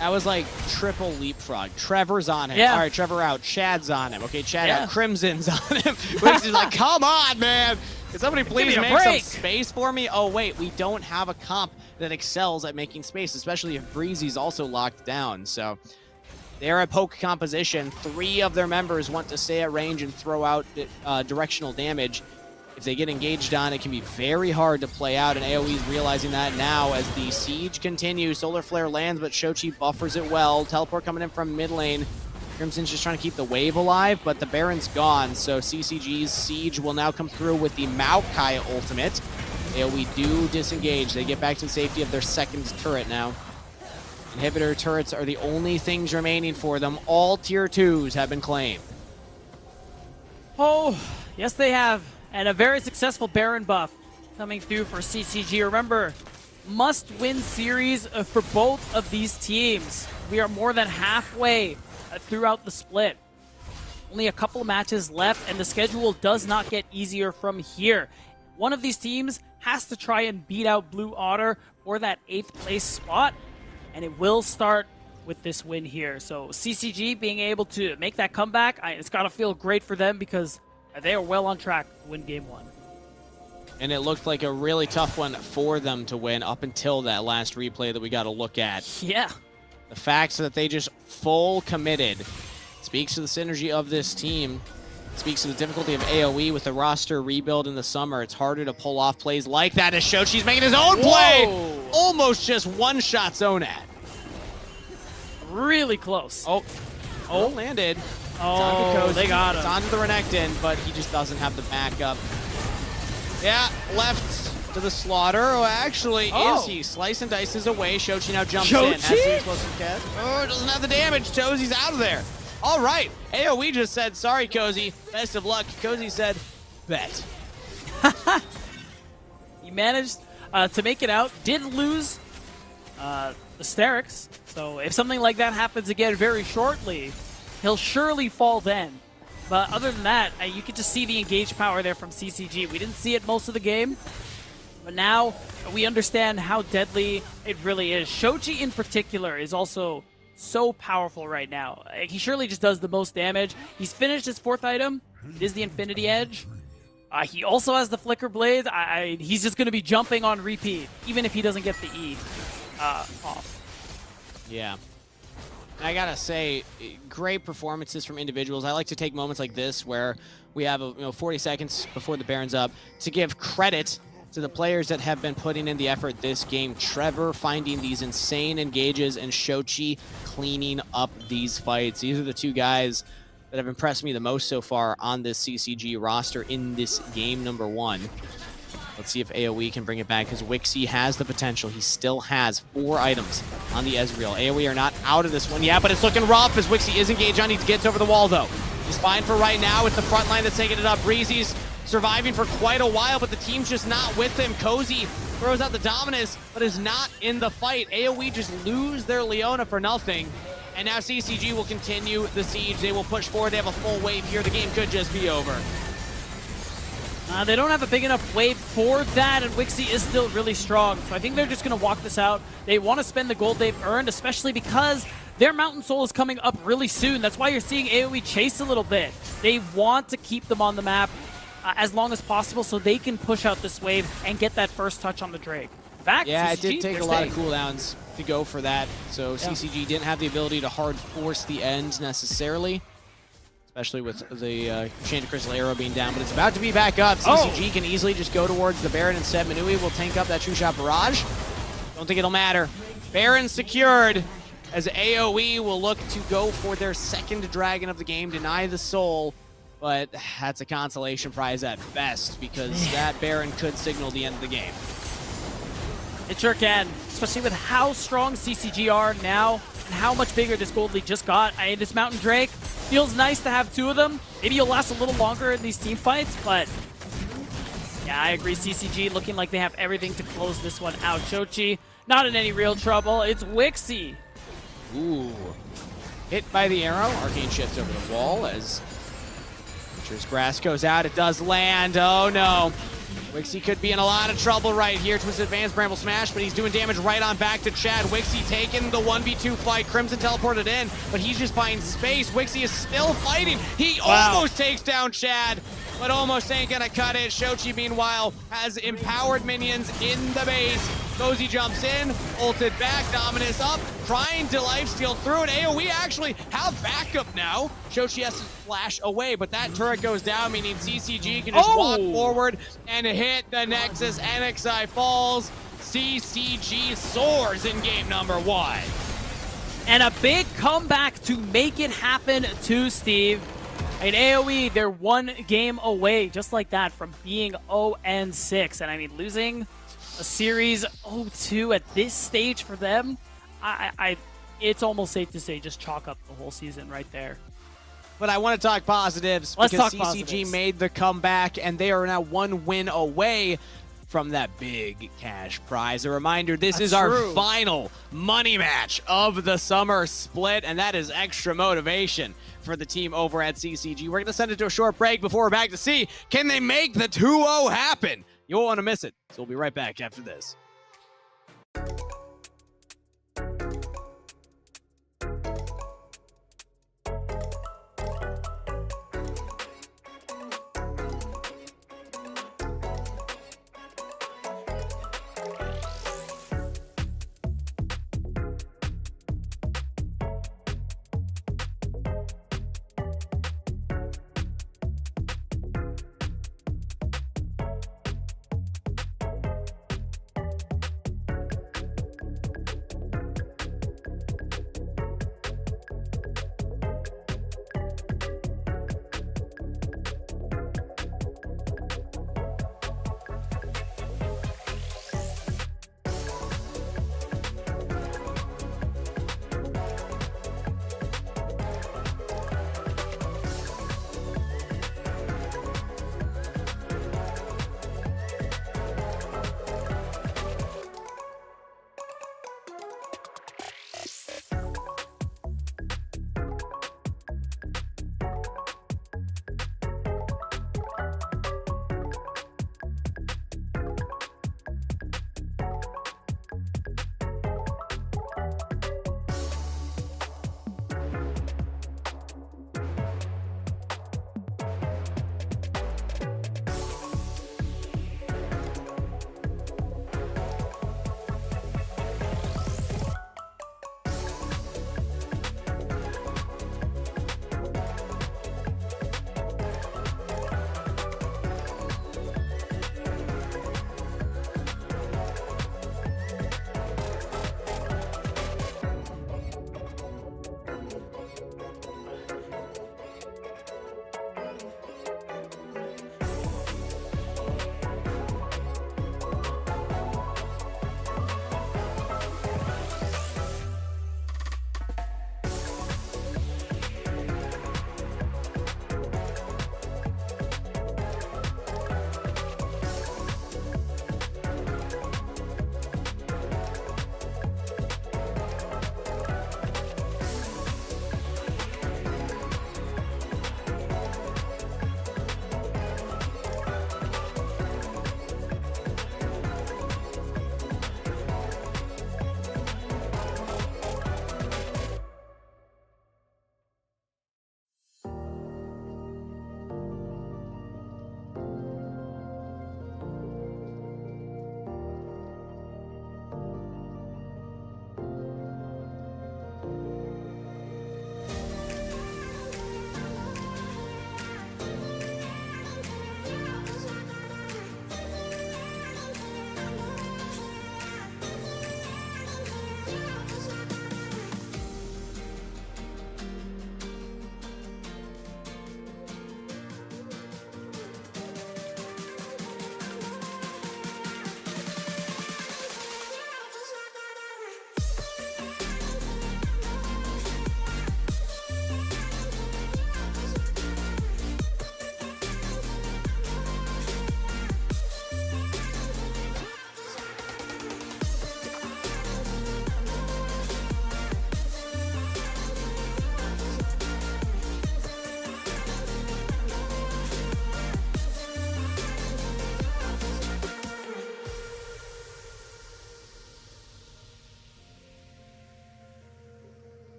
That was like triple leapfrog. Trevor's on him. Yeah. All right, Trevor out. Chad's on him. Okay, Chad out. Crimson's on him. Wixie's like, come on, man. Can somebody please make some space for me? Oh, wait, we don't have a comp that excels at making space, especially if Breezy's also locked down. So they're a poke composition. 3 of their members want to stay at range and throw out directional damage. If they get engaged on, it can be very hard to play out, and AoE's realizing that now as the siege continues. Solar Flare lands, but Shochi buffers it well. Teleport coming in from mid lane. Crimson's just trying to keep the wave alive, but the Baron's gone, so CCG's siege will now come through with the Maokai ultimate. AoE do disengage. They get back to the safety of their second turret now. Inhibitor turrets are the only things remaining for them. All tier 2s have been claimed. Oh, yes they have. And a very successful Baron buff coming through for CCG. Remember, must-win series for both of these teams. We are more than halfway throughout the split. Only a couple matches left, and the schedule does not get easier from here. One of these teams has to try and beat out Blue Otter for that 8th place spot, and it will start with this win here. So CCG being able to make that comeback, it's got to feel great for them because they are well on track to win Game 1. And it looked like a really tough one for them to win up until that last replay that we got to look at. Yeah. The fact that they just full committed speaks to the synergy of this team. Speaks to the difficulty of AoE with the roster rebuild in the summer. It's harder to pull off plays like that as Shochi's making his own play. Almost just one-shot zone at. Really close. Oh, landed. Oh, they got him. It's onto the Renekton, but he just doesn't have the backup. Yeah, left to the slaughter. Oh, actually, is he? Slice and dices away. Shochi now jumps in. Has the explosive catch. Oh, doesn't have the damage. Cozy's out of there. All right. AoE just said, sorry, Cozy. Best of luck. Cozy said, bet. He managed to make it out. Did lose the Sterix. So if something like that happens again very shortly, he'll surely fall then. But other than that, you can just see the engaged power there from CCG. We didn't see it most of the game, but now we understand how deadly it really is. Shochi in particular is also so powerful right now. He surely just does the most damage. He's finished his 4th item. It is the Infinity Edge. He also has the Flicker Blade. He's just going to be jumping on repeat, even if he doesn't get the E off. Yeah. I gotta say, great performances from individuals. I like to take moments like this where we have 40 seconds before the Baron's up to give credit to the players that have been putting in the effort this game. Trevor finding these insane engages and Shochi cleaning up these fights. These are the 2 guys that have impressed me the most so far on this CCG roster in this game number 1. Let's see if AoE can bring it back, because Wixie has the potential. He still has 4 items on the Ezreal. AoE are not out of this one yet, but it's looking rough as Wixie is engaged on. He gets over the wall, though. He's fine for right now with the front line that's taking it up. Breezy's surviving for quite a while, but the team's just not with him. Cozy throws out the Dominus, but is not in the fight. AoE just lose their Leona for nothing. And now CCG will continue the siege. They will push forward. They have a full wave here. The game could just be over. They don't have a big enough wave for that, and Wixie is still really strong. So I think they're just going to walk this out. They want to spend the gold they've earned, especially because their Mountain Soul is coming up really soon. That's why you're seeing AoE chase a little bit. They want to keep them on the map as long as possible so they can push out this wave and get that first touch on the Drake. Back yeah, CCG, it did take a lot of cooldowns to go for that. So Yeah. CCG didn't have the ability to hard force the end necessarily, especially with the Enchanted Crystal Arrow being down, but it's about to be back up. CCG can easily just go towards the Baron instead. Manui will tank up that True Shot Barrage. Don't think it'll matter. Baron secured as AoE will look to go for their second dragon of the game, deny the soul, but that's a consolation prize at best because that Baron could signal the end of the game. It sure can, especially with how strong CCG are now and how much bigger this gold lead just got. This Mountain Drake feels nice to have two of them. Maybe you'll last a little longer in these team fights, but yeah, I agree. CCG looking like they have everything to close this one out. Chochi not in any real trouble. It's Wixie. Ooh. Hit by the arrow. Arcane shifts over the wall as Butcher's Grass goes out. It does land. Oh no. Wixie could be in a lot of trouble right here. Twisted Advanced Bramble Smash, but he's doing damage right on back to Chad. Wixie taking the 1v2 fight. Crimson teleported in, but he's just buying space. Wixie is still fighting. He almost takes down Chad, but almost ain't gonna cut it. Shochi, meanwhile, has empowered minions in the base. Cozy jumps in, ulted back, Dominus up, trying to lifesteal through it. AoE actually have backup now. Shochi has to flash away, but that turret goes down, meaning CCG can just walk forward and hit the Nexus. NXI falls. CCG soars in game number 1. And a big comeback to make it happen to Steve. And AoE, they're one game away, just like that, from being 0-6. And I mean, losing a series 0-2 at this stage for them, it's almost safe to say just chalk up the whole season right there. But I want to talk positives Let's because talk CCG positives. made the comeback and they are now one win away from that big cash prize. A reminder, this is our final money match of the summer split, and that is extra motivation for the team over at CCG. We're going to send it to a short break before we're back to see, can they make the 2-0 happen? You won't want to miss it. So we'll be right back after this.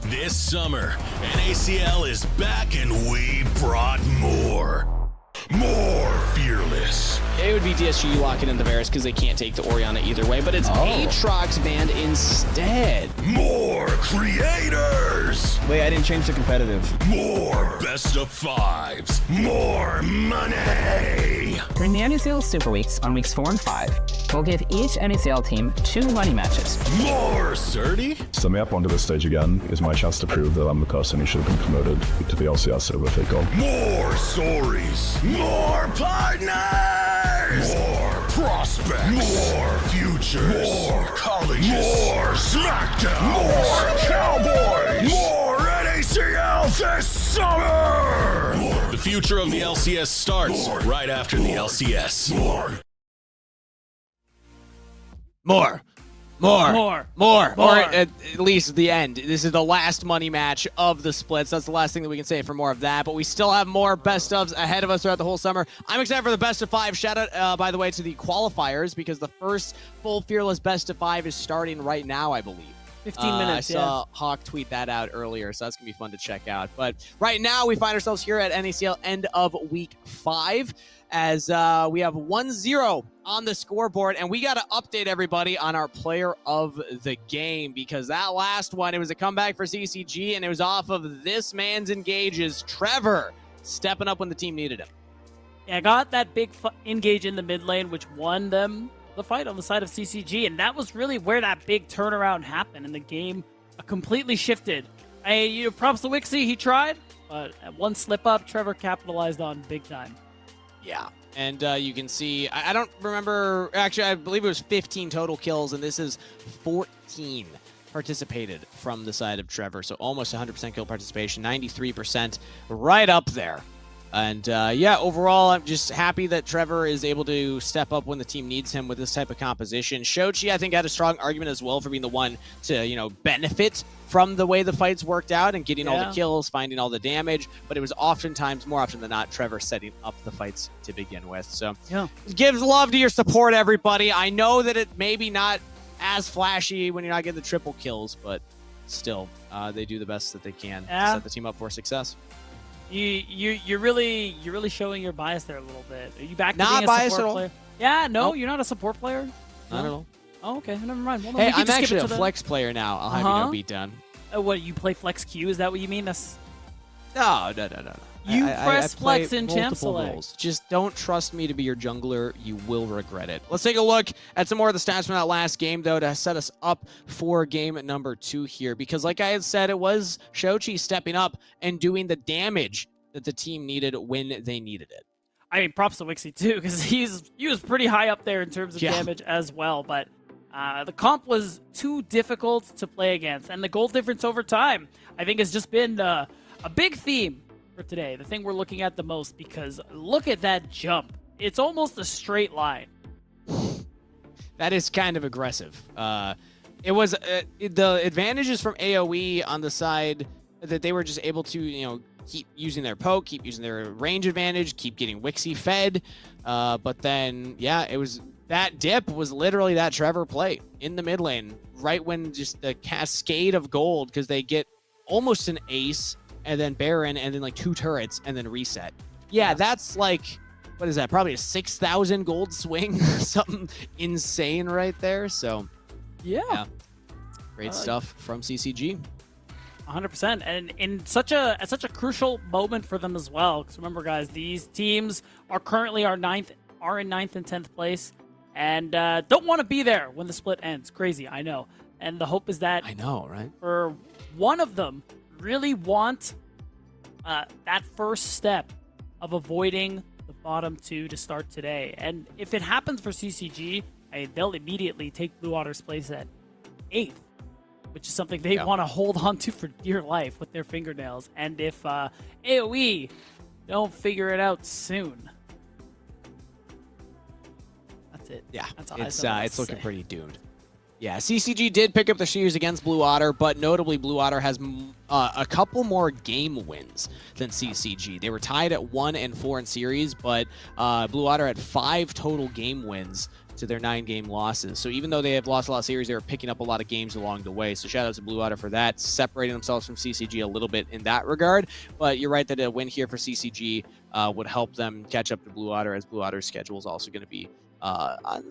This summer, NACL is back and we brought more. More Fearless. It would be DSG locking in the Varus because they can't take the Orianna either way, but it's Aatrox banned instead. More Creators. Wait, I didn't change to competitive. More best of fives. More money. During the NACL Super Weeks on weeks 4 and 5, we'll give each NACL team 2 money matches. More Surdy. Summing up onto this stage again is my chance to prove that I'm the person who should have been promoted to the LCS over Fake Gold. More stories. More partners. More prospects. More futures. More colleges. More SmackDown. More Cowboys. More NACL this summer. The future of the LCS starts right after the LCS. More, or at least the end. This is the last money match of the splits. That's the last thing that we can say for more of that, but we still have more best ofs ahead of us throughout the whole summer. I'm excited for the best of 5. Shout out, by the way, to the qualifiers, because the first full Fearless best of 5 is starting right now, I believe. 15 minutes, I saw Hawk tweet that out earlier, so that's going to be fun to check out. But right now, we find ourselves here at NACL end of week 5, as we have 1-0 on the scoreboard, and we got to update everybody on our player of the game, because that last one, it was a comeback for CCG, and it was off of this man's engages, Trevor, stepping up when the team needed him. Yeah, got that big engage in the mid lane, which won them the fight on the side of CCG, and that was really where that big turnaround happened, and the game completely shifted. Props to Wixie, he tried, but at one slip up, Trevor capitalized on big time. Yeah, and you can see, I don't remember, actually, I believe it was 15 total kills, and this is 14 participated from the side of Trevor, so almost 100% kill participation, 93%, right up there. And yeah, overall, I'm just happy that Trevor is able to step up when the team needs him with this type of composition. Shochi, I think, had a strong argument as well for being the one to, benefit from the way the fights worked out and getting all the kills, finding all the damage. But it was oftentimes, more often than not, Trevor setting up the fights to begin with. So give love to your support, everybody. I know that it may be not as flashy when you're not getting the triple kills, but still, they do the best that they can to set the team up for success. You're really showing your bias there a little bit. Are you back to not being a biased support at all. player? Yeah, no, Nope. You're not a support player. Not at all. Oh, okay, never mind. Well, Hey, I'm actually a flex player now. I'll have you know, beat down. What, you play flex Q? Is that what you mean? That's No. You press flex in Champ multiple Select. roles. Just don't trust me to be your jungler. You will regret it. Let's take a look at some more of the stats from that last game, though, to set us up for game number 2 here. Because like I had said, it was Shochi stepping up and doing the damage that the team needed when they needed it. I mean, props to Wixie, too, because he was pretty high up there in terms of damage as well. But the comp was too difficult to play against. And the goal difference over time, I think, has just been a big theme for today. The thing we're looking at the most, because look at that jump. It's almost a straight line. That is kind of aggressive. It was the advantages from AoE on the side that they were just able to, keep using their poke, keep using their range advantage, keep getting Wixie fed. But then, it was that dip was literally that Trevor play in the mid lane, right when just the cascade of gold, because they get almost an ace and then Baron and then like 2 turrets and then reset. Yeah, that's like, what is that? Probably a 6,000 gold swing, something insane right there. So yeah. Great stuff from CCG. 100%, and in such a crucial moment for them as well. Because remember, guys, these teams are currently in 9th and 10th place, and don't want to be there when the split ends. Crazy, I know. And the hope is that for one of them, really want that first step of avoiding the bottom 2 to start today. And if it happens for CCG, they'll immediately take Blue Otter's place at 8th. Which is something they want to hold on to for dear life with their fingernails. And if AoE don't figure it out soon, that's it. Yeah, that's it's looking pretty doomed. Yeah, CCG did pick up the series against Blue Otter, but notably Blue Otter has a couple more game wins than CCG. They were tied at 1 and 4 in series, but Blue Otter had 5 total game wins to their 9-game losses. So even though they have lost a lot of series, they were picking up a lot of games along the way. So shout out to Blue Water for that, separating themselves from CCG a little bit in that regard. But you're right that a win here for CCG would help them catch up to Blue Water, as Blue Water's schedule is also going to be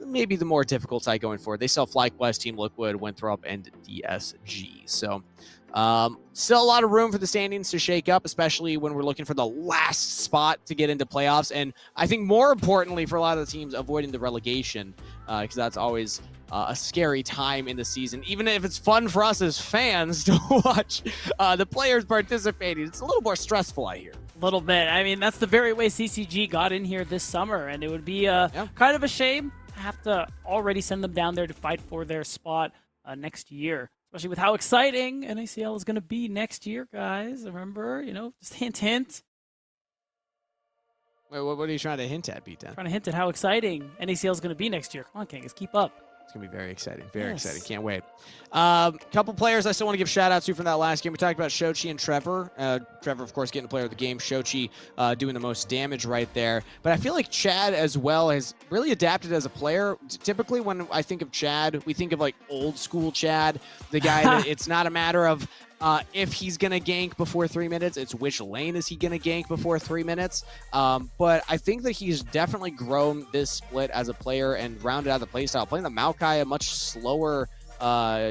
maybe the more difficult side going forward. They still have FlyQuest, Team Liquid, Winthrop, and DSG. So still a lot of room for the standings to shake up, especially when we're looking for the last spot to get into playoffs. And I think more importantly for a lot of the teams, avoiding the relegation, because that's always a scary time in the season. Even if it's fun for us as fans to watch the players participating, it's a little more stressful, I hear. A little bit. I mean, that's the very way CCG got in here this summer, and it would be kind of a shame to have to already send them down there to fight for their spot next year, especially with how exciting NACL is going to be next year, guys. Remember, just hint. Wait, what are you trying to hint at, Beatdown? Trying to hint at how exciting NACL is going to be next year. Come on, Kangas, keep up. It's going to be very exciting. Very exciting. Can't wait. Couple players I still want to give shout-outs to from that last game. We talked about Shochi and Trevor. Trevor, of course, getting the player of the game. Shochi doing the most damage right there. But I feel like Chad as well has really adapted as a player. Typically, when I think of Chad, we think of like old-school Chad, the guy that it's not a matter of if he's going to gank before 3 minutes, it's which lane is he going to gank before 3 minutes. But I think that he's definitely grown this split as a player and rounded out the playstyle. Playing the Maokai, a much slower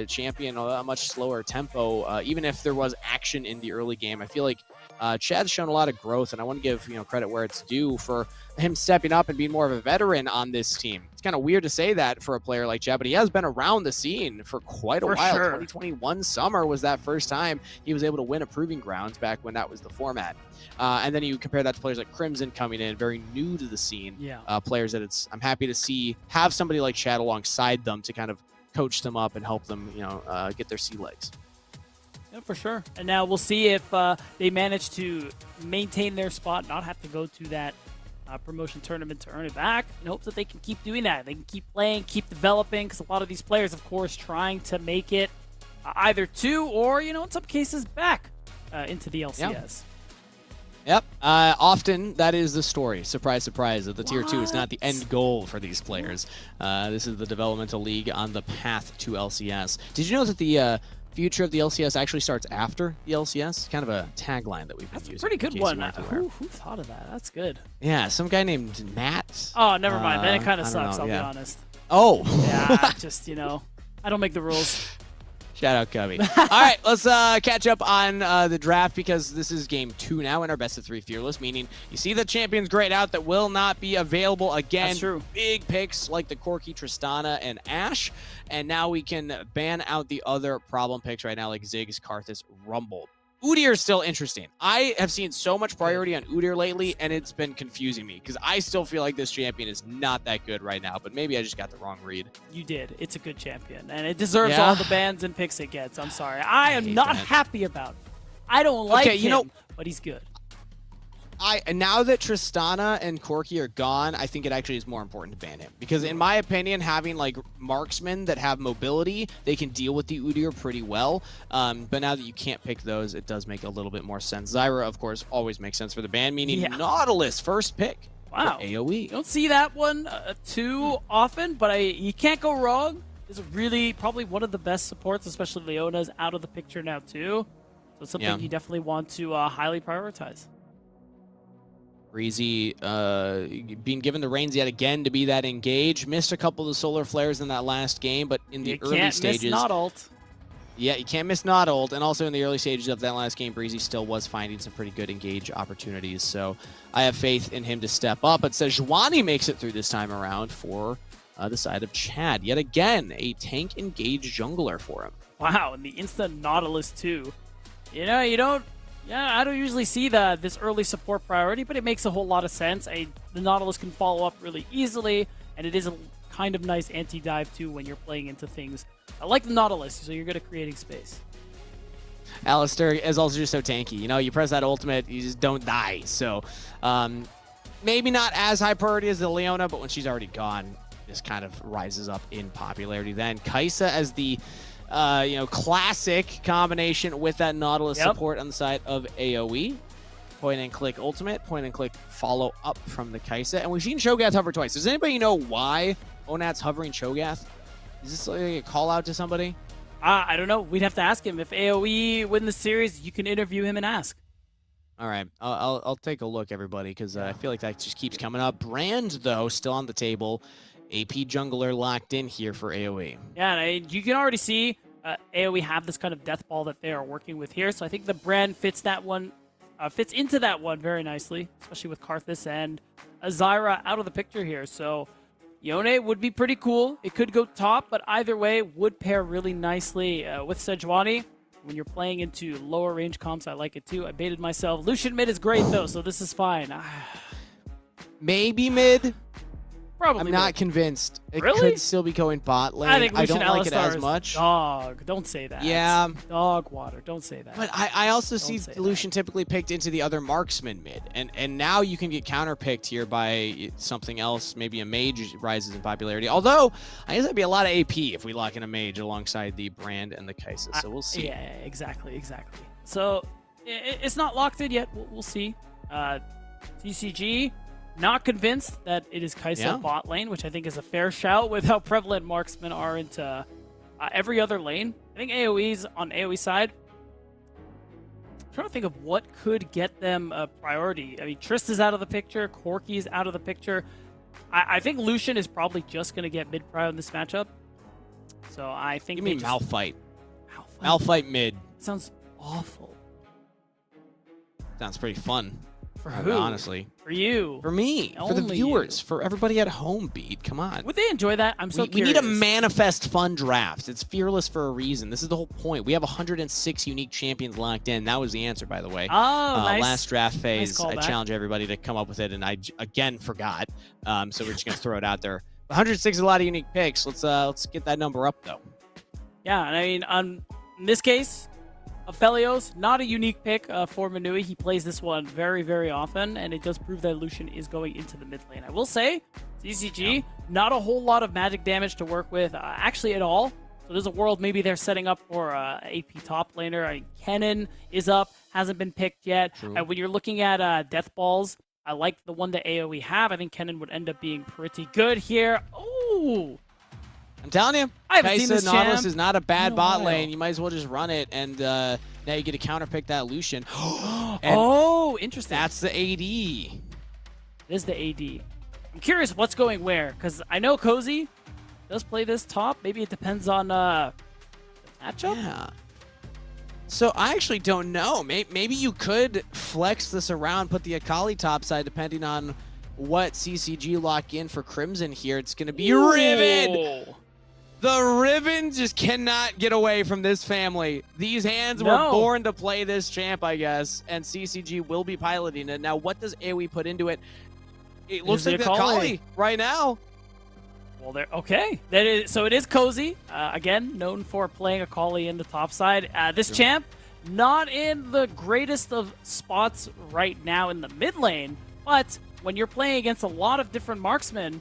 champion, a much slower tempo, even if there was action in the early game. I feel like Chad's shown a lot of growth, and I want to give credit where it's due for him stepping up and being more of a veteran on this team. It's kind of weird to say that for a player like Chad, but he has been around the scene for quite a while. Sure. 2021 summer was that first time he was able to win a Proving Grounds back when that was the format. And then you compare that to players like Crimson coming in, very new to the scene. Yeah. Players that I'm happy to see have somebody like Chad alongside them to kind of coach them up and help them, get their sea legs. Yeah, for sure. And now we'll see if they manage to maintain their spot, not have to go to that promotion tournament to earn it back, in hopes that they can keep doing that. They can keep playing, keep developing, because a lot of these players, of course, trying to make it either to or, in some cases, back into the LCS. Yep. Often that is the story. Surprise, surprise. That the Tier 2 is not the end goal for these players. This is the developmental league on the path to LCS. Did you know that the future of the LCS actually starts after the LCS? Kind of a tagline that we've been using. That's a pretty good one. Who thought of that? That's good. Yeah, some guy named Matt. Oh, never mind. Then it kind of sucks, I'll be honest. Oh. Yeah, just, I don't make the rules. Shout out, Cubby. All right, let's catch up on the draft, because this is game 2 now in our best of 3 Fearless, meaning you see the champions grayed out that will not be available again. That's true. Big picks like the Corki, Tristana, and Ashe. And now we can ban out the other problem picks right now, like Ziggs, Karthus, Rumble. Udyr is still interesting. I have seen so much priority on Udyr lately, and it's been confusing me, because I still feel like this champion is not that good right now, but maybe I just got the wrong read. You did. It's a good champion, and it deserves all the bans and picks it gets. I'm sorry. I am not happy about it. I don't like him, but he's good. Now that Tristana and Corki are gone, I think it actually is more important to ban him. Because in my opinion, having like marksmen that have mobility, they can deal with the Udyr pretty well. But now that you can't pick those, it does make a little bit more sense. Zyra, of course, always makes sense for the ban, meaning Nautilus, first pick. Wow. AoE. You don't see that one too often, but you can't go wrong. Is really probably one of the best supports, especially Leona's out of the picture now too. So it's something you definitely want to highly prioritize. Breezy being given the reins yet again to be that engaged. Missed a couple of the solar flares in that last game, but in the early stages... You can't miss not ult. Yeah, you can't miss not ult, and also in the early stages of that last game, Breezy still was finding some pretty good engage opportunities, so I have faith in him to step up. But Sejuani makes it through this time around for the side of Chad. Yet again, a tank engaged jungler for him. Wow, and the instant Nautilus too. You don't... Yeah, I don't usually see this early support priority, but it makes a whole lot of sense. The Nautilus can follow up really easily, and it is a kind of nice anti-dive too when you're playing into things. I like the Nautilus, so you're good at creating space. Alistair is also just so tanky. You press that ultimate, you just don't die. So maybe not as high priority as the Leona, but when she's already gone, this kind of rises up in popularity. Then Kai'Sa as the classic combination with that Nautilus support on the side of AoE. point and click ultimate, point and click follow up from the Kaisa. And we've seen Cho'Gath hover twice. Does anybody know why Onat's hovering Cho'Gath? Is this like a call out to somebody? I don't know. We'd have to ask him. If AoE win the series, you can interview him and ask. All right, I'll take a look, everybody, because I feel like that just keeps coming up. Brand, though, still on the table. AP jungler locked in here for AoE. Yeah, and you can already see AoE have this kind of death ball that they are working with here. So I think the Brand fits into that one very nicely, especially with Karthus and Zyra out of the picture here. So Yone would be pretty cool. It could go top, but either way would pair really nicely with Sejuani. When you're playing into lower range comps, I like it too. I baited myself. Lucian mid is great though, so this is fine. Maybe mid. Probably I'm not mid. convinced. It Really? could still be going bot lane. I think Lucian don't like it Alistar as is much. Dog. Don't say that. Yeah. Dog water. Don't say that. But I also see say Lucian typically picked into the other marksman mid. And now you can get counterpicked here by something else. Maybe a mage rises in popularity. Although, I guess that'd be a lot of AP if we lock in a mage alongside the Brand and the Kaisa. So we'll see. Yeah, exactly. So it's not locked in yet. We'll see. TCG, not convinced that it is Kaisa bot lane, which I think is a fair shout with how prevalent marksmen are into every other lane. I think AoE's on AoE side. I'm trying to think of what could get them a priority. I mean, Trist is out of the picture. Corki's out of the picture. I think Lucian is probably just going to get mid-prio in this matchup. So I think Give me Malphite. Malphite mid. Sounds awful. Sounds pretty fun. For who? Honestly. For you. For me. For the Only viewers. For everybody at home, Beat. Come on. Would they enjoy that? I'm so we curious. need a manifest fun draft. It's fearless for a reason. This is the whole point. We have 106 unique champions locked in. That was the answer, by the way. Oh, nice. Last draft phase, Nice I callback. challenged everybody to come up with it, and I again forgot. So we're just gonna throw it out there. 106 is a lot of unique picks. Let's get that number up though. Yeah, and I mean, in this case, Aphelios, not a unique pick for Manui. He plays this one very, very often, and it does prove that Lucian is going into the mid lane. I will say, CCG, not a whole lot of magic damage to work with, actually at all. So there's a world maybe they're setting up for AP top laner. I mean, Kennen is up, hasn't been picked yet. And when you're looking at death balls, I like the one that AoE have. I think Kennen would end up being pretty good here. Ooh! I'm telling you, I haven't seen Kaisa this Nautilus champ is not a bad in a bot while. lane. You might as well just run it, and now you get to counterpick that Lucian. Oh, interesting. That's the AD. This is the AD. I'm curious what's going where, because I know Cozy does play this top. Maybe it depends on the matchup. Yeah. So I actually don't know. Maybe you could flex this around, put the Akali top side, depending on what CCG lock in for Crimson here. It's going to be Riven. The Riven just cannot get away from this family. These hands were born to play this champ, I guess, and CCG will be piloting it. Now, what does AoE put into it? It looks like the Akali right now. Well, there. Okay. That is, so it is Cozy. Again, known for playing Akali in the top side. This champ, not in the greatest of spots right now in the mid lane, but when you're playing against a lot of different marksmen,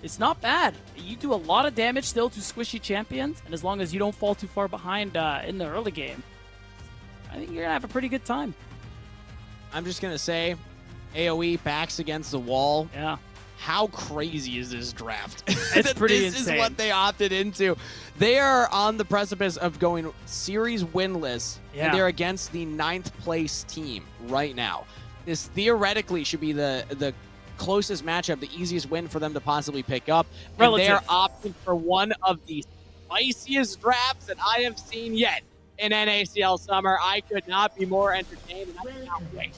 it's not bad. You do a lot of damage still to squishy champions, and as long as you don't fall too far behind in the early game, I think you're going to have a pretty good time. I'm just going to say, AoE backs against the wall. Yeah. How crazy is this draft? It's pretty This insane. is what they opted into. They are on the precipice of going series winless, and they're against the 9th place team right now. This theoretically should be the closest matchup, the easiest win for them to possibly pick up. And they're opting for one of the spiciest drafts that I have seen yet in NACL Summer. I could not be more entertained, and I cannot wait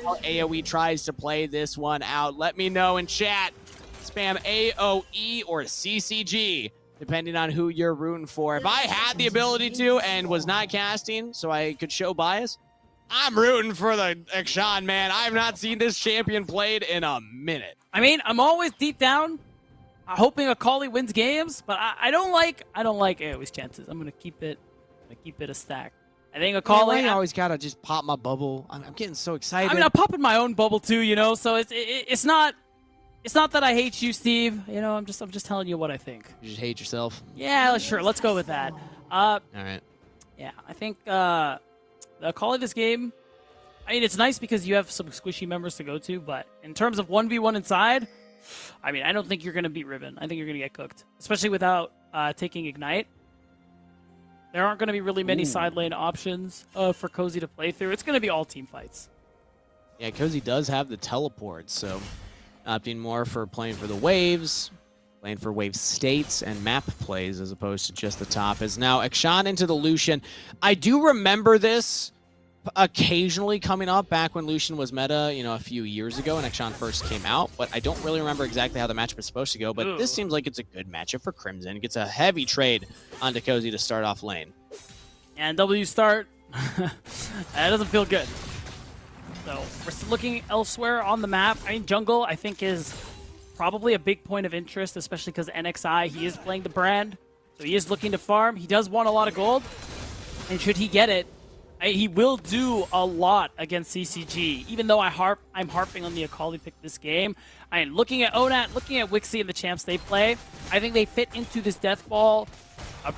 how AoE tries to play this one out. Let me know in chat. Spam AoE or CCG, depending on who you're rooting for. If I had the ability to and was not casting so I could show bias, I'm rooting for the Akshan, man. I have not seen this champion played in a minute. I mean, I'm always deep down hoping Akali wins games, but I don't like AoE's chances. I'm gonna keep it a stack. I think Akali. I always gotta just pop my bubble. I'm getting so excited. I mean, I'm popping my own bubble too, you know. So it's not that I hate you, Steve. You know, I'm just telling you what I think. You just hate yourself. Yeah, sure. Let's go with that. All right. Yeah, I think the Akali this game. I mean, it's nice because you have some squishy members to go to, but in terms of 1v1 inside, I mean, I don't think you're going to beat Ribbon. I think you're going to get cooked, especially without taking Ignite. There aren't going to be really many side lane options for Cozy to play through. It's going to be all team fights. Yeah, Cozy does have the teleport, so opting more for playing for the waves, playing for wave states and map plays as opposed to just the top. Is now Akshan into the Lucian. I do remember this occasionally coming up back when Lucian was meta, you know, a few years ago when Akshan first came out, but I don't really remember exactly how the matchup is supposed to go, but this seems like it's a good matchup for Crimson. Gets a heavy trade onto Cozy to start off lane. And W start, that doesn't feel good. So we're looking elsewhere on the map. I mean, jungle, I think, is probably a big point of interest, especially because NXI, he is playing the brand, so he is looking to farm. He does want a lot of gold, and should he get it, he will do a lot against CCG, even though I'm harping on the Akali pick this game. I mean, looking at Onat, looking at Wixie and the champs they play, I think they fit into this death ball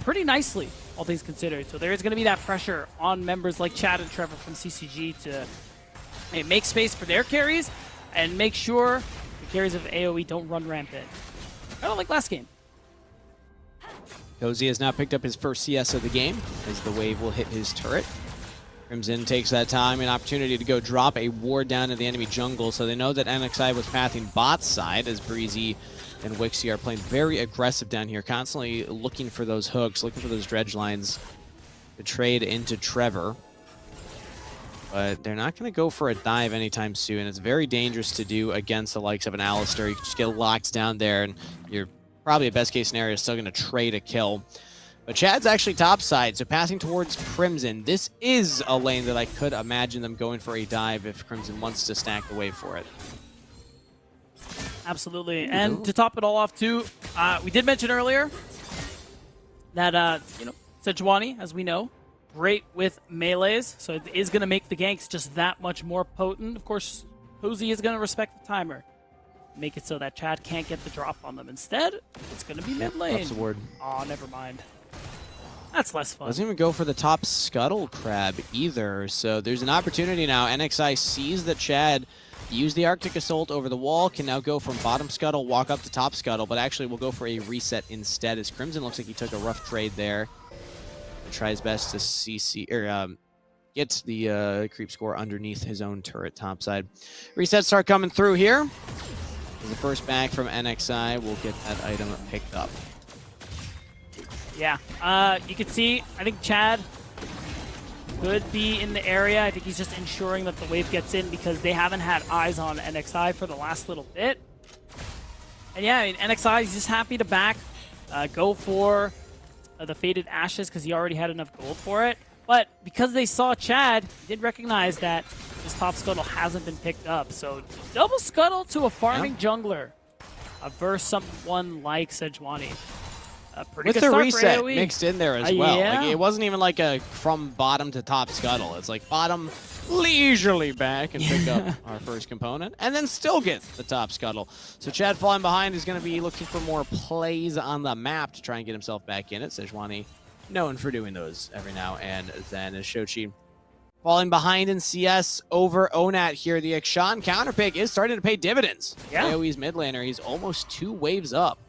pretty nicely, all things considered. So there is going to be that pressure on members like Chad and Trevor from CCG to make space for their carries and make sure the carries of AoE don't run rampant. I don't like last game. Cozy has now picked up his first CS of the game as the wave will hit his turret. Crimson takes that time, an opportunity to go drop a ward down to the enemy jungle, so they know that NXI was pathing bot side as Breezy and Wixie are playing very aggressive down here, constantly looking for those hooks, looking for those dredge lines to trade into Trevor. But they're not going to go for a dive anytime soon. It's very dangerous to do against the likes of an Alistar. You can just get locked down there, and you're probably a best case scenario still going to trade a kill. But Chad's actually topside, so passing towards Crimson. This is a lane that I could imagine them going for a dive if Crimson wants to stack the wave for it. Absolutely. And to top it all off, too, we did mention earlier that, Sejuani, as we know, great with melees, so it is going to make the ganks just that much more potent. Of course, Cozy is going to respect the timer. Make it so that Chad can't get the drop on them. Instead, it's going to be mid lane. That's the word. Oh, never mind. That's less fun. Doesn't even go for the top scuttle crab either, so there's an opportunity now. NXI sees that Chad used the Arctic Assault over the wall, can now go from bottom scuttle, walk up to top scuttle, but actually will go for a reset instead, as Crimson looks like he took a rough trade there. And try his best to get the creep score underneath his own turret topside. Resets start coming through here. The first back from NXI will get that item picked up. Yeah, you can see, I think Chad could be in the area. I think he's just ensuring that the wave gets in because they haven't had eyes on NXI for the last little bit. And yeah, I mean, NXI is just happy to back, go for the Faded Ashes because he already had enough gold for it. But because they saw Chad, they did recognize that this top scuttle hasn't been picked up. So double scuttle to a farming jungler versus someone like Sejuani. With the reset mixed in there as well. Yeah. Like, it wasn't even like a from bottom to top scuttle. It's like bottom leisurely back and pick up our first component and then still get the top scuttle. So Chad falling behind is going to be looking for more plays on the map to try and get himself back in it. Sejuani known for doing those every now and then. As Shochi falling behind in CS over Onat here. The Akshan counterpick is starting to pay dividends. Yeah. AoE's mid laner. He's almost 2 waves up.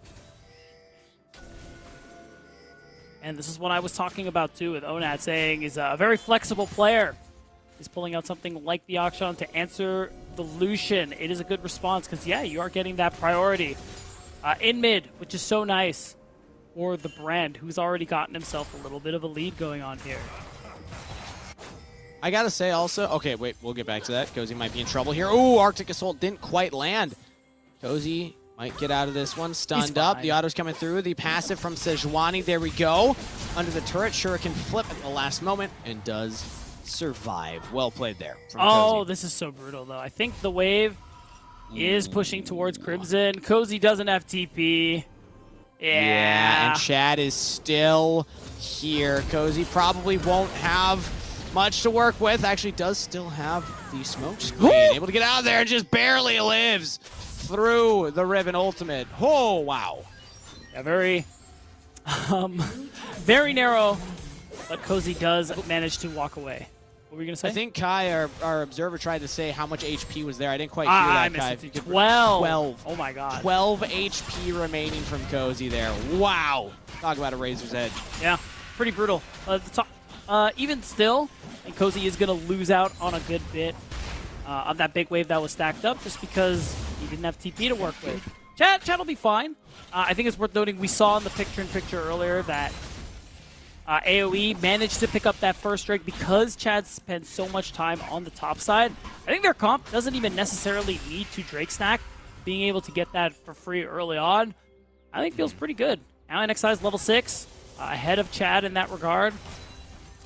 And this is what I was talking about too with Onat, saying he's a very flexible player. He's pulling out something like the Akshan to answer the Lucian. It is a good response because, yeah, you are getting that priority in mid, which is so nice for the brand, who's already gotten himself a little bit of a lead going on here. I gotta say also, okay, wait, we'll get back to that. Cozy might be in trouble here. Ooh, Arctic Assault didn't quite land. Cozy might get out of this one, stunned up. The auto's coming through. The passive from Sejuani, there we go. Under the turret, Shuriken flip at the last moment and does survive. Well played there from Cozy. This is so brutal though. I think the wave is pushing towards Crimson. Cozy doesn't have TP. Yeah, and Chad is still here. Cozy probably won't have much to work with. Actually does still have the smoke screen. Able to get out of there and just barely lives through the Riven ultimate. Oh, wow. Yeah, very, very narrow, but Cozy does manage to walk away. What were you gonna say? I think Kai, our observer, tried to say how much HP was there. I didn't quite hear I that, Kai. missed it. 12. 12. Oh my god. 12 HP remaining from Cozy there. Wow. Talk about a razor's edge. Yeah, pretty brutal. The top, even still, and Cozy is gonna lose out on a good bit of that big wave that was stacked up just because he didn't have TP to work with. Chad will be fine. I think it's worth noting we saw in the picture-in-picture earlier that AoE managed to pick up that first Drake because Chad spent so much time on the top side. I think their comp doesn't even necessarily need to Drake stack. Being able to get that for free early on, I think feels pretty good. Now NXI is level 6, ahead of Chad in that regard.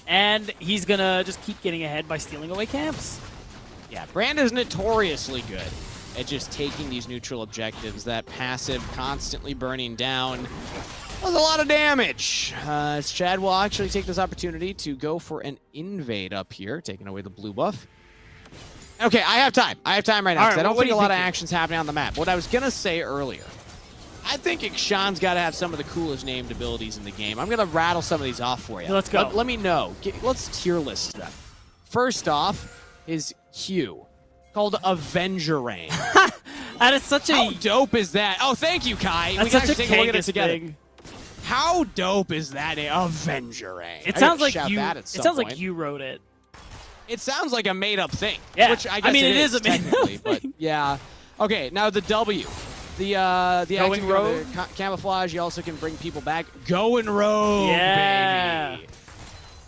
And he's going to just keep getting ahead by stealing away camps. Yeah, Brand is notoriously good at just taking these neutral objectives. That passive constantly burning down does a lot of damage. As Chad will actually take this opportunity to go for an invade up here, taking away the blue buff. Okay, I have time. I have time right now, because I don't think a lot of action's happening on the map. What I was going to say earlier, I think Ikshan's got to have some of the coolest named abilities in the game. I'm going to rattle some of these off for you. Let's go. Let me know. Let's tier list them. First off is Q, called Avenger Rain. That is such a... How dope is that? Oh, thank you, Kai. That's We gotta such a take a look at it Kangas together. thing. How dope is that? Avenger Rain. It sounds like shout you. that It at some sounds point. like you wrote it. It sounds like a made-up thing. Yeah. Which I guess mean, it is a made-up technically, but yeah. Okay, now the W. The Going rogue? Camouflage, you also can bring people back. Going rogue, Yeah. baby.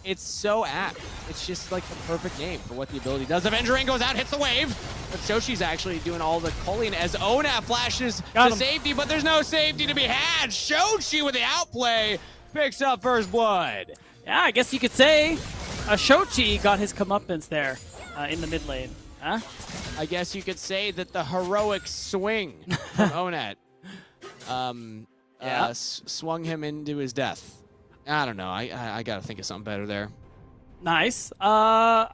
It's so apt. It's just like the perfect name for what the ability does. Avenger Rain goes out, hits the wave. But Shoshi's actually doing all the culling as Onat flashes to safety, but there's no safety to be had. Shoshi with the outplay picks up first blood. Yeah, I guess you could say Shochi got his comeuppance there in the mid lane. Huh? I guess you could say that the heroic swing from Onat swung him into his death. I don't know. I got to think of something better there. Nice. Wow.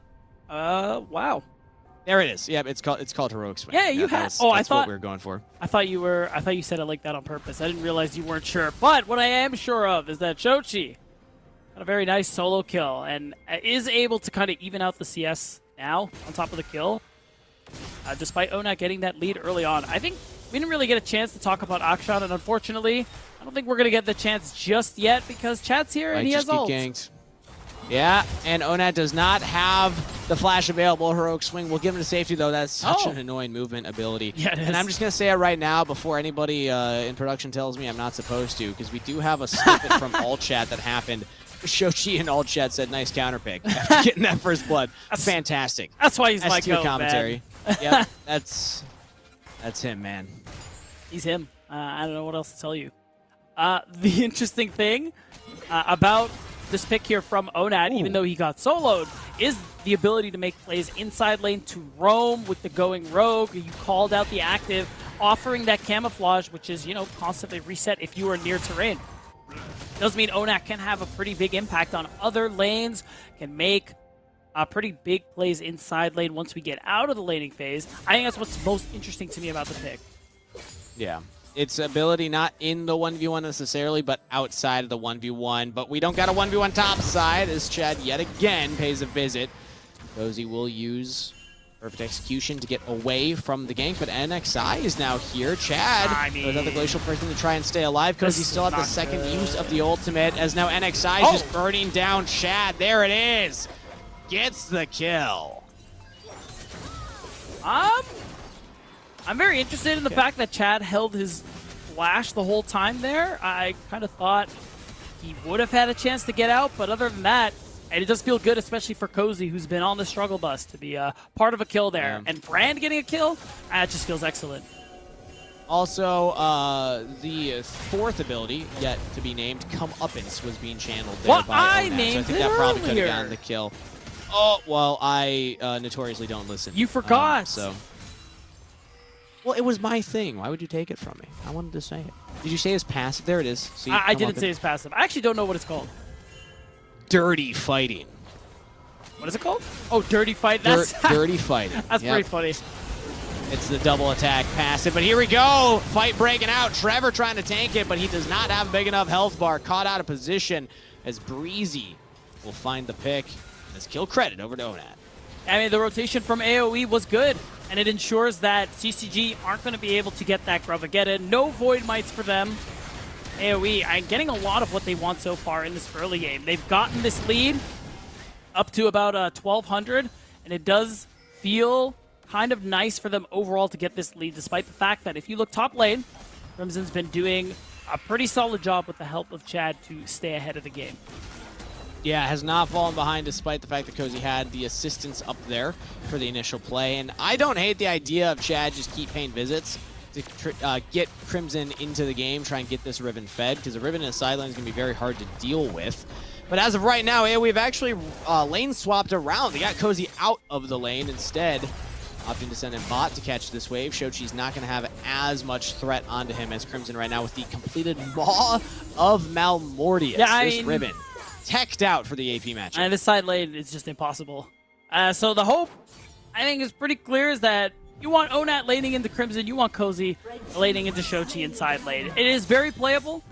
There it is. Yeah, it's called heroic swing. Yeah, you have. That's I thought what we were going for. I thought you said it like that on purpose. I didn't realize you weren't sure. But what I am sure of is that Shochi got a very nice solo kill and is able to kind of even out the CS now on top of the kill. Despite Onat getting that lead early on. I think we didn't really get a chance to talk about Akshan, and unfortunately, I don't think we're going to get the chance just yet because Chad's here and he has ult. Yeah, and Onat does not have the flash available. Heroic swing will give him to safety, though. That's such an annoying movement ability. Yeah, it is. And I'm just going to say it right now before anybody in production tells me I'm not supposed to, because we do have a snippet from all chat that happened. Shochi and all chat said, nice counter pick after getting that first blood. Fantastic. That's why he's my S-tier commentary. Yep, that's him, man. He's him. I don't know what else to tell you. The interesting thing about this pick here from Onat, even though he got soloed, is the ability to make plays inside lane to roam with the going rogue. You called out the active, offering that camouflage, which is, constantly reset if you are near terrain. Does mean Onat can have a pretty big impact on other lanes, can make pretty big plays inside lane once we get out of the laning phase. I think that's what's most interesting to me about the pick. Yeah. Its ability not in the 1v1 necessarily, but outside of the 1v1. But we don't got a 1v1 top side as Chad yet again pays a visit. Cozy will use perfect execution to get away from the gank, but NXI is now here. Chad goes out the glacial person to try and stay alive. Cozy's still at the second use of the ultimate as now NXI is just burning down Chad. There it is. Gets the kill. I'm very interested in the fact that Chad held his flash the whole time there. I kind of thought he would have had a chance to get out, but other than that, and it does feel good, especially for Cozy, who's been on the struggle bus, to be part of a kill there. And Brand getting a kill, it just feels excellent. Also, the fourth ability, yet to be named, Comeuppance, was being channeled there by Onat. So I think that probably could have gotten the kill. Oh, well, I notoriously don't listen. You forgot. Well, it was my thing. Why would you take it from me? I wanted to say it. Did you say his passive? There it is. See, I didn't say his passive. I actually don't know what it's called. Dirty fighting. What is it called? Oh, dirty fight. That's dirty fighting. That's pretty funny. It's the double attack passive, but here we go. Fight breaking out. Trevor trying to tank it, but he does not have a big enough health bar. Caught out of position as Breezy will find the pick. This kill credit over to Onat. I mean, the rotation from AoE was good, and it ensures that CCG aren't going to be able to get that grub again. No Void Mites for them. AoE, I'm getting a lot of what they want so far in this early game. They've gotten this lead up to about 1,200, and it does feel kind of nice for them overall to get this lead, despite the fact that if you look top lane, Crimson's been doing a pretty solid job with the help of Chad to stay ahead of the game. Yeah, has not fallen behind despite the fact that Cozy had the assistance up there for the initial play. And I don't hate the idea of Chad just keep paying visits to get Crimson into the game, try and get this Riven fed, because the Riven in the sideline is going to be very hard to deal with. But as of right now, we've actually lane swapped around. They got Cozy out of the lane instead, opting to send in bot to catch this wave. Shochi's not going to have as much threat onto him as Crimson right now with the completed Maw of Malmortius. Yeah, this Riven teched out for the AP matchup. And this side lane is just impossible. So the hope, I think, is pretty clear, is that you want Onat laning into Crimson, you want Cozy laning into Shochi in side lane. It is very playable,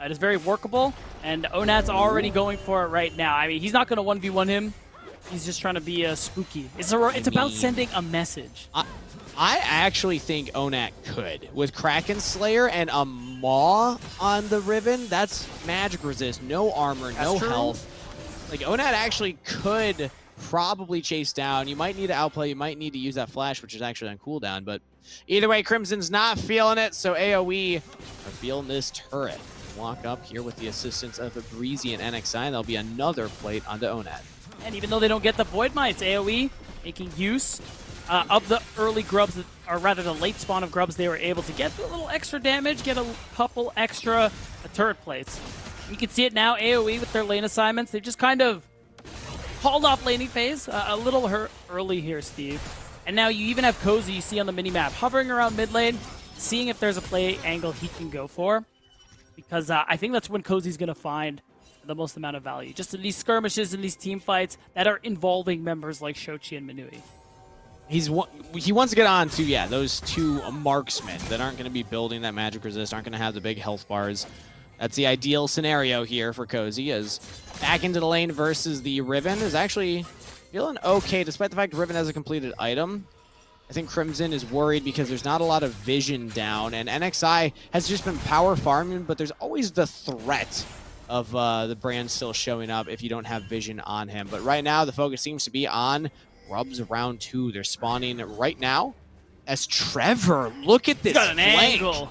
it is very workable, and Onat's already going for it right now. I mean, he's not going to 1v1 him. He's just trying to be spooky. It's about sending a message. I actually think Onat could. With Kraken Slayer and a Maw on the Riven, that's magic resist, no armor, no health. Like, Onat actually could probably chase down. You might need to outplay, you might need to use that flash, which is actually on cooldown, but either way, Crimson's not feeling it, so AoE are feeling this turret. Walk up here with the assistance of Breezy and NXI, and there'll be another plate onto Onat. And even though they don't get the Void Mites, AoE making use of the early grubs, or rather the late spawn of grubs they were able to get a little extra damage, get a couple extra turret plates. You can see it now, AoE with their lane assignments. They've just kind of hauled off laning phase a little early here, Steve. And now you even have Cozy, you see on the minimap, hovering around mid lane, seeing if there's a play angle he can go for. Because I think that's when Cozy's going to find the most amount of value. Just in these skirmishes, in these team fights that are involving members like Shochi and Minui. He wants to get on to, those two marksmen that aren't going to be building that magic resist, aren't going to have the big health bars. That's the ideal scenario here for Cozy, as back into the lane versus the Riven is actually feeling okay, despite the fact Riven has a completed item. I think Crimson is worried because there's not a lot of vision down, and NXI has just been power farming, but there's always the threat of the brand still showing up if you don't have vision on him. But right now, the focus seems to be on Grubs round 2. They're spawning right now as Trevor. Look at this got an flank. Angle.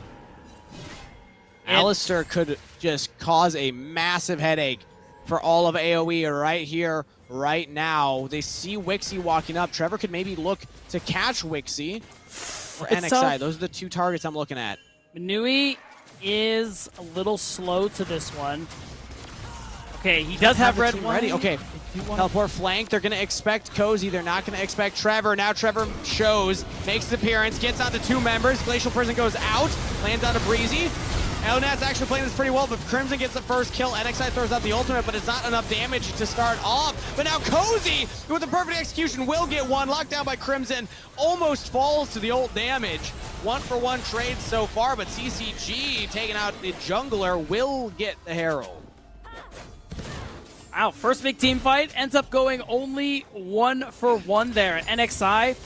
Alistair could just cause a massive headache for all of AoE right here, right now. They see Wixie walking up. Trevor could maybe look to catch Wixie for NXI. Tough. Those are the two targets I'm looking at. Minui is a little slow to this one. Okay, he does have red one. Ready. Okay, teleport flank. They're going to expect Cozy. They're not going to expect Trevor. Now Trevor shows, makes his appearance, gets onto two members. Glacial Prison goes out, lands on a Breezy. Elnat's actually playing this pretty well, but Crimson gets the first kill. NXI throws out the ultimate, but it's not enough damage to start off. But now Cozy, with the perfect execution, will get one. Locked down by Crimson, almost falls to the ult damage. 1-for-1 trade so far, but CCG taking out the jungler will get the Herald. Wow, first big team fight ends up going only 1-for-1 there. NXI,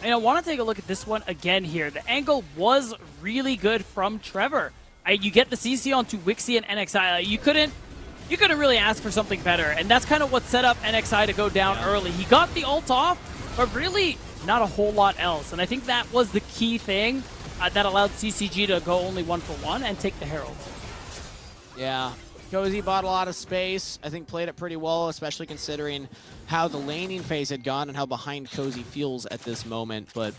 I want to take a look at this one again here. The angle was really good from Trevor. You get the CC onto Wixie and NXI. You couldn't really ask for something better, and that's kind of what set up NXI to go down early. He got the ult off, but really not a whole lot else, and I think that was the key thing that allowed CCG to go only 1-for-1 and take the Herald. Yeah, Cozy bought a lot of space. I think played it pretty well, especially considering how the laning phase had gone and how behind Cozy feels at this moment, but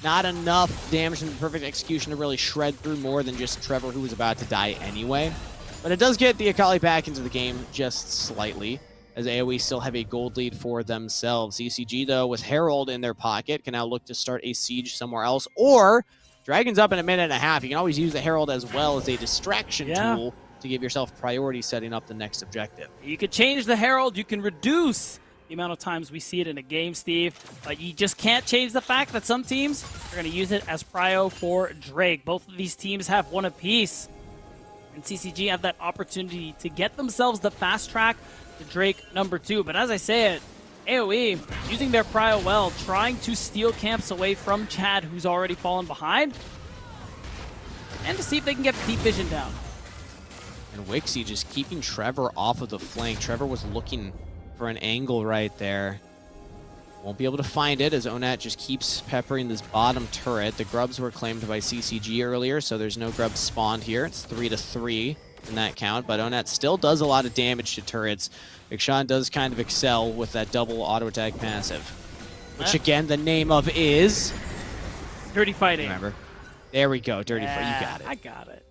not enough damage and perfect execution to really shred through more than just Trevor, who was about to die anyway. But it does get the Akali back into the game just slightly, as AoE still have a gold lead for themselves. CCG, though, with Herald in their pocket, can now look to start a siege somewhere else, or Dragon's up in a minute and a half. You can always use the Herald as well as a distraction tool to give yourself priority setting up the next objective. You could change the Herald, you can reduce the amount of times we see it in a game, Steve, but you just can't change the fact that some teams are going to use it as prio for Drake. Both of these teams have one apiece, and CCG have that opportunity to get themselves the fast track to Drake number 2. But as I say it, AoE using their prio well, trying to steal camps away from Chad, who's already fallen behind, and to see if they can get deep vision down. And Wixie just keeping Trevor off of the flank. Trevor was looking for an angle right there. Won't be able to find it as Onat just keeps peppering this bottom turret. The grubs were claimed by CCG earlier, so there's no grubs spawned here. It's 3-3 in that count, but Onat still does a lot of damage to turrets. Vikshan does kind of excel with that double auto attack passive, which again, the name of is... Dirty Fighting. Remember? There we go, Dirty Fighting. You got it. I got it.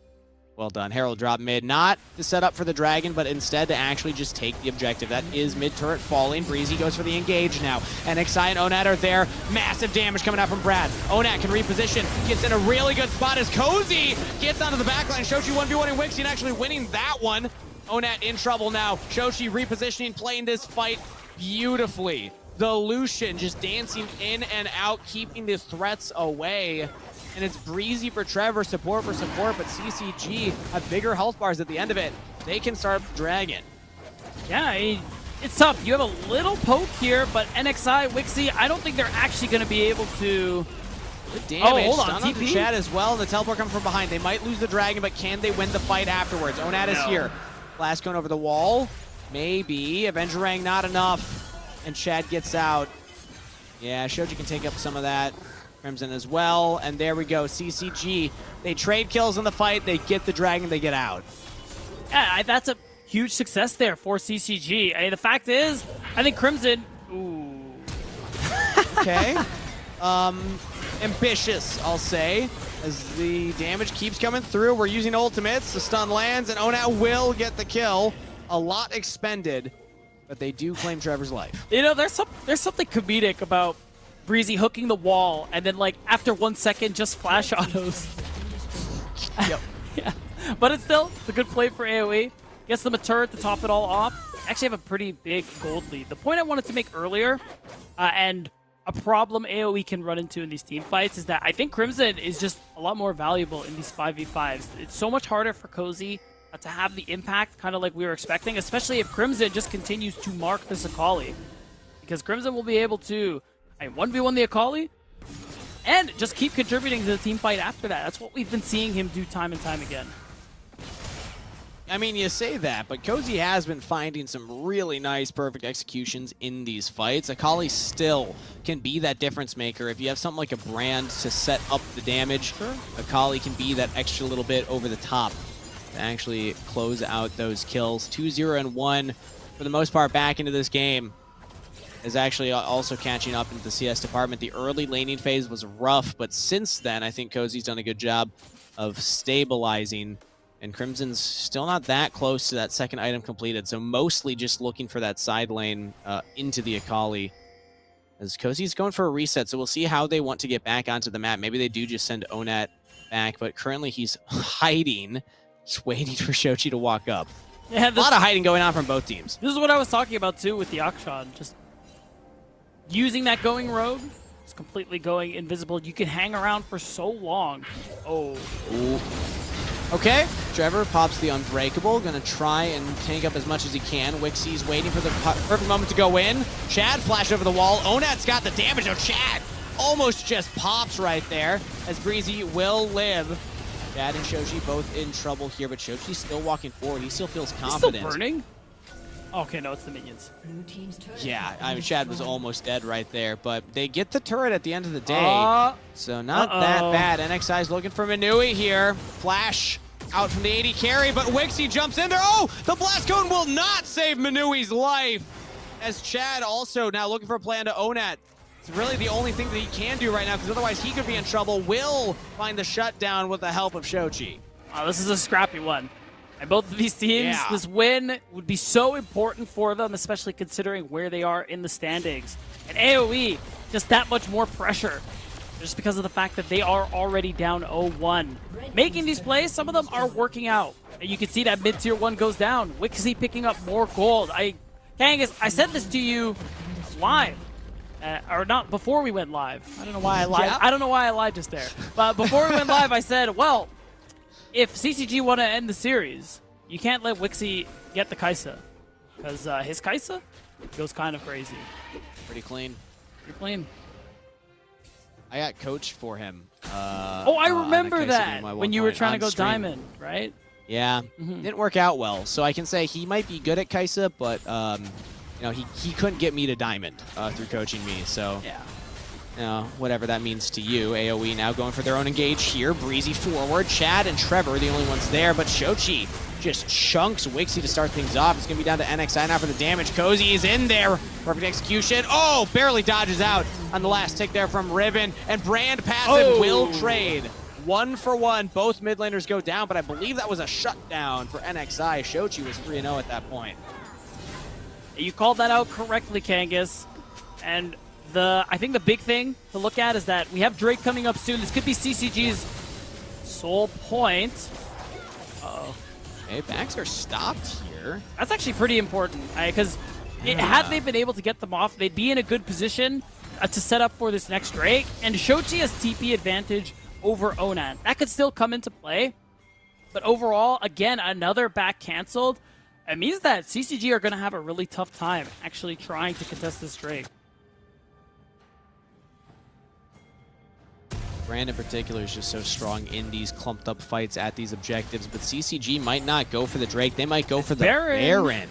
Well done. Herald drop mid, not to set up for the dragon, but instead to actually just take the objective. That is mid turret falling. Breezy goes for the engage now. NXI and Onat are there. Massive damage coming out from Brad. Onat can reposition. Gets in a really good spot as Cozy gets onto the backline. Shochi 1v1 Wixie and actually winning that one. Onat in trouble now. Shochi repositioning, playing this fight beautifully. The Lucian just dancing in and out, keeping the threats away. And it's Breezy for Trevor, support for support, but CCG have bigger health bars at the end of it. They can start Dragon. Yeah, it's tough. You have a little poke here, but NXI, Wixie, I don't think they're actually going to be able to... Good damage. Oh, hold on, TP. Chad as well, and the teleport coming from behind. They might lose the Dragon, but can they win the fight afterwards? Onat is here. Blast going over the wall. Maybe. Avengerang not enough. And Chad gets out. Yeah, Shoji can take up some of that. Crimson as well, and there we go. CCG, they trade kills in the fight, they get the dragon, they get out. Yeah, that's a huge success there for CCG. The fact is, I think Crimson... Ooh. Okay. Ambitious, I'll say, as the damage keeps coming through. We're using ultimates, the stun lands, and Onat will get the kill. A lot expended, but they do claim Trevor's life. You know, there's something comedic about Breezy hooking the wall, and then, like, after 1 second, just flash autos. Yep. Yeah. But it's a good play for AoE. Gets them a turret to top it all off. Actually have a pretty big gold lead. The point I wanted to make earlier, and a problem AoE can run into in these team fights, is that I think Crimson is just a lot more valuable in these 5v5s. It's so much harder for Cozy to have the impact, kind of like we were expecting, especially if Crimson just continues to mark this Akali. Because Crimson will be able to 1v1 the Akali, and just keep contributing to the team fight after that. That's what we've been seeing him do time and time again. I mean, you say that, but Cozy has been finding some really nice, perfect executions in these fights. Akali still can be that difference maker. If you have something like a brand to set up the damage, Akali can be that extra little bit over the top to actually close out those kills. 2-0 and 1 for the most part back into this game. Is actually also catching up into the CS department. The early laning phase was rough, but since then, I think Cozy's done a good job of stabilizing, and Crimson's still not that close to that second item completed, so mostly just looking for that side lane into the Akali. As Cozy's going for a reset, so we'll see how they want to get back onto the map. Maybe they do just send Onat back, but currently he's hiding, just waiting for Shochi to walk up. Yeah, a lot of hiding going on from both teams. This is what I was talking about, too, with the Akshan. Just using that going rogue, it's completely going invisible. You can hang around for so long. Oh. Ooh. Okay, Trevor pops the Unbreakable. Gonna try and tank up as much as he can. Wixie's waiting for the perfect moment to go in. Chad flash over the wall. Onat's got the damage. Oh, Chad almost just pops right there as Breezy will live. Chad and Shoji both in trouble here, but Shoji's still walking forward. He still feels confident. He's still burning? Okay, no, it's the minions. Yeah, I mean, Chad was almost dead right there, but they get the turret at the end of the day, so not that bad. NXI's looking for Manui here. Flash out from the AD carry, but Wixie jumps in there. Oh, the blast cone will not save Manui's life, as Chad also now looking for a plan to Onat. It's really the only thing that he can do right now, because otherwise he could be in trouble. Will find the shutdown with the help of Shochi. This is a scrappy one. And both of these teams, this win would be so important for them, especially considering where they are in the standings. And AoE, just that much more pressure, just because of the fact that they are already down 0-1. Making these plays, some of them are working out. And you can see that mid-tier 1 goes down. Wixie picking up more gold. Kangas, I said this to you live. Or not before we went live. I don't know why I lied. I don't know why I lied just there. But before we went live, I said, well, if CCG want to end the series, you can't let Wixie get the Kaisa. Because his Kaisa goes kind of crazy. Pretty clean. Pretty clean. I got coached for him. Oh, I remember that when you were trying to go diamond, right? Yeah, didn't work out well. So I can say he might be good at Kaisa, but you know, he couldn't get me to diamond through coaching me. So yeah, you know, whatever that means to you. AOE now going for their own engage here. Breezy forward. Chad and Trevor the only ones there, but Shochi just chunks Wixie to start things off. It's going to be down to NXI now for the damage. Cozy is in there. Perfect execution. Oh, barely dodges out on the last tick there from Ribbon. And Brand passive will trade. 1 for 1. Both mid laners go down, but I believe that was a shutdown for NXI. Shochi was 3-0 at that point. You called that out correctly, Kangas. And I think the big thing to look at is that we have Drake coming up soon. This could be CCG's sole point. Uh-oh. Okay, backs are stopped here. That's actually pretty important, because had they been able to get them off, they'd be in a good position to set up for this next Drake. And Shochi has TP advantage over Onan. That could still come into play. But overall, again, another back canceled. It means that CCG are going to have a really tough time actually trying to contest this Drake. Brand in particular is just so strong in these clumped up fights at these objectives, but CCG might not go for the Drake. They might go for the Baron.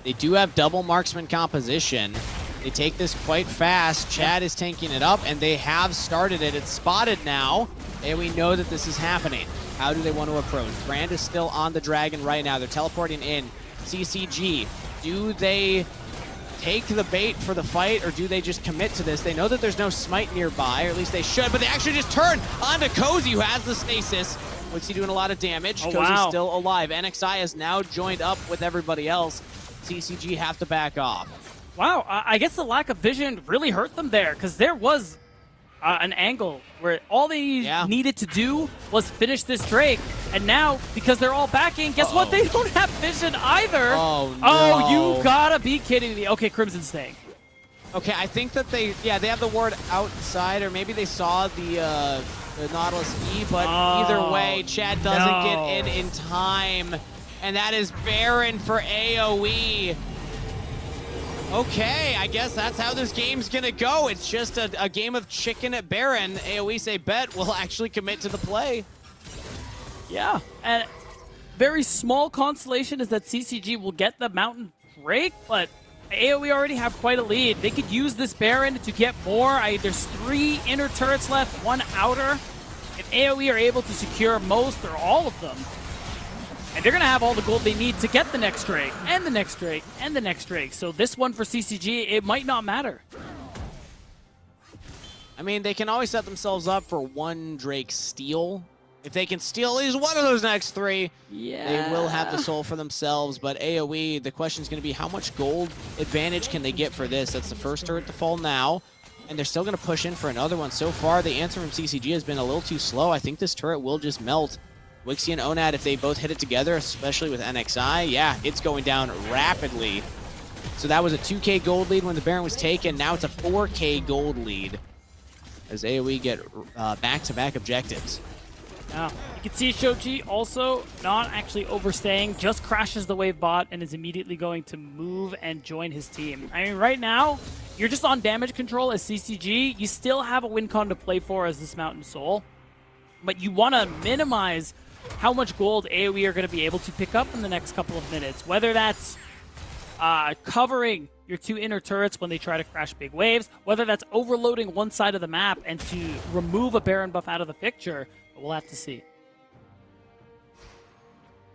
They do have double marksman composition. They take this quite fast. Chad is tanking it up, and they have started it. It's spotted now, and we know that this is happening. How do they want to approach? Brand is still on the dragon right now. They're teleporting in. CCG, do they take the bait for the fight, or do they just commit to this? They know that there's no smite nearby, or at least they should, but they actually just turn onto Cozy, who has the stasis. What's he doing? A lot of damage. Cozy's still alive. NXI has now joined up with everybody else. CCG have to back off. Wow, I guess the lack of vision really hurt them there, because there was an angle where all they needed to do was finish this Drake, and now, because they're all backing, guess what? They don't have vision either. Oh, no. Oh, you gotta be kidding me. Okay, Crimson's staying. Okay, I think that they have the ward outside, or maybe they saw the Nautilus E, but either way, Chad doesn't get in time, and that is Baron for AoE. Okay, I guess that's how this game's gonna go. It's just a game of chicken at Baron. AoE say bet will actually commit to the play. Yeah, and very small consolation is that CCG will get the Mountain Drake, but AoE already have quite a lead. They could use this Baron to get more. There's 3 inner turrets left, 1 outer. If AoE are able to secure most or all of them, and they're going to have all the gold they need to get the next Drake, and the next Drake, and the next Drake. So this one for CCG, it might not matter. I mean, they can always set themselves up for 1 Drake steal. If they can steal at least one of those next 3, they will have the soul for themselves. But AoE, the question is going to be how much gold advantage can they get for this? That's the first turret to fall now, and they're still going to push in for another one. So far, the answer from CCG has been a little too slow. I think this turret will just melt. Wixie and Onad, if they both hit it together, especially with NXI, yeah, it's going down rapidly. So that was a 2k gold lead when the Baron was taken. Now it's a 4k gold lead as AoE get back-to-back objectives. Now, you can see Shochi also not actually overstaying, just crashes the wave bot and is immediately going to move and join his team. I mean, right now, you're just on damage control as CCG. You still have a win con to play for as this Mountain Soul, but you want to minimize how much gold AoE are going to be able to pick up in the next couple of minutes, whether that's covering your 2 inner turrets when they try to crash big waves, whether that's overloading one side of the map and to remove a Baron buff out of the picture. But we'll have to see.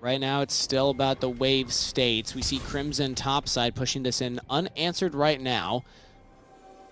Right now, it's still about the wave states. We see Crimson topside pushing this in unanswered right now.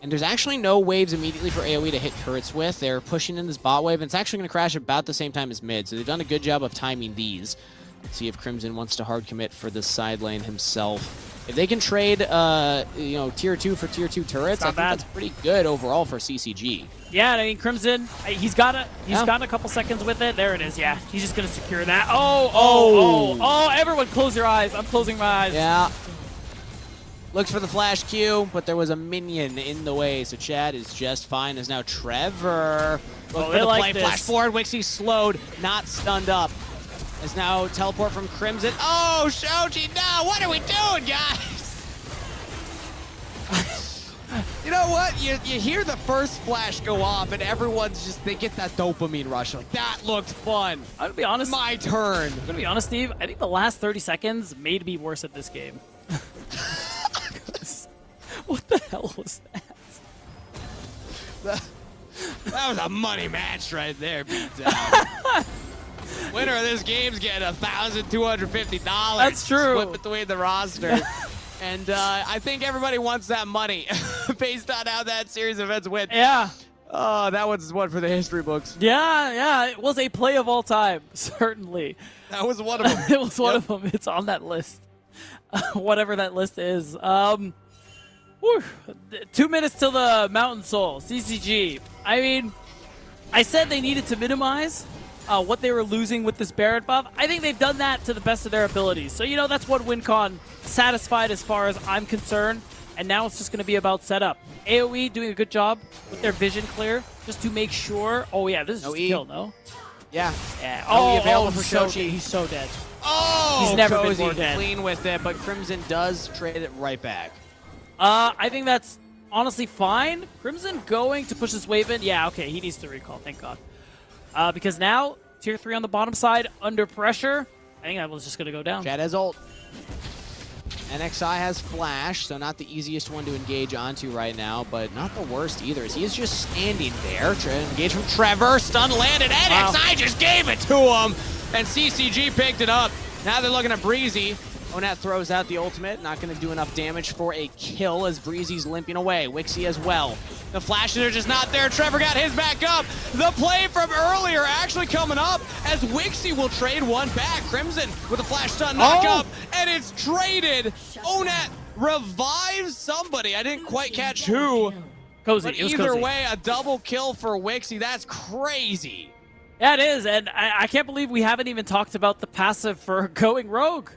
And there's actually no waves immediately for AoE to hit turrets with. They're pushing in this bot wave, and it's actually going to crash about the same time as mid. So they've done a good job of timing these. Let's see if Crimson wants to hard commit for the side lane himself. If they can trade, tier 2 for tier 2 turrets, I think that's pretty good overall for CCG. Yeah, I mean, Crimson, he's gotten a couple seconds with it. There it is, yeah. He's just going to secure that. Oh, everyone close your eyes. I'm closing my eyes. Yeah. Looks for the flash Q, but there was a minion in the way, so Chad is just fine. As now Trevor look for the play. Flash forward, Wixie slowed, not stunned up. As now teleport from Crimson. Oh, Shoji, no! What are we doing, guys? You know what? You hear the first flash go off, and everyone's just, they get that dopamine rush. Like, that looked fun. I'm gonna be honest. My turn. I'm gonna be honest, Steve. I think the last 30 seconds made me worse at this game. What the hell was that? That was a money match right there, Beatdown. Winner of this game's getting $1,250. That's true. Split between the roster. And I think everybody wants that money based on how that series of events went. Yeah. Oh, that one's one for the history books. Yeah, it was a play of all time, certainly. That was one of them. It was one of them. It's on that list. Whatever that list is. 2 minutes till the Mountain Soul, CCG. I mean, I said they needed to minimize what they were losing with this Barret buff. I think they've done that to the best of their abilities. So, that's one win con satisfied as far as I'm concerned. And now it's just going to be about setup. AoE doing a good job with their vision clear, just to make sure. Oh, yeah, this is just a kill, no? Yeah. Oh, available for so Shochi. he's so dead. Oh, he's never Cozy been more dead. Clean with it, but Crimson does trade it right back. I think that's honestly fine. Crimson going to push this wave in. Yeah, okay, he needs to recall, thank God. Because now, tier 3 on the bottom side, under pressure. I think that was just going to go down. Chad has ult. NXI has flash, so not the easiest one to engage onto right now, but not the worst either. As he is just standing there. Engage from Trevor. Stun landed. NXI just gave it to him. And CCG picked it up. Now they're looking at Breezy. Onat throws out the ultimate. Not going to do enough damage for a kill as Breezy's limping away. Wixie as well. The flashes are just not there. Trevor got his back up. The play from earlier actually coming up as Wixie will trade one back. Crimson with a flash stun knock up, and it's traded. Onat revives somebody. I didn't quite catch who. Cozy. But It was either Cozy. way, a double kill for Wixie. That's crazy. Yeah, it is, and I can't believe we haven't even talked about the passive for going rogue.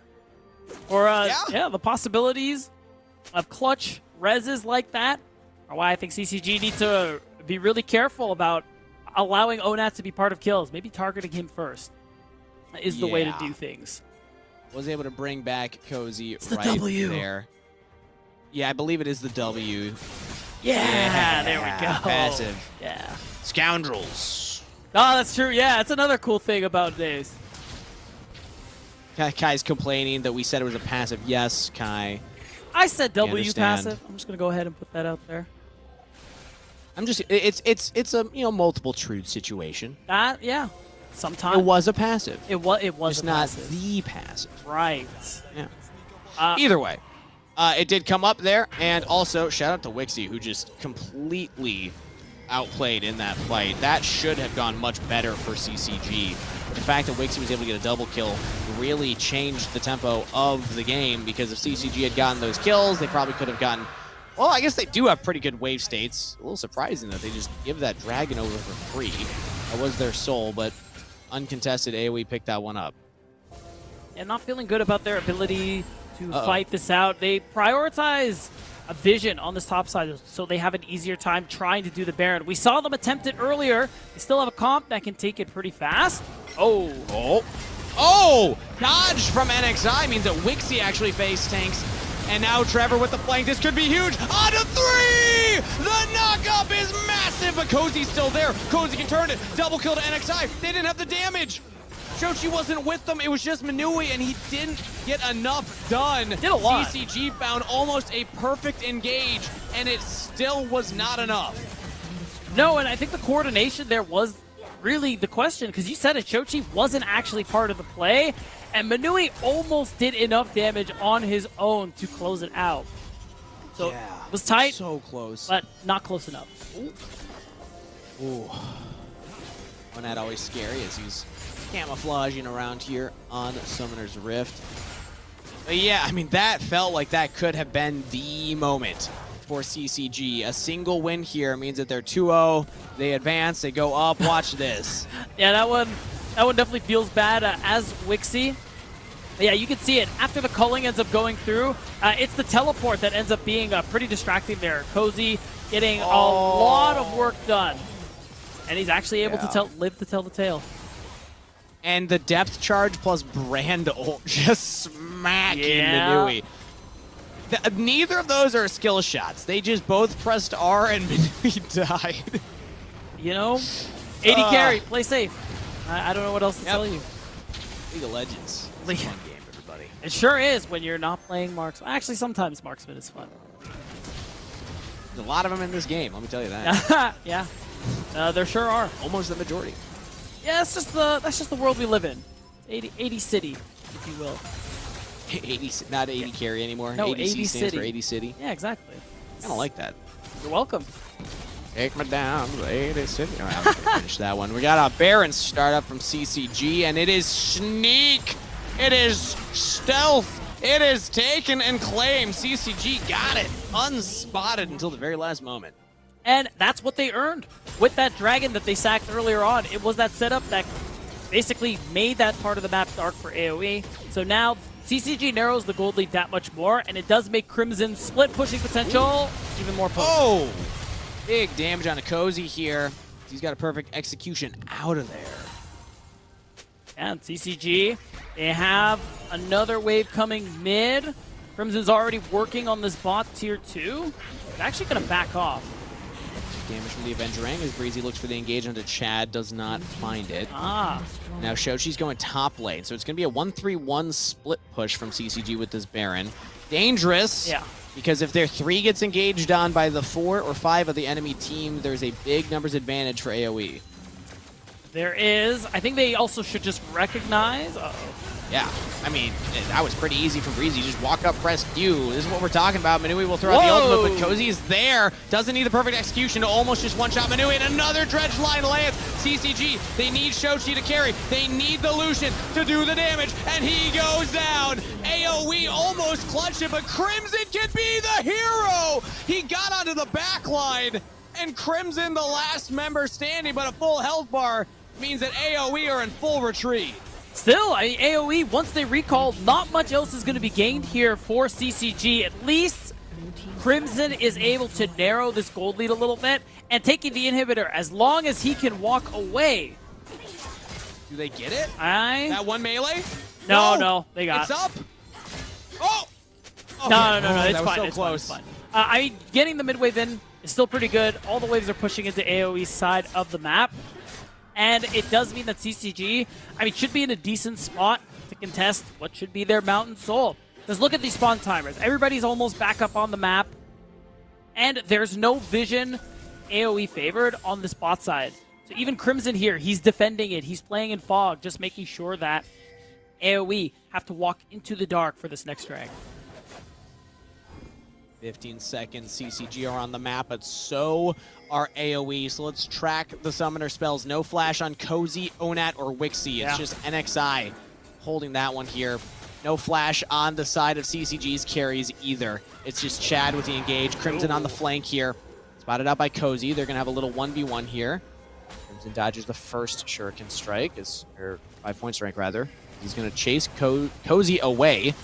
Or, the possibilities of clutch reses like that are why I think CCG need to be really careful about allowing Onat to be part of kills. Maybe targeting him first is the way to do things. Was able to bring back Cozy It's the right W. there. Yeah, I believe it is the W. Yeah, there we go. Passive. Yeah. Scoundrels. Oh, that's true. Yeah, that's another cool thing about Days. Kai's complaining that we said it was a passive. Yes, Kai. I said W understand. passive. I'm just gonna go ahead and put that out there. I'm just it's a multiple truth situation. Yeah. Sometimes It was a passive. It was Just a not passive. the passive. Right. Yeah. Either way, it did come up there, and also shout out to Wixie, who just completely outplayed in that fight. That should have gone much better for CCG. The fact that Wixie was able to get a double kill really changed the tempo of the game, because if CCG had gotten those kills, they probably could have gotten... Well, I guess they do have pretty good wave states. A little surprising that they just give that dragon over for free. That was their soul, but uncontested AoE picked that one up. And not feeling good about their ability to fight this out. They prioritize a vision on this top side, so they have an easier time trying to do the Baron. We saw them attempt it earlier. They still have a comp that can take it pretty fast. Oh! Dodge from NXI means that Wixie actually face tanks. And now Trevor with the flank. This could be huge. On to 3! The knock-up is massive, but Cozy's still there. Cozy can turn it. Double kill to NXI. They didn't have the damage. Shochi wasn't with them. It was just Manui, and he didn't get enough done. Did a lot. CCG found almost a perfect engage, and it still was not enough. No, and I think the coordination there was really the question, because you said it, Shochi wasn't actually part of the play, and Manui almost did enough damage on his own to close it out. So it was tight, So close. but not close enough. Ooh. Onat always scary as he's camouflaging around here on Summoner's Rift. But yeah, I mean, that felt like that could have been the moment for CCG. A single win here means that they're 2-0. They advance, they go up. Watch this. Yeah, that one definitely feels bad as Wixie. But yeah, you can see it. After the culling ends up going through, it's the teleport that ends up being pretty distracting there. Cozy getting a lot of work done. And he's actually able to live to tell the tale. And the depth charge plus Brand ult just smacking Manui. neither of those are skill shots. They just both pressed R and he died. You know, 80 carry, play safe. I don't know what else to tell you. League of Legends. It's a fun game, everybody. It sure is when you're not playing marksman. Actually, sometimes marksman is fun. There's a lot of them in this game, let me tell you that. Yeah, there sure are. Almost the majority. Yeah, that's just the world we live in. 80 city, if you will. 80, not 80 carry anymore. No, 80 80 stands city. for 80 city. Yeah, exactly. I don't like that. You're welcome. Take me down to 80 city. All right, I'm gonna finish that one. We got a Baron startup from CCG, and it is sneak. It is stealth. It is taken and claimed. CCG got it unspotted until the very last moment. And that's what they earned with that dragon that they sacked earlier on. It was that setup that basically made that part of the map dark for AoE. So now CCG narrows the gold lead that much more, and it does make Crimson split pushing potential even more potent. Oh! Big damage on a Cozy here. He's got a perfect execution out of there. And CCG, they have another wave coming mid. Crimson's already working on this bot tier 2. They're actually going to back off. Damage from the Avengerang as Breezy looks for the engage onto Chad, does not find it. Ah. Now Shochi's going top lane, so it's going to be a 1-3-1 split push from CCG with this Baron. Dangerous. Yeah. Because if their 3 gets engaged on by the 4 or 5 of the enemy team, there's a big numbers advantage for AoE. There is. I think they also should just recognize. Uh-oh. Yeah, I mean, that was pretty easy for Breezy. Just walk up, press Q. This is what we're talking about. Manui will throw out the ultimate, but Cozy is there. Doesn't need the perfect execution to almost just one-shot Manui, and another dredge line lands. CCG, they need Shochi to carry. They need the Lucian to do the damage, and he goes down. AoE almost clutched it, but Crimson can be the hero. He got onto the back line, and Crimson, the last member standing, but a full health bar means that AoE are in full retreat. Still, AoE, once they recall, not much else is going to be gained here for CCG. At least Crimson is able to narrow this gold lead a little bit, and taking the inhibitor, as long as he can walk away. Do they get it? That one melee? No, they got it. It's up. Oh! No, it's that was fine. so It's close. fine. I mean, getting the mid wave in is still pretty good. All the waves are pushing into AoE's side of the map. And it does mean that CCG, should be in a decent spot to contest what should be their Mountain Soul. Because look at these spawn timers. Everybody's almost back up on the map. And there's no vision AoE favored on this bot side. So even Crimson here, he's defending it. He's playing in fog, just making sure that AoE have to walk into the dark for this next drag. 15 seconds, CCG are on the map, but so are AoE. So let's track the summoner spells. No flash on Cozy, Onat, or Wixie. It's just NXI holding that one here. No flash on the side of CCG's carries either. It's just Chad with the engage. Crimson on the flank here. Spotted out by Cozy. They're going to have a little 1v1 here. Crimson dodges the first Shuriken strike, or 5-point strike rather. He's going to chase Cozy away.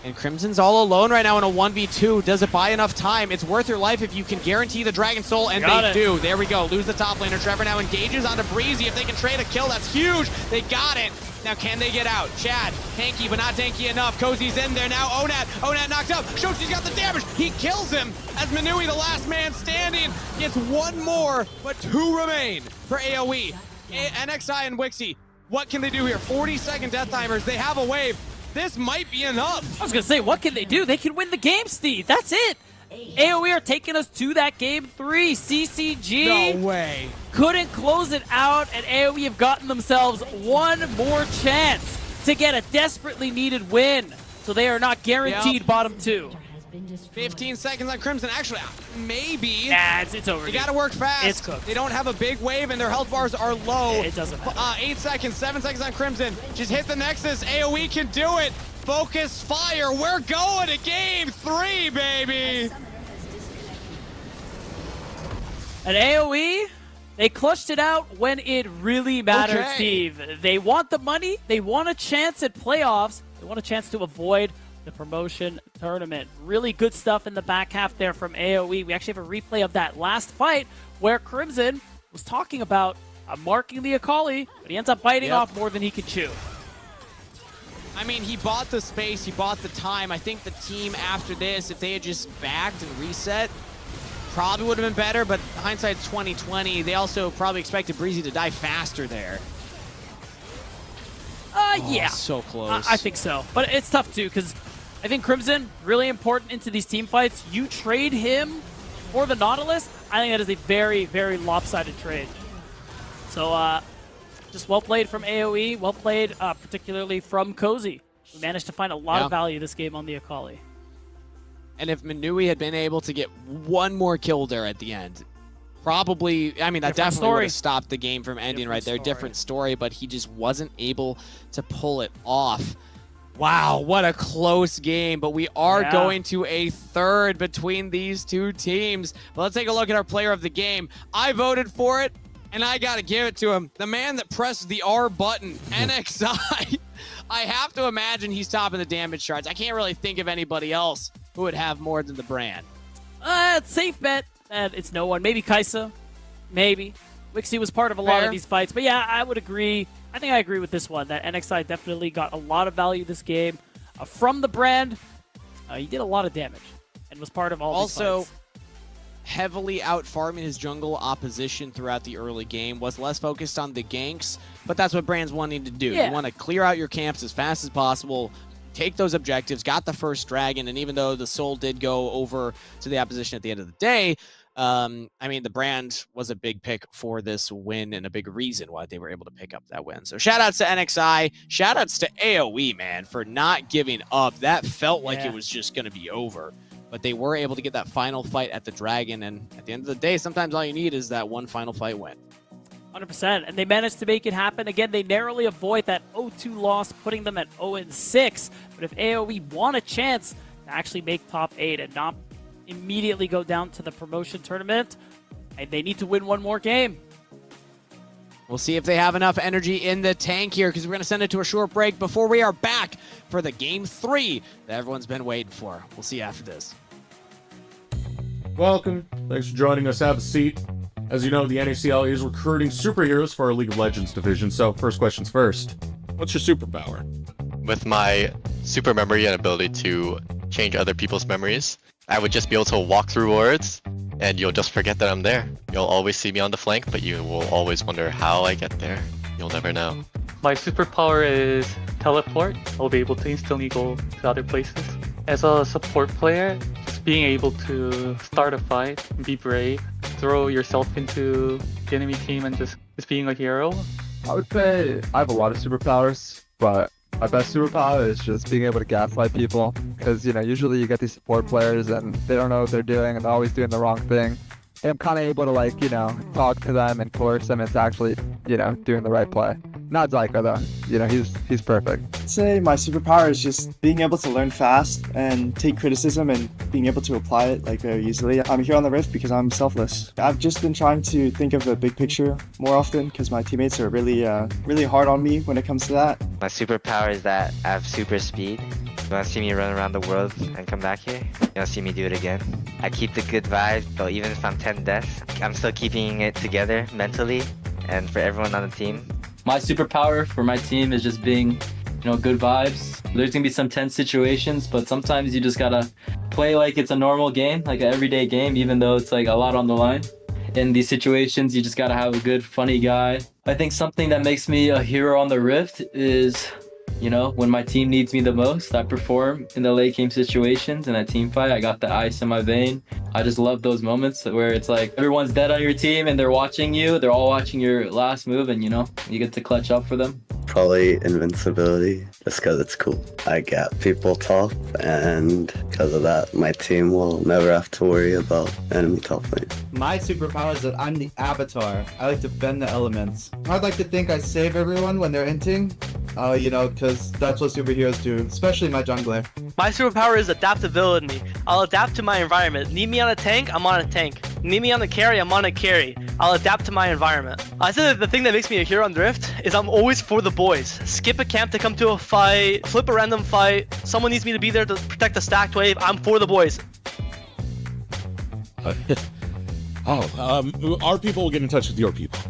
And Crimson's all alone right now in a 1v2. Does it buy enough time? It's worth your life if you can guarantee the Dragon Soul, and they do. There we go. Lose the top laner. Trevor now engages onto Breezy. If they can trade a kill, that's huge. They got it. Now, can they get out? Chad, tanky, but not tanky enough. Cozy's in there now. Onat knocked up. Shochi's got the damage. He kills him as Manui, the last man standing, gets one more, but 2 remain for AoE. NXI and Wixie, what can they do here? 40-second death timers. They have a wave. This might be enough. I was going to say, what can they do? They can win the game, Steve. That's it. AoE are taking us to that game 3. CCG no way. Couldn't close it out, and AoE have gotten themselves one more chance to get a desperately needed win. So they are not guaranteed bottom 2. 15 seconds on Crimson. Actually, maybe. Nah, it's over. You got to work fast. It's cooked. They don't have a big wave, and their health bars are low. It doesn't matter. 8 seconds, 7 seconds on Crimson. Just hit the Nexus. AoE can do it. Focus fire. We're going to game 3, baby. And AoE, they clutched it out when it really mattered, Steve. They want the money. They want a chance at playoffs. They want a chance to avoid the promotion tournament. Really good stuff in the back half there from AoE. We actually have a replay of that last fight where Crimson was talking about marking the Akali, but he ends up biting off more than he could chew. I mean, he bought the space, he bought the time. I think the team after this, if they had just backed and reset, probably would have been better, but hindsight's 2020. They also probably expected Breezy to die faster there. Yeah. So close. I think so. But it's tough, too, because I think Crimson, really important into these team fights. You trade him for the Nautilus, I think that is a very, very lopsided trade. So, just well played from AoE, well played particularly from Cozy. We managed to find a lot of value this game on the Akali. And if Manui had been able to get one more kill there at the end, probably, I mean, that definitely would have stopped the game from ending right there. Different story, but he just wasn't able to pull it off. Wow, what a close game, but we are going to a third between these two teams. But let's take a look at our player of the game. I voted for it, and I got to give it to him. The man that pressed the R button, NXI. I have to imagine he's topping the damage charts. I can't really think of anybody else who would have more than the brand. Safe bet. It's no one. Maybe Kaisa. Maybe. Wixie was part of a lot of these fights. But yeah, I would agree. I think I agree with this one, that NXI definitely got a lot of value this game from the brand. He did a lot of damage and was part of all these fights. Also, heavily out-farming his jungle opposition throughout the early game, was less focused on the ganks, but that's what brands wanting to do. You want to clear out your camps as fast as possible, take those objectives, got the first dragon, and even though the soul did go over to the opposition at the end of the day, I mean, the brand was a big pick for this win and a big reason why they were able to pick up that win. So shout outs to NXI, shout outs to AoE, man, for not giving up. That felt like it was just going to be over, but they were able to get that final fight at the dragon. And at the end of the day, sometimes all you need is that one final fight win. 100%, and they managed to make it happen. Again, they narrowly avoid that 0-2 loss, putting them at 0-6. But if AoE want a chance to actually make top 8 and not immediately go down to the promotion tournament, and they need to win one more game. We'll see if they have enough energy in the tank here, because we're going to send it to a short break before we are back for the Game 3 that everyone's been waiting for. We'll see you after this. Welcome. Thanks for joining us. Have a seat. As you know, the NACL is recruiting superheroes for our League of Legends division, so first questions first. What's your superpower? With my super memory and ability to change other people's memories, I would just be able to walk through wards, and you'll just forget that I'm there. You'll always see me on the flank, but you will always wonder how I get there. You'll never know. My superpower is teleport. I'll be able to instantly go to other places. As a support player, just being able to start a fight, be brave, throw yourself into the enemy team and just being a hero. I would say I have a lot of superpowers, but my best superpower is just being able to gaslight people, because, you know, usually you get these support players and they don't know what they're doing and they're always doing the wrong thing. And I'm kind of able to, like, you know, talk to them and coerce them into actually, you know, doing the right play. Not Zyko, though. You know, he's perfect. I'd say my superpower is just being able to learn fast and take criticism and being able to apply it, like, very easily. I'm here on the Rift because I'm selfless. I've just been trying to think of the big picture more often, because my teammates are really hard on me when it comes to that. My superpower is that I have super speed. You want to see me run around the world and come back here? You want to see me do it again? I keep the good vibes, so even if I'm 10 deaths, I'm still keeping it together mentally and for everyone on the team. My superpower for my team is just being, you know, good vibes. There's gonna be some tense situations, but sometimes you just gotta play like it's a normal game, like an everyday game, even though it's like a lot on the line. In these situations, you just gotta have a good, funny guy. I think something that makes me a hero on the Rift is, you know, when my team needs me the most, I perform in the late game situations. In a team fight, I got the ice in my vein. I just love those moments where it's like everyone's dead on your team and they're watching you. They're all watching your last move and, you know, you get to clutch up for them. Probably invincibility, just because it's cool. I get people top, and because of that, my team will never have to worry about enemy top lane. My superpower is that I'm the Avatar. I like to bend the elements. I'd like to think I save everyone when they're inting, you know, because that's what superheroes do, especially my jungler. My superpower is adaptability. I'll adapt to my environment. Need me on a tank? I'm on a tank. Need me on a carry? I'm on a carry. I'll adapt to my environment. I say that the thing that makes me a hero on Drift is I'm always for the boys. Skip a camp to come to a fight, flip a random fight. Someone needs me to be there to protect the stacked wave. I'm for the boys. Our people will get in touch with your people.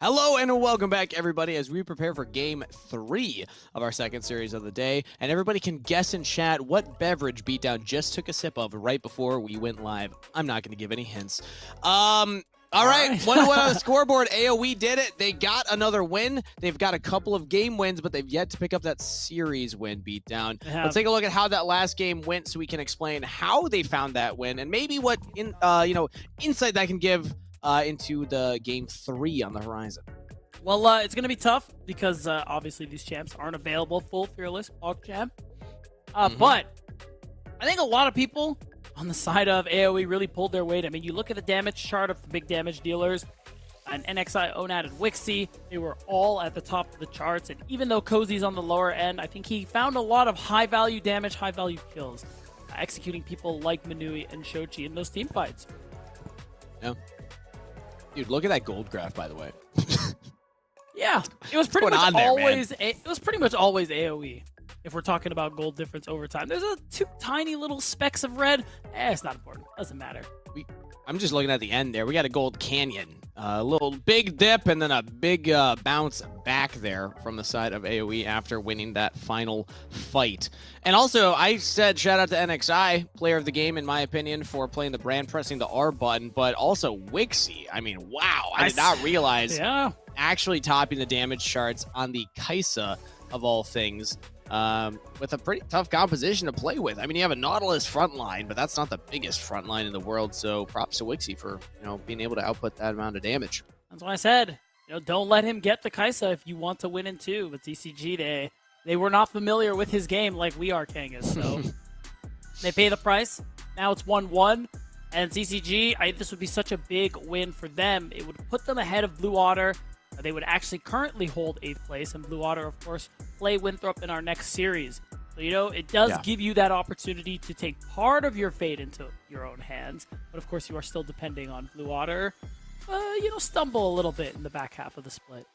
Hello and welcome back, everybody, as we prepare for Game 3 of our second series of the day. And everybody can guess in chat what beverage Beatdown just took a sip of right before we went live. I'm not going to give any hints. All right, 1-1 on the scoreboard. AoE did it. They got another win. They've got a couple of game wins, but they've yet to pick up that series win Beatdown. Let's take a look at how that last game went so we can explain how they found that win and maybe what insight that can give into the Game 3 on the horizon. Well, it's going to be tough because obviously these champs aren't available full Fearless Pog Champ. But I think a lot of people on the side of AoE really pulled their weight. I mean, you look at the damage chart of the big damage dealers, and NXI, Onat, and Wixie, they were all at the top of the charts. And even though Cozy's on the lower end, I think he found a lot of high-value damage, high-value kills, executing people like Manui and Shochi in those team fights. Yeah. Dude, look at that gold graph, by the way. Yeah, it was pretty much there, always AoE. If we're talking about gold difference over time, there's two tiny little specks of red. It's not important. Doesn't matter. I'm just looking at the end there. We got a gold canyon, a little big dip, and then a big bounce back there from the side of AoE after winning that final fight. And also, I said shout out to NXI, player of the game, in my opinion, for playing the brand, pressing the R button, but also Wixie. I mean, wow, I did not realize actually topping the damage charts on the Kaisa of all things. With a pretty tough composition to play with. I mean, you have a Nautilus front line, but that's not the biggest front line in the world, so props to Wixie for, being able to output that amount of damage. That's why I said, don't let him get the Kaisa if you want to win in 2. But TCG, they were not familiar with his game like we are, Kangas, so they pay the price. Now it's 1-1, and CCG, this would be such a big win for them. It would put them ahead of Blue Otter. They would actually currently hold 8th place, and Blue Otter, of course, play Winthrop in our next series. So, it does give you that opportunity to take part of your fate into your own hands. But, of course, you are still depending on Blue Otter, stumble a little bit in the back half of the split.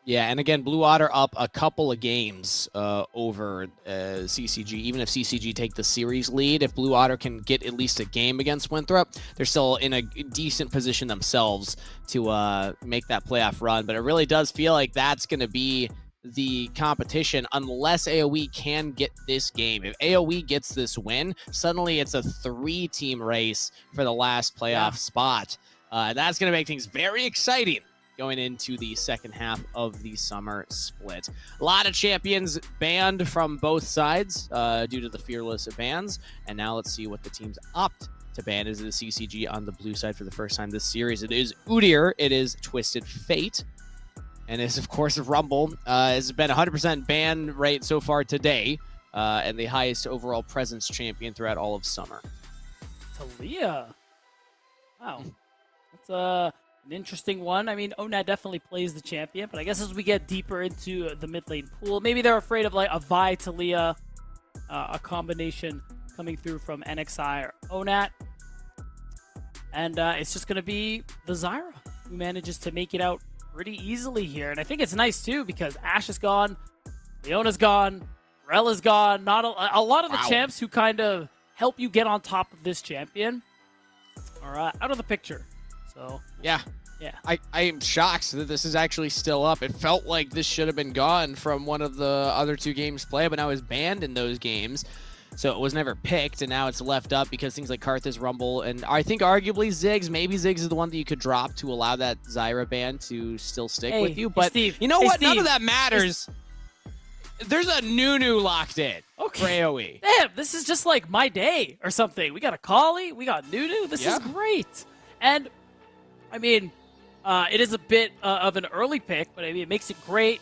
Yeah, and again, Blue Otter up a couple of games over CCG. Even if CCG take the series lead, if Blue Otter can get at least a game against Winthrop, they're still in a decent position themselves to make that playoff run. But it really does feel like that's going to be the competition unless AoE can get this game. If AoE gets this win, suddenly it's a 3-team race for the last playoff spot. That's going to make things very exciting going into the second half of the summer split. A lot of champions banned from both sides due to the Fearless bans. And now let's see what the teams opt to ban. Is it a CCG on the blue side for the first time this series? It is Udyr. It is Twisted Fate. And it's, of course, Rumble. It's been 100% ban rate so far today. And the highest overall presence champion throughout all of summer. Talia. Wow. That's an interesting one. I mean, Onat definitely plays the champion, but I guess as we get deeper into the mid lane pool, maybe they're afraid of like a Vi Talia, a combination coming through from NXI or Onat. And it's just going to be the Zyra who manages to make it out pretty easily here. And I think it's nice too because Ashe is gone, Leona's gone, Rella's gone. Not a lot of the champs who kind of help you get on top of this champion are out of the picture. So yeah. I am shocked that this is actually still up. It felt like this should have been gone from one of the other 2 games played, but now it's banned in those games. So it was never picked, and now it's left up because things like Karthus, Rumble, and I think arguably Ziggs. Maybe Ziggs is the one that you could drop to allow that Zyra ban to still stick with you. But Steve, you know what? None of that matters. There's a Nunu locked in for AoE. Damn, this is just like my day or something. We got a Kali, we got Nunu. This is great. And I mean, it is a bit of an early pick, but I mean, it makes it great.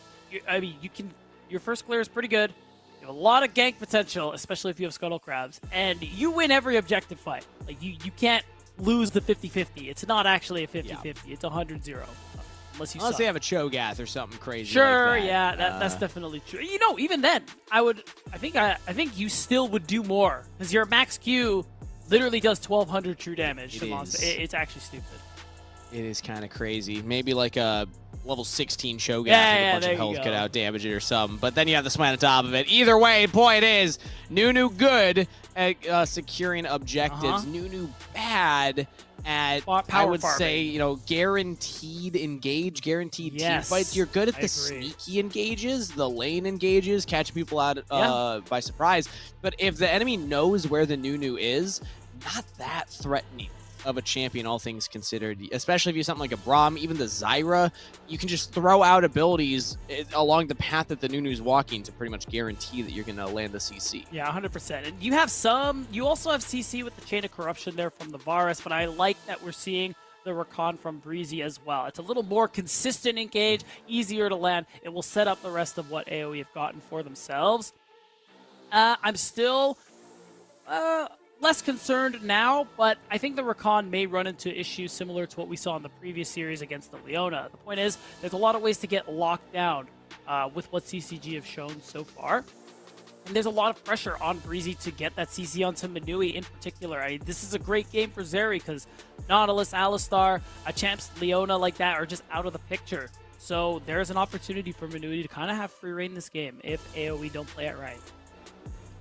Your first clear is pretty good. You have a lot of gank potential, especially if you have Scuttle Crabs, and you win every objective fight. Like you can't lose the 50-50. It's not actually a 50-50. It's 100-0. Unless they have a Cho'Gath or something crazy. Sure, like that. Yeah, that's definitely true. Even then, I think you still would do more because your max Q literally does 1,200 true damage to monster. It's actually stupid. It is kind of crazy. Maybe like a level 16 Cho'Gath with a bunch of health could out damage it or something. But then you have the smite on top of it. Either way, point is, Nunu good at securing objectives. Nunu bad at, Power I would farming. say, you know, guaranteed engage, guaranteed Yes, team fights. You're good at I the agree. sneaky engages, the lane engages, catch people out by surprise. But if the enemy knows where the Nunu is, not that threatening of a champion, all things considered. Especially if you something like a Braum, even the Zyra, you can just throw out abilities along the path that the Nunu's walking to pretty much guarantee that you're going to land the CC. Yeah, 100%. And you also have CC with the Chain of Corruption there from the Varus, but I like that we're seeing the Rakan from Breezy as well. It's a little more consistent engage, easier to land. It will set up the rest of what AoE have gotten for themselves. I'm still less concerned now, but I think the Rakan may run into issues similar to what we saw in the previous series against the Leona. The point is, there's a lot of ways to get locked down with what CCG have shown so far. And there's a lot of pressure on Breezy to get that CC onto Manui in particular. This is a great game for Zeri because Nautilus, Alistar, a Champs Leona like that are just out of the picture. So there's an opportunity for Manui to kind of have free reign this game if AoE don't play it right.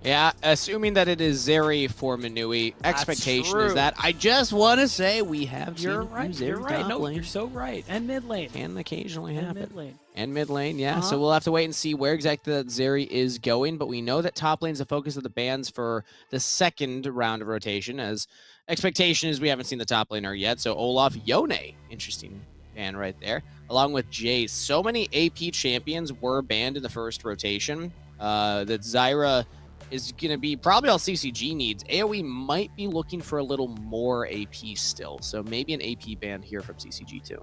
Yeah, assuming that it is Zeri for Manui, expectation true. is that. I just want to say we have seen You're right. Zeri You're right. top No, lane. you're so right. And mid lane. Can occasionally happen. Mid lane. And mid lane, yeah. Uh-huh. So we'll have to wait and see where exactly that Zeri is going. But we know that top lane's the focus of the bans for the second round of rotation, as expectation is we haven't seen the top laner yet. So Olaf Yone, interesting ban right there, along with Jace. So many AP champions were banned in the first rotation that Zyra is going to be probably all CCG needs. AoE might be looking for a little more AP still. So maybe an AP ban here from CCG too.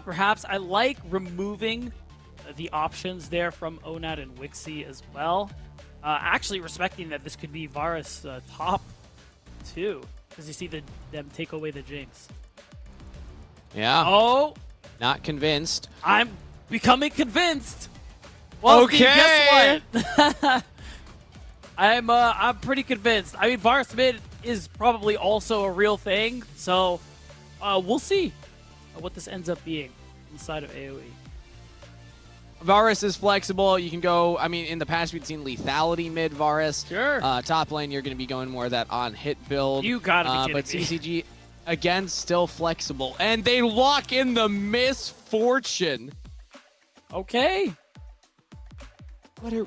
Perhaps I like removing the options there from Onat and Wixie as well. Actually respecting that this could be Varus top 2, because you see them take away the Jinx. Yeah. Oh! Not convinced. I'm becoming convinced! Well, okay. Steve, guess what? I'm pretty convinced. I mean, Varus mid is probably also a real thing, so we'll see what this ends up being inside of AoE. Varus is flexible. You can go, I mean, in the past we've seen lethality mid Varus. Sure. Top lane, you're going to be going more of that on hit build. You gotta be But kidding me. CCG, again, still flexible. And they lock in the misfortune. Okay.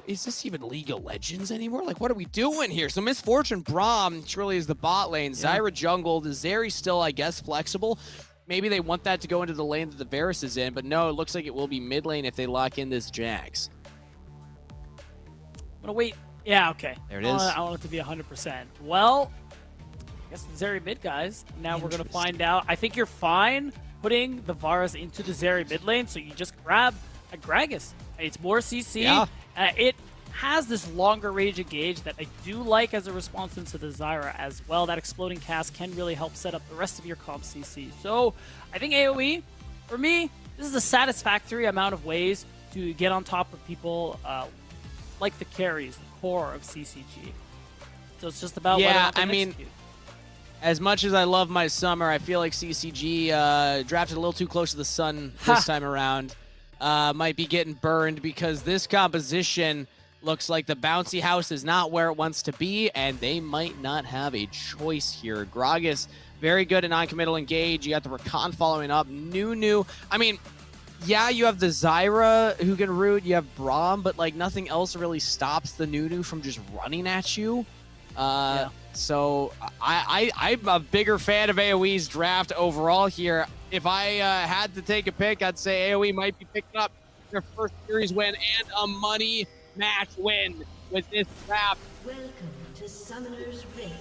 Is this even League of Legends anymore? Like, what are we doing here? So Misfortune Braum surely is the bot lane. Yeah. Zyra jungle. The Zeri still, I guess, flexible. Maybe they want that to go into the lane that the Varus is in, but no, it looks like it will be mid lane if they lock in this Jax. I'm gonna wait. Yeah, okay. There it is. is. I want it to be 100%. Well, I guess the Zeri mid, guys. Now we're gonna find out. I think you're fine putting the Varus into the Zeri mid lane, so you just grab a Gragas. It's more CC. Yeah. It has this longer range engage that I do like as a response into the Zyra as well. That exploding cast can really help set up the rest of your comp CC. So I think AoE, for me, this is a satisfactory amount of ways to get on top of people like the carries, the core of CCG. So it's just about whether or not they execute. As much as I love my summer, I feel like CCG drafted a little too close to the sun this time around. Might be getting burned because this composition looks like the bouncy house is not where it wants to be, and they might not have a choice here. Gragas, very good at non-committal engage. You got the Rakan following up. Nunu. I mean, yeah, you have the Zyra who can root. You have Braum, but like nothing else really stops the Nunu from just running at you. So I'm a bigger fan of AoE's draft overall here. If I had to take a pick, I'd say AoE might be picking up their first series win and a money match win with this draft. Welcome to Summoner's Rift.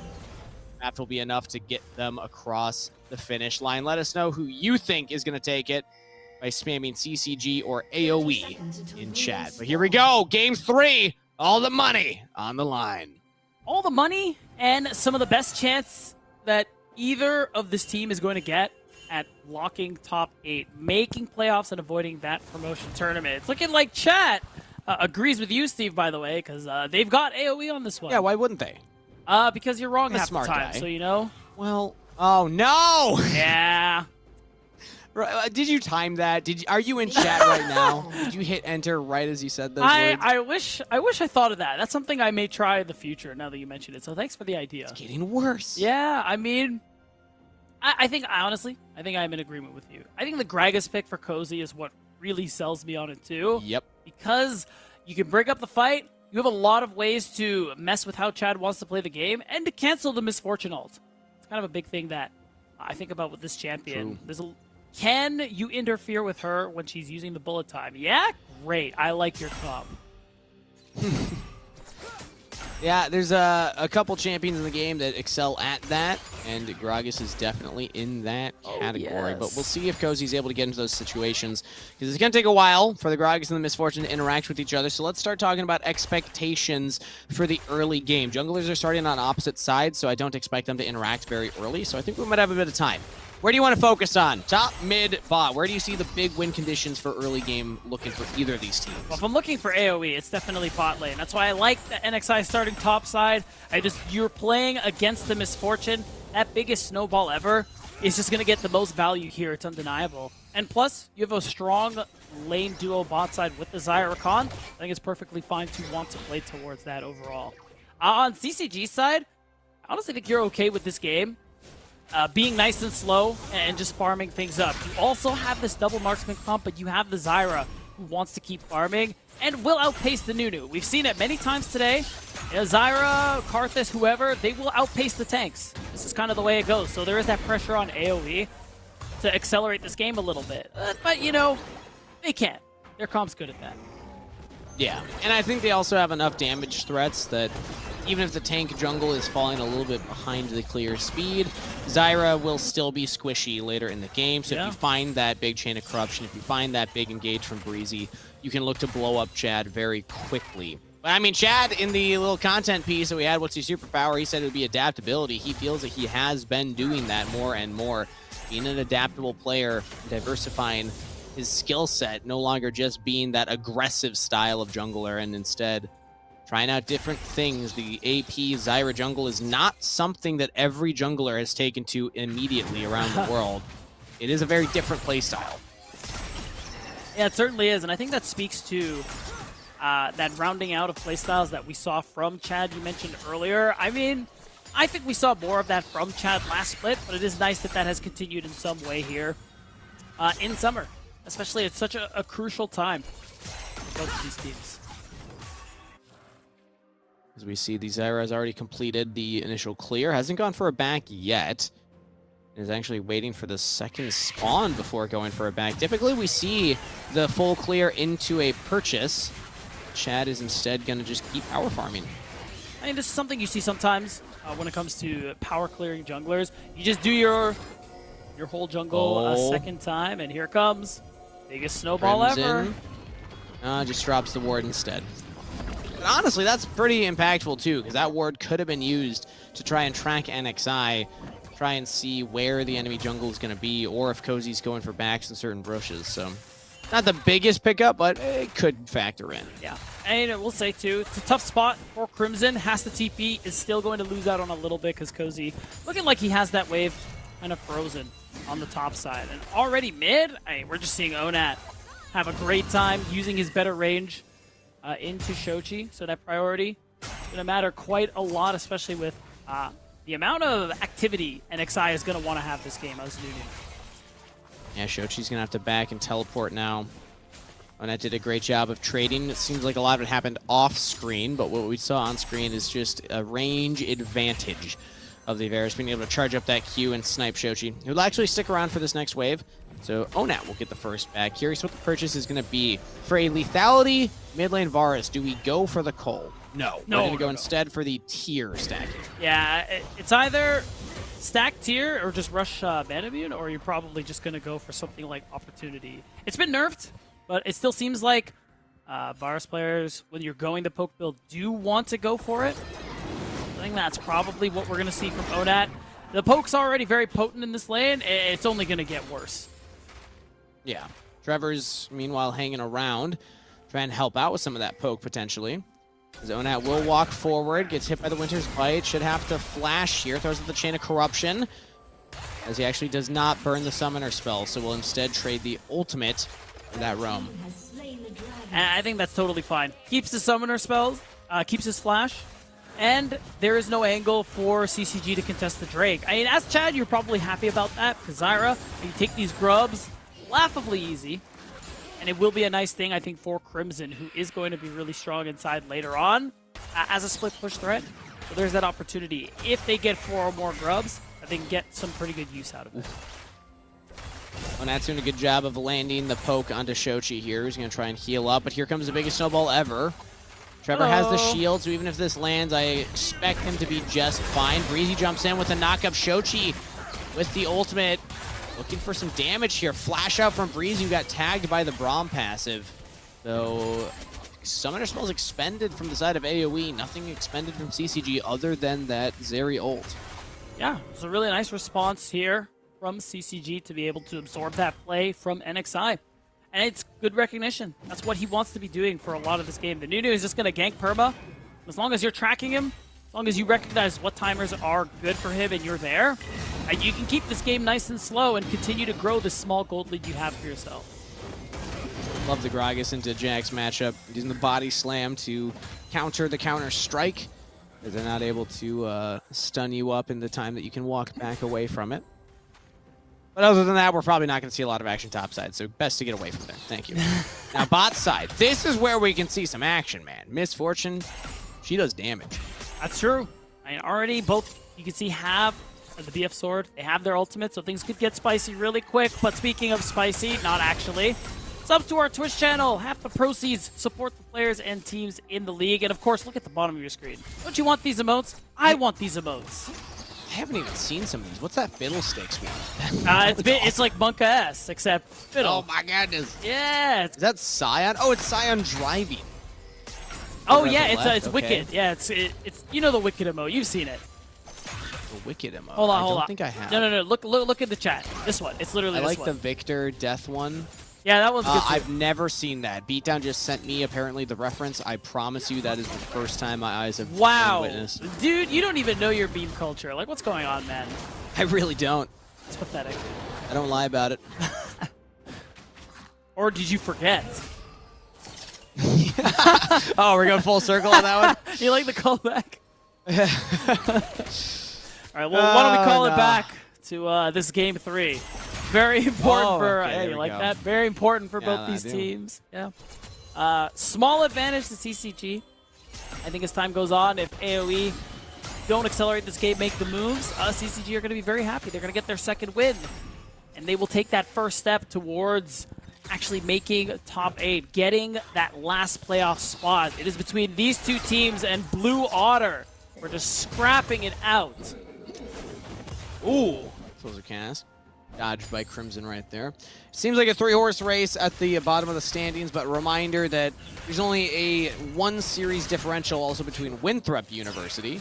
That will be enough to get them across the finish line. Let us know who you think is going to take it by spamming CCG or AoE in chat. But here we go. Game 3. All the money on the line. All the money and some of the best chance that either of this team is going to get at locking top 8, making playoffs and avoiding that promotion tournament. It's looking like chat agrees with you, Steve, by the way, because they've got AoE on this one. Yeah, why wouldn't they? Because you're wrong I'm a half the smart time, guy. so you know. Well, oh no! Yeah. Did you time that? Are you in chat right now? Did you hit enter right as you said those words? I wish I thought of that. That's something I may try in the future now that you mentioned it. So thanks for the idea. It's getting worse. Yeah, I mean, I think honestly, I think I'm in agreement with you. I think the Gragas pick for Cozy is what really sells me on it too. Yep. Because you can break up the fight. You have a lot of ways to mess with how Chad wants to play the game and to cancel the misfortune ult. It's kind of a big thing that I think about with this champion. Can you interfere with her when she's using the bullet time? Yeah, great. I like your comp. Yeah, there's a couple champions in the game that excel at that, and Gragas is definitely in that category. But we'll see if Cozy's able to get into those situations, because it's going to take a while for the Gragas and the Misfortune to interact with each other. So let's start talking about expectations for the early game. Junglers are starting on opposite sides, so I don't expect them to interact very early, so I think we might have a bit of time. Where do you want to focus on? Top, mid, bot? Where do you see the big win conditions for early game looking for either of these teams? Well, if I'm looking for AoE, it's definitely bot lane. That's why I like the NXI starting top side. You're playing against the Misfortune. That biggest snowball ever is just going to get the most value here. It's undeniable. And plus, you have a strong lane duo bot side with the Zyra Khan. I think it's perfectly fine to want to play towards that overall. On CCG side, I honestly think you're okay with this game. Being nice and slow and just farming things up. You also have this double marksman comp, but you have the Zyra who wants to keep farming and will outpace the Nunu. We've seen it many times today. Zyra, Karthus, whoever, they will outpace the tanks. This is kind of the way it goes. So there is that pressure on AoE to accelerate this game a little bit. But, you know, they can't. Their comp's good at that. Yeah, and I think they also have enough damage threats that even if the tank jungle is falling a little bit behind the clear speed, Zyra will still be squishy later in the game. So if you find that big chain of corruption, if you find that big engage from Breezy, you can look to blow up Chad very quickly. But I mean, Chad, in the little content piece that we had, what's his superpower, he said it would be adaptability. He feels that he has been doing that more and more. Being an adaptable player, diversifying his skill set, no longer just being that aggressive style of jungler, and instead trying out different things. The AP Zyra jungle is not something that every jungler has taken to immediately around the world. It is a very different playstyle. Yeah, it certainly is, and I think that speaks to that rounding out of playstyles that we saw from Chad you mentioned earlier. I mean, I think we saw more of that from Chad last split, but it is nice that that has continued in some way here in summer. Especially at such a crucial time for both of these teams. As we see, the Zyra has already completed the initial clear. Hasn't gone for a back yet. Is actually waiting for the second spawn before going for a back. Typically, we see the full clear into a purchase. Chad is instead going to just keep power farming. I mean, this is something you see sometimes when it comes to power clearing junglers. You just do your whole jungle a second time, and here comes biggest snowball ever. Just drops the ward instead. But honestly, that's pretty impactful too, because that ward could have been used to try and track NXI, try and see where the enemy jungle is going to be, or if Cozy's going for backs in certain bushes. So, not the biggest pickup, but it could factor in. Yeah, and we'll say too, it's a tough spot for Crimson. Has the TP, is still going to lose out on a little bit because Cozy looking like he has that wave kind of frozen on the top side. And already mid, we're just seeing Onat have a great time using his better range into Shochi. So that priority is going to matter quite a lot, especially with the amount of activity NXI is going to want to have this game as Nunu. Yeah, Shochi's going to have to back and teleport now. Onat did a great job of trading. It seems like a lot of it happened off screen, but what we saw on screen is just a range advantage of the Varus being able to charge up that Q and snipe Shochi. He will actually stick around for this next wave, so Onat will get the first back. Curious what the purchase is going to be. For a lethality mid lane Varus, do we go for the Cole? No. We're going to go instead for the tier stacking. Yeah, it's either stack tier or just rush Manamune, or you're probably just going to go for something like Opportunity. It's been nerfed, but it still seems like Varus players, when you're going the poke build, do want to go for it. I think that's probably what we're going to see from Onat. The poke's already very potent in this lane. It's only going to get worse. Yeah. Trevor's, meanwhile, hanging around, trying to help out with some of that poke, potentially. Onat will walk forward, gets hit by the Winter's Bite, should have to flash here, throws out the Chain of Corruption, as he actually does not burn the Summoner spell, so will instead trade the ultimate for that roam. And I think that's totally fine. Keeps the Summoner spells, keeps his flash, And there is no angle for CCG to contest the Drake. I mean, as Chad, you're probably happy about that, because Zyra, you take these grubs, laughably easy. And it will be a nice thing, I think, for Crimson, who is going to be really strong inside later on as a split push threat. So there's that opportunity. If they get 4 or more grubs, they can get some pretty good use out of it. Onat's doing a good job of landing the poke onto Shochi here. He's going to try and heal up, but here comes the biggest snowball ever. Trevor has the shield, so even if this lands, I expect him to be just fine. Breezy jumps in with a knock-up. Shochi with the ultimate, looking for some damage here. Flash out from Breezy, who got tagged by the Braum passive. So, Summoner Spells expended from the side of AoE. Nothing expended from CCG other than that Zeri ult. Yeah, it's a really nice response here from CCG to be able to absorb that play from NXI. And it's good recognition. That's what he wants to be doing for a lot of this game. The Nunu is just going to gank perma. As long as you're tracking him, as long as you recognize what timers are good for him and you're there, and you can keep this game nice and slow and continue to grow this small gold lead you have for yourself. Love the Gragas into Jax matchup. Using the body slam to counter the counter strike. As they're not able to stun you up in the time that you can walk back away from it. But other than that, we're probably not going to see a lot of action topside, so best to get away from there. Thank you. Now, bot side. This is where we can see some action, man. Misfortune, she does damage. That's true. I mean, already both, you can see, have the BF sword. They have their ultimate, so things could get spicy really quick. But speaking of spicy, not actually. Sub to our Twitch channel. Half the proceeds support the players and teams in the league. And of course, look at the bottom of your screen. Don't you want these emotes? I want these emotes. I haven't even seen some of these. What's that Fiddlesticks one? It's like Monka S, except Fiddle. Oh my goodness. Yeah. Is that Scion? Oh, it's Scion driving. Oh yeah, it's Wicked. Yeah, it's you know the Wicked emote. You've seen it. The Wicked emote. Hold on. I don't think I have. No. Look at the chat. This one. It's literally I this like the Victor death one. Yeah, that one's good too. I've never seen that. Beatdown just sent me apparently the reference. I promise you that is the first time my eyes have witnessed. Dude, you don't even know your meme culture. Like, what's going on, man? I really don't. It's pathetic. I don't lie about it. Or did you forget? Oh, we're going full circle on that one? You like the callback? All right, well, why don't we call it back to this game 3. Very important for you like that. Very important for both these teams. Yeah. Small advantage to CCG. I think as time goes on, if AoE don't accelerate this game, make the moves, CCG are going to be very happy. They're going to get their second win, and they will take that first step towards actually making top 8, getting that last playoff spot. It is between these two teams and Blue Otter. We're just scrapping it out. Ooh, close a cast. Dodged by Crimson right there. Seems like a 3-horse race at the bottom of the standings, but reminder that there's only a 1 series differential also between Winthrop University.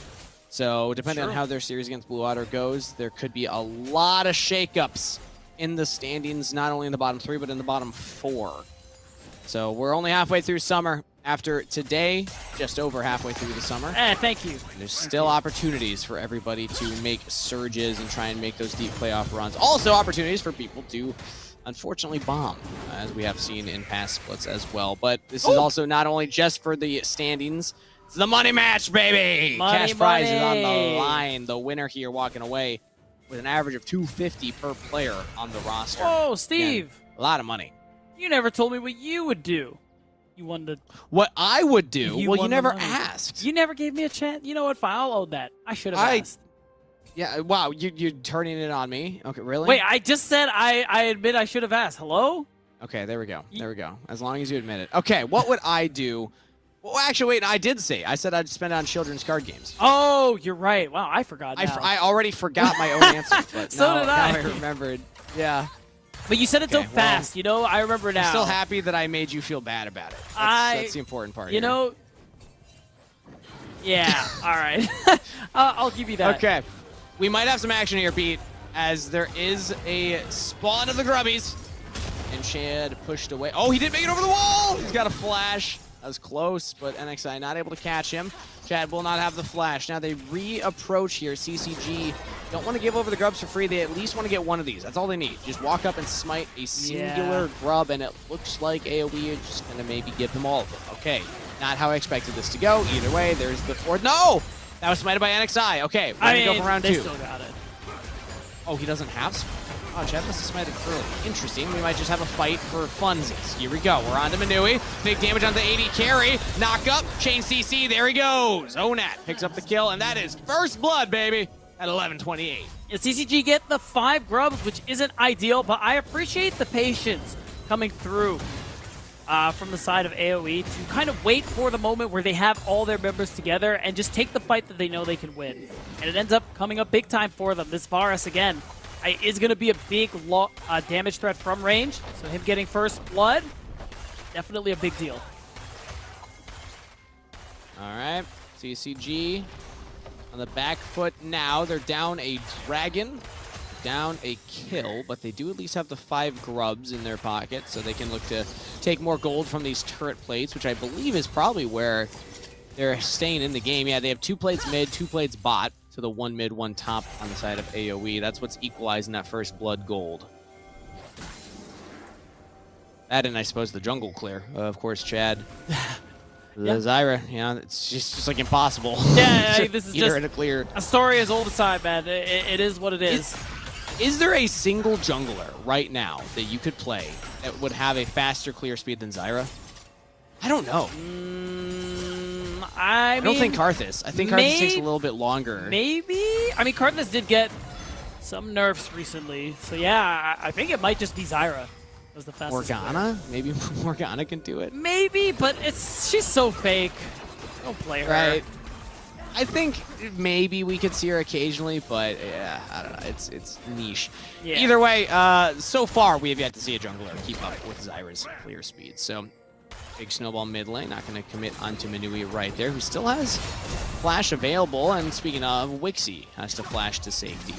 So depending on how their series against Blue Otter goes, there could be a lot of shakeups in the standings, not only in the bottom 3, but in the bottom 4. So we're only halfway through summer. After today, just over halfway through the summer. Thank you. There's still opportunities for everybody to make surges and try and make those deep playoff runs. Also opportunities for people to, unfortunately, bomb, as we have seen in past splits as well. But this is also not only just for the standings. It's the money match, baby! Cash prize is on the line. The winner here walking away with an average of $250 per player on the roster. Oh, Steve! Again, a lot of money. You never told me what you would do. You wanted to... What I would do? Well, you never asked. You never gave me a chance. You know what? Fine, I'll own that. I should have asked. Yeah, wow, you're turning it on me? Okay, really? Wait, I just said I admit I should have asked. Hello? Okay, there we go. There we go. As long as you admit it. Okay, what would I do? Well, actually, wait, I did say. I said I'd spend it on children's card games. Oh, you're right. Wow, I forgot now. I already forgot my own answer. But so did I. Now I remembered. Yeah. But you said it so fast, you know? I remember now. I'm still happy that I made you feel bad about it. That's the important part You know... Yeah, all right. I'll give you that. Okay. We might have some action here, Pete, as there is a spawn of the grubbies. And Chad pushed away. Oh, he didn't make it over the wall! He's got a flash. That was close, but NXI not able to catch him. Chad will not have the flash. Now they re-approach here. CCG don't want to give over the grubs for free. They at least want to get one of these. That's all they need. Just walk up and smite a singular grub, and it looks like AoE is just going to maybe give them all of them. Okay, not how I expected this to go. Either way, there's the fourth. No! That was smited by NXI. Okay, we're I gonna mean, go for round they 2. still got it. Oh, he doesn't have smite. Oh, Chad must have smited early. Interesting. We might just have a fight for funsies. Here we go. We're on to Manui. Big damage on the AD carry. Knock up. Chain CC. There he goes. Onat picks up the kill, and that is first blood, baby, at 11:28. Yeah, CCG get the 5 grubs, which isn't ideal, but I appreciate the patience coming through from the side of AoE to kind of wait for the moment where they have all their members together and just take the fight that they know they can win. And it ends up coming up big time for them. This Varus, again, is going to be a big damage threat from range, so him getting first blood, definitely a big deal. All right, CCG on the back foot now. They're down a dragon, down a kill, but they do at least have the 5 grubs in their pocket, so they can look to take more gold from these turret plates, which I believe is probably where they're staying in the game. Yeah, they have 2 plates mid, 2 plates bot, so the 1 mid, 1 top on the side of AoE. That's what's equalizing that first blood gold. That and I suppose the jungle clear. Of course, Chad. The Zyra, it's just like impossible. Yeah, this is just in a clear. A story as old as time, man. It is what it is. Is there a single jungler right now that you could play that would have a faster clear speed than Zyra? I don't know. I don't think Karthus. I think Karthus takes a little bit longer. Maybe? I mean, Karthus did get some nerfs recently. So yeah, I think it might just be Zyra as the fastest. Morgana? Maybe Morgana can do it. Maybe, but she's so fake. Don't play her. Right. I think maybe we could see her occasionally, but yeah, I don't know. It's niche. Yeah. Either way, so far we have yet to see a jungler keep up with Zyra's clear speed. So big snowball mid lane, not going to commit onto Manui right there, who still has flash available. And speaking of, Wixie has to flash to safety.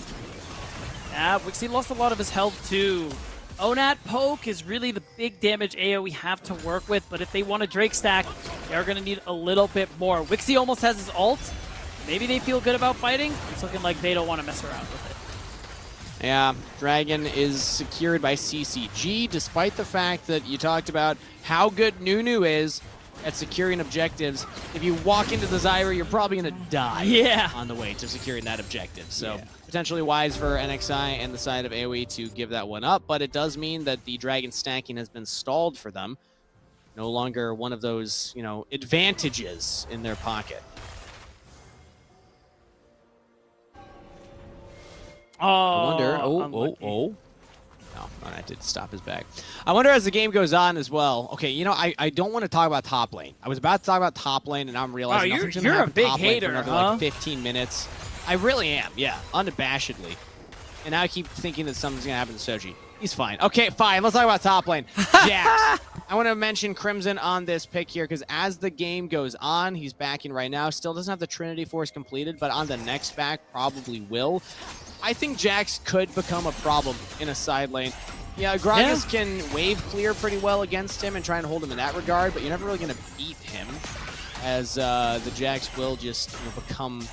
Yeah, Wixie lost a lot of his health too. Onat poke is really the big damage AoE we have to work with, but if they want a Drake stack, they're going to need a little bit more. Wixie almost has his ult. Maybe they feel good about fighting. It's looking like they don't want to mess around with it. Yeah, Dragon is secured by CCG, despite the fact that you talked about how good Nunu is at securing objectives. If you walk into the Zyra, you're probably going to die on the way to securing that objective. So potentially wise for NXI and the side of AoE to give that one up, but it does mean that the Dragon stacking has been stalled for them. No longer one of those, advantages in their pocket. I wonder. No, I did stop his back. I wonder as the game goes on as well. Okay, I don't want to talk about top lane. I was about to talk about top lane, and I'm realizing you're a big hater, for another, like 15 minutes. I really am, yeah, unabashedly. And now I keep thinking that something's gonna happen to Soji. He's fine. Okay, fine. Let's talk about top lane. Jax. I want to mention Crimson on this pick here because as the game goes on, he's backing right now. Still doesn't have the Trinity Force completed, but on the next back probably will. I think Jax could become a problem in a side lane. Yeah, Gragas can wave clear pretty well against him and try and hold him in that regard, but you're never really going to beat him as the Jax will just become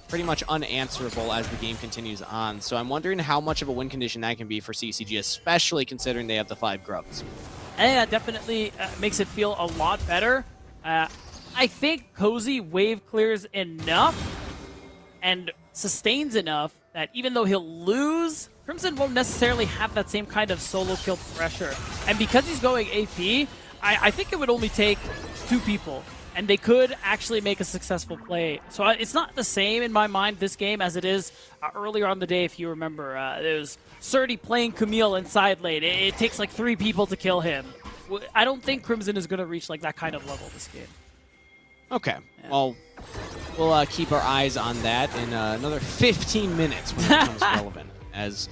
pretty much unanswerable as the game continues on. So I'm wondering how much of a win condition that can be for CCG, especially considering they have the 5 grubs. Yeah, definitely makes it feel a lot better. I think Cozy wave clears enough and sustains enough that even though he'll lose, Crimson won't necessarily have that same kind of solo kill pressure. And because he's going AP, I think it would only take 2 people, and they could actually make a successful play. So it's not the same in my mind this game as it is earlier on the day, if you remember. There's Surdy playing Camille in side lane. It takes like 3 people to kill him. I don't think Crimson is going to reach like that kind of level this game. Okay, well, we'll keep our eyes on that in another 15 minutes when it becomes relevant. As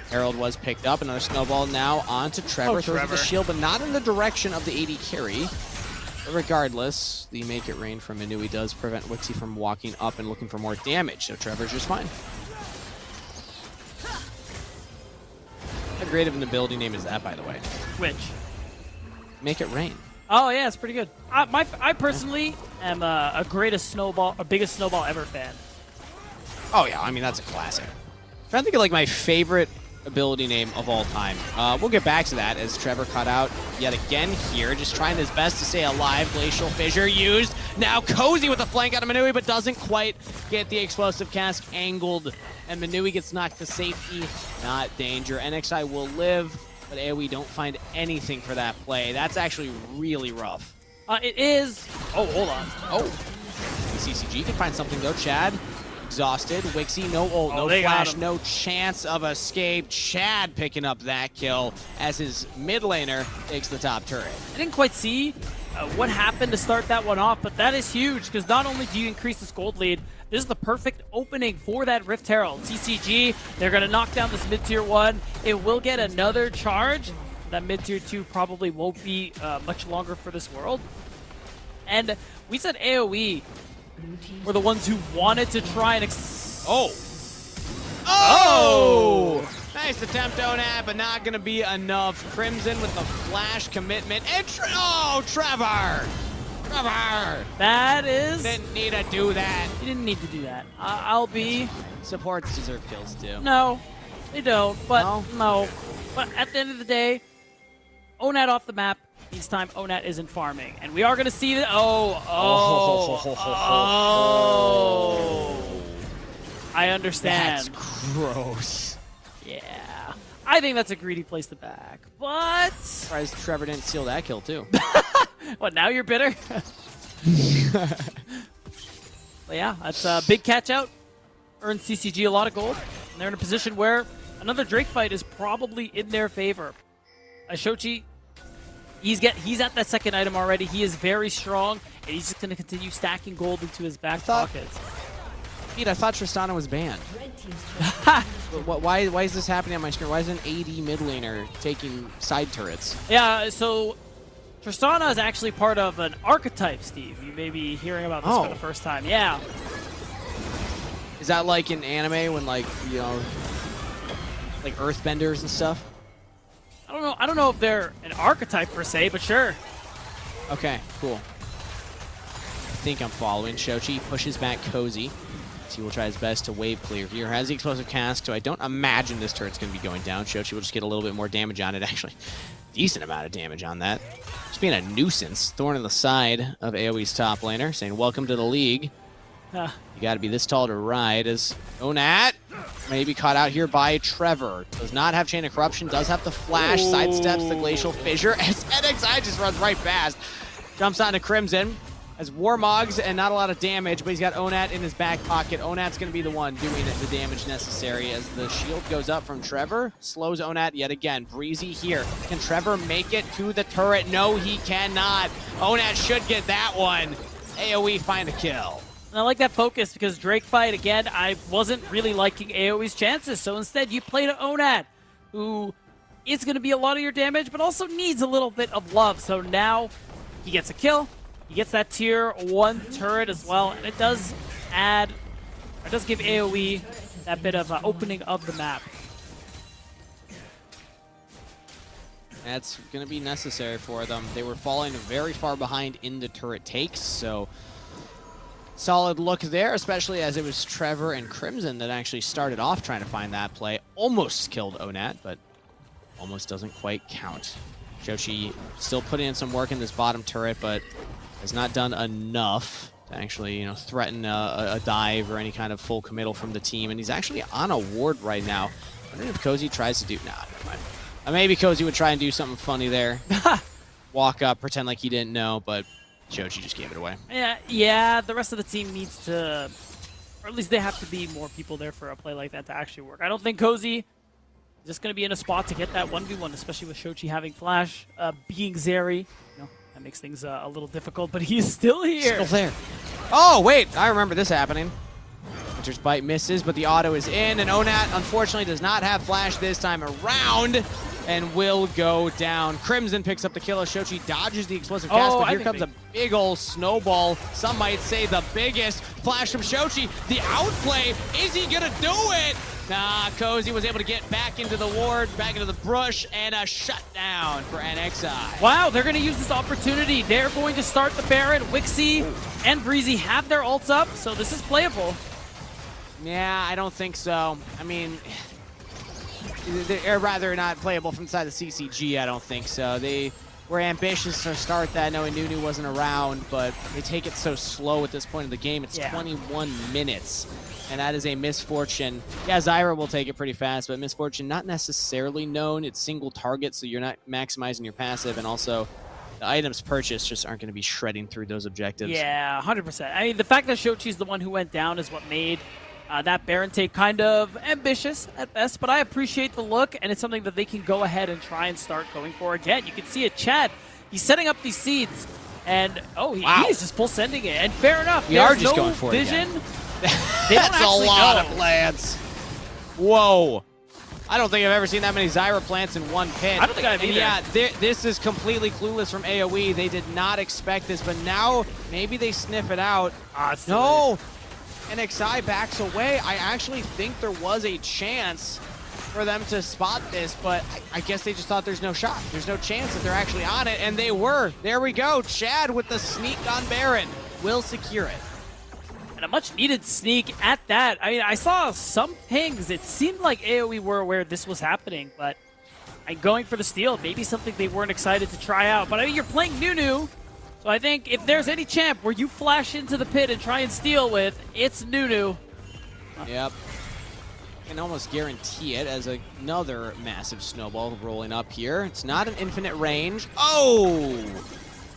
Herald was picked up, another snowball now onto Trevor. Throws the shield, but not in the direction of the AD carry. But regardless, the Make It Rain from Manui does prevent Wixie from walking up and looking for more damage, so Trevor's just fine. How great of an ability name is that, by the way? Which? Make It Rain. Oh yeah, it's pretty good. I personally am a biggest snowball ever fan. Oh yeah, I mean that's a classic. I'm trying to think of like my favorite ability name of all time. We'll get back to that as Trevor caught out yet again here, just trying his best to stay alive. Glacial Fissure used. Now Cozy with a flank out of Manui, but doesn't quite get the explosive cask angled. And Manui gets knocked to safety. Not danger. NXI will live, but AoE don't find anything for that play. That's actually really rough. It is. Oh, hold on. Oh. CCG can find something though. Chad, exhausted. Wixie, no ult, no they got flash, him. no chance of escape. Chad picking up that kill as his mid laner takes the top turret. I didn't quite see what happened to start that one off, but that is huge because not only do you increase this gold lead, this is the perfect opening for that Rift Herald. CCG, they're going to knock down this mid-tier 1. It will get another charge. That mid-tier 2 probably won't be much longer for this world. And we said AoE were the ones who wanted to try and... Oh! Nice attempt, Onat, but not going to be enough. Crimson with the flash commitment. And Trevor! Trevor! That is... Didn't need to do that. You didn't need to do that. I'll be... Supports deserve kills too. No, they don't, but no. But at the end of the day, Onat off the map. This time, Onat isn't farming. And we are going to see that... I understand. That's gross. Yeah. I think that's a greedy place to back. But... Surprised Trevor didn't steal that kill too. What, now you're bitter? But yeah, that's a big catch out. Earns CCG a lot of gold. And they're in a position where another Drake fight is probably in their favor. Shochi, he's at that second item already. He is very strong, and he's just going to continue stacking gold into his back pockets. Pete, I thought Tristana was banned. Why is this happening on my screen? Why is an AD mid laner taking side turrets? Yeah, so Tristana is actually part of an archetype, Steve. You may be hearing about this for the first time. Yeah. Is that like in anime when, like, you know, like earthbenders and stuff? I don't know. I don't know if they're an archetype per se, but sure. Okay, cool. I think I'm following. Shochi pushes back Cozy. He will try his best to wave clear here. Has the explosive cask, so I don't imagine this turret's going to be going down. Shochi will just get a little bit more damage on it, actually. Decent amount of damage on that. Just being a nuisance. Thorn in the side of AoE's top laner, saying, welcome to the league. You got to be this tall to ride, as Onat may be caught out here by Trevor. Does not have Chain of Corruption, does have the flash, sidesteps the Glacial Fissure, as NXI just runs right past. Jumps onto Crimson, has Warmogs and not a lot of damage, but he's got Onat in his back pocket. Onat's going to be the one doing the damage necessary as the shield goes up from Trevor. Slows Onat yet again. Breezy here. Can Trevor make it to the turret? No, he cannot. Onat should get that one. AoE find a kill. And I like that focus because Drake fight, again, I wasn't really liking AoE's chances. So instead, you play to Onat, who is going to be a lot of your damage, but also needs a little bit of love. So now he gets a kill. He gets that tier 1 turret as well. And it does give AoE that bit of opening of the map. That's going to be necessary for them. They were falling very far behind in the turret takes, so... Solid look there, especially as it was Trevor and Crimson that actually started off trying to find that play. Almost killed Onat, but almost doesn't quite count. Shochi still putting in some work in this bottom turret, but has not done enough to actually, you know, threaten a dive or any kind of full committal from the team. And he's actually on a ward right now. I wonder if Cozy tries to do... Nah, never mind. Maybe Cozy would try and do something funny there. Walk up, pretend like he didn't know, but... Shochi just gave it away. Yeah, the rest of the team needs to, or at least they have to be more people there for a play like that to actually work. I don't think Cozy is just going to be in a spot to get that 1v1, especially with Shochi having flash, being Zeri. You know, that makes things a little difficult, but he's still here. Still there. Oh, wait, I remember this happening. Winter's Bite misses, but the auto is in, and Onat, unfortunately, does not have flash this time around. And will go down. Crimson picks up the kill. Shochi dodges the explosive cast, but here comes a big old snowball. Some might say the biggest. Flash from Shochi. The outplay. Is he going to do it? Nah, Cozy was able to get back into the ward, back into the brush, and a shutdown for NXI. Wow, they're going to use this opportunity. They're going to start the Baron. Wixie and Breezy have their ults up, so this is playable. Yeah, I don't think so. I mean... They're rather not playable from the side of CCG, I don't think so. They were ambitious to start that, knowing Nunu wasn't around, but they take it so slow at this point in the game. It's 21 minutes, and that is a misfortune. Yeah, Zyra will take it pretty fast, but misfortune not necessarily known. It's single target, so you're not maximizing your passive, and also the items purchased just aren't going to be shredding through those objectives. Yeah, 100%. I mean, the fact that Shochi's the one who went down is what made that Baron take kind of ambitious at best, but I appreciate the look, and it's something that they can go ahead and try and start going for again. You can see it, Chad. He's setting up these seeds, and he's just full sending it. And fair enough, We are there's just no going for vision. it again. They don't That's a actually lot know. of plants. Whoa. I don't think I've ever seen that many Zyra plants in one pit. I don't think I have And either. yeah, this is completely clueless from AoE. They did not expect this, but now maybe they sniff it out. No. NXI backs away. I actually think there was a chance for them to spot this, but I guess they just thought there's no shot. There's no chance that they're actually on it, and they were. There we go. Chad with the sneak on Baron will secure it. And a much-needed sneak at that. I mean, I saw some pings. It seemed like AoE were aware this was happening, but going for the steal, maybe something they weren't excited to try out. But I mean, you're playing Nunu, so I think if there's any champ where you flash into the pit and try and steal with, it's Nunu. Yep. Can almost guarantee it as another massive snowball rolling up here. It's not an infinite range. Oh!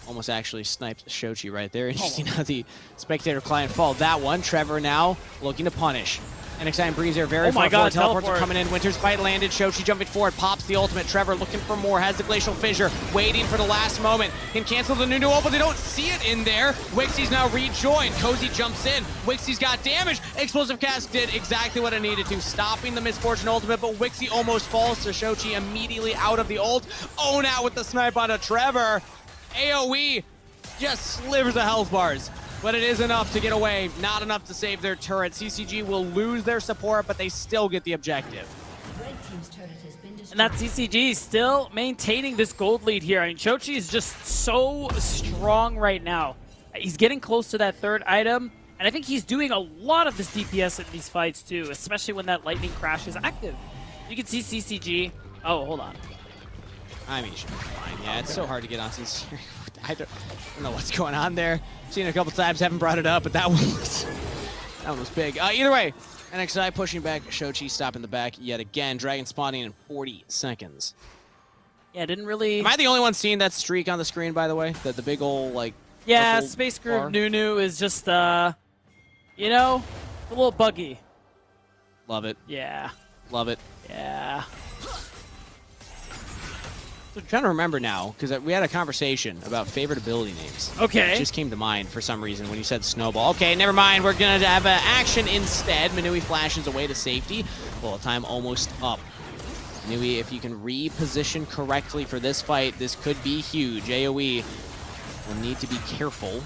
Almost actually sniped Shochi right there. Interesting how the spectator client followed that one. Trevor now looking to punish. NXI and Breeze are very far forward. Teleports are coming in. Winter's Bite landed. Shochi jumping forward. Pops the ultimate. Trevor looking for more. Has the Glacial Fissure. Waiting for the last moment. Can cancel the Nunu ult, but they don't see it in there. Wixie's now rejoined. Cozy jumps in. Wixie's got damage. Explosive Cast did exactly what it needed to. Stopping the Misfortune ultimate, but Wixie almost falls to Shochi immediately out of the ult. Own out with the snipe onto Trevor. AoE just slivers of health bars. But it is enough to get away, not enough to save their turret. CCG will lose their support, but they still get the objective. Red team's turret has been destroyed. And that CCG still maintaining this gold lead here. I mean, Shochi is just so strong right now. He's getting close to that third item, and I think he's doing a lot of this DPS in these fights too, especially when that lightning crash is active. You can see CCG. Oh, hold on. I mean, should be fine. Yeah, it's so hard to get on Sincere. I don't know what's going on there. Seen it a couple times, haven't brought it up, but that one was big. Either way, NXI pushing back, Shochi stopping the back yet again. Dragon spawning in 40 seconds. Yeah, didn't really... Am I the only one seeing that streak on the screen, by the way? The big old, like... Yeah, Space Group Nunu is just, you know, a little buggy. Love it. Yeah. Love it. Yeah. So I'm trying to remember now, because we had a conversation about favorite ability names. Okay. It just came to mind for some reason when you said Snowball. Okay, never mind. We're going to have action instead. Manui flashes away to safety. Bullet time almost up. Manui, if you can reposition correctly for this fight, this could be huge. AoE will need to be careful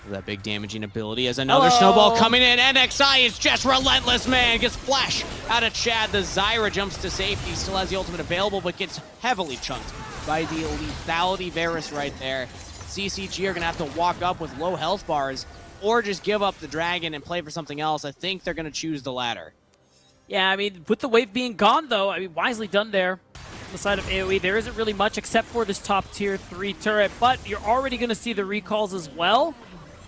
of that big damaging ability as another Snowball coming in. NXI is just relentless, man. Gets flash out of Chad. The Zyra jumps to safety. Still has the ultimate available, but gets heavily chunked by the lethality Varus right there. CCG are going to have to walk up with low health bars or just give up the dragon and play for something else. I think they're going to choose the latter. Yeah, I mean, with the wave being gone, though, I mean, wisely done there. On the side of AoE, there isn't really much except for this top tier 3 turret, but you're already going to see the recalls as well.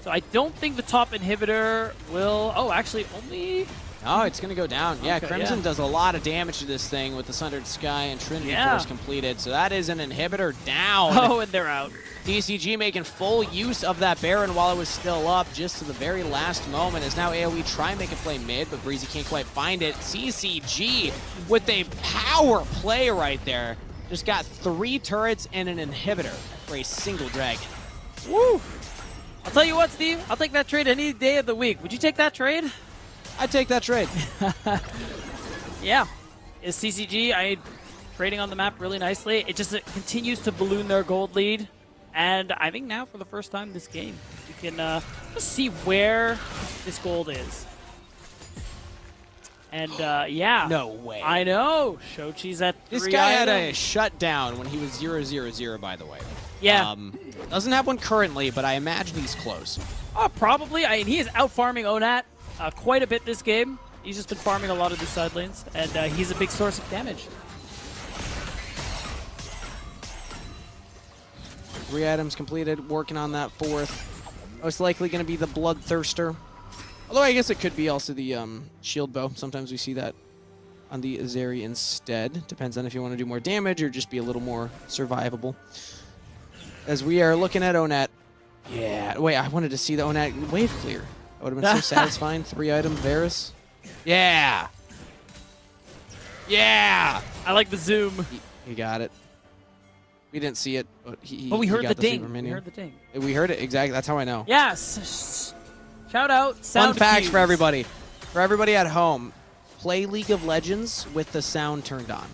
So I don't think the top inhibitor will... Oh, actually, only... Oh, it's going to go down. Yeah, Okay, Crimson yeah. does a lot of damage to this thing with the Sundered Sky and Trinity Force completed. So that is an inhibitor down. Oh, and they're out. DCG making full use of that Baron while it was still up just to the very last moment as now AoE try and make a play mid, but Breezy can't quite find it. CCG with a power play right there. Just got 3 turrets and an inhibitor for a single dragon. Woo! I'll tell you what, Steve. I'll take that trade any day of the week. Would you take that trade? I'd take that trade. Yeah. Is CCG trading on the map really nicely? It just continues to balloon their gold lead. And I think now, for the first time this game, you can just see where this gold is. And, yeah. No way. I know. Shochi's at 3 This guy had items. a shutdown when he was 0-0-0, by the way. Yeah. Doesn't have one currently, but I imagine he's close. Probably. I mean, he is out farming Onat quite a bit this game. He's just been farming a lot of these side lanes, and he's a big source of damage. 3 items completed, working on that 4th. Most likely going to be the Bloodthirster. Although I guess it could be also the Shield Bow. Sometimes we see that on the Azeri instead. Depends on if you want to do more damage or just be a little more survivable. As we are looking at Onat. Yeah, wait, I wanted to see the Onat wave clear. That would have been so satisfying. 3-item Varus. Yeah! Yeah! I like the zoom. He got it. We didn't see it, but but we heard got the ding. super We minion. heard the ding. We heard it, exactly. That's how I know. Yes. Shout out. Sound Fun fact cues. for everybody. For everybody at home, play League of Legends with the sound turned on.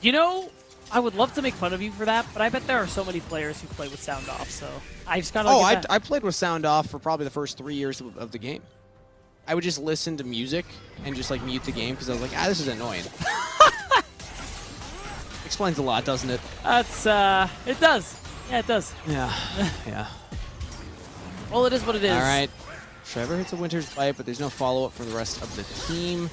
You know, I would love to make fun of you for that, but I bet there are so many players who play with sound off, so I just gotta look at that. I played with sound off for probably the first 3 years of the game. I would just listen to music and just like mute the game because I was like, this is annoying. Explains a lot, doesn't it? That's, it does. Yeah, it does. Yeah, yeah. Well, it is what it is. All right. Trevor hits a Winter's Bite, but there's no follow-up from the rest of the team.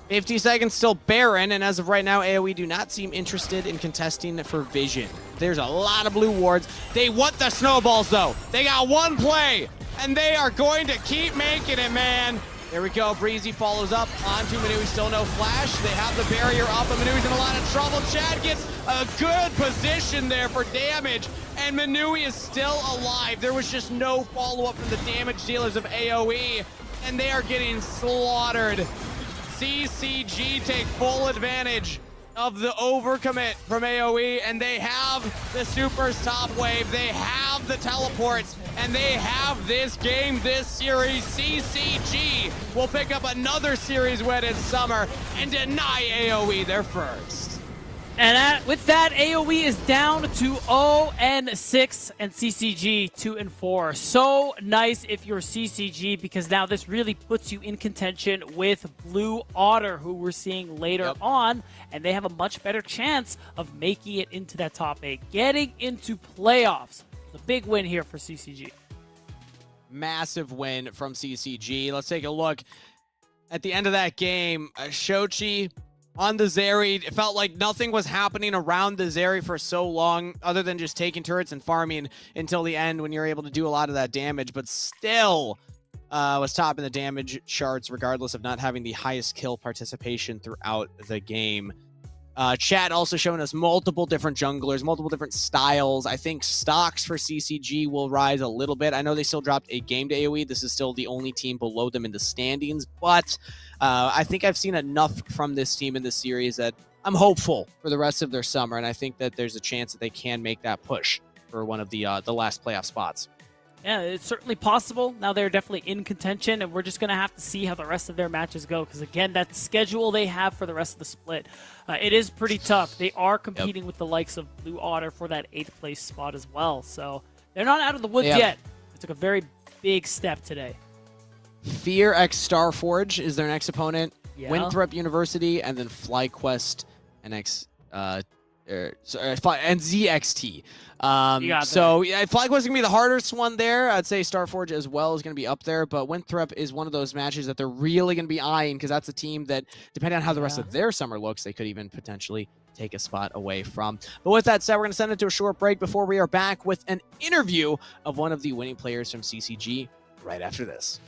50 seconds still Baron, and as of right now, AoE do not seem interested in contesting for Vision. There's a lot of blue wards. They want the snowballs, though. They got one play, and they are going to keep making it, man. There we go. Breezy follows up onto Manui. Still no flash. They have the barrier up, and Manui's in a lot of trouble. Chad gets a good position there for damage, and Manui is still alive. There was just no follow-up from the damage dealers of AoE, and they are getting slaughtered. CCG take full advantage of the overcommit from AoE, and they have the Super's top wave, they have the teleports, and they have this game, this series. CCG will pick up another series win in summer and deny AoE their first. And with that, AoE is down to 0-6 and CCG 2-4. So nice if you're CCG, because now this really puts you in contention with Blue Otter, who we're seeing later on, and they have a much better chance of making it into that top 8, getting into playoffs. It's a big win here for CCG. Massive win from CCG. Let's take a look at the end of that game. Shochi on the Zeri, it felt like nothing was happening around the Zeri for so long, other than just taking turrets and farming until the end when you're able to do a lot of that damage, but still was top in the damage charts, regardless of not having the highest kill participation throughout the game. Chat also showing us multiple different junglers, multiple different styles. I think stocks for CCG will rise a little bit. I know they still dropped a game to AoE. This is still the only team below them in the standings, but I think I've seen enough from this team in this series that I'm hopeful for the rest of their summer, and I think that there's a chance that they can make that push for one of the last playoff spots. Yeah, it's certainly possible. Now they're definitely in contention, and we're just going to have to see how the rest of their matches go, because, again, that schedule they have for the rest of the split, it is pretty tough. They are competing with the likes of Blue Otter for that 8th place spot as well, so they're not out of the woods yet. They took a very big step today. Fear x Starforge is their next opponent. Yeah. Winthrop University, and then FlyQuest and and ZXT. So yeah, FlyQuest is gonna be the hardest one there. I'd say Starforge as well is gonna be up there, but Winthrop is one of those matches that they're really gonna be eyeing, because that's a team that, depending on how the rest of their summer looks, they could even potentially take a spot away from. But with that said, we're gonna send it to a short break before we are back with an interview of one of the winning players from CCG right after this.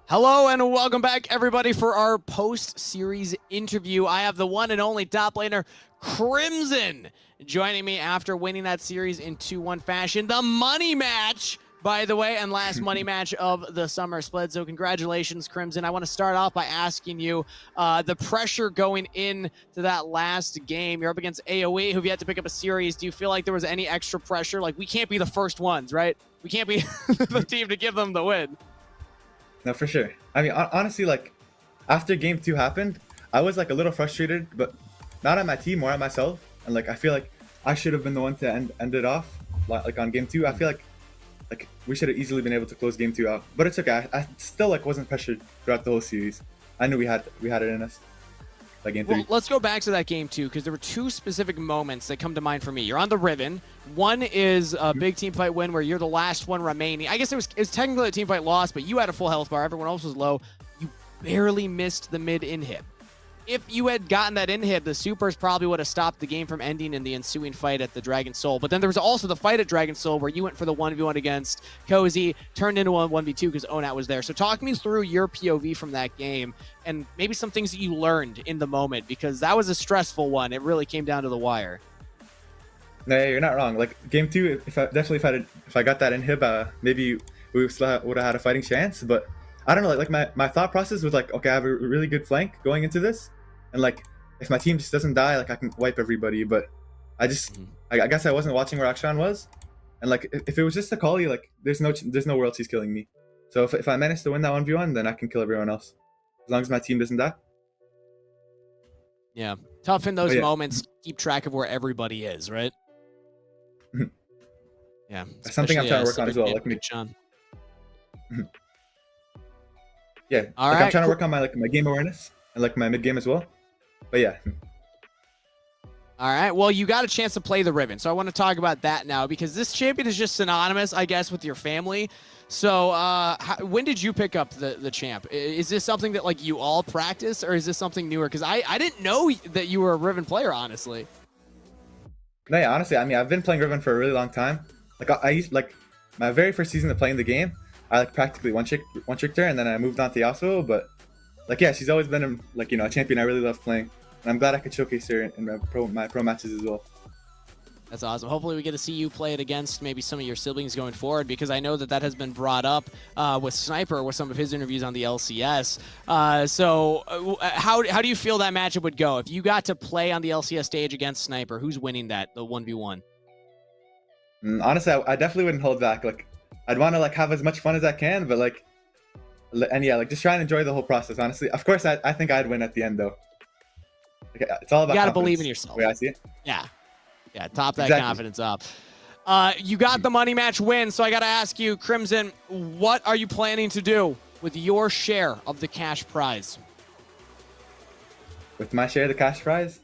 Hello and welcome back, everybody, for our post-series interview. I have the one and only top laner, Crimson, joining me after winning that series in 2-1 fashion. The money match, by the way, and last money match of the summer split. So congratulations, Crimson. I want to start off by asking you the pressure going into that last game. You're up against AoE, who've yet to pick up a series. Do you feel like there was any extra pressure? Like, we can't be the first ones, right? We can't be the team to give them the win. No, for sure. I mean, honestly, like, after game 2 happened, I was like a little frustrated, but not at my team, more at myself. And like, I feel like I should have been the one to end it off, like on game 2. I feel like we should have easily been able to close game 2 out, but it's okay. I still like wasn't pressured throughout the whole series. I knew we had it in us. Like game 3. Well, let's go back to that game 2, because there were 2 specific moments that come to mind for me. You're on the Riven. One is a big team fight win where you're the last one remaining. I guess it was technically a team fight loss, but you had a full health bar. Everyone else was low. You barely missed the mid inhib. If you had gotten that inhib, the supers probably would have stopped the game from ending in the ensuing fight at the Dragon Soul. But then there was also the fight at Dragon Soul where you went for the 1v1 against Cozy, turned into a 1v2 because Onat was there. So talk me through your POV from that game and maybe some things that you learned in the moment, because that was a stressful one. It really came down to the wire. No, yeah, you're not wrong. Like game 2, if I got that inhib, maybe we still would have had a fighting chance. But I don't know. Like my thought process was like, okay, I have a really good flank going into this. And like, if my team just doesn't die, like I can wipe everybody. But I guess I wasn't watching where Akshan was, and like if it was just a Kali, like there's no world he's killing me. So if I manage to win that 1v1, then I can kill everyone else, as long as my team doesn't die. Yeah, tough in those moments. Keep track of where everybody is, right? Yeah, that's something I'm trying to work on as well. Like me, Sean. Yeah, all like right, I'm trying to work on my game awareness and like my mid game as well. But yeah. All right. Well, you got a chance to play the Riven, so I want to talk about that now, because this champion is just synonymous, I guess, with your family. So when did you pick up the champ? Is this something that like you all practice, or is this something newer? Because I didn't know that you were a Riven player, honestly. No, yeah, honestly, I mean, I've been playing Riven for a really long time. Like I used, like, my very first season of playing the game, I like practically one-tricked her, and then I moved on to Yasuo. But like, yeah, she's always been like, you know, a champion I really love playing. And I'm glad I could showcase her in my pro matches as well. That's awesome. Hopefully we get to see you play it against maybe some of your siblings going forward, because I know that has been brought up with Sniper with some of his interviews on the LCS. So how do you feel that matchup would go? If you got to play on the LCS stage against Sniper, who's winning that, the 1v1? Honestly, I definitely wouldn't hold back. Like, I'd want to like have as much fun as I can, but like, and yeah, like just try and enjoy the whole process, honestly. Of course, I think I'd win at the end, though. It's all about you gotta confidence, believe in yourself. the way I see it. Yeah, top that confidence up. You got the money match win, so I gotta ask you, Crimson, what are you planning to do with your share of the cash prize? With my share of the cash prize,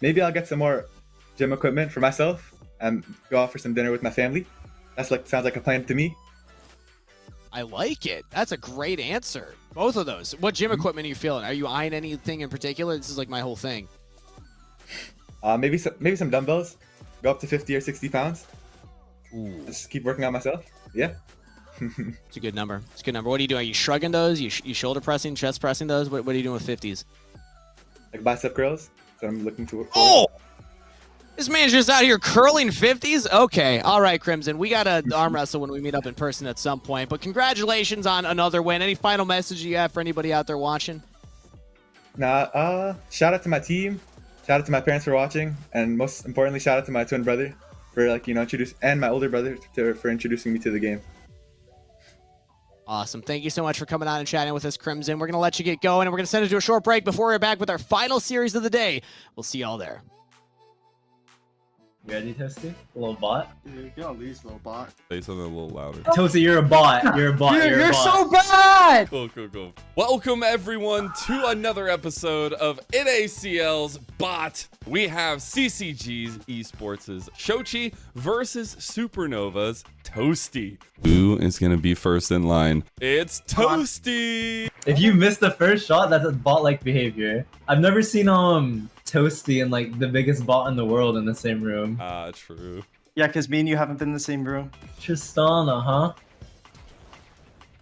maybe I'll get some more gym equipment for myself and go out for some dinner with my family. That's like, sounds like a plan to me. I like it. That's a great answer. Both of those. What gym equipment are you feeling? Are you eyeing anything in particular? This is like my whole thing. Maybe some dumbbells. Go up to 50 or 60 pounds. Ooh. Just keep working out myself. Yeah. It's a good number. It's a good number. What are you doing? Are you shrugging those? You shoulder pressing, chest pressing those? What are you doing with 50s? Like bicep curls. So I'm looking to. Oh! This man's just out here curling 50s? Okay. All right, Crimson. We got to arm wrestle when we meet up in person at some point. But congratulations on another win. Any final message you have for anybody out there watching? Shout out to my team. Shout out to my parents for watching. And most importantly, shout out to my twin brother for, like, you know, and my older brother for introducing me to the game. Awesome. Thank you so much for coming on and chatting with us, Crimson. We're going to let you get going, and we're going to send it to a short break before we're back with our final series of the day. We'll see y'all there. You ready, Toasty? A little bot? You're gonna lose, little bot. Say something a little louder. Toasty, you're a bot. You're a bot. You're a bot. so bad! Cool. Welcome, everyone, to another episode of NACL's Bot. We have CCG's Esports' Shochi versus Supernova's Toasty. Who is going to be first in line? It's Toasty! If you miss the first shot, that's a bot-like behavior. I've never seen Toasty and like the biggest bot in the world in the same room. True. Yeah, because me and you haven't been in the same room. Tristana, huh?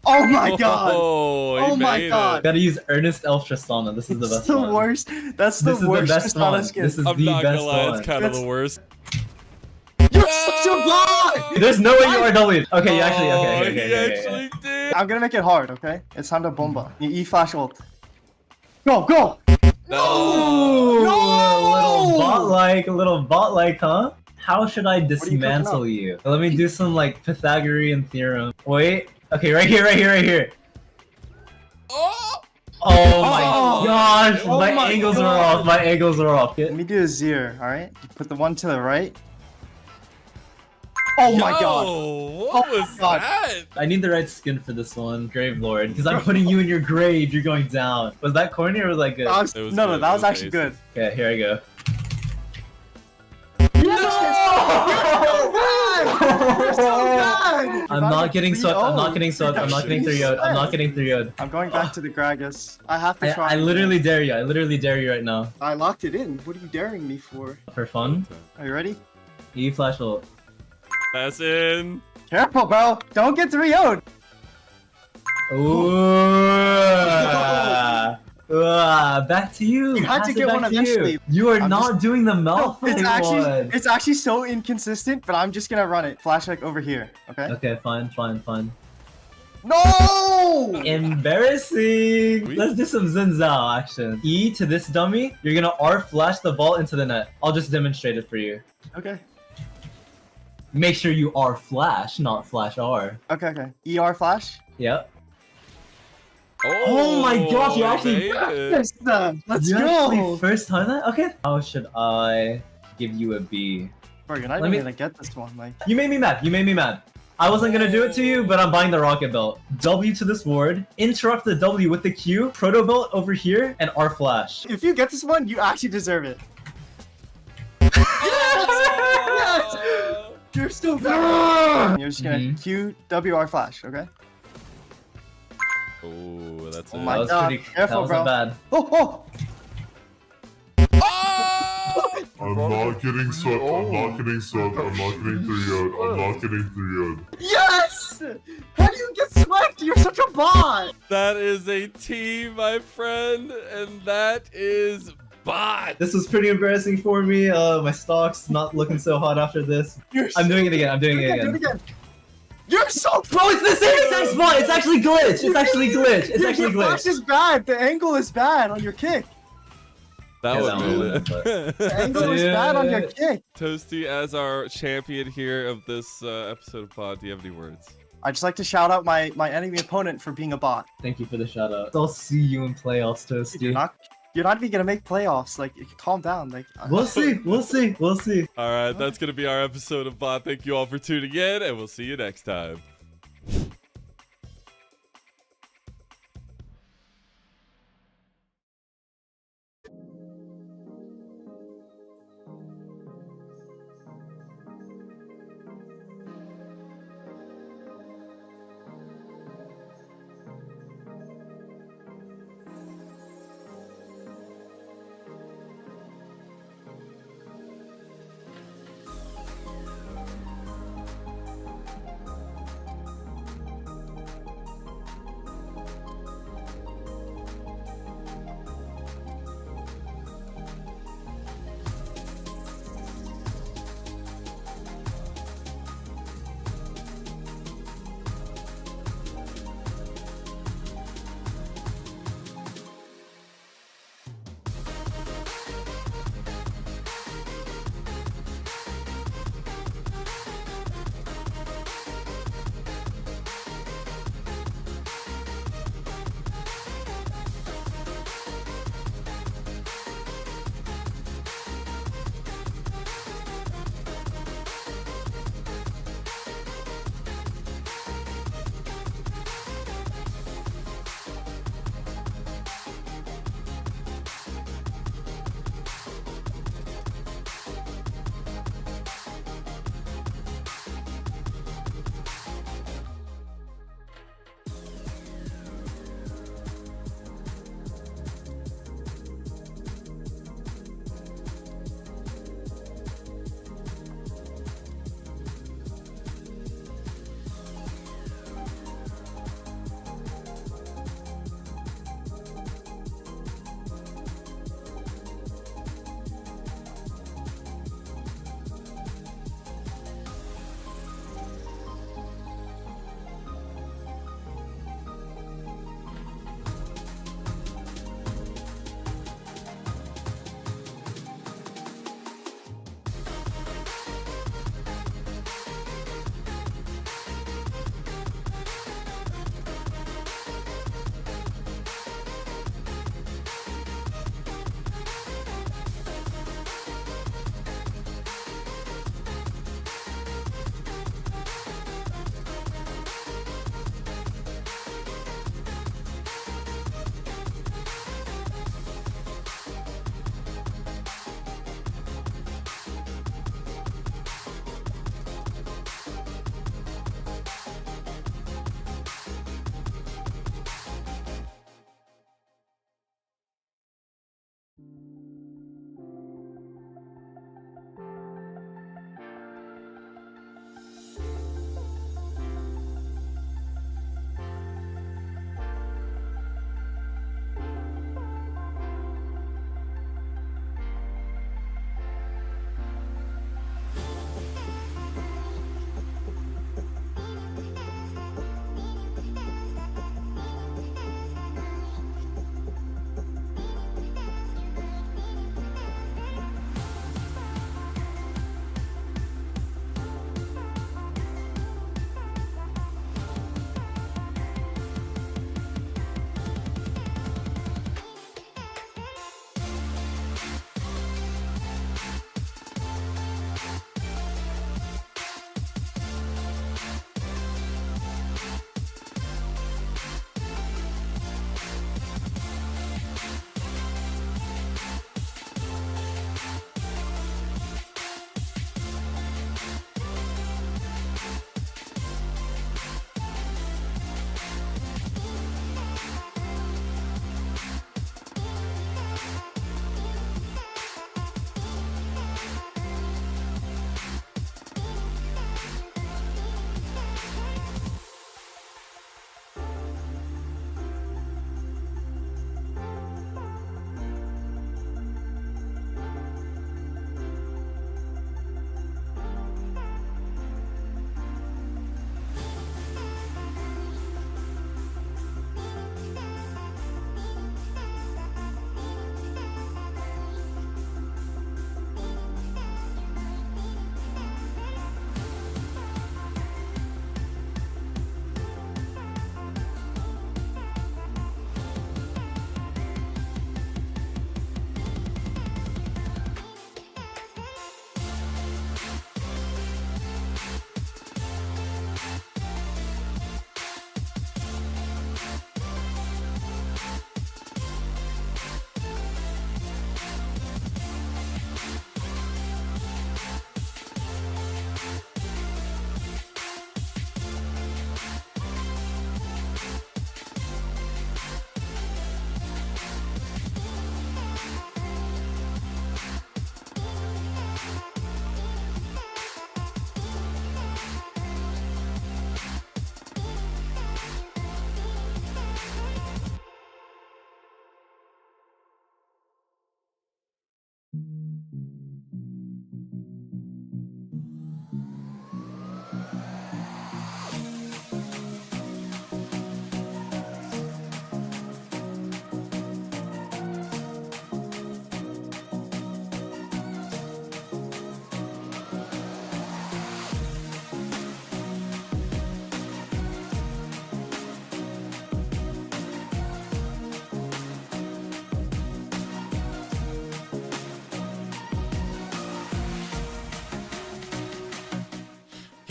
Oh my god! Oh, Oh my god! Gotta use Ernest Elf Tristana. This is the best one. Worst. That's the This is worst the best Tristana one. skin. This is I'm the not best gonna lie, one. it's kind of the worst. You're such a bot! There's no way you are W. Okay, you actually. Oh, Okay. he actually did. I'm gonna make it hard, okay? It's time to bomba. You E flash ult. Go, go! No! A little bot-like, huh? How should I dismantle you? Let me do some like Pythagorean theorem. Wait. Okay, right here. Oh! Oh my gosh! Oh my my angles God. are off. My angles are off. Let me do a zero, alright? You put the one to the right. Oh my god! What was that? I need the right skin for this one, Grave Lord, because I'm putting you in your grave. You're going down. Was that corny or was that good? That was, no, that was actually good. Okay, here I go. You're so bad! I'm not getting swept. I'm not getting swept. I'm not getting 3-0'd. I'm not getting 3-0'd. I'm going back to the Gragas. I have to try. I literally dare you. I literally dare you right now. I locked it in. What are you daring me for? For fun. Are you ready? E flash ult. That's in. Careful, bro. Don't get 3-0'd. Back to you. You had to get one eventually. You are not doing the Malfoy one. It's actually so inconsistent, but I'm just gonna run it. Flash like over here, okay? Okay, fine. No! Embarrassing. Let's do some Zinzao action. E to this dummy. You're gonna R flash the ball into the net. I'll just demonstrate it for you. Okay. Make sure you R flash, not flash R. Okay. ER flash? Yep. Oh my gosh, you actually Let's you go! actually first time that? Okay. How should I give you a B? Bro, you're not even gonna get this one. Like, You made me mad. I wasn't gonna do it to you, but I'm buying the rocket belt. W to this ward, interrupt the W with the Q, proto belt over here, and R flash. if you get this one, you actually deserve it. Yes! You're so bad. You're just gonna Q W R flash, okay? Oh, that's Oh it. my That was god, pretty careful, that wasn't bro. bad. Oh! I'm not getting swept. I'm not getting swept. I'm not getting 3-0'd. I'm not getting 3-0'd. Yes! How do you get swept? You're such a bot! That is a T, my friend, and that is bot. This was pretty embarrassing for me. My stock's not looking so hot after this. I'm doing it again. Do it again. You're so Bro, it's the same exact spot. It's actually glitch. It's actually glitch. It's actually Your flash glitch. is bad. The angle is bad on your kick. That Yeah, was that good. The angle is bad on your kick. Toasty, as our champion here of this episode of Pod, do you have any words? I'd just like to shout out my enemy opponent for being a bot. Thank you for the shout out. I'll see you in playoffs, Toasty. You're not even gonna make playoffs. Like, calm down. Like, We'll see. We'll see. We'll see. All right, that's going to be our episode of Bot. Thank you all for tuning in, and we'll see you next time.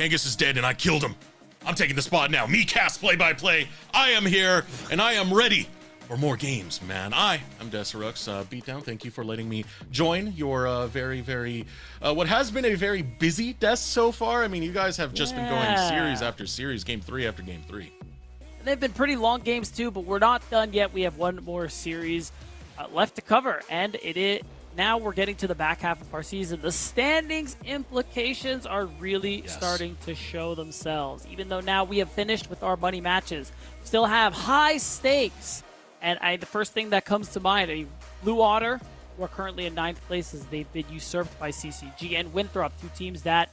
Kangas is dead and I killed him. I'm taking the spot now. Me cast play-by-play. I am here and I am ready for more games, man. I'm Desirux. Beatdown, thank you for letting me join your very, very, what has been a very busy desk so far. I mean, you guys have just been going series after series, game 3 after game 3. They've been pretty long games too, but we're not done yet. We have one more series left to cover, and now we're getting to the back half of our season. The standings implications are really starting to show themselves. Even though now we have finished with our money matches, still have high stakes. And the first thing that comes to mind, Blue Otter, who are currently in 9th place, as they've been usurped by CCG, and Winthrop, 2 teams that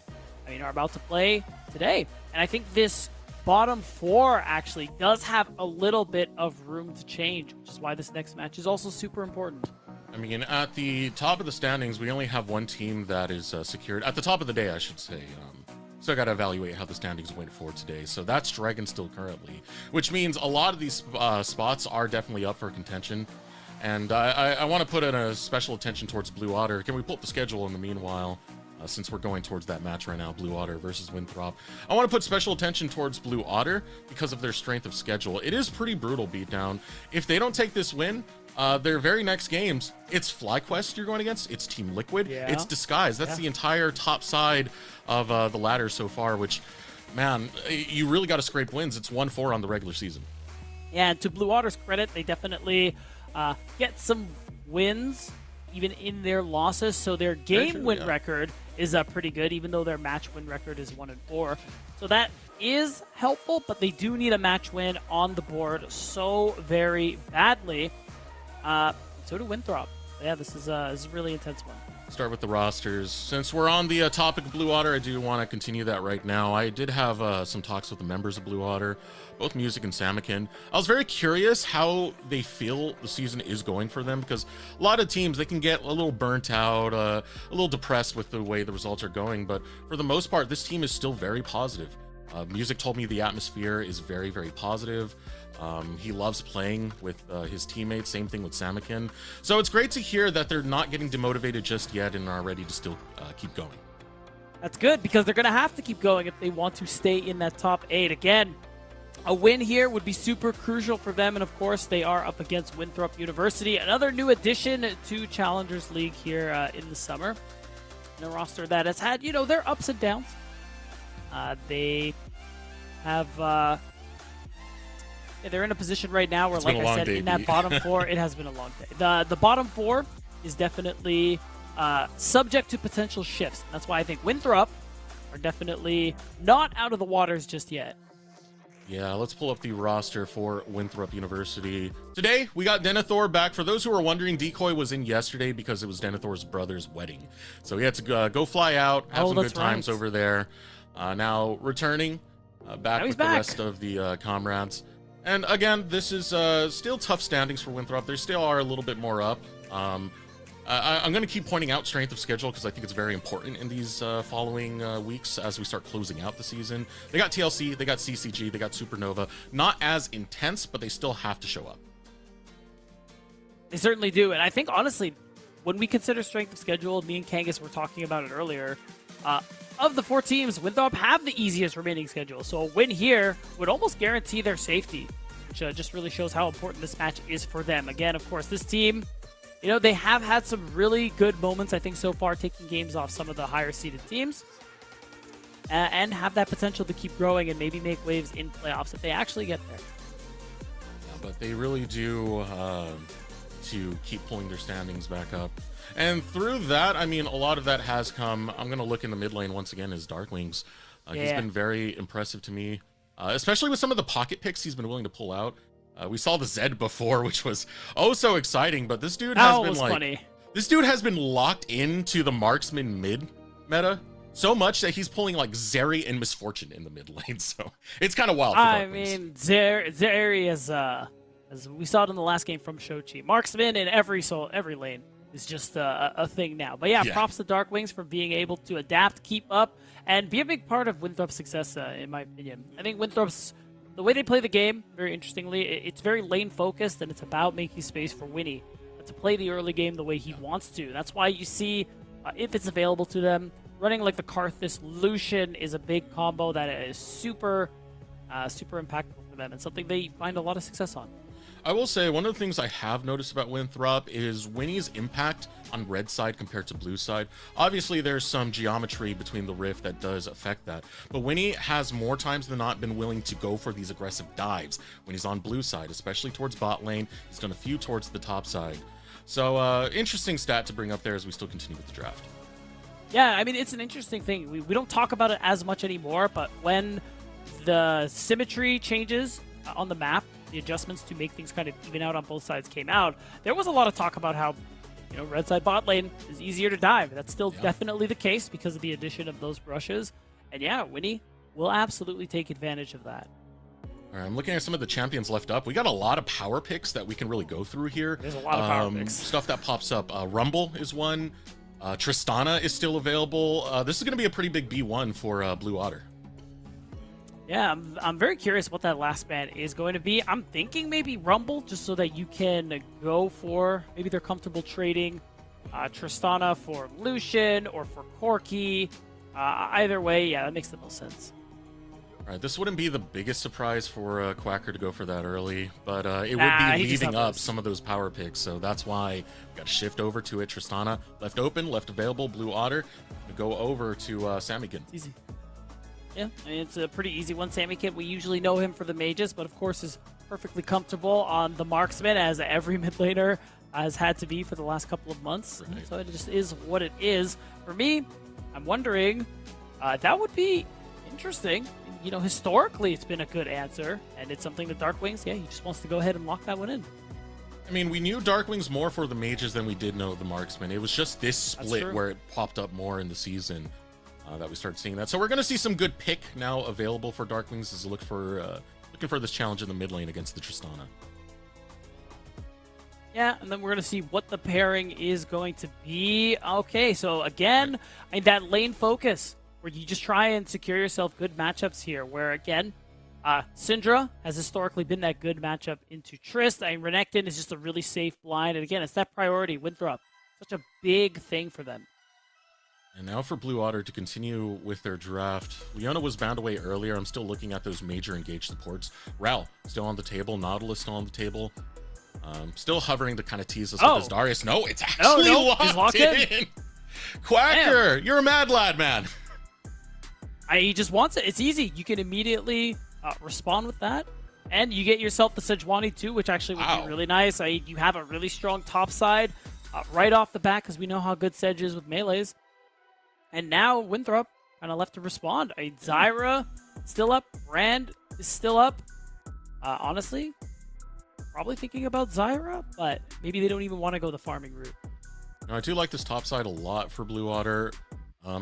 are about to play today. And I think this bottom 4 actually does have a little bit of room to change, which is why this next match is also super important. I mean, at the top of the standings, we only have one team that is secured. At the top of the day, I should say. So I got to evaluate how the standings went for today. So that's Dragon still currently, which means a lot of these spots are definitely up for contention. And I want to put in a special attention towards Blue Otter. Can we pull up the schedule in the meanwhile? Since we're going towards that match right now, Blue Otter versus Winthrop. I want to put special attention towards Blue Otter because of their strength of schedule. It is pretty brutal beatdown. If they don't take this win, their very next games, it's FlyQuest you're going against, it's Team Liquid, it's Disguise. That's the entire top side of the ladder so far, which, man, you really got to scrape wins. It's 1-4 on the regular season. Yeah, and to Blue Otter's credit, they definitely get some wins even in their losses, so their game win record is pretty good, even though their match win record is 1-4. So that is helpful, but they do need a match win on the board so very badly. So do Winthrop. Yeah, this is a really intense one. Start with the rosters. Since we're on the topic of Blue Otter, I do want to continue that right now. I did have some talks with the members of Blue Otter, both Music and Samakin. I was very curious how they feel the season is going for them, because a lot of teams, they can get a little burnt out, a little depressed with the way the results are going, but for the most part, this team is still very positive. Music told me the atmosphere is very, very positive. He loves playing with his teammates. Same thing with Samakin. So it's great to hear that they're not getting demotivated just yet and are ready to still keep going. That's good, because they're going to have to keep going if they want to stay in that top 8. Again, a win here would be super crucial for them. And of course, they are up against Winthrop University, another new addition to Challengers League here in the summer. And a roster that has had, their ups and downs. They have... they're in a position right now where, like I said, in that bottom 4, it has been a long day. The bottom 4 is definitely subject to potential shifts. That's why I think Winthrop are definitely not out of the waters just yet. Yeah, let's pull up the roster for Winthrop University. Today, we got Denethor back. For those who are wondering, Decoy was in yesterday because it was Denethor's brother's wedding. So he had to go fly out, have some good times over there. Now returning back with the rest of the comrades. And again, this is still tough standings for Winthrop. They still are a little bit more up. I'm going to keep pointing out strength of schedule because I think it's very important in these following weeks as we start closing out the season. They got TLC, they got CCG, they got Supernova. Not as intense, but they still have to show up. They certainly do. And I think, honestly, when we consider strength of schedule, me and Kangas were talking about it earlier, of the 4 teams, Winthrop have the easiest remaining schedule. So a win here would almost guarantee their safety, which just really shows how important this match is for them. Again, of course, this team, they have had some really good moments, I think, so far, taking games off some of the higher-seeded teams, and have that potential to keep growing and maybe make waves in playoffs if they actually get there. Yeah, but they really do to keep pulling their standings back up. And through that, I mean, a lot of that has come. I'm going to look in the mid lane once again as Darklings. He's been very impressive to me, especially with some of the pocket picks he's been willing to pull out. We saw the Zed before, which was so exciting, but this dude has been like... funny. This dude has been locked into the marksman mid meta so much that he's pulling like Zeri and Misfortune in the mid lane. So it's kind of wild. For I mean, Zeri is as we saw it in the last game from Shochi. Marksman in every lane is just a thing now. But yeah, props to Dark Wings for being able to adapt, keep up, and be a big part of Winthrop's success, in my opinion. I think Winthrop's, the way they play the game, very interestingly, it's very lane focused, and it's about making space for Winnie to play the early game the way he wants to. That's why you see, if it's available to them, running like the Karthus Lucian is a big combo that is super impactful for them and something they find a lot of success on. I will say one of the things I have noticed about Winthrop is Winnie's impact on red side compared to blue side. Obviously, there's some geometry between the rift that does affect that, but Winnie has more times than not been willing to go for these aggressive dives when he's on blue side, especially towards bot lane. He's done a few towards the top side. So interesting stat to bring up there as we still continue with the draft. Yeah, I mean, it's an interesting thing. We don't talk about it as much anymore, but when the symmetry changes on the map, the adjustments to make things kind of even out on both sides came out, there was a lot of talk about how, red side bot lane is easier to dive. That's still definitely the case because of the addition of those brushes. And yeah, Winnie will absolutely take advantage of that. All right, I'm looking at some of the champions left up. We got a lot of power picks that we can really go through here. There's a lot of power picks. Stuff that pops up. Rumble is one. Tristana is still available. This is going to be a pretty big B1 for Blue Otter. Yeah, I'm very curious what that last ban is going to be. I'm thinking maybe Rumble, just so that you can go for, maybe they're comfortable trading Tristana for Lucian or for Corki. Either way, yeah, that makes the most sense. All right, this wouldn't be the biggest surprise for Quacker to go for that early, but it would be leaving up some of those power picks, so that's why we got to shift over to it. Tristana left open, left available. Blue Otter to go over to Sammikin. Easy. Yeah, I mean, it's a pretty easy one. Sammikin, we usually know him for the mages, but of course is perfectly comfortable on the marksman, as every mid laner has had to be for the last couple of months. Right. So it just is what it is. For me, I'm wondering, that would be interesting. Historically, it's been a good answer, and it's something that Dark Wings, he just wants to go ahead and lock that one in. I mean, we knew Dark Wings more for the mages than we did know the marksman. It was just this split where it popped up more in the season that we started seeing that. So we're going to see some good pick now available for Dark Wings as looking for this challenge in the mid lane against the Tristana. Yeah, and then we're going to see what the pairing is going to be. Okay, so again, that lane focus, where you just try and secure yourself good matchups here, where again, Syndra has historically been that good matchup into Trist. Renekton is just a really safe blind, and again, it's that priority, Winthrop. Such a big thing for them. And now for Blue Otter to continue with their draft. Leona was bound away earlier. I'm still looking at those major engaged supports. Ral still on the table. Nautilus still on the table. Still hovering to kind of tease us with his Darius. No, it's actually locked in. Quacker, you're a mad lad, man. He just wants it. It's easy. You can immediately respond with that. And you get yourself the Sejuani too, which actually would be really nice. You have a really strong top side right off the bat, because we know how good Sedge is with melees. And now Winthrop kind of left to respond. Zyra still up. Rand is still up. Honestly, probably thinking about Zyra, but maybe they don't even want to go the farming route. No, I do like this top side a lot for Blue Otter.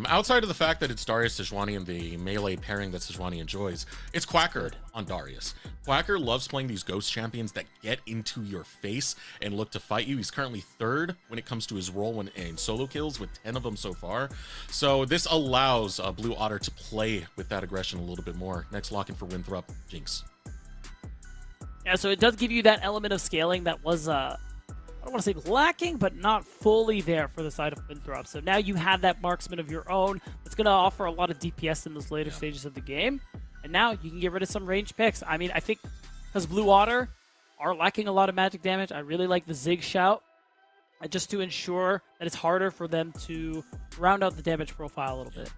Outside of the fact that it's Darius Sejuani and the melee pairing that Sejuani enjoys, it's Quacker on Darius. Quacker loves playing these ghost champions that get into your face and look to fight you. He's currently third when it comes to his role in solo kills, with 10 of them so far. So this allows Blue Otter to play with that aggression a little bit more. Next lock in for Winthrop, Jinx. Yeah, so it does give you that element of scaling that was I don't want to say lacking, but not fully there for the side of Winthrop. So now you have that marksman of your own that's going to offer a lot of DPS in those later stages of the game. And now you can get rid of some range picks. I mean, I think because Blue Otter are lacking a lot of magic damage, I really like the Zig Shout, just to ensure that it's harder for them to round out the damage profile a little bit.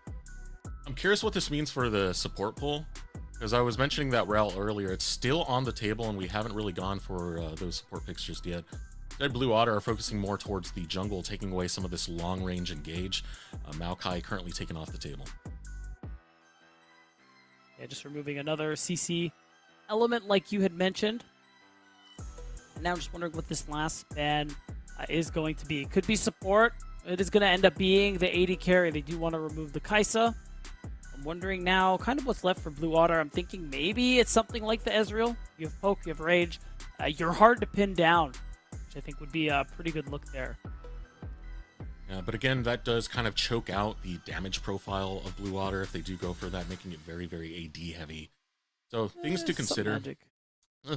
I'm curious what this means for the support pool, because I was mentioning that Rel earlier. It's still on the table, and we haven't really gone for those support picks just yet. Blue Otter are focusing more towards the jungle, taking away some of this long-range engage. Maokai currently taken off the table. Yeah, just removing another CC element like you had mentioned. And now I'm just wondering what this last ban is going to be. Could be support. It is going to end up being the AD carry. They do want to remove the Kaisa. I'm wondering now kind of what's left for Blue Water. I'm thinking maybe it's something like the Ezreal. You have Poke, you have Rage. You're hard to pin down, which I think would be a pretty good look there. Yeah, but again, that does kind of choke out the damage profile of Blue Water if they do go for that, making it very, very AD heavy. So things to consider.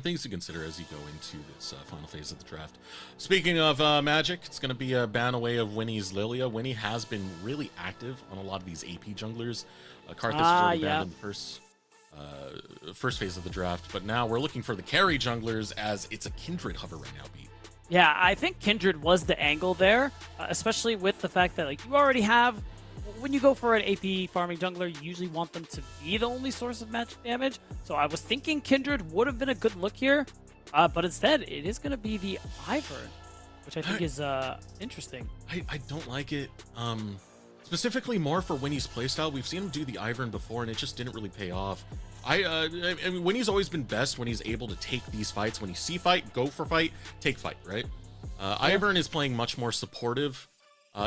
Things to consider as you go into this final phase of the draft. Speaking of Magic, it's going to be a ban away of Winnie's Lilia. Winnie has been really active on a lot of these AP junglers. Karthus has already banned in the first phase of the draft, but now we're looking for the carry junglers as it's a Kindred hover right now, Pete. Yeah, I think Kindred was the angle there, especially with the fact that like you already have, when you go for an AP farming jungler, you usually want them to be the only source of magic damage. So I was thinking Kindred would have been a good look here, but instead it is going to be the Ivern, which I think is interesting. I don't like it. Specifically more for Winnie's playstyle. We've seen him do the Ivern before, and it just didn't really pay off. I mean, Winnie's always been best when he's able to take these fights. When you see fight, go for fight, take fight, right? Ivern is playing much more supportive.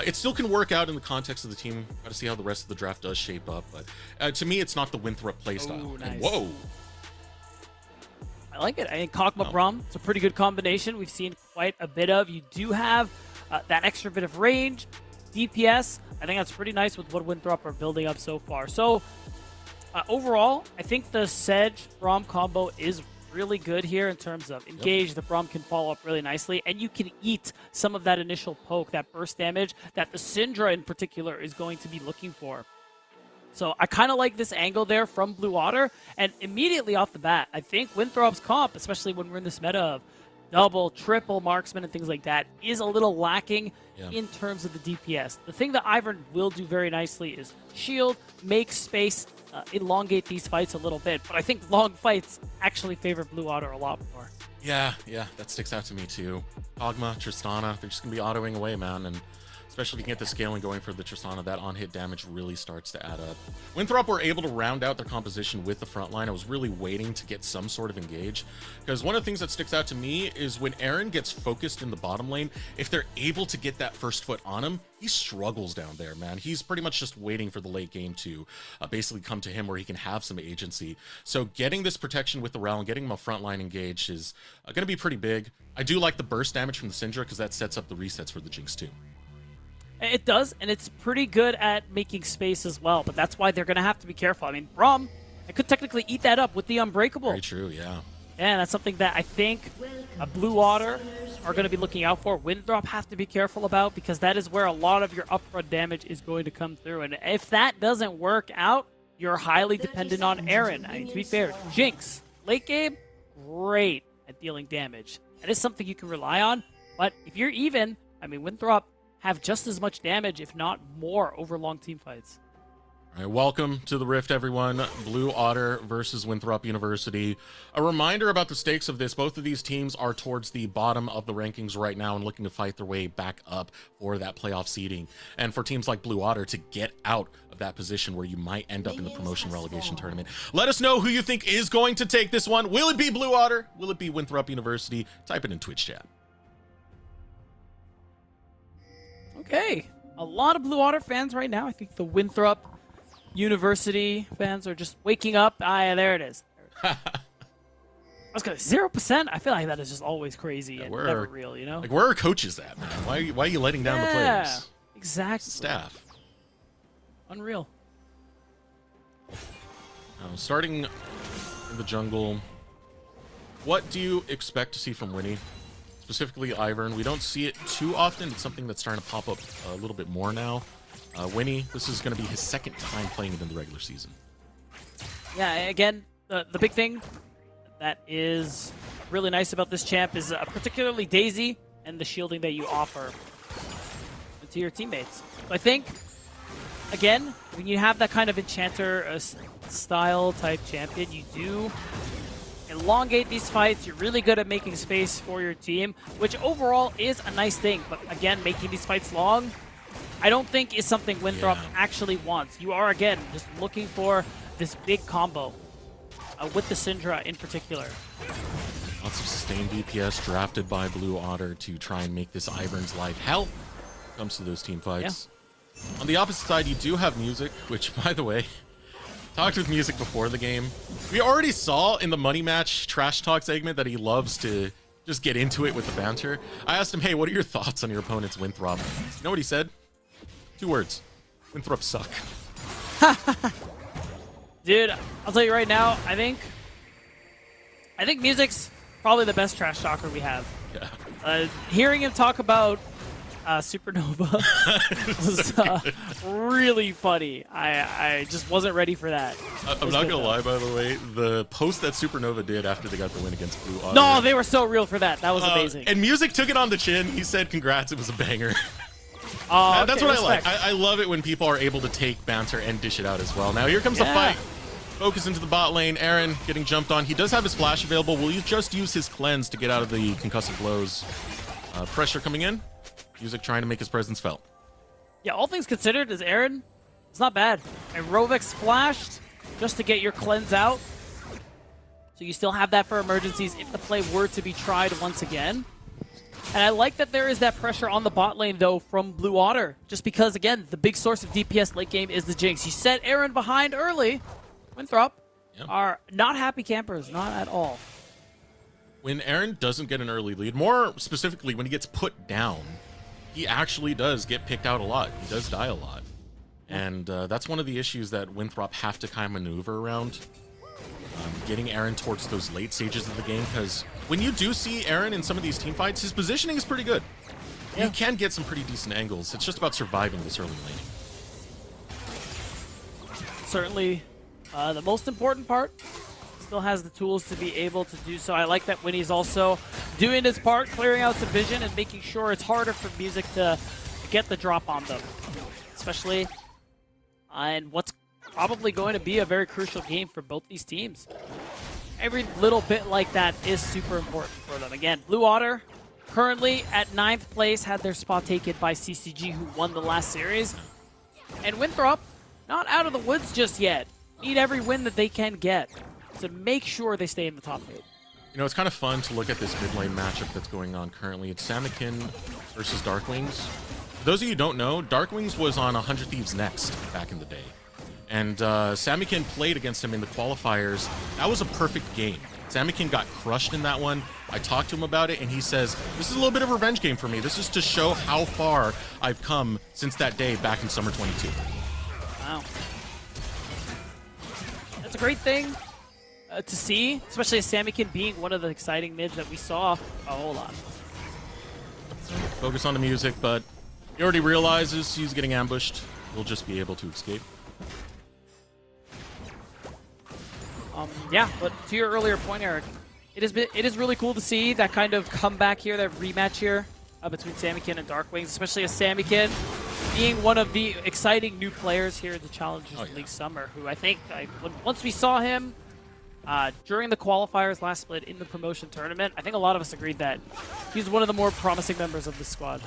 It still can work out in the context of the team. Got to see how the rest of the draft does shape up. But to me, it's not the Winthrop playstyle. Ooh, nice. And whoa! I like it. I think Kog'Maw Braum, it's a pretty good combination. We've seen quite a bit of. You do have that extra bit of range, DPS. I think that's pretty nice with what Winthrop are building up so far. So overall, I think the Sedge Braum combo is really good here in terms of engage. The Braum can follow up really nicely, and you can eat some of that initial poke, that burst damage that the Syndra in particular is going to be looking for. So I kind of like this angle there from Blue Water, and immediately off the bat, I think Winthrop's comp, especially when we're in this meta of double, triple marksman and things like that, is a little lacking in terms of the DPS. The thing that Ivern will do very nicely is shield, make space, elongate these fights a little bit. But I think long fights actually favor Blue Water a lot more. Yeah, that sticks out to me too. Kog'Maw, Tristana, they're just going to be autoing away, man. And especially if you can get the scaling going for the Tristana, that on-hit damage really starts to add up. Winthrop were able to round out their composition with the front line. I was really waiting to get some sort of engage, because one of the things that sticks out to me is when Aaron gets focused in the bottom lane, if they're able to get that first foot on him, he struggles down there, man. He's pretty much just waiting for the late game to basically come to him where he can have some agency. So getting this protection with the Rel and getting him a front line engaged is going to be pretty big. I do like the burst damage from the Syndra because that sets up the resets for the Jinx too. It does, and it's pretty good at making space as well, but that's why they're going to have to be careful. I mean, Braum, I could technically eat that up with the Unbreakable. Very true, yeah. And that's something that I think Blue Water are going to be looking out for. Winthrop have to be careful about, because that is where a lot of your upfront damage is going to come through. And if that doesn't work out, you're highly dependent on Aaron. I mean, to be fair, Jinx, late game, great at dealing damage. That is something you can rely on. But if you're even, I mean, Winthrop have just as much damage, if not more, over long team fights. All right, welcome to the Rift, everyone. Blue Otter versus Winthrop University. A reminder about the stakes of this. Both of these teams are towards the bottom of the rankings right now and looking to fight their way back up for that playoff seeding. And for teams like Blue Otter to get out of that position where you might end up in the promotion relegation tournament. Let us know who you think is going to take this one. Will it be Blue Otter? Will it be Winthrop University? Type it in Twitch chat. Okay, a lot of Blue Water fans right now. I think the Winthrop University fans are just waking up. Yeah, there it is. I was going to 0%. I feel like that is just always crazy and never real, you know? Like, where are coaches at, man? Why are you letting down the players? Exactly. Staff. Unreal. Starting in the jungle, what do you expect to see from Winnie? Specifically Ivern. We don't see it too often. It's something that's starting to pop up a little bit more now. Winnie, this is going to be his second time playing it in the regular season. Yeah, again, the big thing that is really nice about this champ is particularly Daisy and the shielding that you offer to your teammates. So I think, again, when you have that kind of enchanter style type champion, you do elongate these fights. You're really good at making space for your team, which overall is a nice thing. But again, making these fights long, I don't think is something Winthrop actually wants. You are, again, just looking for this big combo with the Syndra in particular. Lots of sustained DPS drafted by Blue Otter to try and make this Ivern's life hell. Comes to those team fights. Yeah. On the opposite side, you do have Music, which, by the way, talked with Music before the game. We already saw in the Money Match trash talk segment that he loves to just get into it with the banter. I asked him, hey, what are your thoughts on your opponent's Winthrop? You know what he said? 2 words. Winthrop suck. Dude, I'll tell you right now, I think Music's probably the best trash talker we have. Yeah. Hearing him talk about Supernova was really funny. I just wasn't ready for that. I'm not gonna lie, by the way, the post that Supernova did after they got the win against Blue Otter. No, they were so real for that. That was amazing. And Music took it on the chin. He said, congrats, it was a banger. Okay, that's what respect. I like. I love it when people are able to take banter and dish it out as well. Now here comes the fight. Focus into the bot lane. Aaron getting jumped on. He does have his flash available. Will you just use his cleanse to get out of the concussive blows? Pressure coming in. Music trying to make his presence felt. Yeah, all things considered, as Aaron, it's not bad. And Rovix flashed just to get your cleanse out. So you still have that for emergencies if the play were to be tried once again. And I like that there is that pressure on the bot lane, though, from Blue Otter. Just because, again, the big source of DPS late game is the Jinx. You set Aaron behind early. Winthrop are not happy campers, not at all. When Aaron doesn't get an early lead, more specifically when he gets put down, he actually does get picked out a lot. He does die a lot. And that's one of the issues that Winthrop have to kind of maneuver around. Getting Aaron towards those late stages of the game, because when you do see Aaron in some of these team fights, his positioning is pretty good. You can get some pretty decent angles. It's just about surviving this early lane. Certainly the most important part. Still has the tools to be able to do so. I like that when he's also doing his part, clearing out some vision and making sure it's harder for Music to get the drop on them. Especially in what's probably going to be a very crucial game for both these teams. Every little bit like that is super important for them. Again, Blue Otter currently at 9th place, had their spot taken by CCG, who won the last series. And Winthrop, not out of the woods just yet. Need every win that they can get to make sure they stay in the top 8. You know, it's kind of fun to look at this mid lane matchup that's going on currently. It's Samikin versus Darkwings. For those of you who don't know, Darkwings was on 100 Thieves Next back in the day. And Samikin played against him in the qualifiers. That was a perfect game. Samikin got crushed in that one. I talked to him about it, and he says, this is a little bit of a revenge game for me. This is to show how far I've come since that day back in Summer 22. Wow. That's a great thing to see, especially as Samikin being one of the exciting mids that we saw a whole lot. Focus on the music, but he already realizes he's getting ambushed. He'll just be able to escape. Yeah, but to your earlier point, Eric, it is really cool to see that kind of comeback here, that rematch here between Samikin and Darkwings, especially as Samikin being one of the exciting new players here at the Challengers League Summer, who I think once we saw him during the qualifiers last split in the promotion tournament, I think a lot of us agreed that he's one of the more promising members of the squad.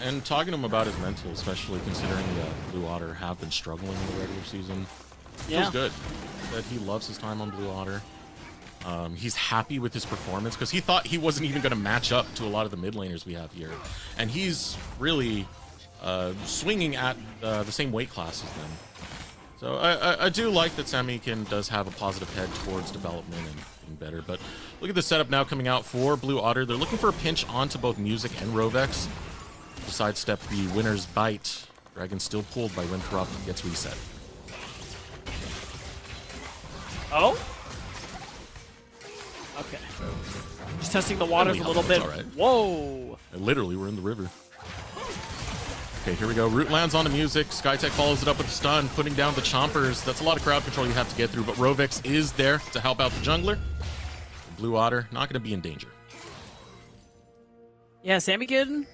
And talking to him about his mental, especially considering that Blue Otter have been struggling in the regular season, feels good that he loves his time on Blue Otter. He's happy with his performance because he thought he wasn't even going to match up to a lot of the mid laners we have here. And he's really swinging at the same weight class as them. So I do like that Samikin does have a positive head towards development and getting better. But look at the setup now coming out for Blue Otter. They're looking for a pinch onto both Music and Rovex to sidestep the winner's bite. Dragon still pulled by Winthrop, gets reset. Oh? Okay. Just testing the waters a little bit. Right. Whoa! Literally, we're in the river. Okay, here we go. Root lands on the Music. Skytech follows it up with the stun, putting down the chompers. That's a lot of crowd control you have to get through, but Rovex is there to help out the jungler. Blue Otter not going to be in danger. Yeah, Samikin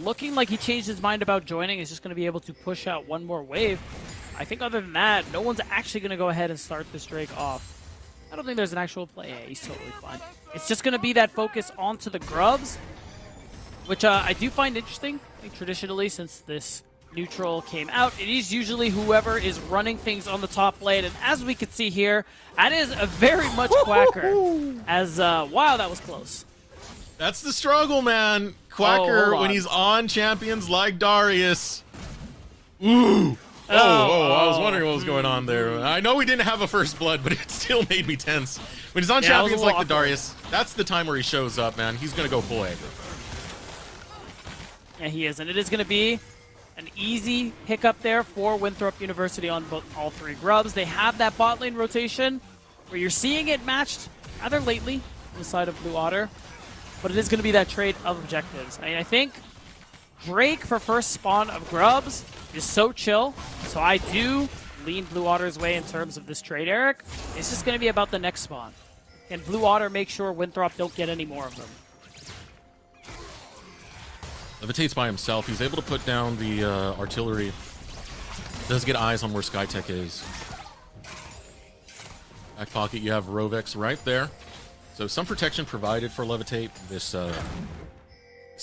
looking like he changed his mind about joining. Is just going to be able to push out one more wave. I think other than that, no one's actually going to go ahead and start this Drake off. I don't think there's an actual play. Yeah, he's totally fine. It's just going to be that focus onto the grubs, which I do find interesting. I think traditionally, since this neutral came out. It is usually whoever is running things on the top lane, and as we can see here, that is a very much Quacker. As wow, that was close. That's the struggle, man. Quacker, when he's on champions like Darius. Ooh. I was wondering what was going on there. I know we didn't have a first blood, but it still made me tense. When he's on champions like the Darius, that's the time where he shows up, man. He's going to go full aggro. Yeah, he is, and it is going to be an easy hiccup there for Winthrop University on all three grubs. They have that bot lane rotation where you're seeing it matched rather lately on the side of Blue Otter, but it is going to be that trade of objectives. I think Drake for first spawn of grubs is so chill, so I do lean Blue Otter's way in terms of this trade, Eric. It's just going to be about the next spawn. Can Blue Otter make sure Winthrop don't get any more of them? Levitates by himself. He's able to put down the artillery. Does get eyes on where Skytech is. Back pocket, you have Rovex right there. So some protection provided for Levitate. This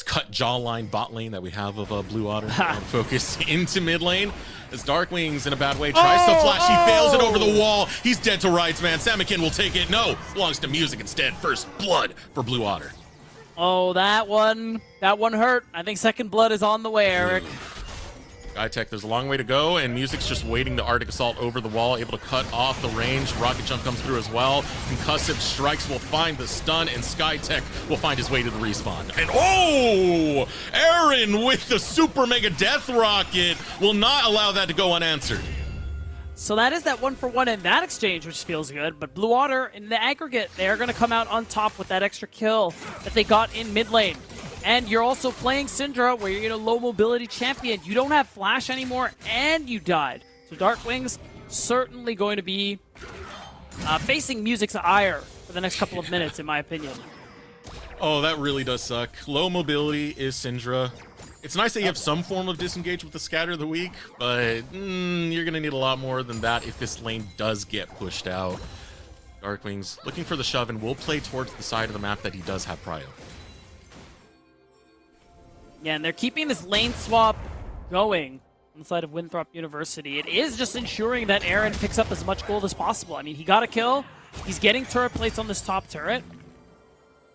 cut jawline bot lane that we have of Blue Otter. Focus into mid lane. As Darkwing's in a bad way. Tries to flash. He fails it over the wall. He's dead to rights, man. Samikin will take it. No. Belongs to Music instead. First blood for Blue Otter. Oh, that one hurt. I think second blood is on the way, Eric. Skytech, there's a long way to go, and Music's just waiting the Arctic Assault over the wall, able to cut off the range. Rocket Jump comes through as well. Concussive Strikes will find the stun, and Skytech will find his way to the respawn. And oh! Aaron with the Super Mega Death Rocket will not allow that to go unanswered. So that is that 1-for-1 in that exchange, which feels good. But Blue Otter, in the aggregate, they're going to come out on top with that extra kill that they got in mid lane. And you're also playing Syndra, where you're in a low mobility champion. You don't have flash anymore, and you died. So Darkwing's certainly going to be facing Music's ire for the next couple of minutes, in my opinion. Oh, that really does suck. Low mobility is Syndra. It's nice that you have some form of disengage with the Scatter of the Weak, but you're going to need a lot more than that if this lane does get pushed out. Darkwing's looking for the shove and will play towards the side of the map that he does have prio. Yeah, and they're keeping this lane swap going on the side of Winthrop University. It is just ensuring that Aaron picks up as much gold as possible. I mean, he got a kill. He's getting turret plates on this top turret.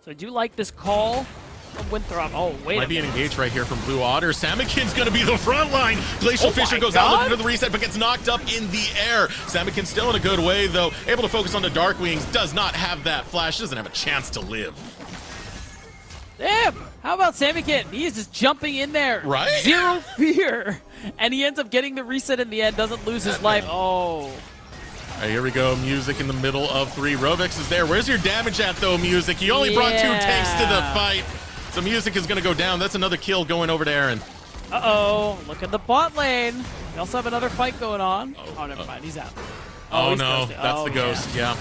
So I do like this call from Winthrop. Oh, wait. Might be an engage right here from Blue Otter. Samikin's going to be the front line. Glacial Fisher goes out looking for the reset, but gets knocked up in the air. Samikin's still in a good way, though. Able to focus on the Darkwings. Does not have that flash. Doesn't have a chance to live. Damn! How about Samikin? He is just jumping in there. Right? Zero fear. And he ends up getting the reset in the end. Doesn't lose his life. Oh. All right, here we go. Music in the middle of 3. Rovex is there. Where's your damage at, though, Music? He only brought 2 tanks to the fight. So Music is going to go down. That's another kill going over to Aaron. Uh-oh. Look at the bot lane. We also have another fight going on. Oh, never mind. He's out. Oh, he's no. ghosted. That's the ghost. Yeah.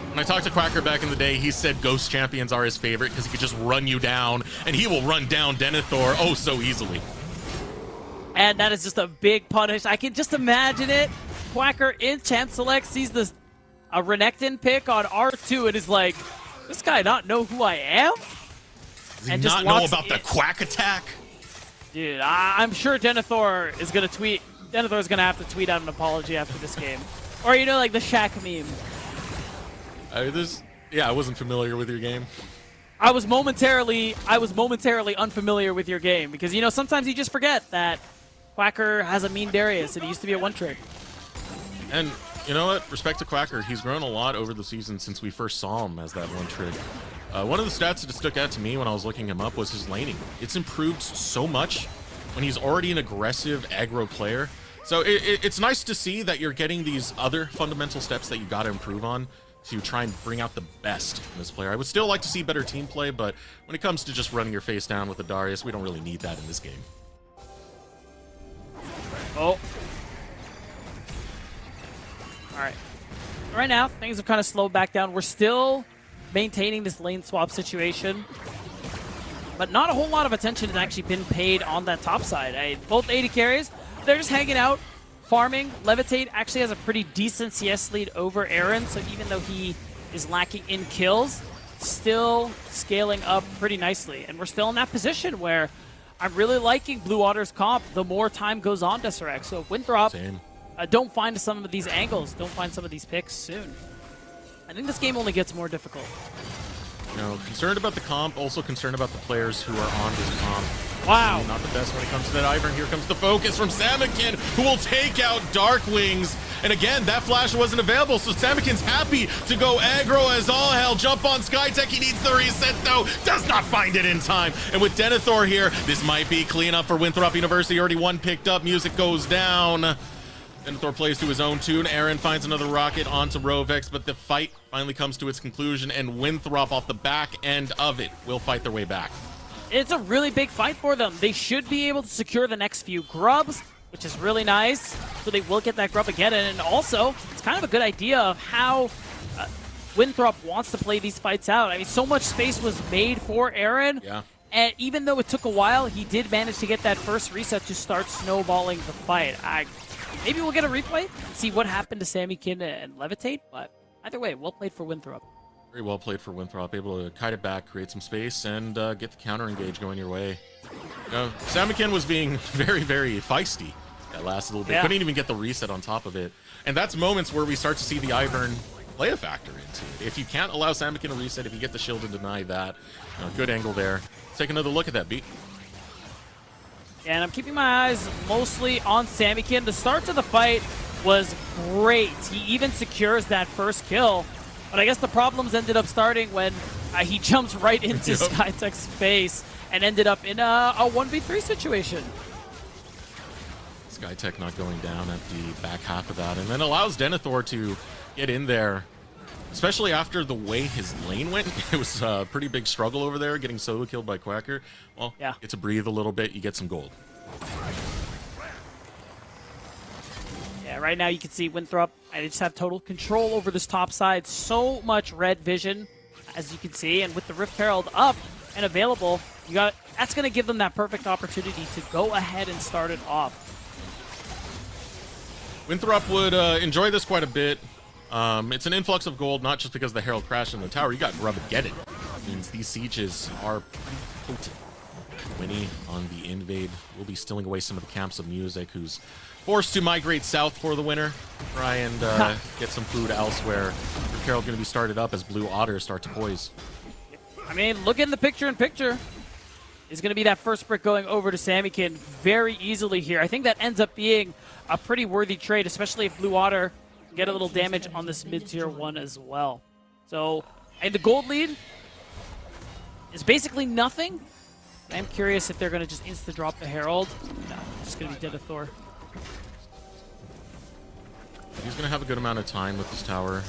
When I talked to Quacker back in the day, he said ghost champions are his favorite because he could just run you down, and he will run down Denethor oh so easily. And that is just a big punish. I can just imagine it. Quacker in Champ Select sees this a Renekton pick on R2 and is like, this guy not know who I am? Does he not know about the Quack attack? Dude, I'm sure Denethor is going to tweet. Denethor is going to have to tweet out an apology after this game. Or, you know, like the Shaq meme. I wasn't familiar with your game. I was momentarily unfamiliar with your game because, you know, sometimes you just forget that Quacker has a mean Darius and he used to be a one-trick. And you know what? Respect to Quacker. He's grown a lot over the season since we first saw him as that one-trick. One of the stats that stuck out to me when I was looking him up was his laning. It's improved so much when he's already an aggressive aggro player. So it's nice to see that you're getting these other fundamental steps that you got to improve on to try and bring out the best in this player. I would still like to see better team play, but when it comes to just running your face down with the Darius, we don't really need that in this game. Oh. Alright. Right now, things have kind of slowed back down. We're still maintaining this lane swap situation, but not a whole lot of attention has actually been paid on that top side. Both AD carries, they're just hanging out, farming. Levitate actually has a pretty decent CS lead over Aaron, so even though he is lacking in kills, still scaling up pretty nicely. And we're still in that position where I'm really liking Blue Otter's comp the more time goes on, Desiree. So Winthrop, don't find some of these angles, don't find some of these picks soon. I think this game only gets more difficult. Concerned about the comp, also concerned about the players who are on this comp. Wow. Not the best when it comes to that Ivern. Here comes the focus from Samikin, who will take out Dark Wings. And again, that flash wasn't available, so Samikin's happy to go aggro as all hell. Jump on Skytech, he needs the reset though, does not find it in time. And with Denethor here, this might be clean up for Winthrop University. Already one picked up, music goes down. Denethor plays to his own tune. Aaron finds another rocket onto Rovex, but the fight finally comes to its conclusion, and Winthrop off the back end of it will fight their way back. It's a really big fight for them. They should be able to secure the next few grubs, which is really nice. So they will get that grub again. And also, it's kind of a good idea of how Winthrop wants to play these fights out. I mean, so much space was made for Aaron. Yeah. And even though it took a while, he did manage to get that first reset to start snowballing the fight. Maybe we'll get a replay and see what happened to Samikin and Levitate, but either way, well played for Winthrop. Very well played for Winthrop, able to kite it back, create some space, and get the counter engage going your way. Samikin was being very, very feisty that last little bit. Yeah. Couldn't even get the reset on top of it. And that's moments where we start to see the Ivern play a factor into it. If you can't allow Samikin a reset, if you get the shield and deny that, good angle there. Let's take another look at that beat. And I'm keeping my eyes mostly on Samikin. The start to the fight was great. He even secures that first kill. But I guess the problems ended up starting when he jumps right into Skytech's face and ended up in a 1v3 situation. Skytech not going down at the back half of that, and then allows Denethor to get in there, especially after the way his lane went. It was a pretty big struggle over there, getting solo killed by Quacker. Well, yeah. Get to breathe a little bit, you get some gold. Yeah, right now you can see Winthrop, I just have total control over this top side. So much red vision, as you can see, and with the Rift Herald up and available, that's going to give them that perfect opportunity to go ahead and start it off. Winthrop would enjoy this quite a bit. It's an influx of gold, not just because the Herald crashed in the tower. You got grub and get it. It means these sieges are pretty potent. Winnie on the invade will be stealing away some of the camps of Music, who's forced to migrate south for the winter. Try and get some food elsewhere. Herald going to be started up as Blue Otters start to poise. I mean, look in the picture-in-picture. Is going to be that first brick going over to Samikin very easily here. I think that ends up being a pretty worthy trade, especially if Blue Otter can get a little damage on this mid-tier one as well. So, and the gold lead is basically nothing. I'm curious if they're going to just insta-drop the Herald. No, it's just going to be Denethor. He's going to have a good amount of time with this tower.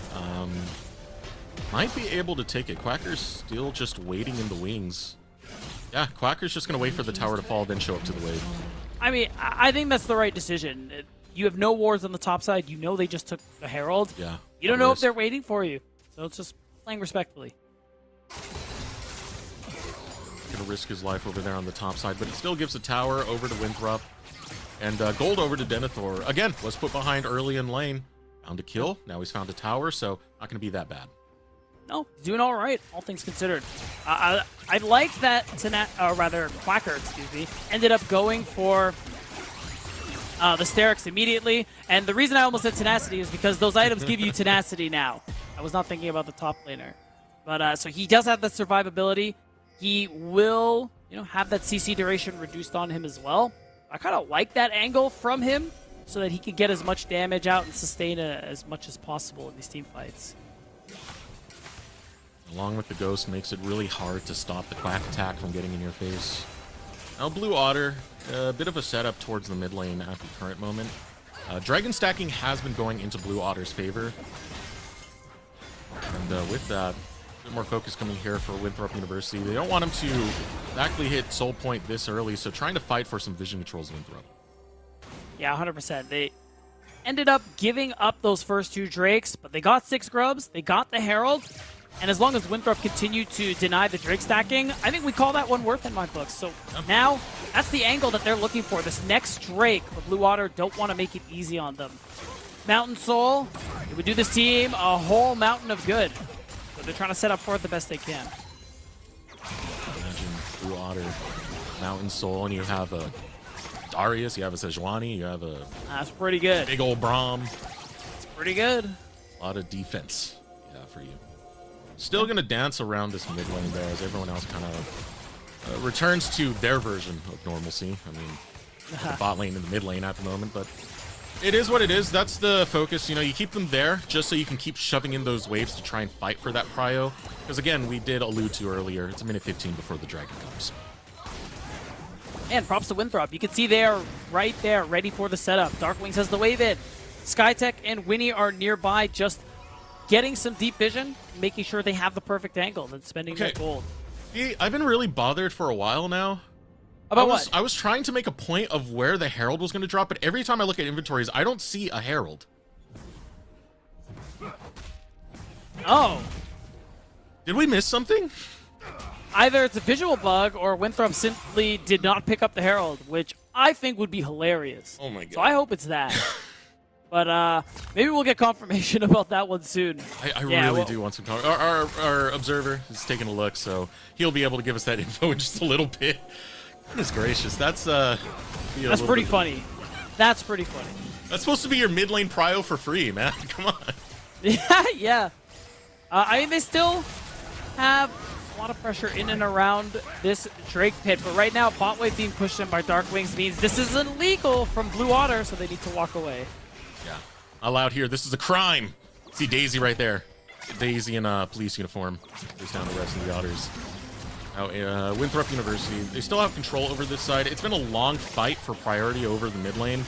Might be able to take it. Quacker's still just waiting in the wings. Yeah, Quacker's just going to wait for the tower to fall, then show up to the wave. I mean, I think that's the right decision. You have no wars on the top side. You know they just took the Herald. Yeah. You don't know if they're waiting for you. So it's just playing respectfully. Going to risk his life over there on the top side, but it still gives the tower over to Winthrop. And gold over to Denethor. Again, was put behind early in lane. Found a kill. Now he's found a tower, so not going to be that bad. No, he's doing all right, all things considered. I like that Quacker, ended up going for the Sterix immediately. And the reason I almost said Tenacity is because those items give you Tenacity now. I was not thinking about the top laner. But so he does have that survivability. He will, have that CC duration reduced on him as well. I kind of like that angle from him so that he can get as much damage out and sustain as much as possible in these team fights. Along with the Ghost, makes it really hard to stop the Quack attack from getting in your face. Now Blue Otter, a bit of a setup towards the mid lane at the current moment. Dragon stacking has been going into Blue Otter's favor. And with that, a bit more focus coming here for Winthrop University. They don't want him to exactly hit Soul Point this early, so trying to fight for some vision controls Winthrop. Yeah, 100%. They ended up giving up those first two Drakes, but they got 6 grubs, they got the Herald, and as long as Winthrop continued to deny the Drake stacking, I think we call that one worth in my books. So now, that's the angle that they're looking for. This next Drake, the Blue Otter don't want to make it easy on them. Mountain Soul, it would do this team a whole mountain of good. So they're trying to set up for it the best they can. Imagine Blue Otter Mountain Soul, and you have a Darius, you have a Sejuani, you have a That's pretty good. big old Braum. It's pretty good. A lot of defense, for you. Still gonna dance around this mid lane there as everyone else kind of returns to their version of normalcy. I mean, the bot lane and the mid lane at the moment, but it is what it is. That's the focus. You know, you keep them there just so you can keep shoving in those waves to try and fight for that prio. Because again, we did allude to earlier, it's a minute 15 before the dragon comes. And props to Winthrop. You can see they are right there, ready for the setup. Darkwings has the wave in. Skytech and Winnie are nearby, just getting some deep vision, making sure they have the perfect angle, then spending their gold. See, I've been really bothered for a while now. About what? I was trying to make a point of where the Herald was going to drop, but every time I look at inventories, I don't see a Herald. Oh. Did we miss something? Either it's a visual bug or Winthrop simply did not pick up the Herald, which I think would be hilarious. Oh my god. So I hope it's that. But maybe we'll get confirmation about that one soon. I really do want some our observer is taking a look, so he'll be able to give us that info in just a little bit. Goodness gracious, that's pretty funny. That's pretty funny. That's supposed to be your mid lane prio for free, man. Come on. Yeah. I mean, they still have a lot of pressure in and around this Drake pit, but right now, bot wave being pushed in by Darkwings means this is illegal from Blue Water, so they need to walk away. Yeah. Allowed here. This is a crime. See Daisy right there. Daisy in a police uniform. There's down the rest of the otters. Now, Winthrop University, they still have control over this side. It's been a long fight for priority over the mid lane.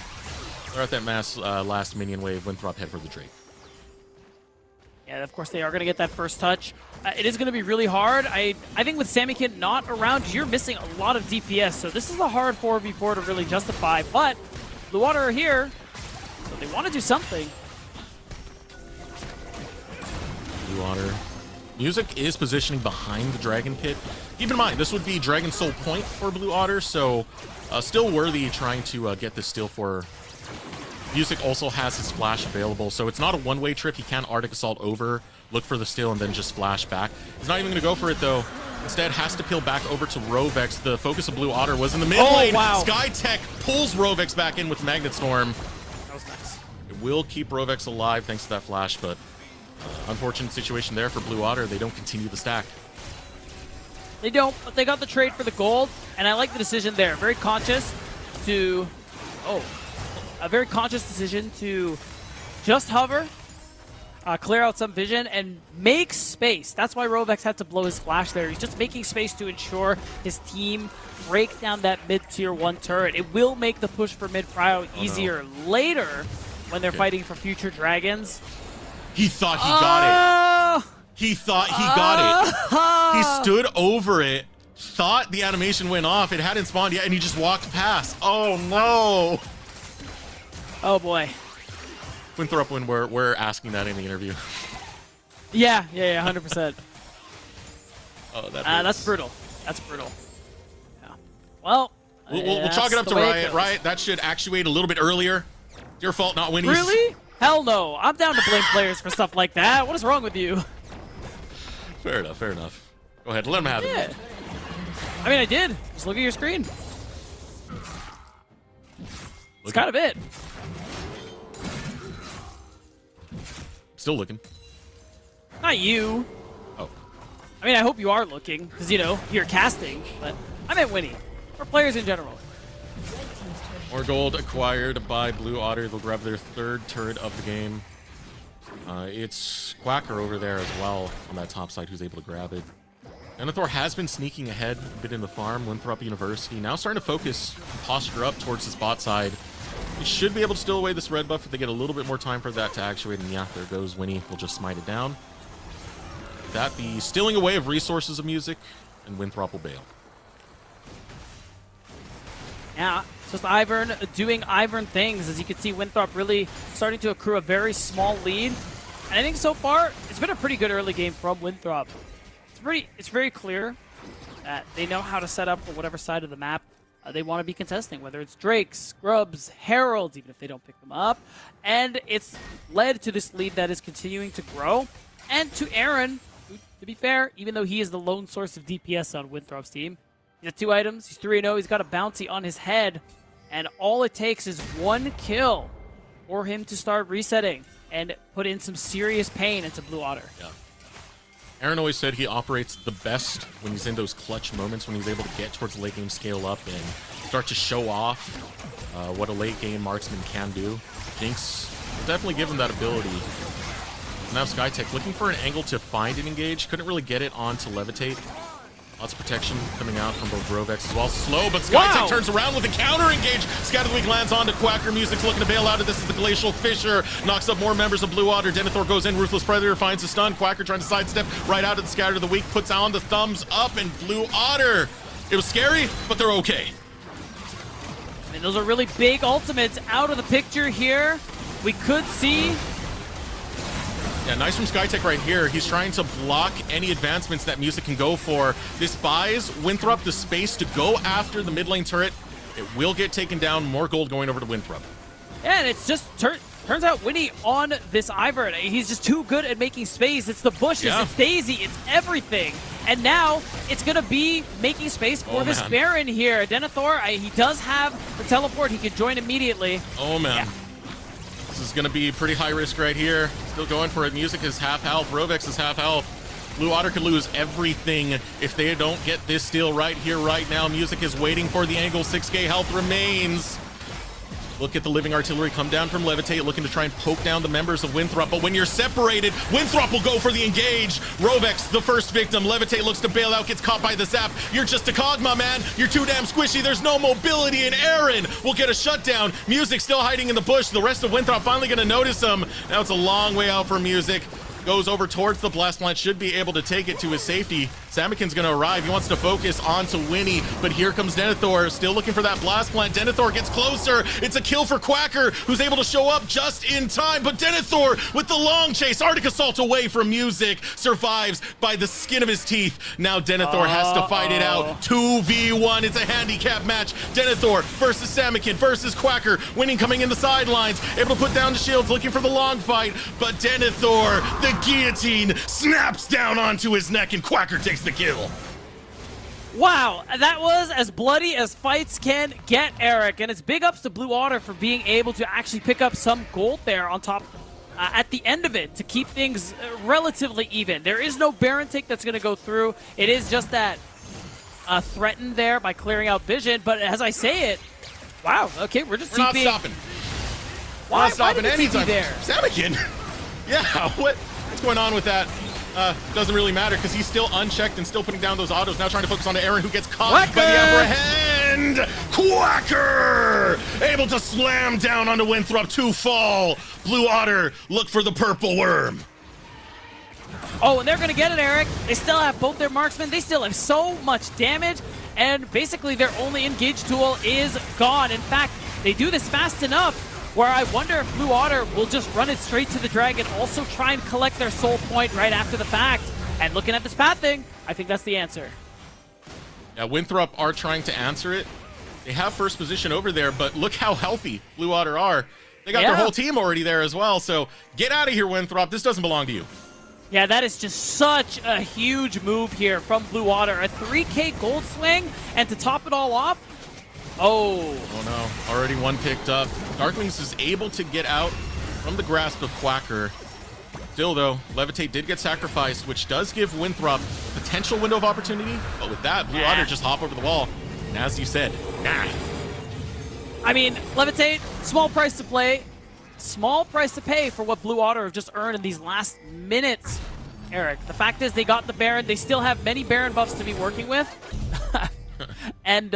They're at that last minion wave. Winthrop head for the Drake. Yeah, of course they are going to get that first touch. It is going to be really hard. I think with Samikid not around, you're missing a lot of DPS, so this is a hard 4v4 to really justify, but Blue Water are here, so they want to do something. Blue Water. Music is positioning behind the Dragon Pit. Keep in mind, this would be Dragon Soul point for Blue Otter, so still worthy trying to get this steal for. Music also has his flash available, so it's not a one-way trip. He can Arctic Assault over, look for the steal, and then just flash back. He's not even going to go for it, though. Instead, has to peel back over to Rovex. The focus of Blue Otter was in the mid lane. Wow. Skytech pulls Rovex back in with Magnet Storm. That was nice. It will keep Rovex alive thanks to that flash, but unfortunate situation there for Blue Otter. They don't continue the stack. They don't, but they got the trade for the gold, and I like the decision there. Very conscious to... a very conscious decision to just hover, clear out some vision, and make space. That's why Rovex had to blow his flash there. He's just making space to ensure his team break down that mid-tier 1 turret. It will make the push for mid-prio easier later when they're fighting for future dragons. He thought he got it. He thought he got it. He stood over it, thought the animation went off. It hadn't spawned yet, and he just walked past. Oh, no. Oh boy. Winthrop, when we're asking that in the interview. Yeah, 100%. Oh, that's brutal. That's brutal. Yeah. Well, we'll chalk it up to Riot. Riot, that should actuate a little bit earlier. Your fault, not Winnie's. Really? Hell no. I'm down to blame players for stuff like that. What is wrong with you? Fair enough, fair enough. Go ahead, let him have it. I mean, I did. Just look at your screen. It's kind of it. Still looking. Not you. Oh. I mean, I hope you are looking, because, you know, you're casting, but I meant Winnie. Or players in general. More gold acquired by Blue Otter. They'll grab their third turret of the game. It's Quacker over there as well on that top side who's able to grab it. Denethor has been sneaking ahead a bit in the farm. Winthrop University now starting to focus, posture up towards his bot side. He should be able to steal away this red buff if they get a little bit more time for that to actuate. And yeah, there goes Winnie. We'll just smite it down. That the stealing away of resources of music, and Winthrop will bail. Yeah, it's just Ivern doing Ivern things. As you can see, Winthrop really starting to accrue a very small lead. And I think so far, it's been a pretty good early game from Winthrop. It's very clear that they know how to set up for whatever side of the map they want to be contesting, whether it's Drakes, Scrubs, Heralds, even if they don't pick them up. And it's led to this lead that is continuing to grow. And to Aaron, who, to be fair, even though he is the lone source of DPS on Winthrop's team, He has 2 items. He's 3-0. He's got a bounty on his head. And all it takes is 1 kill for him to start resetting and put in some serious pain into Blue Otter. Yeah. Aaron always said he operates the best when he's in those clutch moments, when he's able to get towards the late game, scale up, and start to show off what a late game marksman can do. Jinx will definitely give him that ability. Now Skytech looking for an angle to find and engage. Couldn't really get it on to levitate. Lots of protection coming out from both Rovex as well. Slow, but Skytech turns around with a counter engage. Scatter the Weak lands onto Quacker. Music's looking to bail out of this. Is the Glacial Fisher. Knocks up more members of Blue Otter. Denethor goes in. Ruthless Predator finds a stun. Quacker trying to sidestep right out of the Scatter the Weak. Puts on the thumbs up, and Blue Otter. It was scary, but they're okay. I mean, those are really big ultimates out of the picture here. We could see... Yeah, nice from Skytech right here. He's trying to block any advancements that Music can go for. This buys Winthrop the space to go after the mid lane turret. It will get taken down. More gold going over to Winthrop. Yeah, and it's just turns out Winnie on this Ivern. He's just too good at making space. It's the bushes, it's Daisy, it's everything. And now it's going to be making space for this Baron here. Denethor, he does have the teleport. He can join immediately. Oh, man. Yeah. This is going to be pretty high risk right here. Still going for it. Music is half health. Rovex is half health. Blue Otter could lose everything if they don't get this steal right here, right now. Music is waiting for the angle. 6k health remains. Look at the Living Artillery come down from Levitate, looking to try and poke down the members of Winthrop. But when you're separated, Winthrop will go for the engage. Rovex, the first victim. Levitate looks to bail out, gets caught by the zap. You're just a cog, my man. You're too damn squishy. There's no mobility, and Aaron will get a shutdown. Music still hiding in the bush. The rest of Winthrop finally going to notice him. Now it's a long way out for Music. Goes over towards the blast plant, should be able to take it to his safety. Samikin's gonna arrive. He wants to focus onto Winnie, but here comes Denethor, still looking for that blast plant. Denethor gets closer. It's a kill for Quacker, who's able to show up just in time, but Denethor with the long chase. Arctic Assault away from Music, survives by the skin of his teeth. Now Denethor has to fight it out. 2v1, it's a handicap match. Denethor versus Samikin versus Quacker. Winnie coming in the sidelines, able to put down the shields, looking for the long fight, but Denethor, the guillotine snaps down onto his neck, and Quacker takes the kill. Wow, that was as bloody as fights can get, Eric. And it's big ups to Blue Otter for being able to actually pick up some gold there on top at the end of it to keep things relatively even. There is no Baron take that's going to go through. It is just that threatened there by clearing out vision. But as I say it, wow, okay, we're just not stopping. Why, we're not stopping any time there. Samikin? Yeah, what's going on with that? Doesn't really matter because he's still unchecked and still putting down those autos. Now trying to focus on Aaron, who gets caught by the apprehend. Quacker able to slam down onto Winthrop to fall. Blue Otter look for the purple worm. Oh, and they're going to get it, Eric. They still have both their marksmen. They still have so much damage, and basically their only engage tool is gone. In fact, they do this fast enough where I wonder if Blue Otter will just run it straight to the dragon, also try and collect their soul point right after the fact. And looking at this pathing, I think that's the answer. Yeah, Winthrop are trying to answer it. They have first position over there, but look how healthy Blue Otter are. They got their whole team already there as well, so get out of here, Winthrop. This doesn't belong to you. Yeah, that is just such a huge move here from Blue Otter. A 3k gold swing, and to top it all off, oh no, already one picked up. Darklings is able to get out from the grasp of Quacker. Still though, Levitate did get sacrificed, which does give Winthrop a potential window of opportunity, but with that, Blue Otter just hop over the wall. And as you said, nah. I mean, Levitate, small price to play, small price to pay for what Blue Otter have just earned in these last minutes, Eric. The fact is they got the Baron. They still have many Baron buffs to be working with. And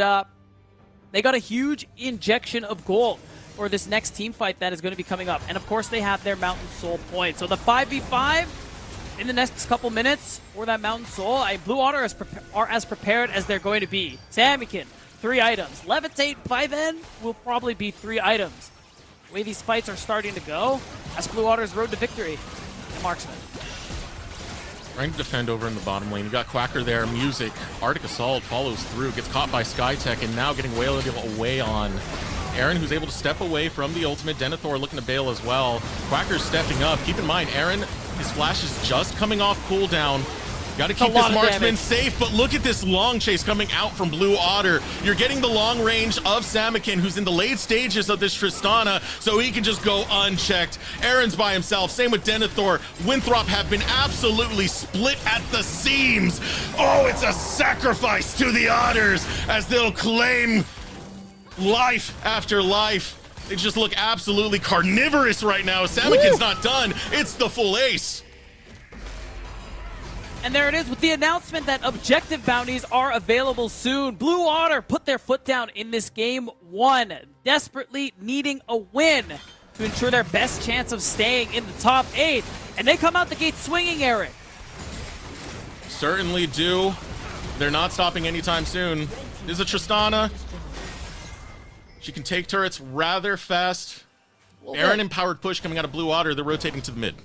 they got a huge injection of gold for this next team fight that is going to be coming up. And of course, they have their Mountain Soul point. So the 5v5 in the next couple minutes for that Mountain Soul, Blue Otter are as prepared as they're going to be. Samikin, 3 items. Levitate by then will probably be 3 items. The way these fights are starting to go, that's Blue Otter's road to victory. The marksman. Trying to defend over in the bottom lane. You got Quacker there. Music. Arctic Assault follows through. Gets caught by Skytech and now getting wailed away on Aaron, who's able to step away from the ultimate. Denethor looking to bail as well. Quacker's stepping up. Keep in mind, Aaron, his flash is just coming off cooldown. Got to keep this marksman safe, but look at this long chase coming out from Blue Otter. You're getting the long range of Samikin, who's in the late stages of this Tristana, so he can just go unchecked. Aaron's by himself. Same with Denethor. Winthrop have been absolutely split at the seams. Oh, it's a sacrifice to the Otters as they'll claim life after life. They just look absolutely carnivorous right now. Samikin's not done. It's the full ace. And there it is with the announcement that objective bounties are available soon. Blue Otter put their foot down in this game 1, desperately needing a win to ensure their best chance of staying in the top 8. And they come out the gate swinging, Eric. Certainly do. They're not stopping anytime soon. There's a Tristana. She can take turrets rather fast. Aaron empowered push coming out of Blue Otter. They're rotating to the mid.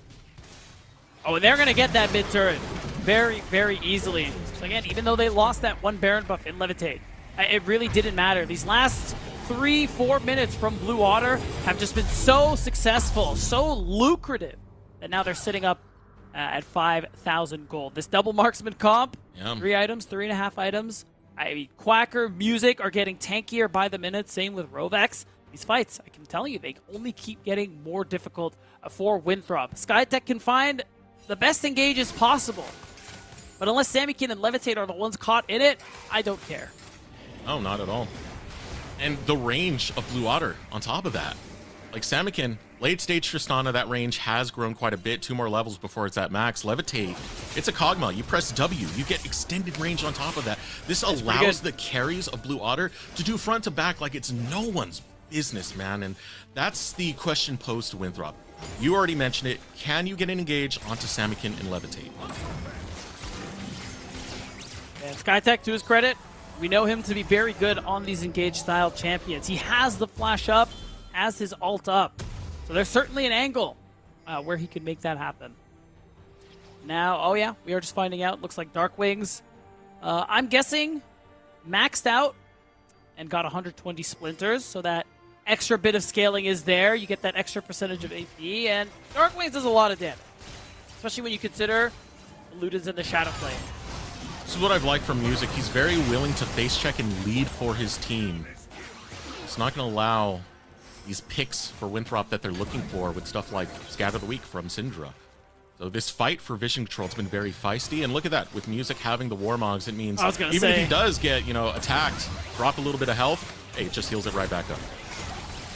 Oh, and they're going to get that mid turret very, very easily. So again, even though they lost that one Baron buff in Levitate, it really didn't matter. These last 3-4 minutes from Blue Otter have just been so successful, so lucrative, that now they're sitting up at 5,000 gold. This double marksman comp, 3 items, 3.5 items. I mean, Quacker, Music are getting tankier by the minute. Same with Rovex. These fights, I can tell you, they only keep getting more difficult for Winthrop. Skytech can find the best engages possible. But unless Samikin and Levitate are the ones caught in it, I don't care. No, not at all. And the range of Blue Otter on top of that. Like Samikin, late stage Tristana, that range has grown quite a bit. 2 more levels before it's at max. Levitate, it's a Kog'Maw. You press W, you get extended range on top of that. This allows the carries of Blue Otter to do front to back like it's no one's business, man. And that's the question posed to Winthrop. You already mentioned it. Can you get an engage onto Samikin and Levitate? And Skytech, to his credit, we know him to be very good on these engage style champions. He has the flash up, has his ult up. So there's certainly an angle where he could make that happen. Now, oh yeah, we are just finding out. Looks like Darkwings, I'm guessing, maxed out and got 120 splinters, so that extra bit of scaling is there. You get that extra percentage of AP, and Darkwings does a lot of damage, especially when you consider the Ludens and the Shadowflame. This is what I've liked from Music. He's very willing to face check and lead for his team. It's not going to allow these picks for Winthrop that they're looking for with stuff like Scatter the Weak from Syndra. So this fight for vision control has been very feisty, and look at that. With Music having the Warmogs, it means even if he does get, attacked, drop a little bit of health, hey, it just heals it right back up.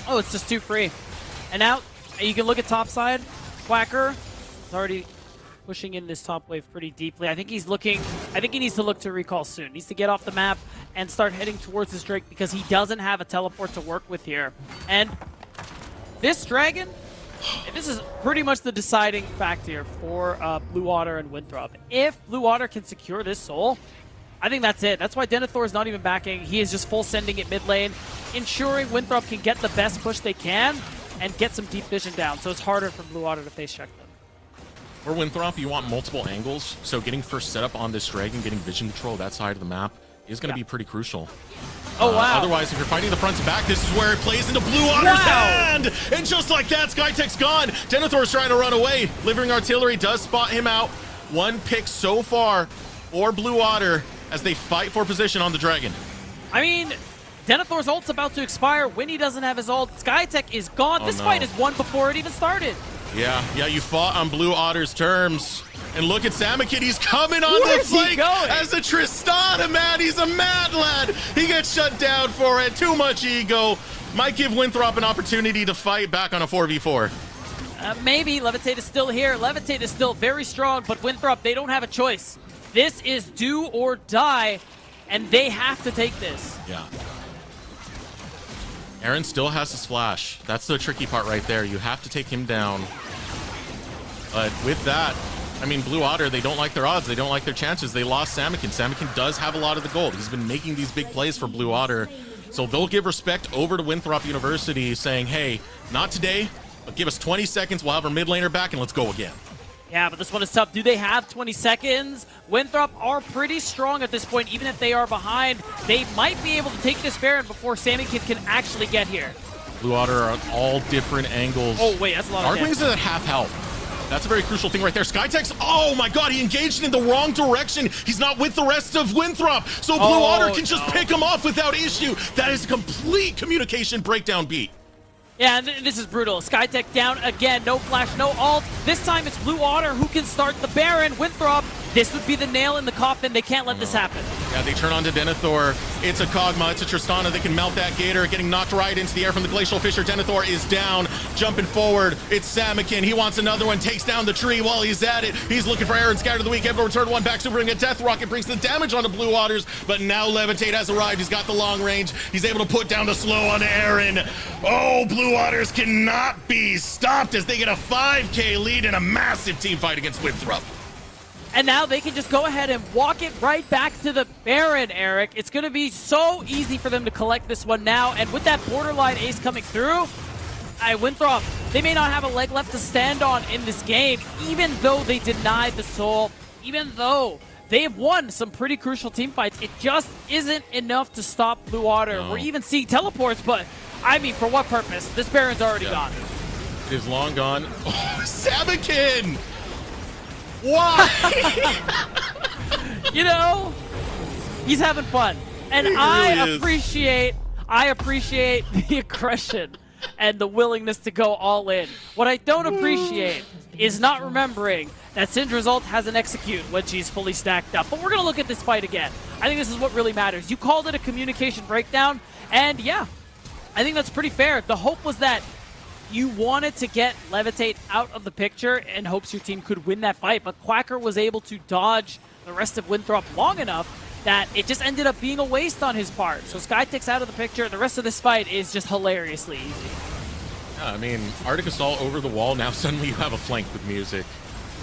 Oh, it's just too free. And now you can look at top side. Quacker is already pushing in this top wave pretty deeply. I think he needs to look to recall soon. He needs to get off the map and start heading towards this Drake because he doesn't have a teleport to work with here. And this Dragon, this is pretty much the deciding factor here for Blue Otter and Winthrop. If Blue Otter can secure this soul, I think that's it. That's why Denethor is not even backing. He is just full sending it mid lane, ensuring Winthrop can get the best push they can and get some deep vision down, so it's harder for Blue Otter to face check them. For Winthrop, you want multiple angles, so getting first setup on this Dragon, getting vision control that side of the map is going to be pretty crucial. Oh, wow. Otherwise, if you're fighting the front to back, this is where it plays into Blue Otter's hand! And just like that, Skytech's gone! Denethor's trying to run away. Livering Artillery does spot him out. 1 pick so far for Blue Otter as they fight for position on the Dragon. I mean, Denethor's ult's about to expire. Winnie doesn't have his ult. Skytech is gone. This fight is won before it even started. Yeah, you fought on Blue Otter's terms. And look at Samikin, he's coming on the flank as a Tristana, man. He's a mad lad. He gets shut down for it. Too much ego. Might give Winthrop an opportunity to fight back on a 4v4. Maybe. Levitate is still here. Levitate is still very strong, but Winthrop, they don't have a choice. This is do or die, and they have to take this. Yeah. Aaron still has his flash. That's the tricky part right there. You have to take him down. But with that, I mean, Blue Otter, they don't like their odds. They don't like their chances. They lost Samikin. Samikin does have a lot of the gold. He's been making these big plays for Blue Otter. So they'll give respect over to Winthrop University, saying, hey, not today, but give us 20 seconds. We'll have our mid laner back, and let's go again. Yeah, but this one is tough. Do they have 20 seconds? Winthrop are pretty strong at this point. Even if they are behind, they might be able to take this Baron before Samikin can actually get here. Blue Otter are at all different angles. Oh, wait, that's a lot of damage. Darkwings are at half health. That's a very crucial thing right there. Skytex, oh my god, he engaged in the wrong direction. He's not with the rest of Winthrop, so Blue Otter can just pick him off without issue. That is a complete communication breakdown beat. Yeah, and this is brutal. Skytech down again. No flash, no ult. This time it's Blue Otter who can start the Baron. Winthrop, this would be the nail in the coffin. They can't let this happen. Yeah, they turn on to Denethor. It's a Kog'Maw, it's a Tristana. They can melt that Gator, getting knocked right into the air from the Glacial Fissure. Denethor is down, jumping forward. It's Samikin. He wants another one, takes down the tree while he's at it. He's looking for Aaron Scatter of the week. Able to return one back, supering a Death Rocket, brings the damage onto Blue Waters, but now Levitate has arrived. He's got the long range. He's able to put down the slow on Aaron. Oh, Blue Waters cannot be stopped as they get a 5K lead in a massive team fight against Winthrop. And now they can just go ahead and walk it right back to the Baron, Eric. It's going to be so easy for them to collect this one now. And with that borderline ace coming through, Winthrop, they may not have a leg left to stand on in this game, even though they denied the soul, even though they have won some pretty crucial team fights. It just isn't enough to stop Blue Water. No. We're even seeing teleports, but I mean, for what purpose? This Baron's already gone. It is long gone. Oh, Samikin! Why? You know, he's having fun. And I appreciate the aggression and the willingness to go all in. What I don't appreciate is not remembering that Syndra's ult has an execute when she's fully stacked up. But we're going to look at this fight again. I think this is what really matters. You called it a communication breakdown, and yeah, I think that's pretty fair. The hope was that you wanted to get Levitate out of the picture in hopes your team could win that fight, but Quacker was able to dodge the rest of Winthrop long enough that it just ended up being a waste on his part. So Skytek's out of the picture. The rest of this fight is just hilariously easy. Yeah, I mean, Arctic Assault over the wall, now suddenly you have a flank with music.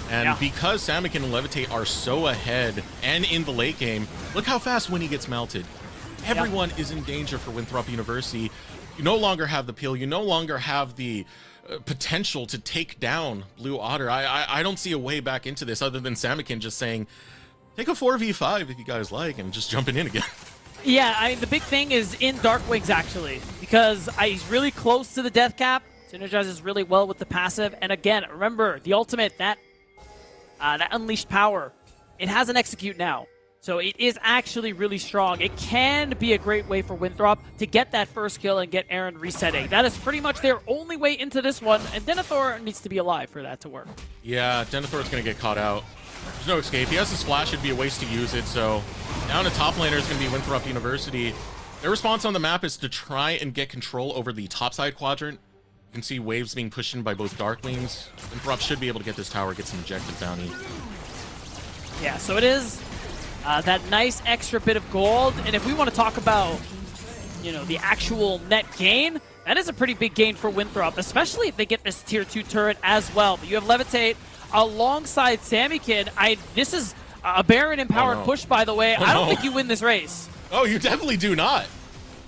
And because Samikin and Levitate are so ahead and in the late game, look how fast Winnie gets melted. Everyone is in danger for Winthrop University. You no longer have the peel. You no longer have the potential to take down Blue Otter. I don't see a way back into this other than Samikin just saying, take a 4v5 if you guys like, and just jumping in again. Yeah, I mean, the big thing is in Dark Wings, actually, because he's really close to the death cap, synergizes really well with the passive, and again, remember, the ultimate, that unleashed power, it has an execute now. So it is actually really strong. It can be a great way for Winthrop to get that first kill and get Aaron resetting. That is pretty much their only way into this one, and Denethor needs to be alive for that to work. Yeah, Denethor's going to get caught out. There's no escape. He has his flash. It'd be a waste to use it. So down to top laner is going to be Winthrop University. Their response on the map is to try and get control over the topside quadrant. You can see waves being pushed in by both Darklings. Winthrop should be able to get this tower, get some objective bounty. Yeah, so it is that nice extra bit of gold. And if we want to talk about, you know, the actual net gain, that is a pretty big gain for Winthrop, especially if they get this tier 2 turret as well. But you have Levitate alongside Samikin. This is a Baron empowered push, by the way. I don't think you win this race. Oh, you definitely do not.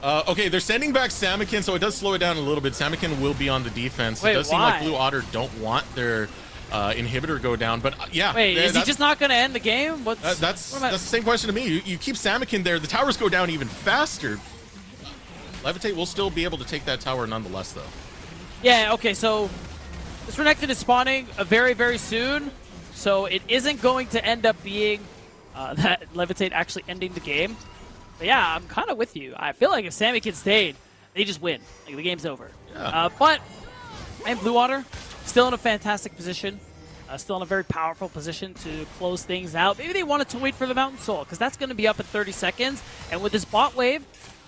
Okay, they're sending back Samikin, so it does slow it down a little bit. Samikin will be on the defense. Wait, it does seem like Blue Otter don't want their inhibitor go down, but yeah. Wait, is he just not going to end the game? That's the same question to me. You keep Samikin there, the towers go down even faster. Levitate will still be able to take that tower nonetheless, though. Yeah, okay, so this Renekton is spawning very, very soon, so it isn't going to end up being that Levitate actually ending the game. But yeah, I'm kind of with you. I feel like if Samikin stayed, they just win. Like, the game's over. Yeah. But Blue Water still in a fantastic position. Still in a very powerful position to close things out. Maybe they wanted to wait for the Mountain Soul, because that's going to be up in 30 seconds. And with this bot wave,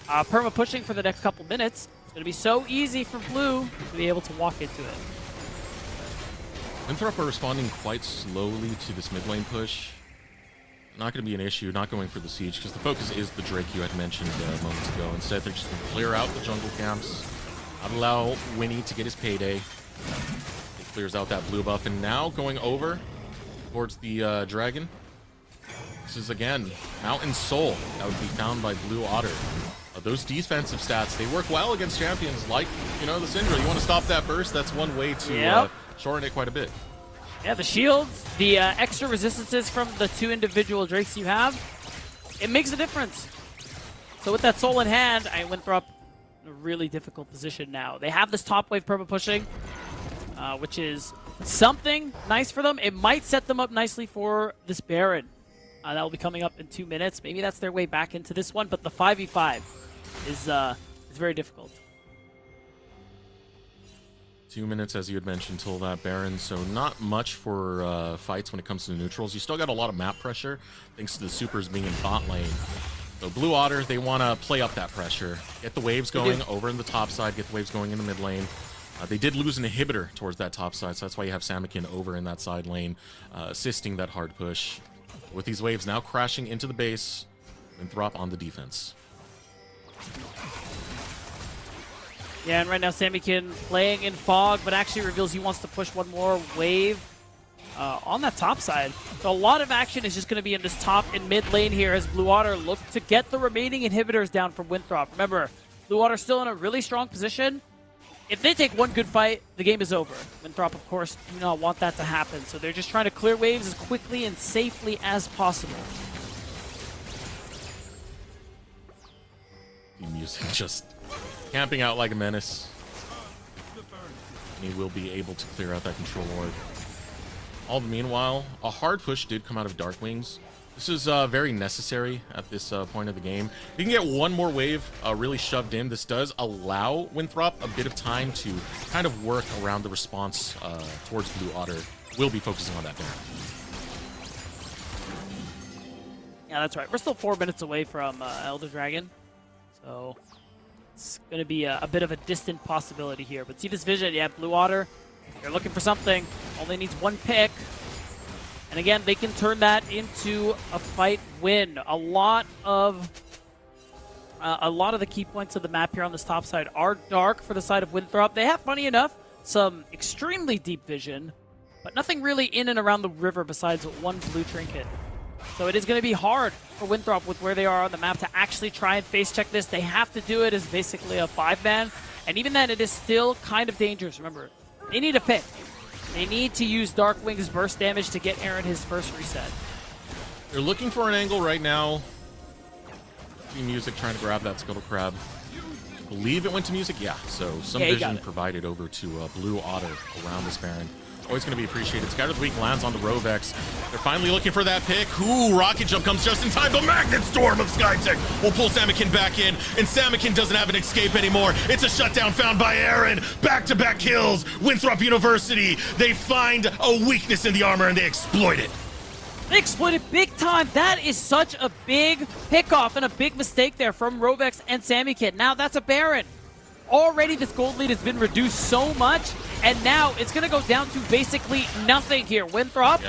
perma pushing for the next couple minutes, it's going to be so easy for Blue to be able to walk into it. Winthrop are responding quite slowly to this mid lane push. Not going to be an issue, not going for the siege, because the focus is the Drake you had mentioned moments ago. Instead, they're just going to clear out the jungle camps, not allow Winnie to get his payday. He clears out that blue buff, and now going over towards the dragon. This is, again, Mountain Soul that would be found by Blue Otter. Those defensive stats, they work well against champions like, you know, the Syndra. You want to stop that burst, that's one way to shorten it quite a bit. Yeah, the shields, the extra resistances from the two individual Drakes you have, it makes a difference. So with that soul in hand, Winthrop in a really difficult position now. They have this top wave perma pushing, which is something nice for them. It might set them up nicely for this Baron. That will be coming up in 2 minutes. Maybe that's their way back into this one, but the 5v5 is very difficult. 2 minutes, as you had mentioned, till that Baron, so not much for fights when it comes to the neutrals. You still got a lot of map pressure, thanks to the supers being in bot lane. So Blue Otter, they want to play up that pressure, get the waves going over in the top side, get the waves going in the mid lane. They did lose an inhibitor towards that top side, so that's why you have Samikin over in that side lane, assisting that hard push. With these waves now crashing into the base, Winthrop on the defense. Yeah, and right now Samikin playing in fog, but actually reveals he wants to push one more wave on that top side. So a lot of action is just going to be in this top and mid lane here as Blue Water look to get the remaining inhibitors down from Winthrop. Remember, Blue Water still in a really strong position. If they take one good fight, the game is over. Winthrop, of course, do not want that to happen, so they're just trying to clear waves as quickly and safely as possible. The music just camping out like a menace. And he will be able to clear out that control ward. All the meanwhile, a hard push did come out of Darkwings. This is very necessary at this point of the game. You can get one more wave really shoved in. This does allow Winthrop a bit of time to kind of work around the response towards Blue Otter. We'll be focusing on that Baron. Yeah, that's right. We're still 4 minutes away from Elder Dragon, so it's going to be a bit of a distant possibility here. But see this vision? Yeah, Blue Otter, they're looking for something. Only needs one pick. And again, they can turn that into a fight win. A lot of the key points of the map here on this top side are dark for the side of Winthrop. They have, funny enough, some extremely deep vision, but nothing really in and around the river besides one blue trinket. So it is going to be hard for Winthrop with where they are on the map to actually try and face check this. They have to do it as basically a 5-man, and even then, it is still kind of dangerous. Remember, they need a pick. They need to use Darkwing's burst damage to get Aaron his first reset. They're looking for an angle right now. See Music trying to grab that Scuttle Crab. I believe it went to Music. Yeah, so some vision provided over to Blue Otter around this Baron. Always going to be appreciated. Scatter the Weak lands on the Rovex. They're finally looking for that pick. Ooh, Rocket Jump comes just in time. The Magnet Storm of Skytech will pull Samikin back in, and Samikin doesn't have an escape anymore. It's a shutdown found by Aaron. Back-to-back kills. Winthrop University. They find a weakness in the armor, and they exploit it. They exploited big time. That is such a big pickoff and a big mistake there from Rovex and Samikin. Now that's a Baron. Already this gold lead has been reduced so much, and now it's going to go down to basically nothing here. Winthrop,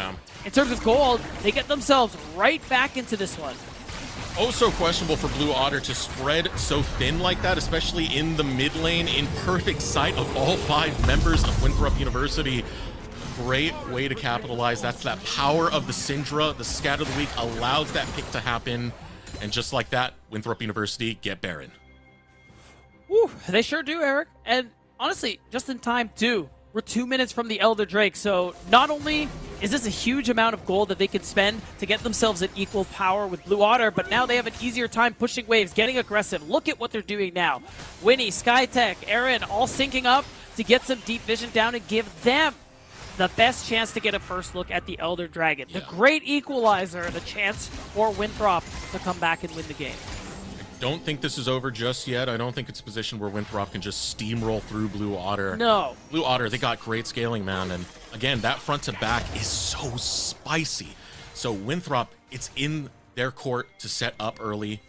in terms of gold, they get themselves right back into this one. Oh, so questionable for Blue Otter to spread so thin like that, especially in the mid lane, in perfect sight of all 5 members of Winthrop University. Great way to capitalize. That's that power of the Syndra. The Scatter of the Weak allows that pick to happen, and just like that, Winthrop University get Baron. Woo, they sure do, Eric. And honestly, just in time, too. We're 2 minutes from the Elder Drake, so not only is this a huge amount of gold that they can spend to get themselves an equal power with Blue Otter, but now they have an easier time pushing waves, getting aggressive. Look at what they're doing now. Winnie, Skytech, Aaron, all syncing up to get some deep vision down and give them the best chance to get a first look at the Elder Dragon. The great equalizer, the chance for Winthrop to come back and win the game. Don't think this is over just yet. I don't think it's a position where Winthrop can just steamroll through Blue Otter. No. Blue Otter, they got great scaling, man. And again, that front to back is so spicy. So Winthrop, it's in their court to set up early.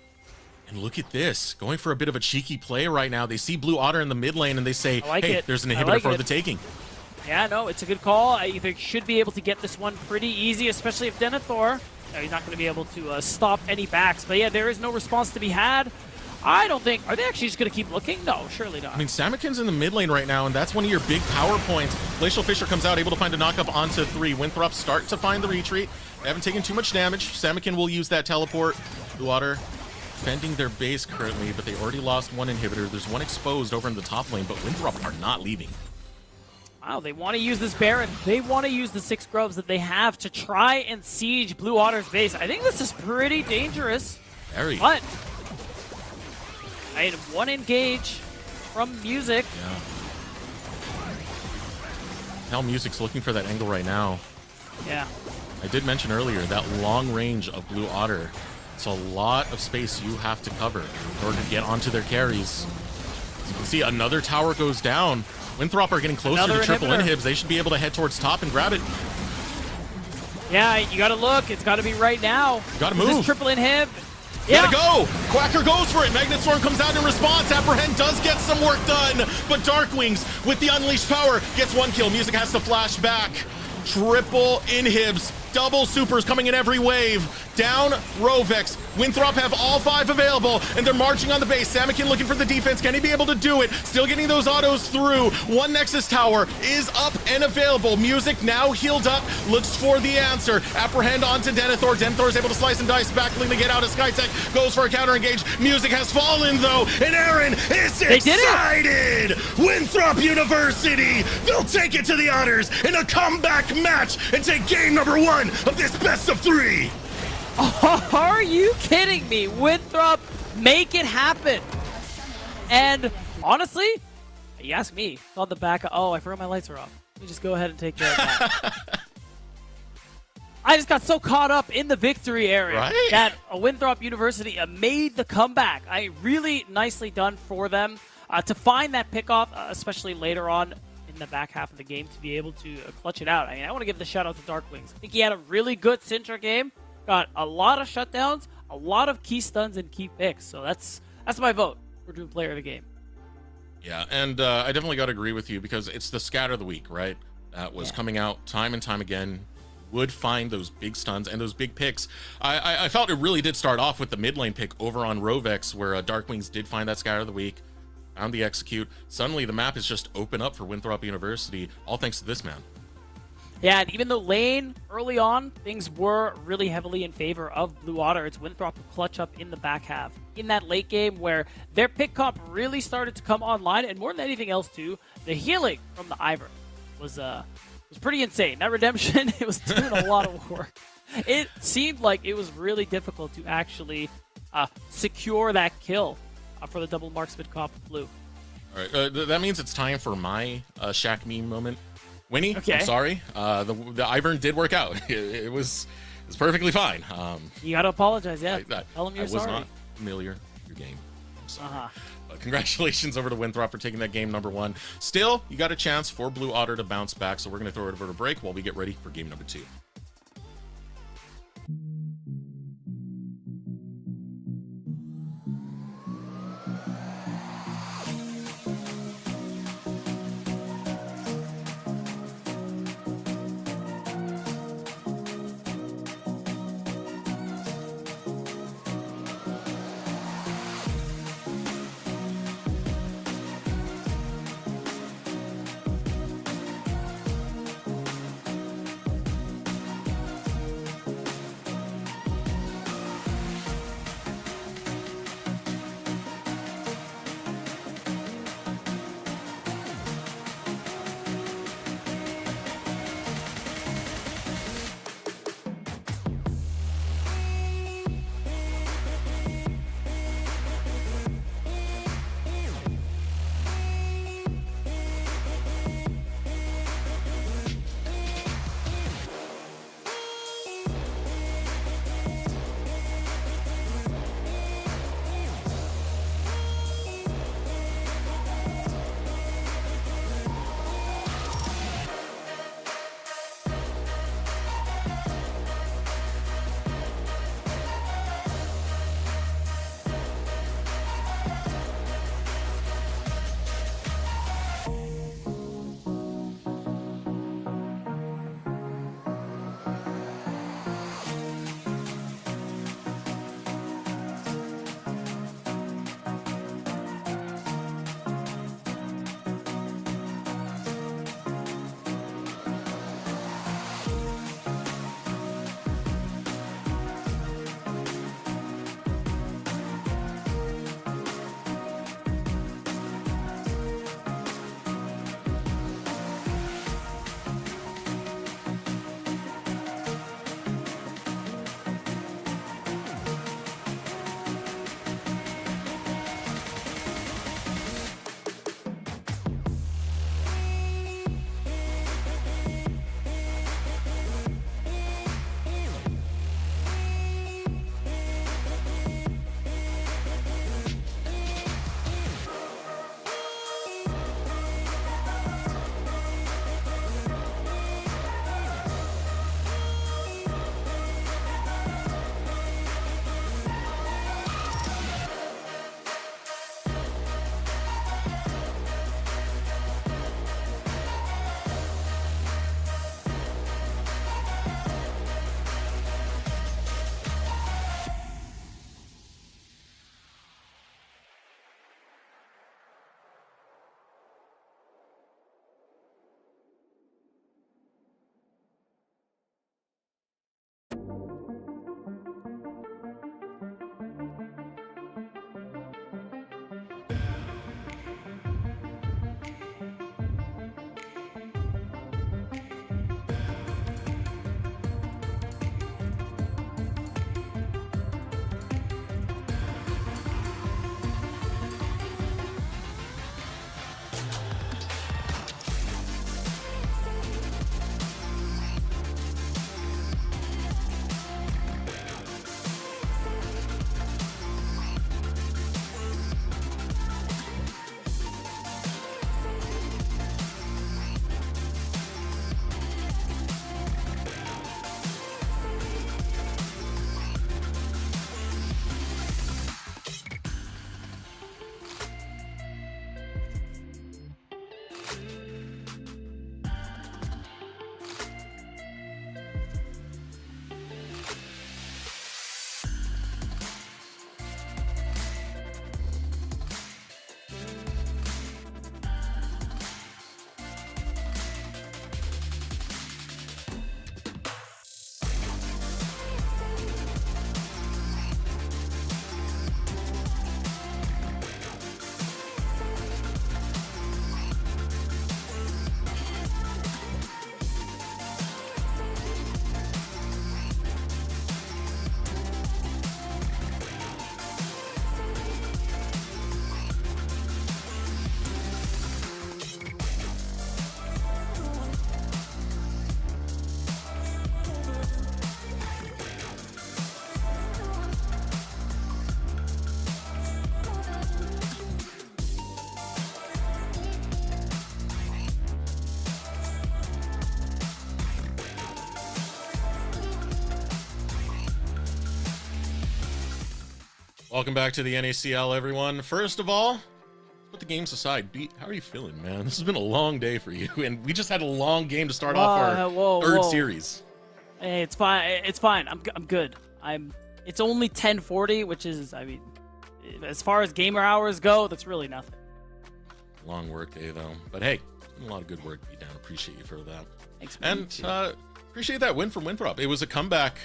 And look at this. Going for a bit of a cheeky play right now. They see Blue Otter in the mid lane and they say, hey, there's an inhibitor for the taking. Yeah, no, it's a good call. They should be able to get this one pretty easy, especially if Denethor... he's not going to be able to stop any backs. But yeah, there is no response to be had. I don't think... Are they actually just going to keep looking? No, surely not. I mean, Samikin's in the mid lane right now, and that's one of your big power points. Glacial Fisher comes out, able to find a knockup onto 3. Winthrop start to find the retreat. They haven't taken too much damage. Samikin will use that teleport. Blue Water defending their base currently, but they already lost one inhibitor. There's one exposed over in the top lane, but Winthrop are not leaving. Wow, they want to use this Baron. They want to use the 6 grubs that they have to try and siege Blue Otter's base. I think this is pretty dangerous. Very. But I had one engage from Music. Yeah. Hell, Music's looking for that angle right now. Yeah. I did mention earlier that long range of Blue Otter. It's a lot of space you have to cover in order to get onto their carries. As you can see, another tower goes down. Winthrop are getting closer Another to triple inhibitor. inhibs. They should be able to head towards top and grab it. Yeah, you gotta look. It's gotta be right now. Gotta This move. triple inhib. Gotta go! Quacker goes for it. Magnet Storm comes out in response. Apprehend does get some work done, but Darkwings with the unleashed power gets 1 kill. Music has to flash back. Triple inhibs. Double supers coming in every wave. Down Rovex. Winthrop have all 5 available, and they're marching on the base. Samakin looking for the defense. Can he be able to do it? Still getting those autos through. 1 Nexus tower is up and available. Music now healed up. Looks for the answer. Apprehend onto Denethor. Denethor is able to slice and dice. Backling to get out of Skytech. Goes for a counter engage. Music has fallen, though, and Aaron is excited! Winthrop University! They'll take it to the honors in a comeback match and take game number 1 of this best of 3! Are you kidding me? Winthrop, make it happen. And honestly, you ask me, it's on the back. Oh, I forgot my lights are off. Let me just go ahead and take care of that. I just got so caught up in the victory area that Winthrop University made the comeback. Really nicely done for them to find that pickoff, especially later on in the back half of the game, to be able to clutch it out. I mean, I want to give the shout out to Darkwings. I think he had a really good Sintra game. Got a lot of shutdowns, a lot of key stuns and key picks. So that's my vote for Dream Player of the Game. Yeah, and I definitely got to agree with you because it's the scat of the week, right? That was coming out time and time again. Would find those big stuns and those big picks. I felt it really did start off with the mid lane pick over on Rovex, where Darkwings did find that scatter of the week, found the execute. Suddenly the map is just open up for Winthrop University, all thanks to this man. Yeah, and even though lane early on, things were really heavily in favor of Blue Otter, it's Winthrop who clutch up in the back half. In that late game where their pick comp really started to come online, and more than anything else too, the healing from the Ivern was pretty insane. That redemption, it was doing a lot of work. It seemed like it was really difficult to actually secure that kill for the double marksman comp of Blue. All right, that means it's time for my Shaq meme moment. Winnie, Okay. I'm sorry. The Ivern did work out. It was perfectly fine. You gotta apologize, yeah. Tell him you're I was sorry. not familiar with your game. I'm sorry. But congratulations over to Winthrop for taking that game number 1. Still, you got a chance for Blue Otter to bounce back, so we're going to throw it over to break while we get ready for game number 2. Welcome back to the NACL, everyone. First of all, put the games aside. Beat, how are you feeling, man? This has been a long day for you, and we just had a long game to start off our third series. Hey, it's fine. It's fine. I'm good. It's only 10:40, which is, I mean, as far as gamer hours go, that's really nothing. Long work day, though. But hey, a lot of good work to be done. Appreciate you for that. Thanks, and appreciate that win from Winthrop. It was a comeback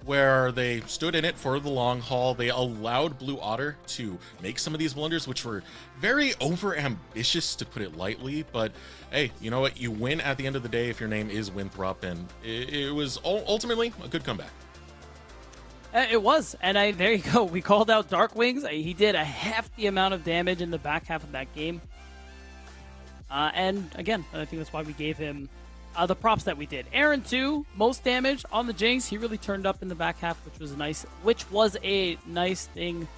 where they stood in it for the long haul. They allowed Blue Otter to make some of these blunders, which were very over-ambitious, to put it lightly. But hey, you know what? You win at the end of the day if your name is Winthrop, and it was ultimately a good comeback. It was, and there you go. We called out Dark Wings. He did a hefty amount of damage in the back half of that game. And again, I think that's why we gave him the props that we did. Aaron, too, most damage on the Jinx. He really turned up in the back half, which was a nice thing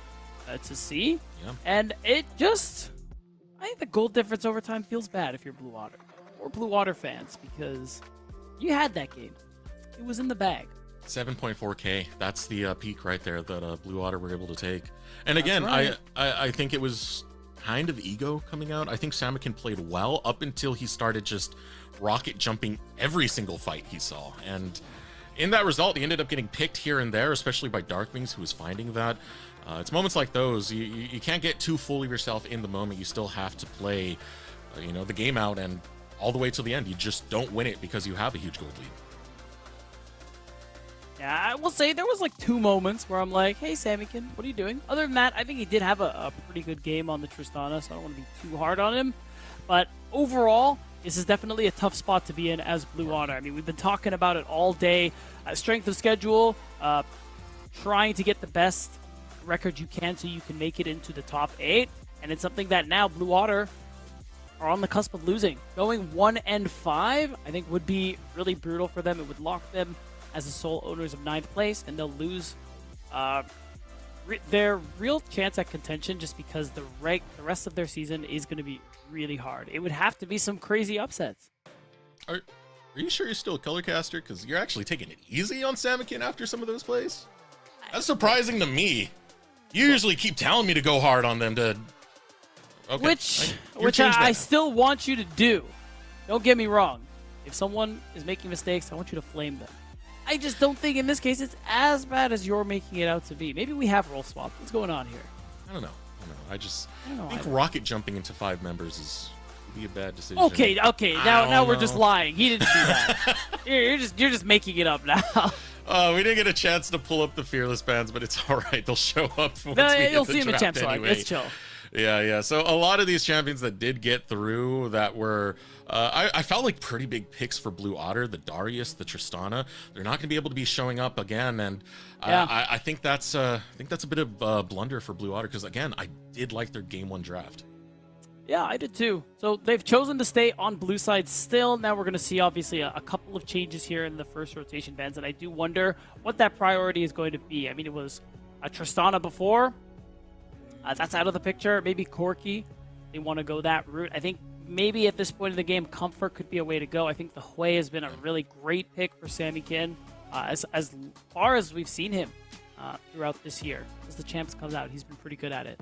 to see. Yeah. And I think the goal difference over time feels bad if you're Blue Otter or Blue Otter fans, because you had that game. It was in the bag. 7.4K. That's the peak right there that Blue Otter were able to take. And again, right. I think it was kind of ego coming out. I think Samikin played well up until he started just rocket jumping every single fight he saw. And in that result, he ended up getting picked here and there, especially by Darkwings, who was finding that. It's moments like those. You can't get too full of yourself in the moment. You still have to play, the game out and all the way to the end. You just don't win it because you have a huge gold lead. Yeah, I will say there was like 2 moments where I'm like, hey, Samikin, what are you doing? Other than that, I think he did have a pretty good game on the Tristana, so I don't want to be too hard on him. But overall, this is definitely a tough spot to be in as Blue Otter. I mean, we've been talking about it all day. Strength of schedule, trying to get the best record you can so you can make it into the top 8. And it's something that now Blue Otter are on the cusp of losing. Going 1-5, I think, would be really brutal for them. It would lock them as the sole owners of 9th place, and they'll lose their real chance at contention just because the rest of their season is going to be really hard. It would have to be some crazy upsets. Are you sure you're still a color caster? Because you're actually taking it easy on Samikin after some of those plays? That's surprising to me. You usually keep telling me to go hard on them to... Okay. Which I still want you to do. Don't get me wrong. If someone is making mistakes, I want you to flame them. I just don't think in this case it's as bad as you're making it out to be. Maybe we have role swap. What's going on here? I don't know. I think rocket jumping into 5 members would be a bad decision. Okay. Now we're just lying. He didn't do that. you're just making it up now. We didn't get a chance to pull up the Fearless bands, but it's all right. They'll show up once we you'll hit the see them in draft champ anyway. Let's chill. Yeah. So a lot of these champions that did get through that were, I felt like pretty big picks for Blue Otter, the Darius, the Tristana. They're not going to be able to be showing up again, and I think that's a bit of a blunder for Blue Otter because again, I did like their game 1 draft. Yeah, I did too. So they've chosen to stay on blue side still. Now we're going to see obviously a couple of changes here in the first rotation bands, and I do wonder what that priority is going to be. I mean, it was a Tristana before. That's out of the picture. Maybe Corki. They want to go that route. I think maybe at this point in the game, Comfort could be a way to go. I think the Hui has been a really great pick for Samikin as far as we've seen him throughout this year. As the champs comes out, he's been pretty good at it.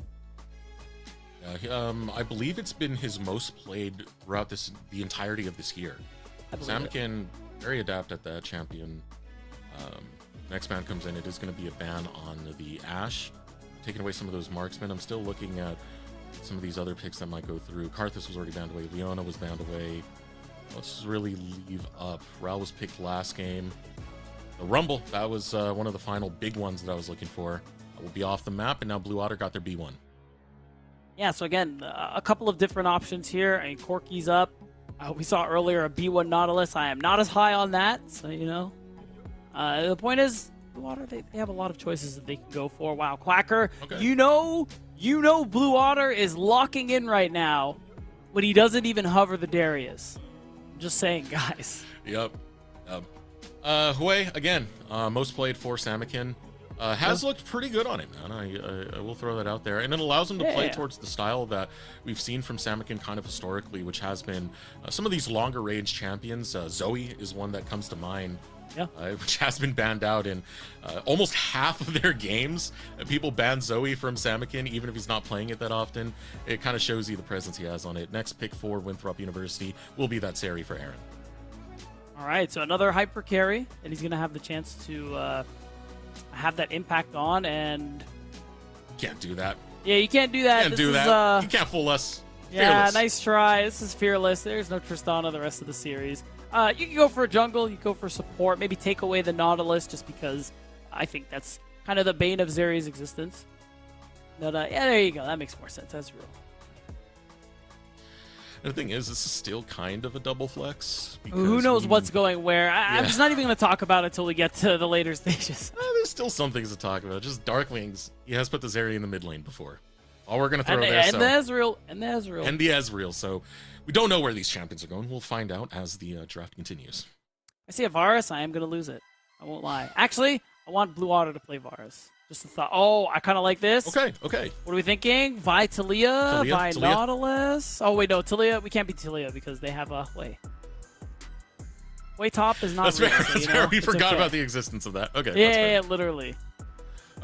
I believe it's been his most played throughout the entirety of this year. Samikin, very adept at that champion. Next ban comes in, it is going to be a ban on the Ashe, taking away some of those marksmen. I'm still looking at some of these other picks that might go through. Karthus was already banned away. Leona was banned away. Let's really leave up. Ral was picked last game. The Rumble, that was one of the final big ones that I was looking for. That will be off the map, and now Blue Otter got their B1. Yeah, so again, a couple of different options here. I mean, Corki's up. We saw earlier a B1 Nautilus. I am not as high on that, so the point is, Blue Otter, they have a lot of choices that they can go for. Wow, Quacker, okay. You know Blue Otter is locking in right now when he doesn't even hover the Darius. I'm just saying, guys. Yep. Hui, again, most played for Samikin. Has looked pretty good on it, man. I will throw that out there. And it allows him to play Yeah. towards the style that we've seen from Samakin kind of historically, which has been some of these longer range champions. Zoe is one that comes to mind, which has been banned out in almost half of their games. People ban Zoe from Samakin, even if he's not playing it that often. It kind of shows you the presence he has on it. Next pick for Winthrop University will be that Sari for Aaron. All right, so another hyper carry that he's going to have the chance to have that impact on, and Can't do that. yeah, you can't do that. Can't This do is, that. You can't fool us. Yeah, Fearless. nice try. This is Fearless. There's no Tristana the rest of the series. You can go for a jungle, you go for support, maybe take away the Nautilus, just because I think that's kind of the bane of Zeri's existence. But yeah, there you go. That makes more sense. That's real. And the thing is, this is still kind of a double flex. Who knows what's going where? I'm Yeah. just not even going to talk about it until we get to the later stages. There's still some things to talk about. Just Darklings. He has put the Zeri in the mid lane before. All we're going to throw And, there. and so. the Ezreal. And the Ezreal. And the Ezreal. So we don't know where these champions are going. We'll find out as the draft continues. I see a Varus, I am going to lose it. I won't lie. Actually, I want Blue Otter to play Varus. Just a thought. Oh, I kind of like this. Okay, okay. What are we thinking? Vi Talia? Vi Talia. Nautilus? Oh, wait, no. Talia. We can't be Talia because they have a... Way top is not That's real, fair. so, That's you fair. know, We it's forgot okay. about the existence of that. Okay. Yeah, that's fair. yeah, literally.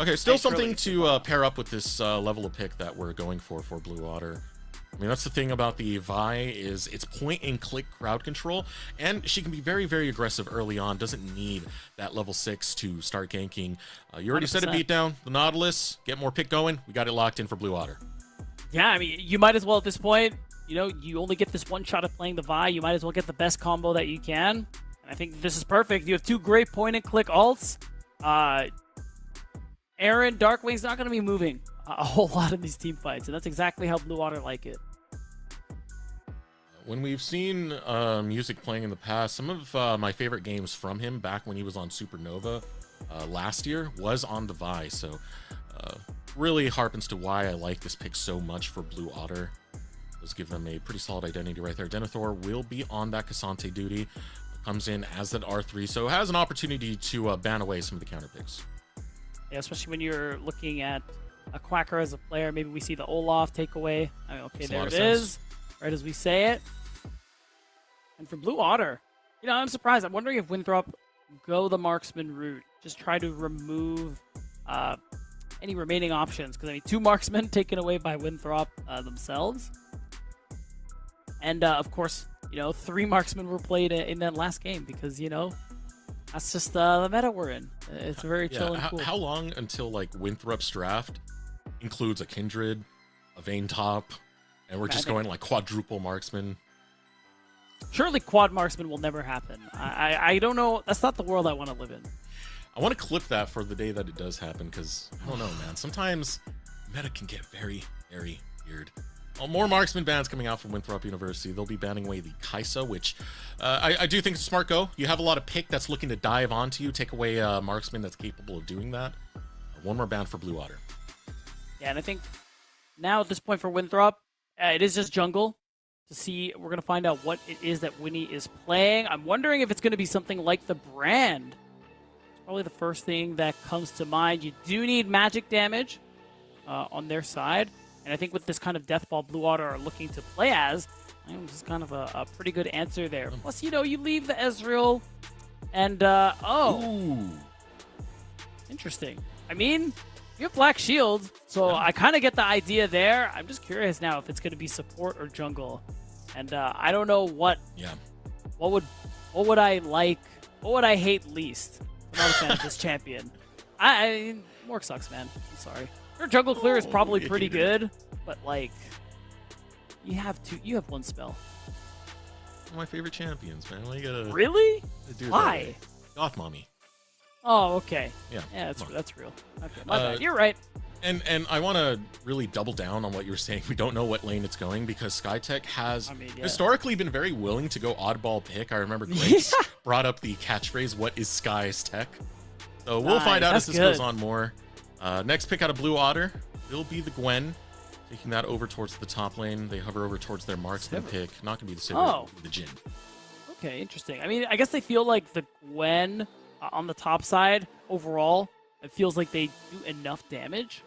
Okay, still Nice something early. to pair up with this level of pick that we're going for Blue Water. I mean, that's the thing about the Vi is it's point-and-click crowd control, and she can be very, very aggressive early on. Doesn't need that level 6 to start ganking. You already said a 100%. beat down. The Nautilus, get more pick going. We got it locked in for Blue Water. Yeah, I mean, you might as well at this point, you know, you only get this one shot at playing the Vi. You might as well get the best combo that you can. And I think this is perfect. You have two great point-and-click ults. Aaron, Darkwing's not going to be moving a whole lot in these team fights, and that's exactly how Blue Water like it. When we've seen music playing in the past, some of my favorite games from him back when he was on Supernova last year was on the Vi, so really harpens to why I like this pick so much for Blue Otter. Does give them a pretty solid identity right there. Denethor will be on that Cassante duty, comes in as that R3, so has an opportunity to ban away some of the counter picks. Yeah, especially when you're looking at a Quacker as a player. Maybe we see the Olaf takeaway. I mean, okay, Makes a there lot it of sense. is, right as we say it. And for Blue Otter, you know, I'm surprised. I'm wondering if Winthrop go the marksman route. Just try to remove any remaining options. Because, I mean, 2 marksmen taken away by Winthrop themselves. And, of course, you know, 3 marksmen were played in that last game. Because, you know, that's just the meta we're in. It's very chill and cool. How long until like Winthrop's draft includes a Kindred, a Vayne top, and we're I just think- going like quadruple marksman? Surely quad marksman will never happen. I don't know. That's not the world I want to live in. I want to clip that for the day that it does happen because I don't know, man. Sometimes meta can get very, very weird. More marksman bans coming out from Winthrop University. They'll be banning away the Kaisa, which I do think is a smart go. You have a lot of pick that's looking to dive onto you. Take away a marksman that's capable of doing that. One more ban for Blue Otter. Yeah, and I think now at this point for Winthrop, it is just jungle. To see, we're going to find out what it is that Winnie is playing. I'm wondering if it's going to be something like the brand. It's probably the first thing that comes to mind. You do need magic damage on their side. And I think with this kind of Deathball Blue Water are looking to play as, I think this is kind of a pretty good answer there. Plus, you know, you leave the Ezreal and, interesting. I mean, you have Black Shield, so I kind of get the idea there. I'm just curious now if it's going to be support or jungle. And I don't know what would I like, what would I hate least? I'm not a fan of this champion. I Mork sucks, man. I'm sorry. Your jungle clear is probably pretty good, but like you have one spell. One of my favorite champions, man. Why you gotta Really? do it Why? that way? Goth Mommy. Oh, okay. Yeah. That's real. Okay, my bad. You're right. And I want to really double down on what you were saying. We don't know what lane it's going because Skytech has historically been very willing to go oddball pick. I remember Grace brought up the catchphrase, "What is Sky's tech?" So we'll find out as this goes on more. Next pick out of Blue Otter will be the Gwen, taking that over towards the top lane. They hover over towards their marksman pick. Not going to be the Sivir, it'll be the Jhin. Okay, interesting. I mean, I guess they feel like the Gwen on the top side overall it feels like they do enough damage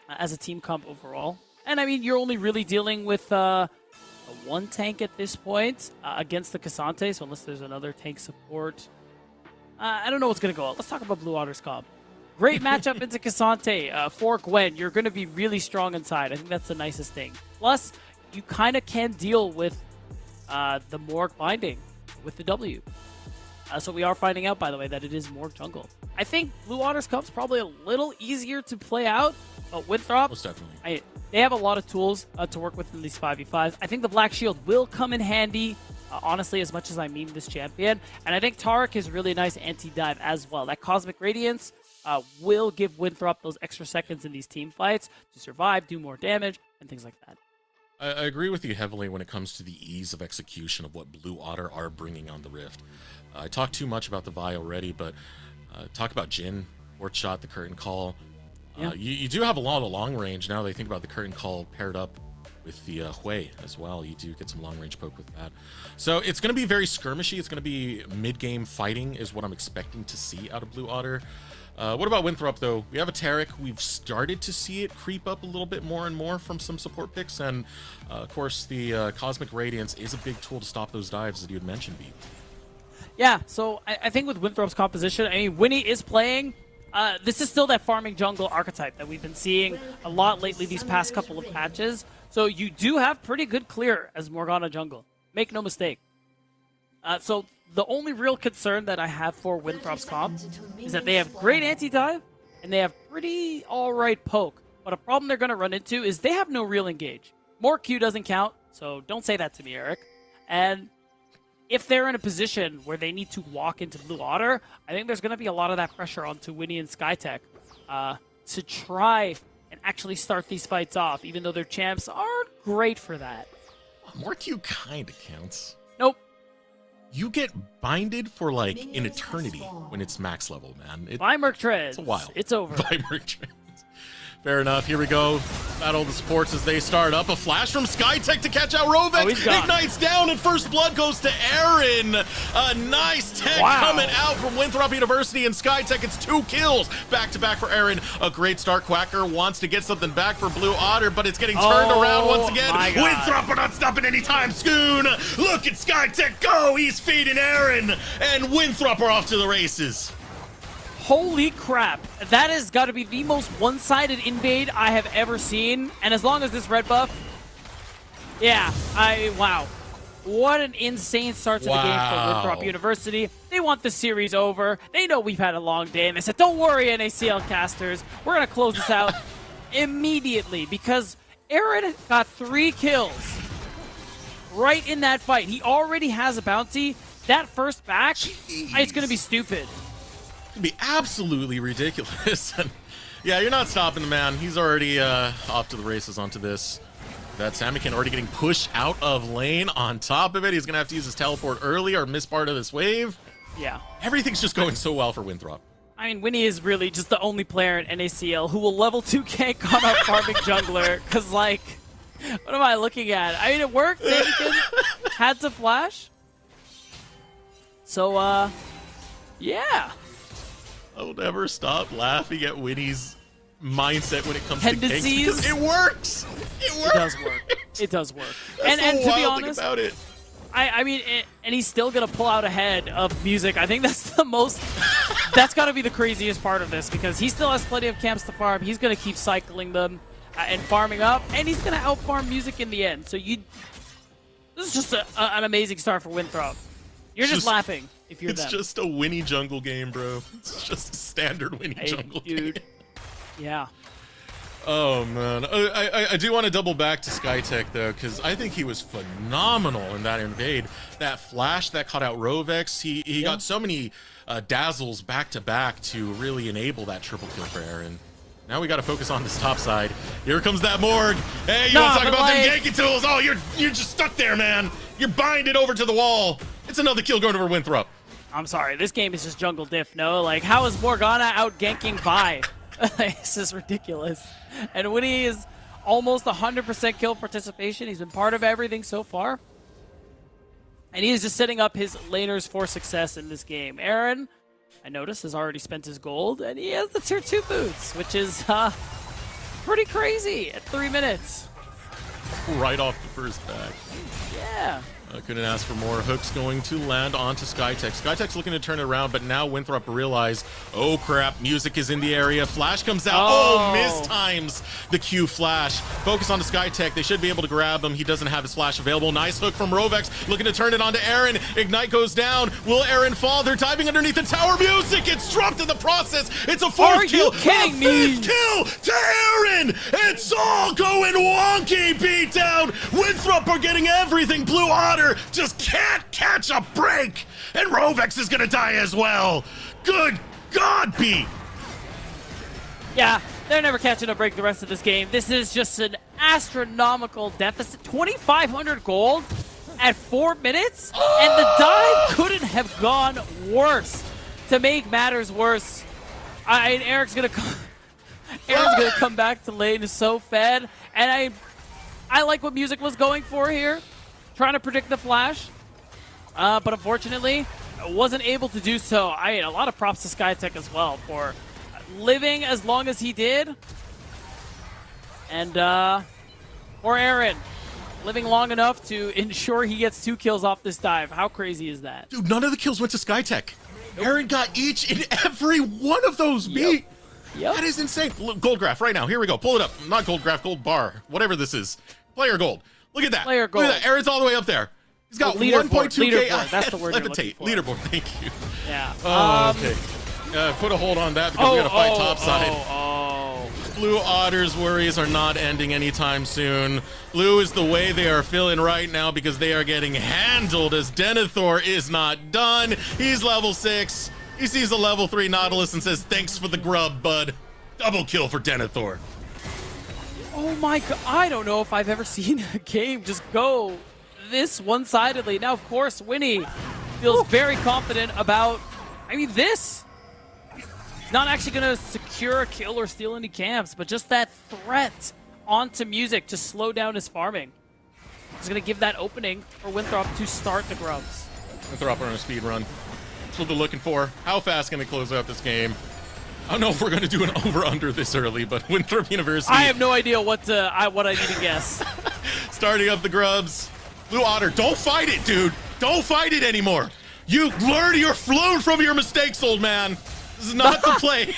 as a team comp overall. And I mean, you're only really dealing with a one tank at this point against the Cassante, so unless there's another tank support, I don't know what's going to go out. Let's talk about Blue Otter's comp. Great matchup into Cassante. For Gwen, you're going to be really strong inside. I think that's the nicest thing. Plus, you kind of can deal with the Morg binding with the W. So we are finding out, by the way, that it is Morg jungle. I think Blue Otter's Cup's probably a little easier to play out, but Winthrop, Most definitely. They have a lot of tools to work with in these 5v5s. I think the Black Shield will come in handy, honestly, as much as I meme this champion. And I think Taric is really nice anti-dive as well. That Cosmic Radiance will give Winthrop those extra seconds in these team fights to survive, do more damage, and things like that. I agree with you heavily when it comes to the ease of execution of what Blue Otter are bringing on the Rift. I talked too much about the Vi already, but talk about Jin, Wart Shot, the Curtain Call. Yeah. You do have a lot of long range now that I think about the Curtain Call paired up with the Hui as well. You do get some long range poke with that. So it's going to be very skirmishy. It's going to be mid-game fighting is what I'm expecting to see out of Blue Otter. What about Winthrop, though? We have a Taric. We've started to see it creep up a little bit more and more from some support picks. And, of course, the Cosmic Radiance is a big tool to stop those dives that you had mentioned, Beat. Yeah, so I think with Winthrop's composition, I mean, Winnie is playing. This is still that farming jungle archetype that we've been seeing a lot lately these past couple of patches. So you do have pretty good clear as Morgana jungle. Make no mistake. So the only real concern that I have for Winthrop's comp is that they have great anti-dive and they have pretty alright poke. But a problem they're going to run into is they have no real engage. More Q doesn't count, so don't say that to me, Eric. And if they're in a position where they need to walk into Blue Otter, I think there's going to be a lot of that pressure onto Winnie and Skytech to try and actually start these fights off, even though their champs aren't great for that. More Q kind of counts. Nope. You get binded for like an eternity when it's max level, man. By Merc Trends. It's a while. It's over. By Merc Trends. Fair enough. Here we go. Battle of the supports as they start up. A flash from Skytech to catch out Rovek. Ignites down, and first blood goes to Aaron. A nice tech coming out from Winthrop University, and Skytech gets 2 kills back-to-back for Aaron. A great start. Quacker wants to get something back for Blue Otter, but it's getting turned around once again. Winthrop are not stopping anytime soon. Look at Skytech go. He's feeding Aaron, and Winthrop are off to the races. Holy crap. That has got to be the most one-sided invade I have ever seen. And as long as this red buff... Yeah, wow. What an insane start to the game for Winthrop University. They want the series over. They know we've had a long day. And they said, don't worry, NACL casters. We're going to close this out immediately. Because Aaron got 3 kills right in that fight. He already has a bounty. That first back, it's going to be stupid. Be absolutely ridiculous. Yeah, you're not stopping the man. He's already off to the races onto this. That Samikin already getting pushed out of lane. On top of it, he's gonna have to use his teleport early or miss part of this wave. Yeah. Everything's just going so well for Winthrop. I mean, Winnie is really just the only player in NACL who will level 2 gank on a farming jungler. Cause like, what am I looking at? I mean, it worked. Samikin had to flash. So, yeah. I'll never stop laughing at Winnie's mindset when it comes Head to ganks because it works. It works. It does work. It does work. That's and the to be wild thing honest, about it. I mean, and he's still gonna pull out ahead of music. I think that's the most. That's gotta be the craziest part of this because he still has plenty of camps to farm. He's gonna keep cycling them and farming up, and he's gonna outfarm music in the end. So this is just an amazing start for Winthrop. You're just laughing if you're them. It's just a Winnie jungle game, bro. It's just a standard Winnie jungle game. Yeah. Oh, man. I do want to double back to Skytech, though, because I think he was phenomenal in that invade. That flash that caught out Rovex, he got so many dazzles back-to-back to really enable that triple kill for Aaron. Now we got to focus on this top side. Here comes that Morg. Hey, you want to talk about them ganky tools? Oh, you're just stuck there, man. You're binded over to the wall. It's another kill going over Winthrop. I'm sorry, this game is just jungle diff, no? Like, how is Morgana out ganking Vi? This is ridiculous. And Winnie is almost 100% kill participation. He's been part of everything so far. And he is just setting up his laners for success in this game. Aaron, I noticed, has already spent his gold, and he has the tier 2 boots, which is pretty crazy at 3 minutes. Right off the first back. Yeah. I couldn't ask for more. Hooks going to land onto Skytech. Skytech's looking to turn it around, but now Winthrop realized, oh crap, music is in the area. Flash comes out. Oh, mistimes the Q flash. Focus on the Skytech. They should be able to grab him. He doesn't have his flash available. Nice hook from Rovex, looking to turn it onto Aaron. Ignite goes down. Will Aaron fall? They're diving underneath the tower. Music gets dropped in the process. It's a 4th kill. A 5th kill to Aaron. It's all going wonky. Beat down. Winthrop are getting everything. Blue Otter just can't catch a break, and Rovex is gonna die as well. Good God, B. Yeah, they're never catching a break the rest of this game. This is just an astronomical deficit. 2,500 gold at 4 minutes, and the dive couldn't have gone worse. To make matters worse, Eric's gonna come. Aaron's gonna come back to lane so fed, and I like what Music was going for here. Trying to predict the flash, but unfortunately wasn't able to do so. A lot of props to Skytech as well for living as long as he did, and or Aaron living long enough to ensure he gets 2 kills off this dive. How crazy is that? Dude, none of the kills went to Skytech. Aaron got each and every one of those beat. Yep. That is insane. Look, gold graph right now. Here we go. Pull it up. Not gold graph, gold bar. Whatever this is. Player gold. Look at that. Player gold. Look at that. Aaron's all the way up there. He's got 1.2k. That's the word you're looking Levitate. for. Leaderboard. Thank you. Yeah. Oh, okay. Put a hold on that because we got to fight topside. Blue Otter's worries are not ending anytime soon. Blue is the way they are feeling right now because they are getting handled as Denethor is not done. He's level 6. He sees a level 3 Nautilus and says, thanks for the grub, bud. Double kill for Denethor. Oh my god, I don't know if I've ever seen a game just go this one-sidedly. Now, of course, Winnie feels very confident about, this. He's not actually going to secure a kill or steal any camps, but just that threat onto Music to slow down his farming. He's going to give that opening for Winthrop to start the grubs. Winthrop on a speed run. That's what they're looking for. How fast can they close out this game? I don't know if we're going to do an over-under this early, but Winthrop University... I have no idea what I need to guess. Starting up the grubs. Blue Otter, don't fight it, dude. Don't fight it anymore. You learn from your mistakes, old man. This is not the play.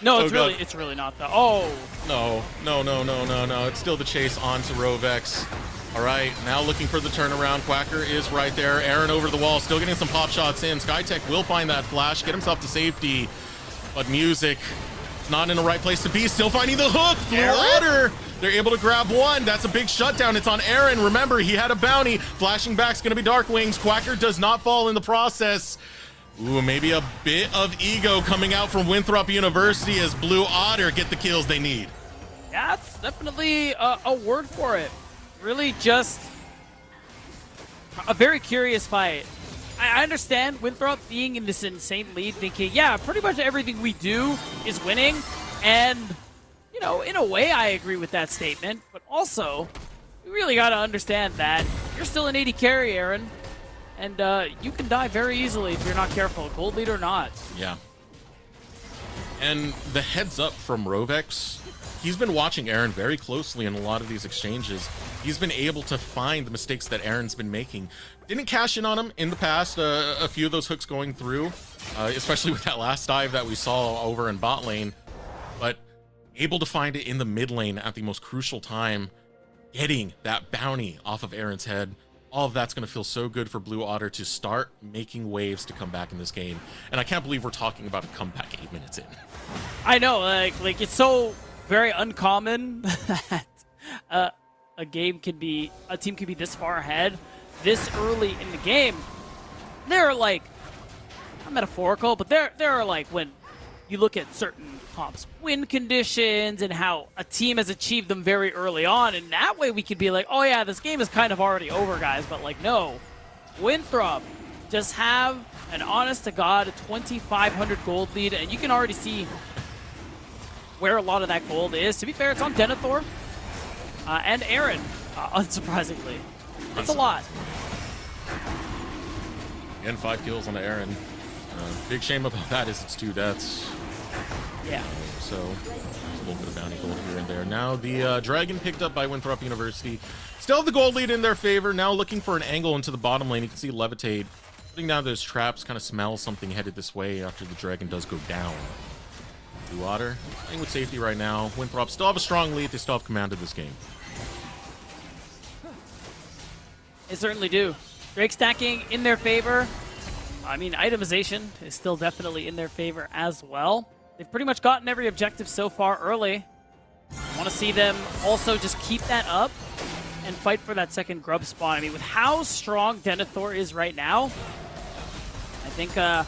No, it's really not though. Oh. No. It's still the chase onto Rovex. All right, now looking for the turnaround. Quacker is right there. Aaron over the wall, still getting some pop shots in. Skytech will find that flash, get himself to safety. But Music is not in the right place to be. Still finding the hook. Blue Otter. They're able to grab one. That's a big shutdown. It's on Aaron. Remember, he had a bounty. Flashing back's going to be Dark Wings. Quacker does not fall in the process. Ooh, maybe a bit of ego coming out from Winthrop University as Blue Otter get the kills they need. Yeah, that's definitely a word for it. Really just a very curious fight. I understand Winthrop being in this insane lead thinking, yeah, pretty much everything we do is winning. And, in a way, I agree with that statement. But also, you really got to understand that you're still an 80 carry, Aaron. And you can die very easily if you're not careful, gold lead or not. Yeah. And the heads up from Rovex, he's been watching Aaron very closely in a lot of these exchanges. He's been able to find the mistakes that Aaron's been making. Didn't cash in on him in the past, a few of those hooks going through, especially with that last dive that we saw over in bot lane, but able to find it in the mid lane at the most crucial time, getting that bounty off of Aaron's head. All of that's going to feel so good for Blue Otter to start making waves to come back in this game. And I can't believe we're talking about a comeback 8 minutes in. I know, like it's so very uncommon that a team can be this far ahead this early in the game. There are like, not metaphorical, but there are like when you look at certain comps, win conditions and how a team has achieved them very early on, and that way we could be like, oh yeah, this game is kind of already over, guys. But like, no, Winthrop just have an honest to God 2,500 gold lead, and you can already see where a lot of that gold is. To be fair, it's on Denethor and Aaron, unsurprisingly. It's a lot. Again, 5 kills on Aaron. Big shame about that is it's 2 deaths. Yeah. So there's a little bit of bounty gold here and there. Now the Dragon picked up by Winthrop University. Still have the gold lead in their favor. Now looking for an angle into the bottom lane. You can see Levitate putting down those traps, kind of smells something headed this way after the Dragon does go down. Blue Otter playing with safety right now. Winthrop still have a strong lead. They still have command of this game. They certainly do. Drake stacking in their favor. I mean, itemization is still definitely in their favor as well. They've pretty much gotten every objective so far early. I want to see them also just keep that up and fight for that second grub spawn. I mean, with how strong Denethor is right now, I think that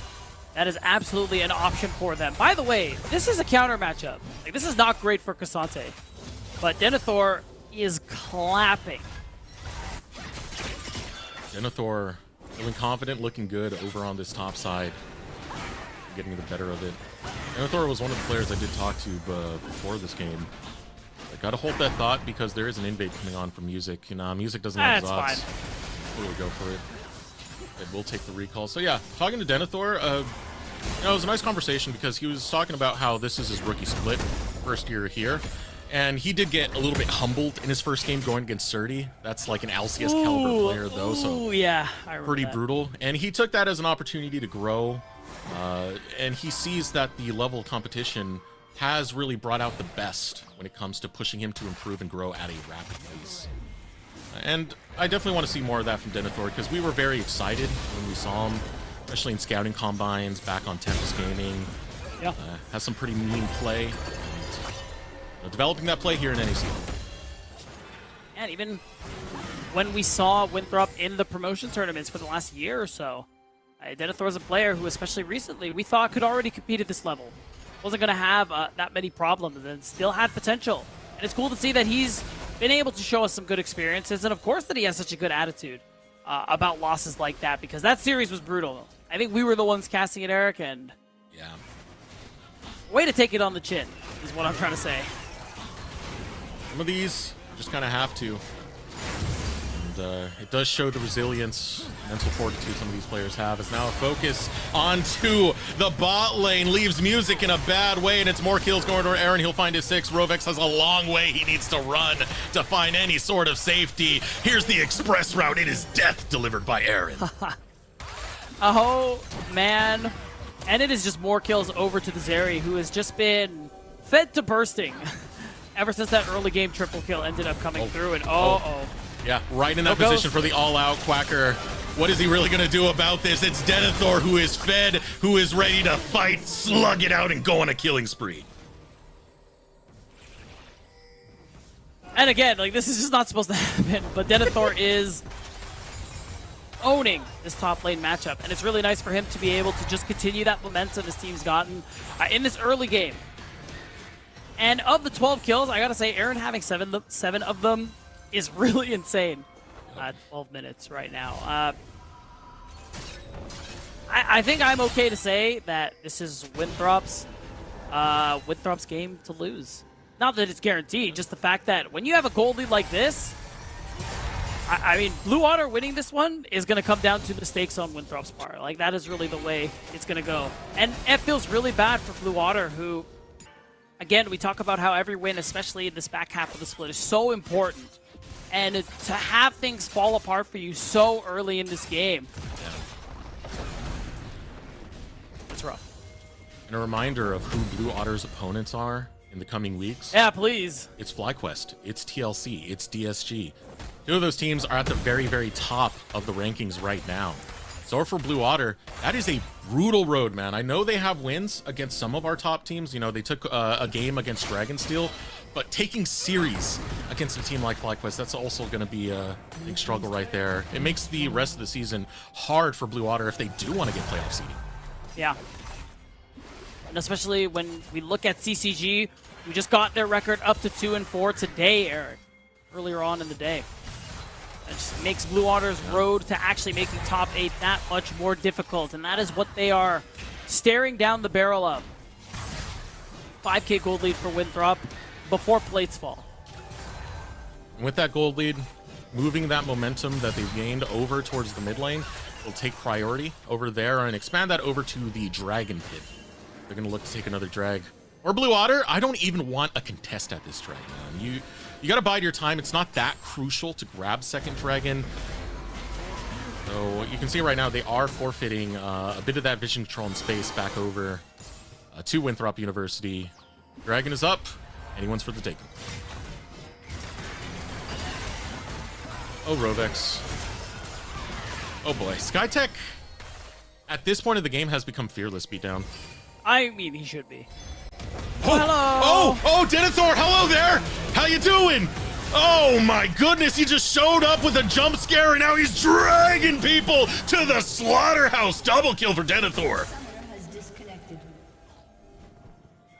is absolutely an option for them. By the way, this is a counter matchup. Like, this is not great for Cassante, but Denethor is clapping. Denethor feeling confident, looking good over on this top side. Getting the better of it. Denethor was one of the players I did talk to before this game. I gotta hold that thought because there is an invade coming on from Music. And Music doesn't have Zots. Really go for it. It will take the recall. So yeah, talking to Denethor, you know, it was a nice conversation because he was talking about how this is his rookie split, first year here. And he did get a little bit humbled in his first game going against Surdy. That's like an LCS caliber player though, so yeah, I remember pretty that. brutal. And he took that as an opportunity to grow. And he sees that the level of competition has really brought out the best when it comes to pushing him to improve and grow at a rapid pace. And I definitely want to see more of that from Denethor because we were very excited when we saw him, especially in scouting combines, back on Tempest Gaming. Yeah. Has some pretty mean play. And, developing that play here in NACL. And even when we saw Winthrop in the promotion tournaments for the last year or so, Denethor is a player who, especially recently, we thought could already compete at this level. Wasn't going to have that many problems and still had potential. And it's cool to see that he's been able to show us some good experiences, and of course that he has such a good attitude about losses like that, because that series was brutal. I think we were the ones casting it, Eric, and yeah, way to take it on the chin is what I'm trying to say. Some of these just kind of have to. And it does show the resilience, mental fortitude some of these players have. It's now a focus onto the bot lane, leaves Music in a bad way, and it's more kills going to Aaron. He'll find his 6. Rovex has a long way he needs to run to find any sort of safety. Here's the express route. It is death delivered by Aaron. Oh, man. And it is just more kills over to the Zeri, who has just been fed to bursting ever since that early game triple kill ended up coming through. And yeah, right in that position for the all-out Quacker. What is he really going to do about this? It's Denethor who is fed, who is ready to fight, slug it out, and go on a killing spree. And again, like, this is just not supposed to happen, but Denethor is owning this top lane matchup, and it's really nice for him to be able to just continue that momentum his team's gotten in this early game. And of the 12 kills, I gotta say, Aaron having seven of them is really insane. 12 minutes right now. I think I'm okay to say that this is Winthrop's game to lose. Not that it's guaranteed, just the fact that when you have a gold lead like this, I mean, Blue Otter winning this one is going to come down to mistakes on Winthrop's part. Like, that is really the way it's going to go. And it feels really bad for Blue Otter, who, again, we talk about how every win, especially in this back half of the split, is so important. And to have things fall apart for you so early in this game, it's rough. And a reminder of who Blue Otter's opponents are in the coming weeks. Yeah, please. It's FlyQuest, it's TLC, it's DSG. 2 of those teams are at the very, very top of the rankings right now. So for Blue Otter, that is a brutal road, man. I know they have wins against some of our top teams. You know, they took a game against Dragonsteel, but taking series against a team like FlyQuest, that's also going to be a big struggle right there. It makes the rest of the season hard for Blue Otter if they do want to get playoff seeding. Yeah. And especially when we look at CCG, who just got their record up to 2-4 today, Eric, earlier on in the day. It just makes Blue Otter's road to actually making top 8 that much more difficult, and that is what they are staring down the barrel of. 5K gold lead for Winthrop before plates fall. And with that gold lead, moving that momentum that they've gained over towards the mid lane, will take priority over there and expand that over to the Dragon Pit. They're going to look to take another drag. Or Blue Otter, I don't even want a contest at this drag, man. You got to bide your time. It's not that crucial to grab second dragon. So you can see right now they are forfeiting a bit of that vision control and space back over to Winthrop University. Dragon is up. Anyone's for the taking. Oh, Rovex. Oh boy. Skytech, at this point of the game, has become fearless beatdown. I mean, he should be. Oh, hello! Oh, Denethor, hello there! How you doing? Oh my goodness, he just showed up with a jump scare and now he's dragging people to the slaughterhouse. Double kill for Denethor.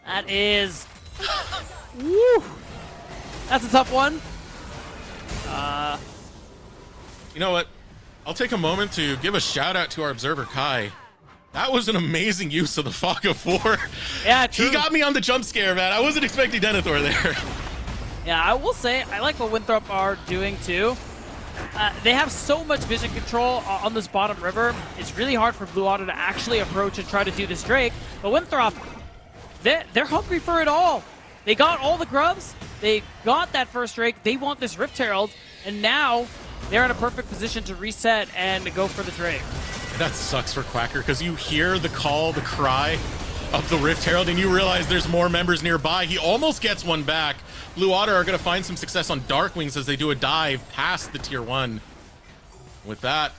That is... Woo! That's a tough one. You know what? I'll take a moment to give a shout out to our observer, Kai. That was an amazing use of the Fog of 4. Yeah, true. He got me on the jump scare, man. I wasn't expecting Denethor there. Yeah, I will say, I like what Winthrop are doing too. They have so much vision control on this bottom river. It's really hard for Blue Otter to actually approach and try to do this Drake. But Winthrop, they're hungry for it all. They got all the grubs. They got that first Drake. They want this Rift Herald. And now they're in a perfect position to reset and go for the Drake. That sucks for Quacker because you hear the call, the cry of the Rift Herald, and you realize there's more members nearby. He almost gets one back. Blue Otter are going to find some success on Darkwings as they do a dive past the tier 1. With that,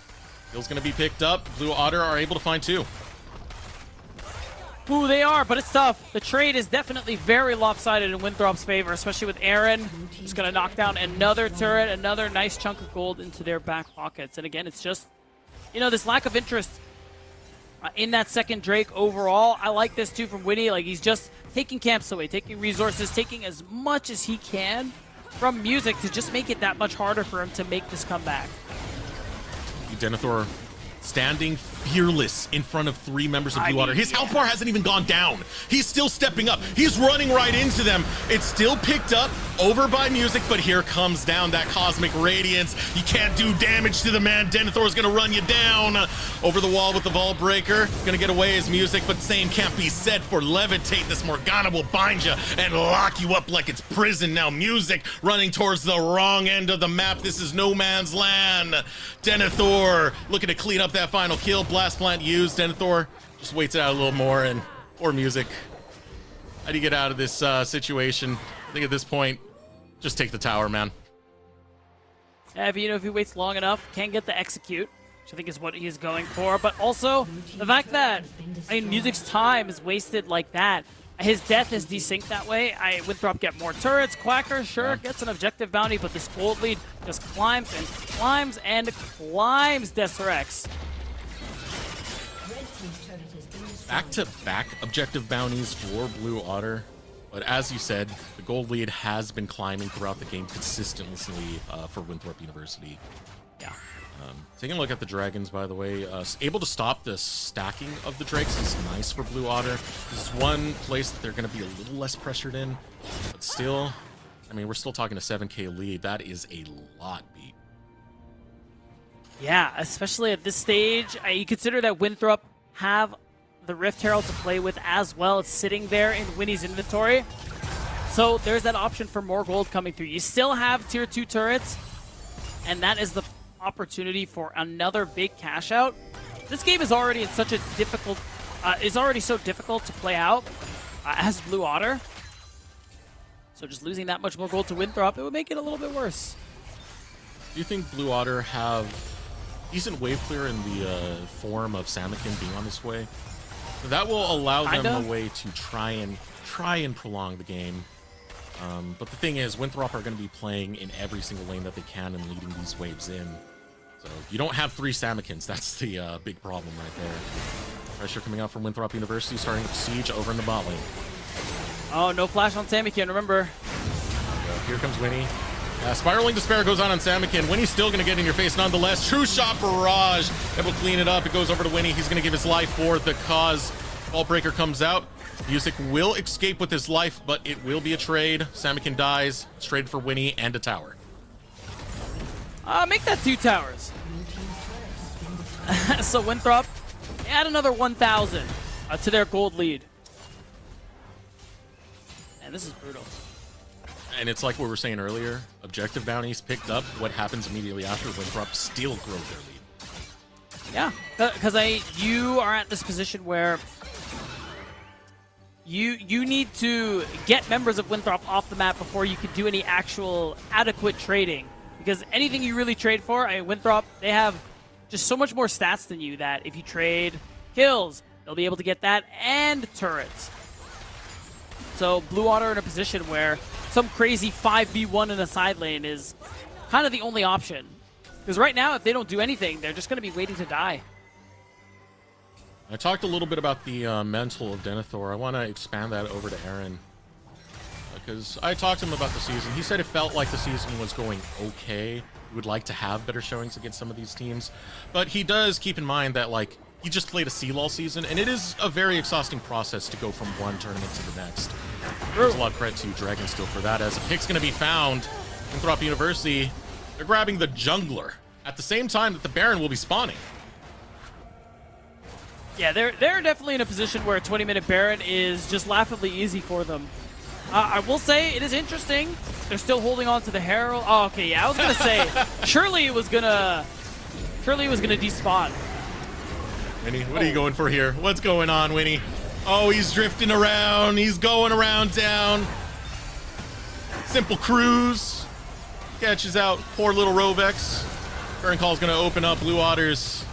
Kill's going to be picked up. Blue Otter are able to find 2. Ooh, they are, but it's tough. The trade is definitely very lopsided in Winthrop's favor, especially with Aaron. Just going to knock down another turret, another nice chunk of gold into their back pockets. And again, it's just, you know, this lack of interest in that second Drake overall. I like this too from Winnie. Like, he's just taking camps away, taking resources, taking as much as he can from music to just make it that much harder for him to make this comeback. Denethor standing fearless in front of 3 members of Blue Otter. His health bar hasn't even gone down. He's still stepping up. He's running right into them. It's still picked up over by music, but here comes down that cosmic radiance. You can't do damage to the man. Denethor's gonna run you down over the wall with the Vault Breaker. Gonna get away as music, but same can't be said for Levitate. This Morgana will bind you and lock you up like it's prison. Now music running towards the wrong end of the map. This is no man's land. Denethor looking to clean up that final kill. Blast Plant used. Denethor just waits it out a little more, and or music. How do you get out of this situation? I think at this point, just take the tower, man. Yeah, if he waits long enough, can get the execute, which I think is what he is going for. But also, the fact that, I mean, music's time is wasted like that. His death is desynced that way. Winthrop get more turrets. Quacker, sure, gets an objective bounty, but this gold lead just climbs and climbs and climbs Deserex. Back-to-back objective bounties for Blue Otter. But as you said, the gold lead has been climbing throughout the game consistently for Winthrop University. Yeah. Taking a look at the dragons, by the way, able to stop the stacking of the drakes is nice for Blue Otter. This is one place that they're going to be a little less pressured in, but still, I mean, we're still talking a 7K lead. That is a lot, beat. Yeah, especially at this stage. You consider that Winthrop have the Rift Herald to play with as well. It's sitting there in Winnie's inventory. So there's that option for more gold coming through. You still have tier 2 turrets, and that is the opportunity for another big cash out. This game is already in such a difficult, is already so difficult to play out as Blue Otter. So just losing that much more gold to Winthrop, it would make it a little bit worse. Do you think Blue Otter have decent wave clear in the form of Samakin being on this way? That will allow them a way to try and prolong the game. But the thing is, Winthrop are going to be playing in every single lane that they can and leading these waves in. So you don't have 3 Samakins. That's the big problem right there. Pressure coming out from Winthrop University, starting up siege over in the bot lane. Oh, no flash on Samakin, remember. Here comes Winnie. Spiraling Despair goes on Samakin. Winnie's still going to get in your face nonetheless. True Shot Barrage. That will clean it up. It goes over to Winnie. He's going to give his life for the cause. Vault Breaker comes out. Music will escape with his life, but it will be a trade. Samakin dies. It's traded for Winnie and a tower. Make that 2 towers. So Winthrop, add another 1,000 to their gold lead. And this is brutal. And it's like what we were saying earlier. Objective bounties picked up. What happens immediately after? Winthrop still grows their lead. Yeah, because you are at this position where you need to get members of Winthrop off the map before you can do any actual adequate trading. Because anything you really trade for, Winthrop, they have just so much more stats than you that if you trade kills, they'll be able to get that and turrets. So Blue Water in a position where some crazy 5v1 in a side lane is kind of the only option. Because right now, if they don't do anything, they're just going to be waiting to die. I talked a little bit about the mental of Denethor. I want to expand that over to Aaron. Because I talked to him about the season. He said it felt like the season was going okay. He would like to have better showings against some of these teams. But he does keep in mind that, like, he just played a CLOL season, and it is a very exhausting process to go from one tournament to the next. There's a lot of credit to Dragonsteel for that. As a pick's going to be found, Winthrop University, they're grabbing the jungler at the same time that the Baron will be spawning. Yeah, they're definitely in a position where a 20-minute Baron is just laughably easy for them. I will say it is interesting. They're still holding on to the Herald. Oh, okay, yeah, I was gonna say surely it was gonna despawn. Winnie, what are you going for here? What's going on, Winnie? Oh, he's drifting around. He's going around town. Simple cruise. Catches out poor little Rovex. Current call is going to open up. Blue Otters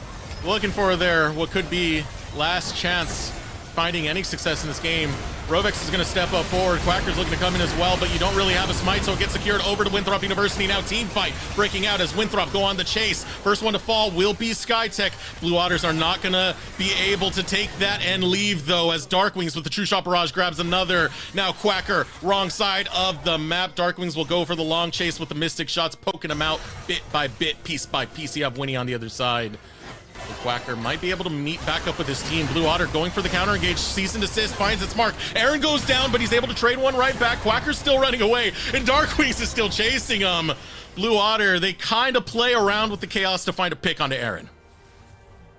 looking for their what could be last chance finding any success in this game. Rovex is going to step up forward. Quacker's looking to come in as well, but you don't really have a smite, so it gets secured over to Winthrop University. Now team fight breaking out as Winthrop go on the chase. First one to fall will be Skytech. Blue Otters are not going to be able to take that and leave, though, as Darkwings with the True Shot Barrage grabs another. Now Quacker, wrong side of the map. Darkwings will go for the long chase with the Mystic Shots, poking him out bit by bit, piece by piece. You have Winnie on the other side. The Quacker might be able to meet back up with his team. Blue Otter going for the counter engage. Cease and desist finds its mark. Aaron goes down, but he's able to trade one right back. Quacker's still running away, and Darkwings is still chasing him. Blue Otter, they kind of play around with the chaos to find a pick onto Aaron.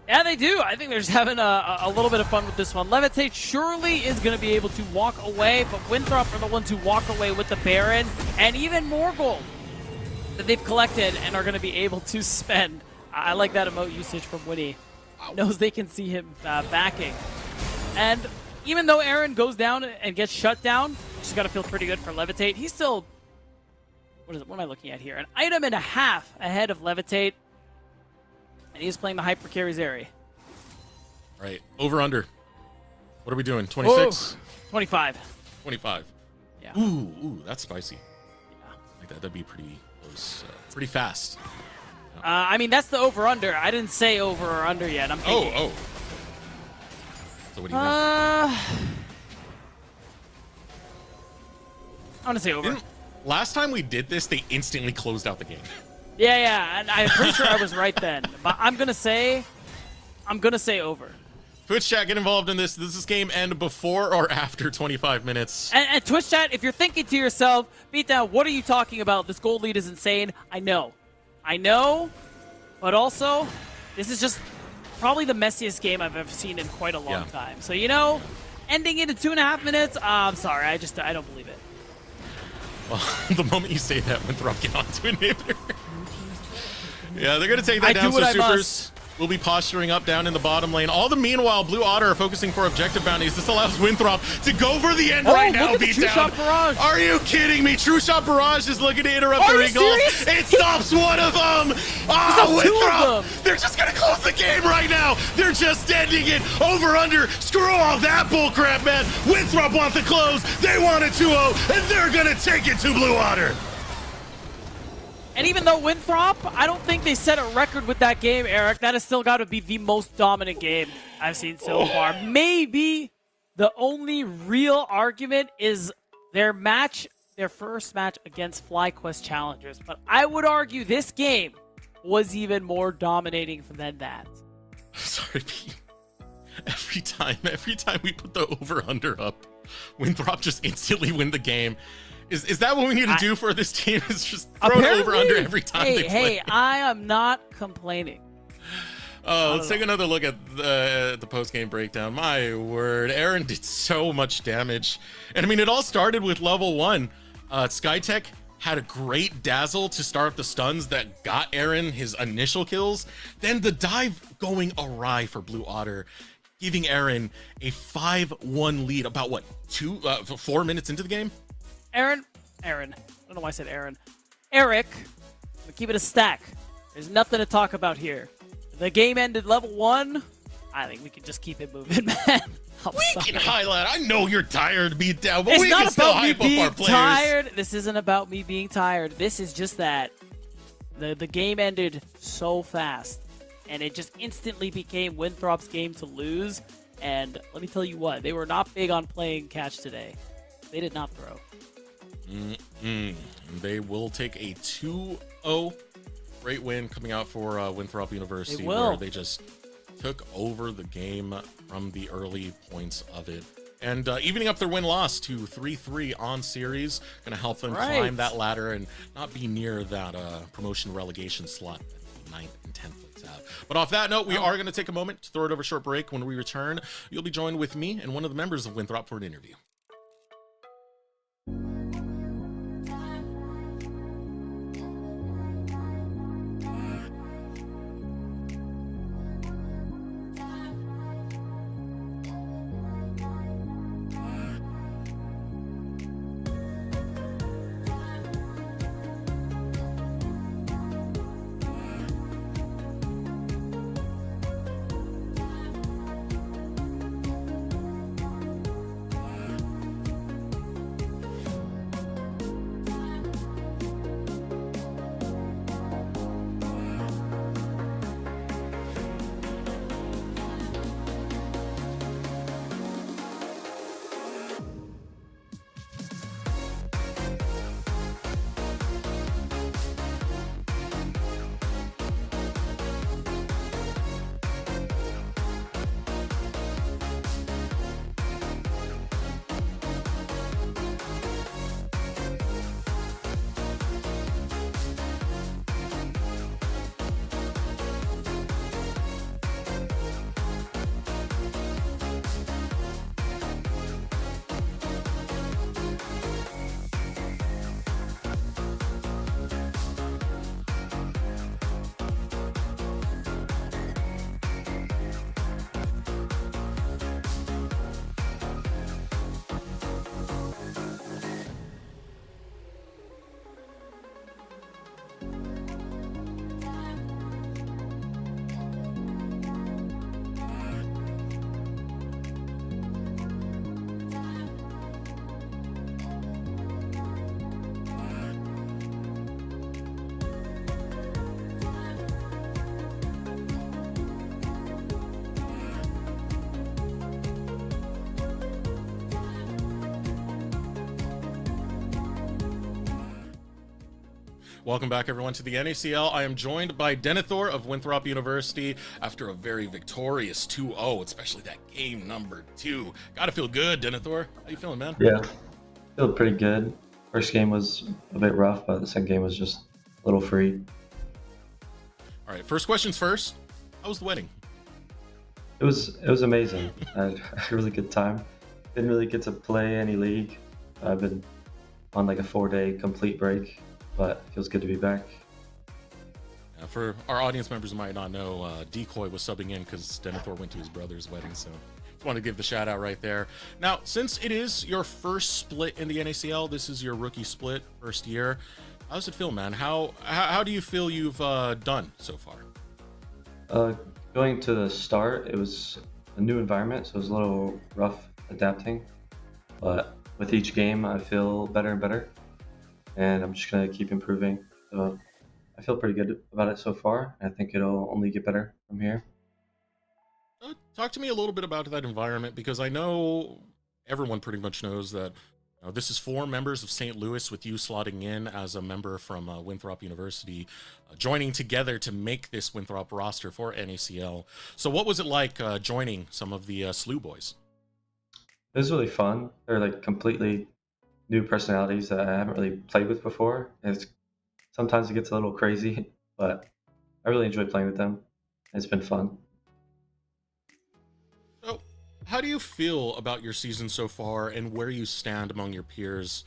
Yeah, they do. I think they're just having a little bit of fun with this one. Levitate surely is going to be able to walk away, but Winthrop are the ones who walk away with the Baron and even more gold that they've collected and are going to be able to spend. I like that emote usage from Winnie. Knows they can see him backing. And even though Aaron goes down and gets shut down, she's got to feel pretty good for Levitate. He's still, what am I looking at here? An item and a half ahead of Levitate. And he's playing the Hyper Carry Zeri. Right. Over under. What are we doing? 26? 25. 25. Yeah. Ooh, that's spicy. Yeah. Like that'd be pretty close, pretty fast. I mean, that's the over-under. I didn't say over or under yet. I'm thinking. Oh. So what do you think? I want to say over. Last time we did this, they instantly closed out the game. Yeah, and I'm pretty sure I was right then. But I'm gonna say over. Twitch chat, get involved in this. Does this game end before or after 25 minutes? And Twitch chat, if you're thinking to yourself, Beatdown, what are you talking about? This gold lead is insane. I know, but also, this is just probably the messiest game I've ever seen in quite a long time. So, ending it in 2.5 minutes, I'm sorry, I don't believe it. Well, the moment you say that, Winthrop get onto inhibitor. Yeah, they're going to take that down, so Supers will be posturing up down in the bottom lane. All the meanwhile, Blue Otter are focusing for objective bounties. This allows Winthrop to go for the end right now, Beatdown. Are you kidding me? True Shot Barrage is looking to interrupt the recalls. It stops one of them. Oh, Winthrop. They're just going to close the game right now. They're just ending it. Over, under. Screw all that bullcrap, man. Winthrop want the close. They want a 2-0, and they're going to take it to Blue Otter. And even though Winthrop, I don't think they set a record with that game, Eric. That has still got to be the most dominant game I've seen so far. Maybe the only real argument is their first match against FlyQuest Challengers. But I would argue this game was even more dominating than that. Sorry, Pete. Every time we put the over-under up, Winthrop just instantly win the game. Is that what we need to do for this team? Is just throw it over under every time they play? Hey, I am not complaining. Let's take another look at the post-game breakdown. My word, Aaron did so much damage. And I mean, it all started with level 1. Skytech had a great dazzle to start up the stuns that got Aaron his initial kills. Then the dive going awry for Blue Otter, giving Aaron a 5-1 lead about, what, 4 minutes into the game? Aaron, I don't know why I said Aaron. Eric, we'll keep it a stack. There's nothing to talk about here. The game ended level 1. I think we can just keep it moving, man. We can highlight. I know you're tired, beat down, but It's we not can still about me hype up being our players. tired. This isn't about me being tired. This is just that the game ended so fast, and it just instantly became Winthrop's game to lose. And let me tell you what, they were not big on playing catch today. They did not throw. They will take a 2-0 great win coming out for Winthrop University, They will. where they just took over the game from the early points of it. And evening up their win-loss to 3-3 on series, going to help them climb that ladder and not be near that promotion relegation slot that the 9th and 10th place have. But off that note, we are going to take a moment to throw it over a short break. When we return, you'll be joined with me and one of the members of Winthrop for an interview. Welcome back, everyone, to the NACL. I am joined by Denethor of Winthrop University after a very victorious 2-0, especially that game number 2. Gotta feel good, Denethor. How you feeling, man? Yeah, feel pretty good. First game was a bit rough, but the second game was just a little free. All right, first questions first. How was the wedding? It was amazing. I had a really good time. Didn't really get to play any league. I've been on like a 4-day complete break, but it feels good to be back. For our audience members who might not know, Decoy was subbing in because Denethor went to his brother's wedding, so just want to give the shout out right there. Now, since it is your first split in the NACL, this is your rookie split, first year. How does it feel, man? How do you feel you've done so far? Going to the start, it was a new environment, so it was a little rough adapting. But with each game, I feel better and better, and I'm just gonna keep improving. So I feel pretty good about it so far. I think it'll only get better from here. Talk to me a little bit about that environment, because I know everyone pretty much knows that this is 4 members of St. Louis, with you slotting in as a member from Winthrop University, joining together to make this Winthrop roster for NACL. So what was it like joining some of the SLU boys? It was really fun. They're like completely new personalities that I haven't really played with before. Sometimes it gets a little crazy, but I really enjoy playing with them. It's been fun. So, how do you feel about your season so far and where you stand among your peers?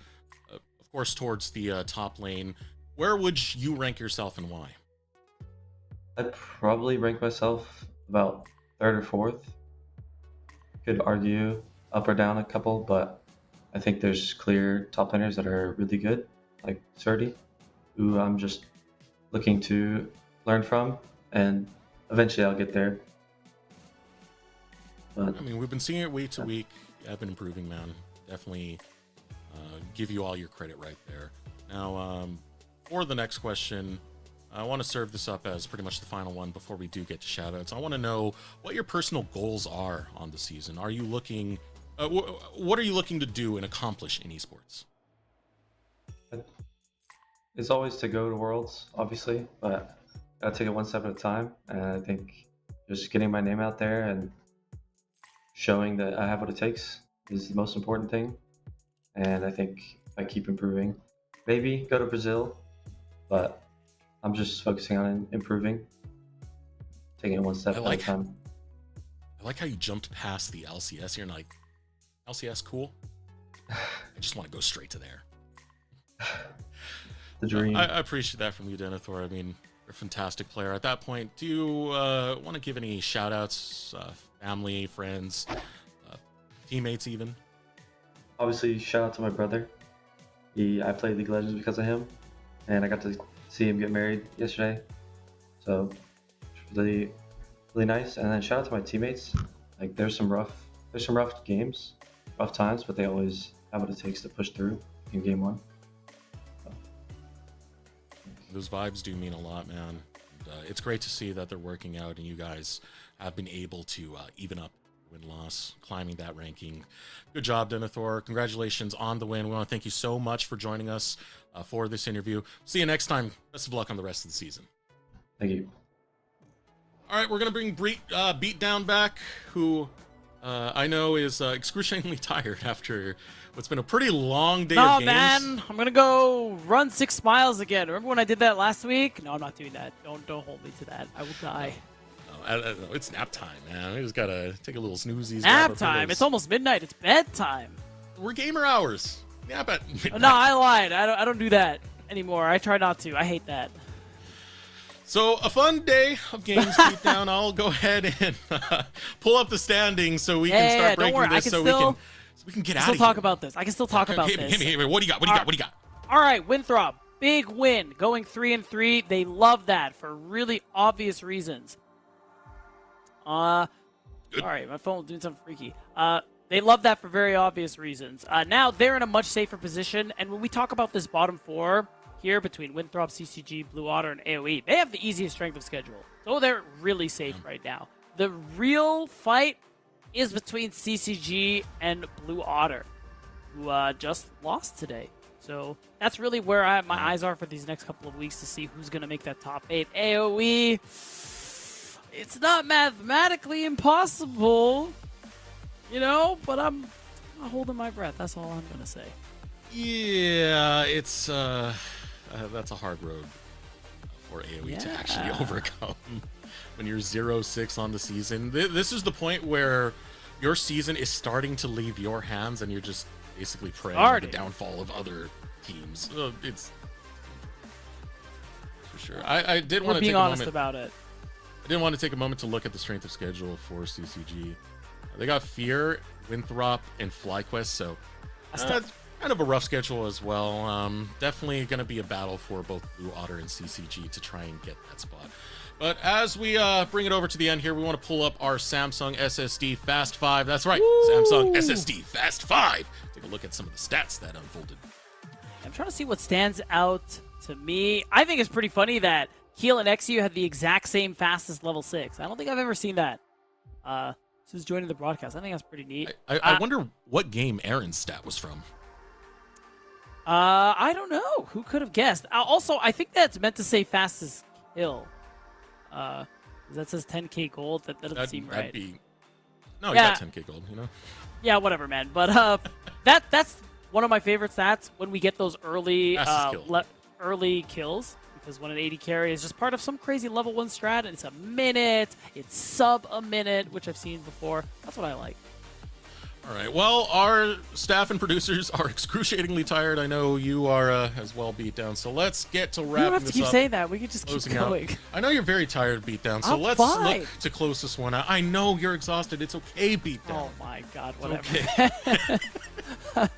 Of course, towards the top lane. Where would you rank yourself and why? I'd probably rank myself about 3rd or 4th. Could argue up or down a couple, but I think there's clear top laners that are really good, like Surdy, who I'm just looking to learn from, and eventually I'll get there. But I mean, we've been seeing it week to week. I've been improving, man. Definitely give you all your credit right there. Now, for the next question, I want to serve this up as pretty much the final one before we do get to shoutouts. I want to know what your personal goals are on the season. Are you looking, what are you looking to do and accomplish in esports? it's always to go to Worlds, obviously, but gotta take it one step at a time. And I think just getting my name out there and showing that I have what it takes is the most important thing. And I think if I keep improving, maybe go to Brazil, but I'm just focusing on improving, taking it one step at a time. I like how you jumped past the LCS. You're like, LCS, cool. I just want to go straight to there. The dream. I appreciate that from you, Denethor. I mean, you're a fantastic player. At that point, do you want to give any shout-outs, family, friends, teammates even? Obviously, shout out to my brother. I played League of Legends because of him, and I got to see him get married yesterday. So, it's really, really nice. And then shout out to my teammates. Like, there's some rough games, rough times, but they always have what it takes to push through in game one. Those vibes do mean a lot, man. And, it's great to see that they're working out and you guys have been able to even up win-loss, climbing that ranking. Good job, Denethor. Congratulations on the win. We want to thank you so much for joining us for this interview. See you next time. Best of luck on the rest of the season. Thank you. All right, we're going to bring Beatdown back, who I know is excruciatingly tired after what's been a pretty long day of games. Man, I'm going to go run 6 miles again. Remember when I did that last week? No, I'm not doing that. Don't hold me to that. I will die. It's nap time, man. We just gotta take a little snoozies. Nap time? It's almost midnight. It's bedtime. We're gamer hours. Nap at midnight. No, I lied. I don't do that anymore. I try not to. I hate that. So, a fun day of games beat down. I'll go ahead and pull up the standings so we can start breaking this so we can get out of here. Still talk about this. I can still talk about this. Hit me. What do you got? What do you got? All right, Winthrop. Big win. Going 3-3. They love that for really obvious reasons. All right, my phone was doing something freaky. They love that for very obvious reasons. Now they're in a much safer position, and when we talk about this bottom four here between Winthrop, CCG, Blue Otter, and AoE, they have the easiest strength of schedule. So they're really safe right now. The real fight is between CCG and Blue Otter, who just lost today. So that's really where my eyes are for these next couple of weeks to see who's going to make that top 8. AoE... it's not mathematically impossible, you know, but I'm holding my breath. That's all I'm going to say. Yeah, it's that's a hard road for AoE to actually overcome when you're 0-6 on the season. This is the point where your season is starting to leave your hands and you're just basically praying for the downfall of other teams. It's for sure. I did want to take a moment. We're being honest about it. I didn't want to take a moment to look at the strength of schedule for CCG. They got Fear, Winthrop, and FlyQuest, so that's kind of a rough schedule as well. Definitely going to be a battle for both Blue Otter and CCG to try and get that spot. But as we bring it over to the end here, we want to pull up our Samsung SSD Fast 5. That's right, Samsung SSD Fast 5. Take a look at some of the stats that unfolded. I'm trying to see what stands out to me. I think it's pretty funny that Heal and XU had the exact same fastest level 6. I don't think I've ever seen that since joining the broadcast. I think that's pretty neat. I wonder what game Aaron's stat was from. I don't know. Who could have guessed? Also, I think that's meant to say fastest kill. That says 10k gold. That doesn't seem right. No, you got 10k gold, you know? Yeah, whatever, man. But that's one of my favorite stats when we get those early early kills. Because when an AD carry is just part of some crazy level 1 strat, and it's a minute, it's sub a minute, which I've seen before. That's what I like. All right. Well, our staff and producers are excruciatingly tired. I know you are as well, Beatdown. So let's get to wrapping this up. You don't have to keep saying that. We can just keep going. I know you're very tired, Beatdown. So let's look to close this one out. I know you're exhausted. It's okay, Beatdown. Oh my God, whatever. Okay.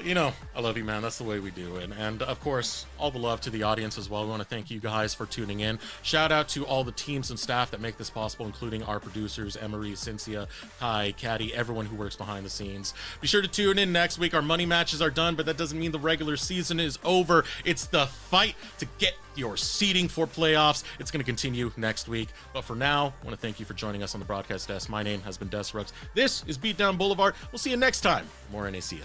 You know, I love you, man. That's the way we do it. And of course, all the love to the audience as well. We want to thank you guys for tuning in. Shout out to all the teams and staff that make this possible, including our producers, Emery, Cynthia, Kai, Caddy, everyone who works behind the scenes. Be sure to tune in next week. Our money matches are done, but that doesn't mean the regular season is over. It's the fight to get your seeding for playoffs. It's going to continue next week. But for now, I want to thank you for joining us on the broadcast desk. My name has been Des Rooks. This is Beatdown Boulevard. We'll see you next time. More NACL.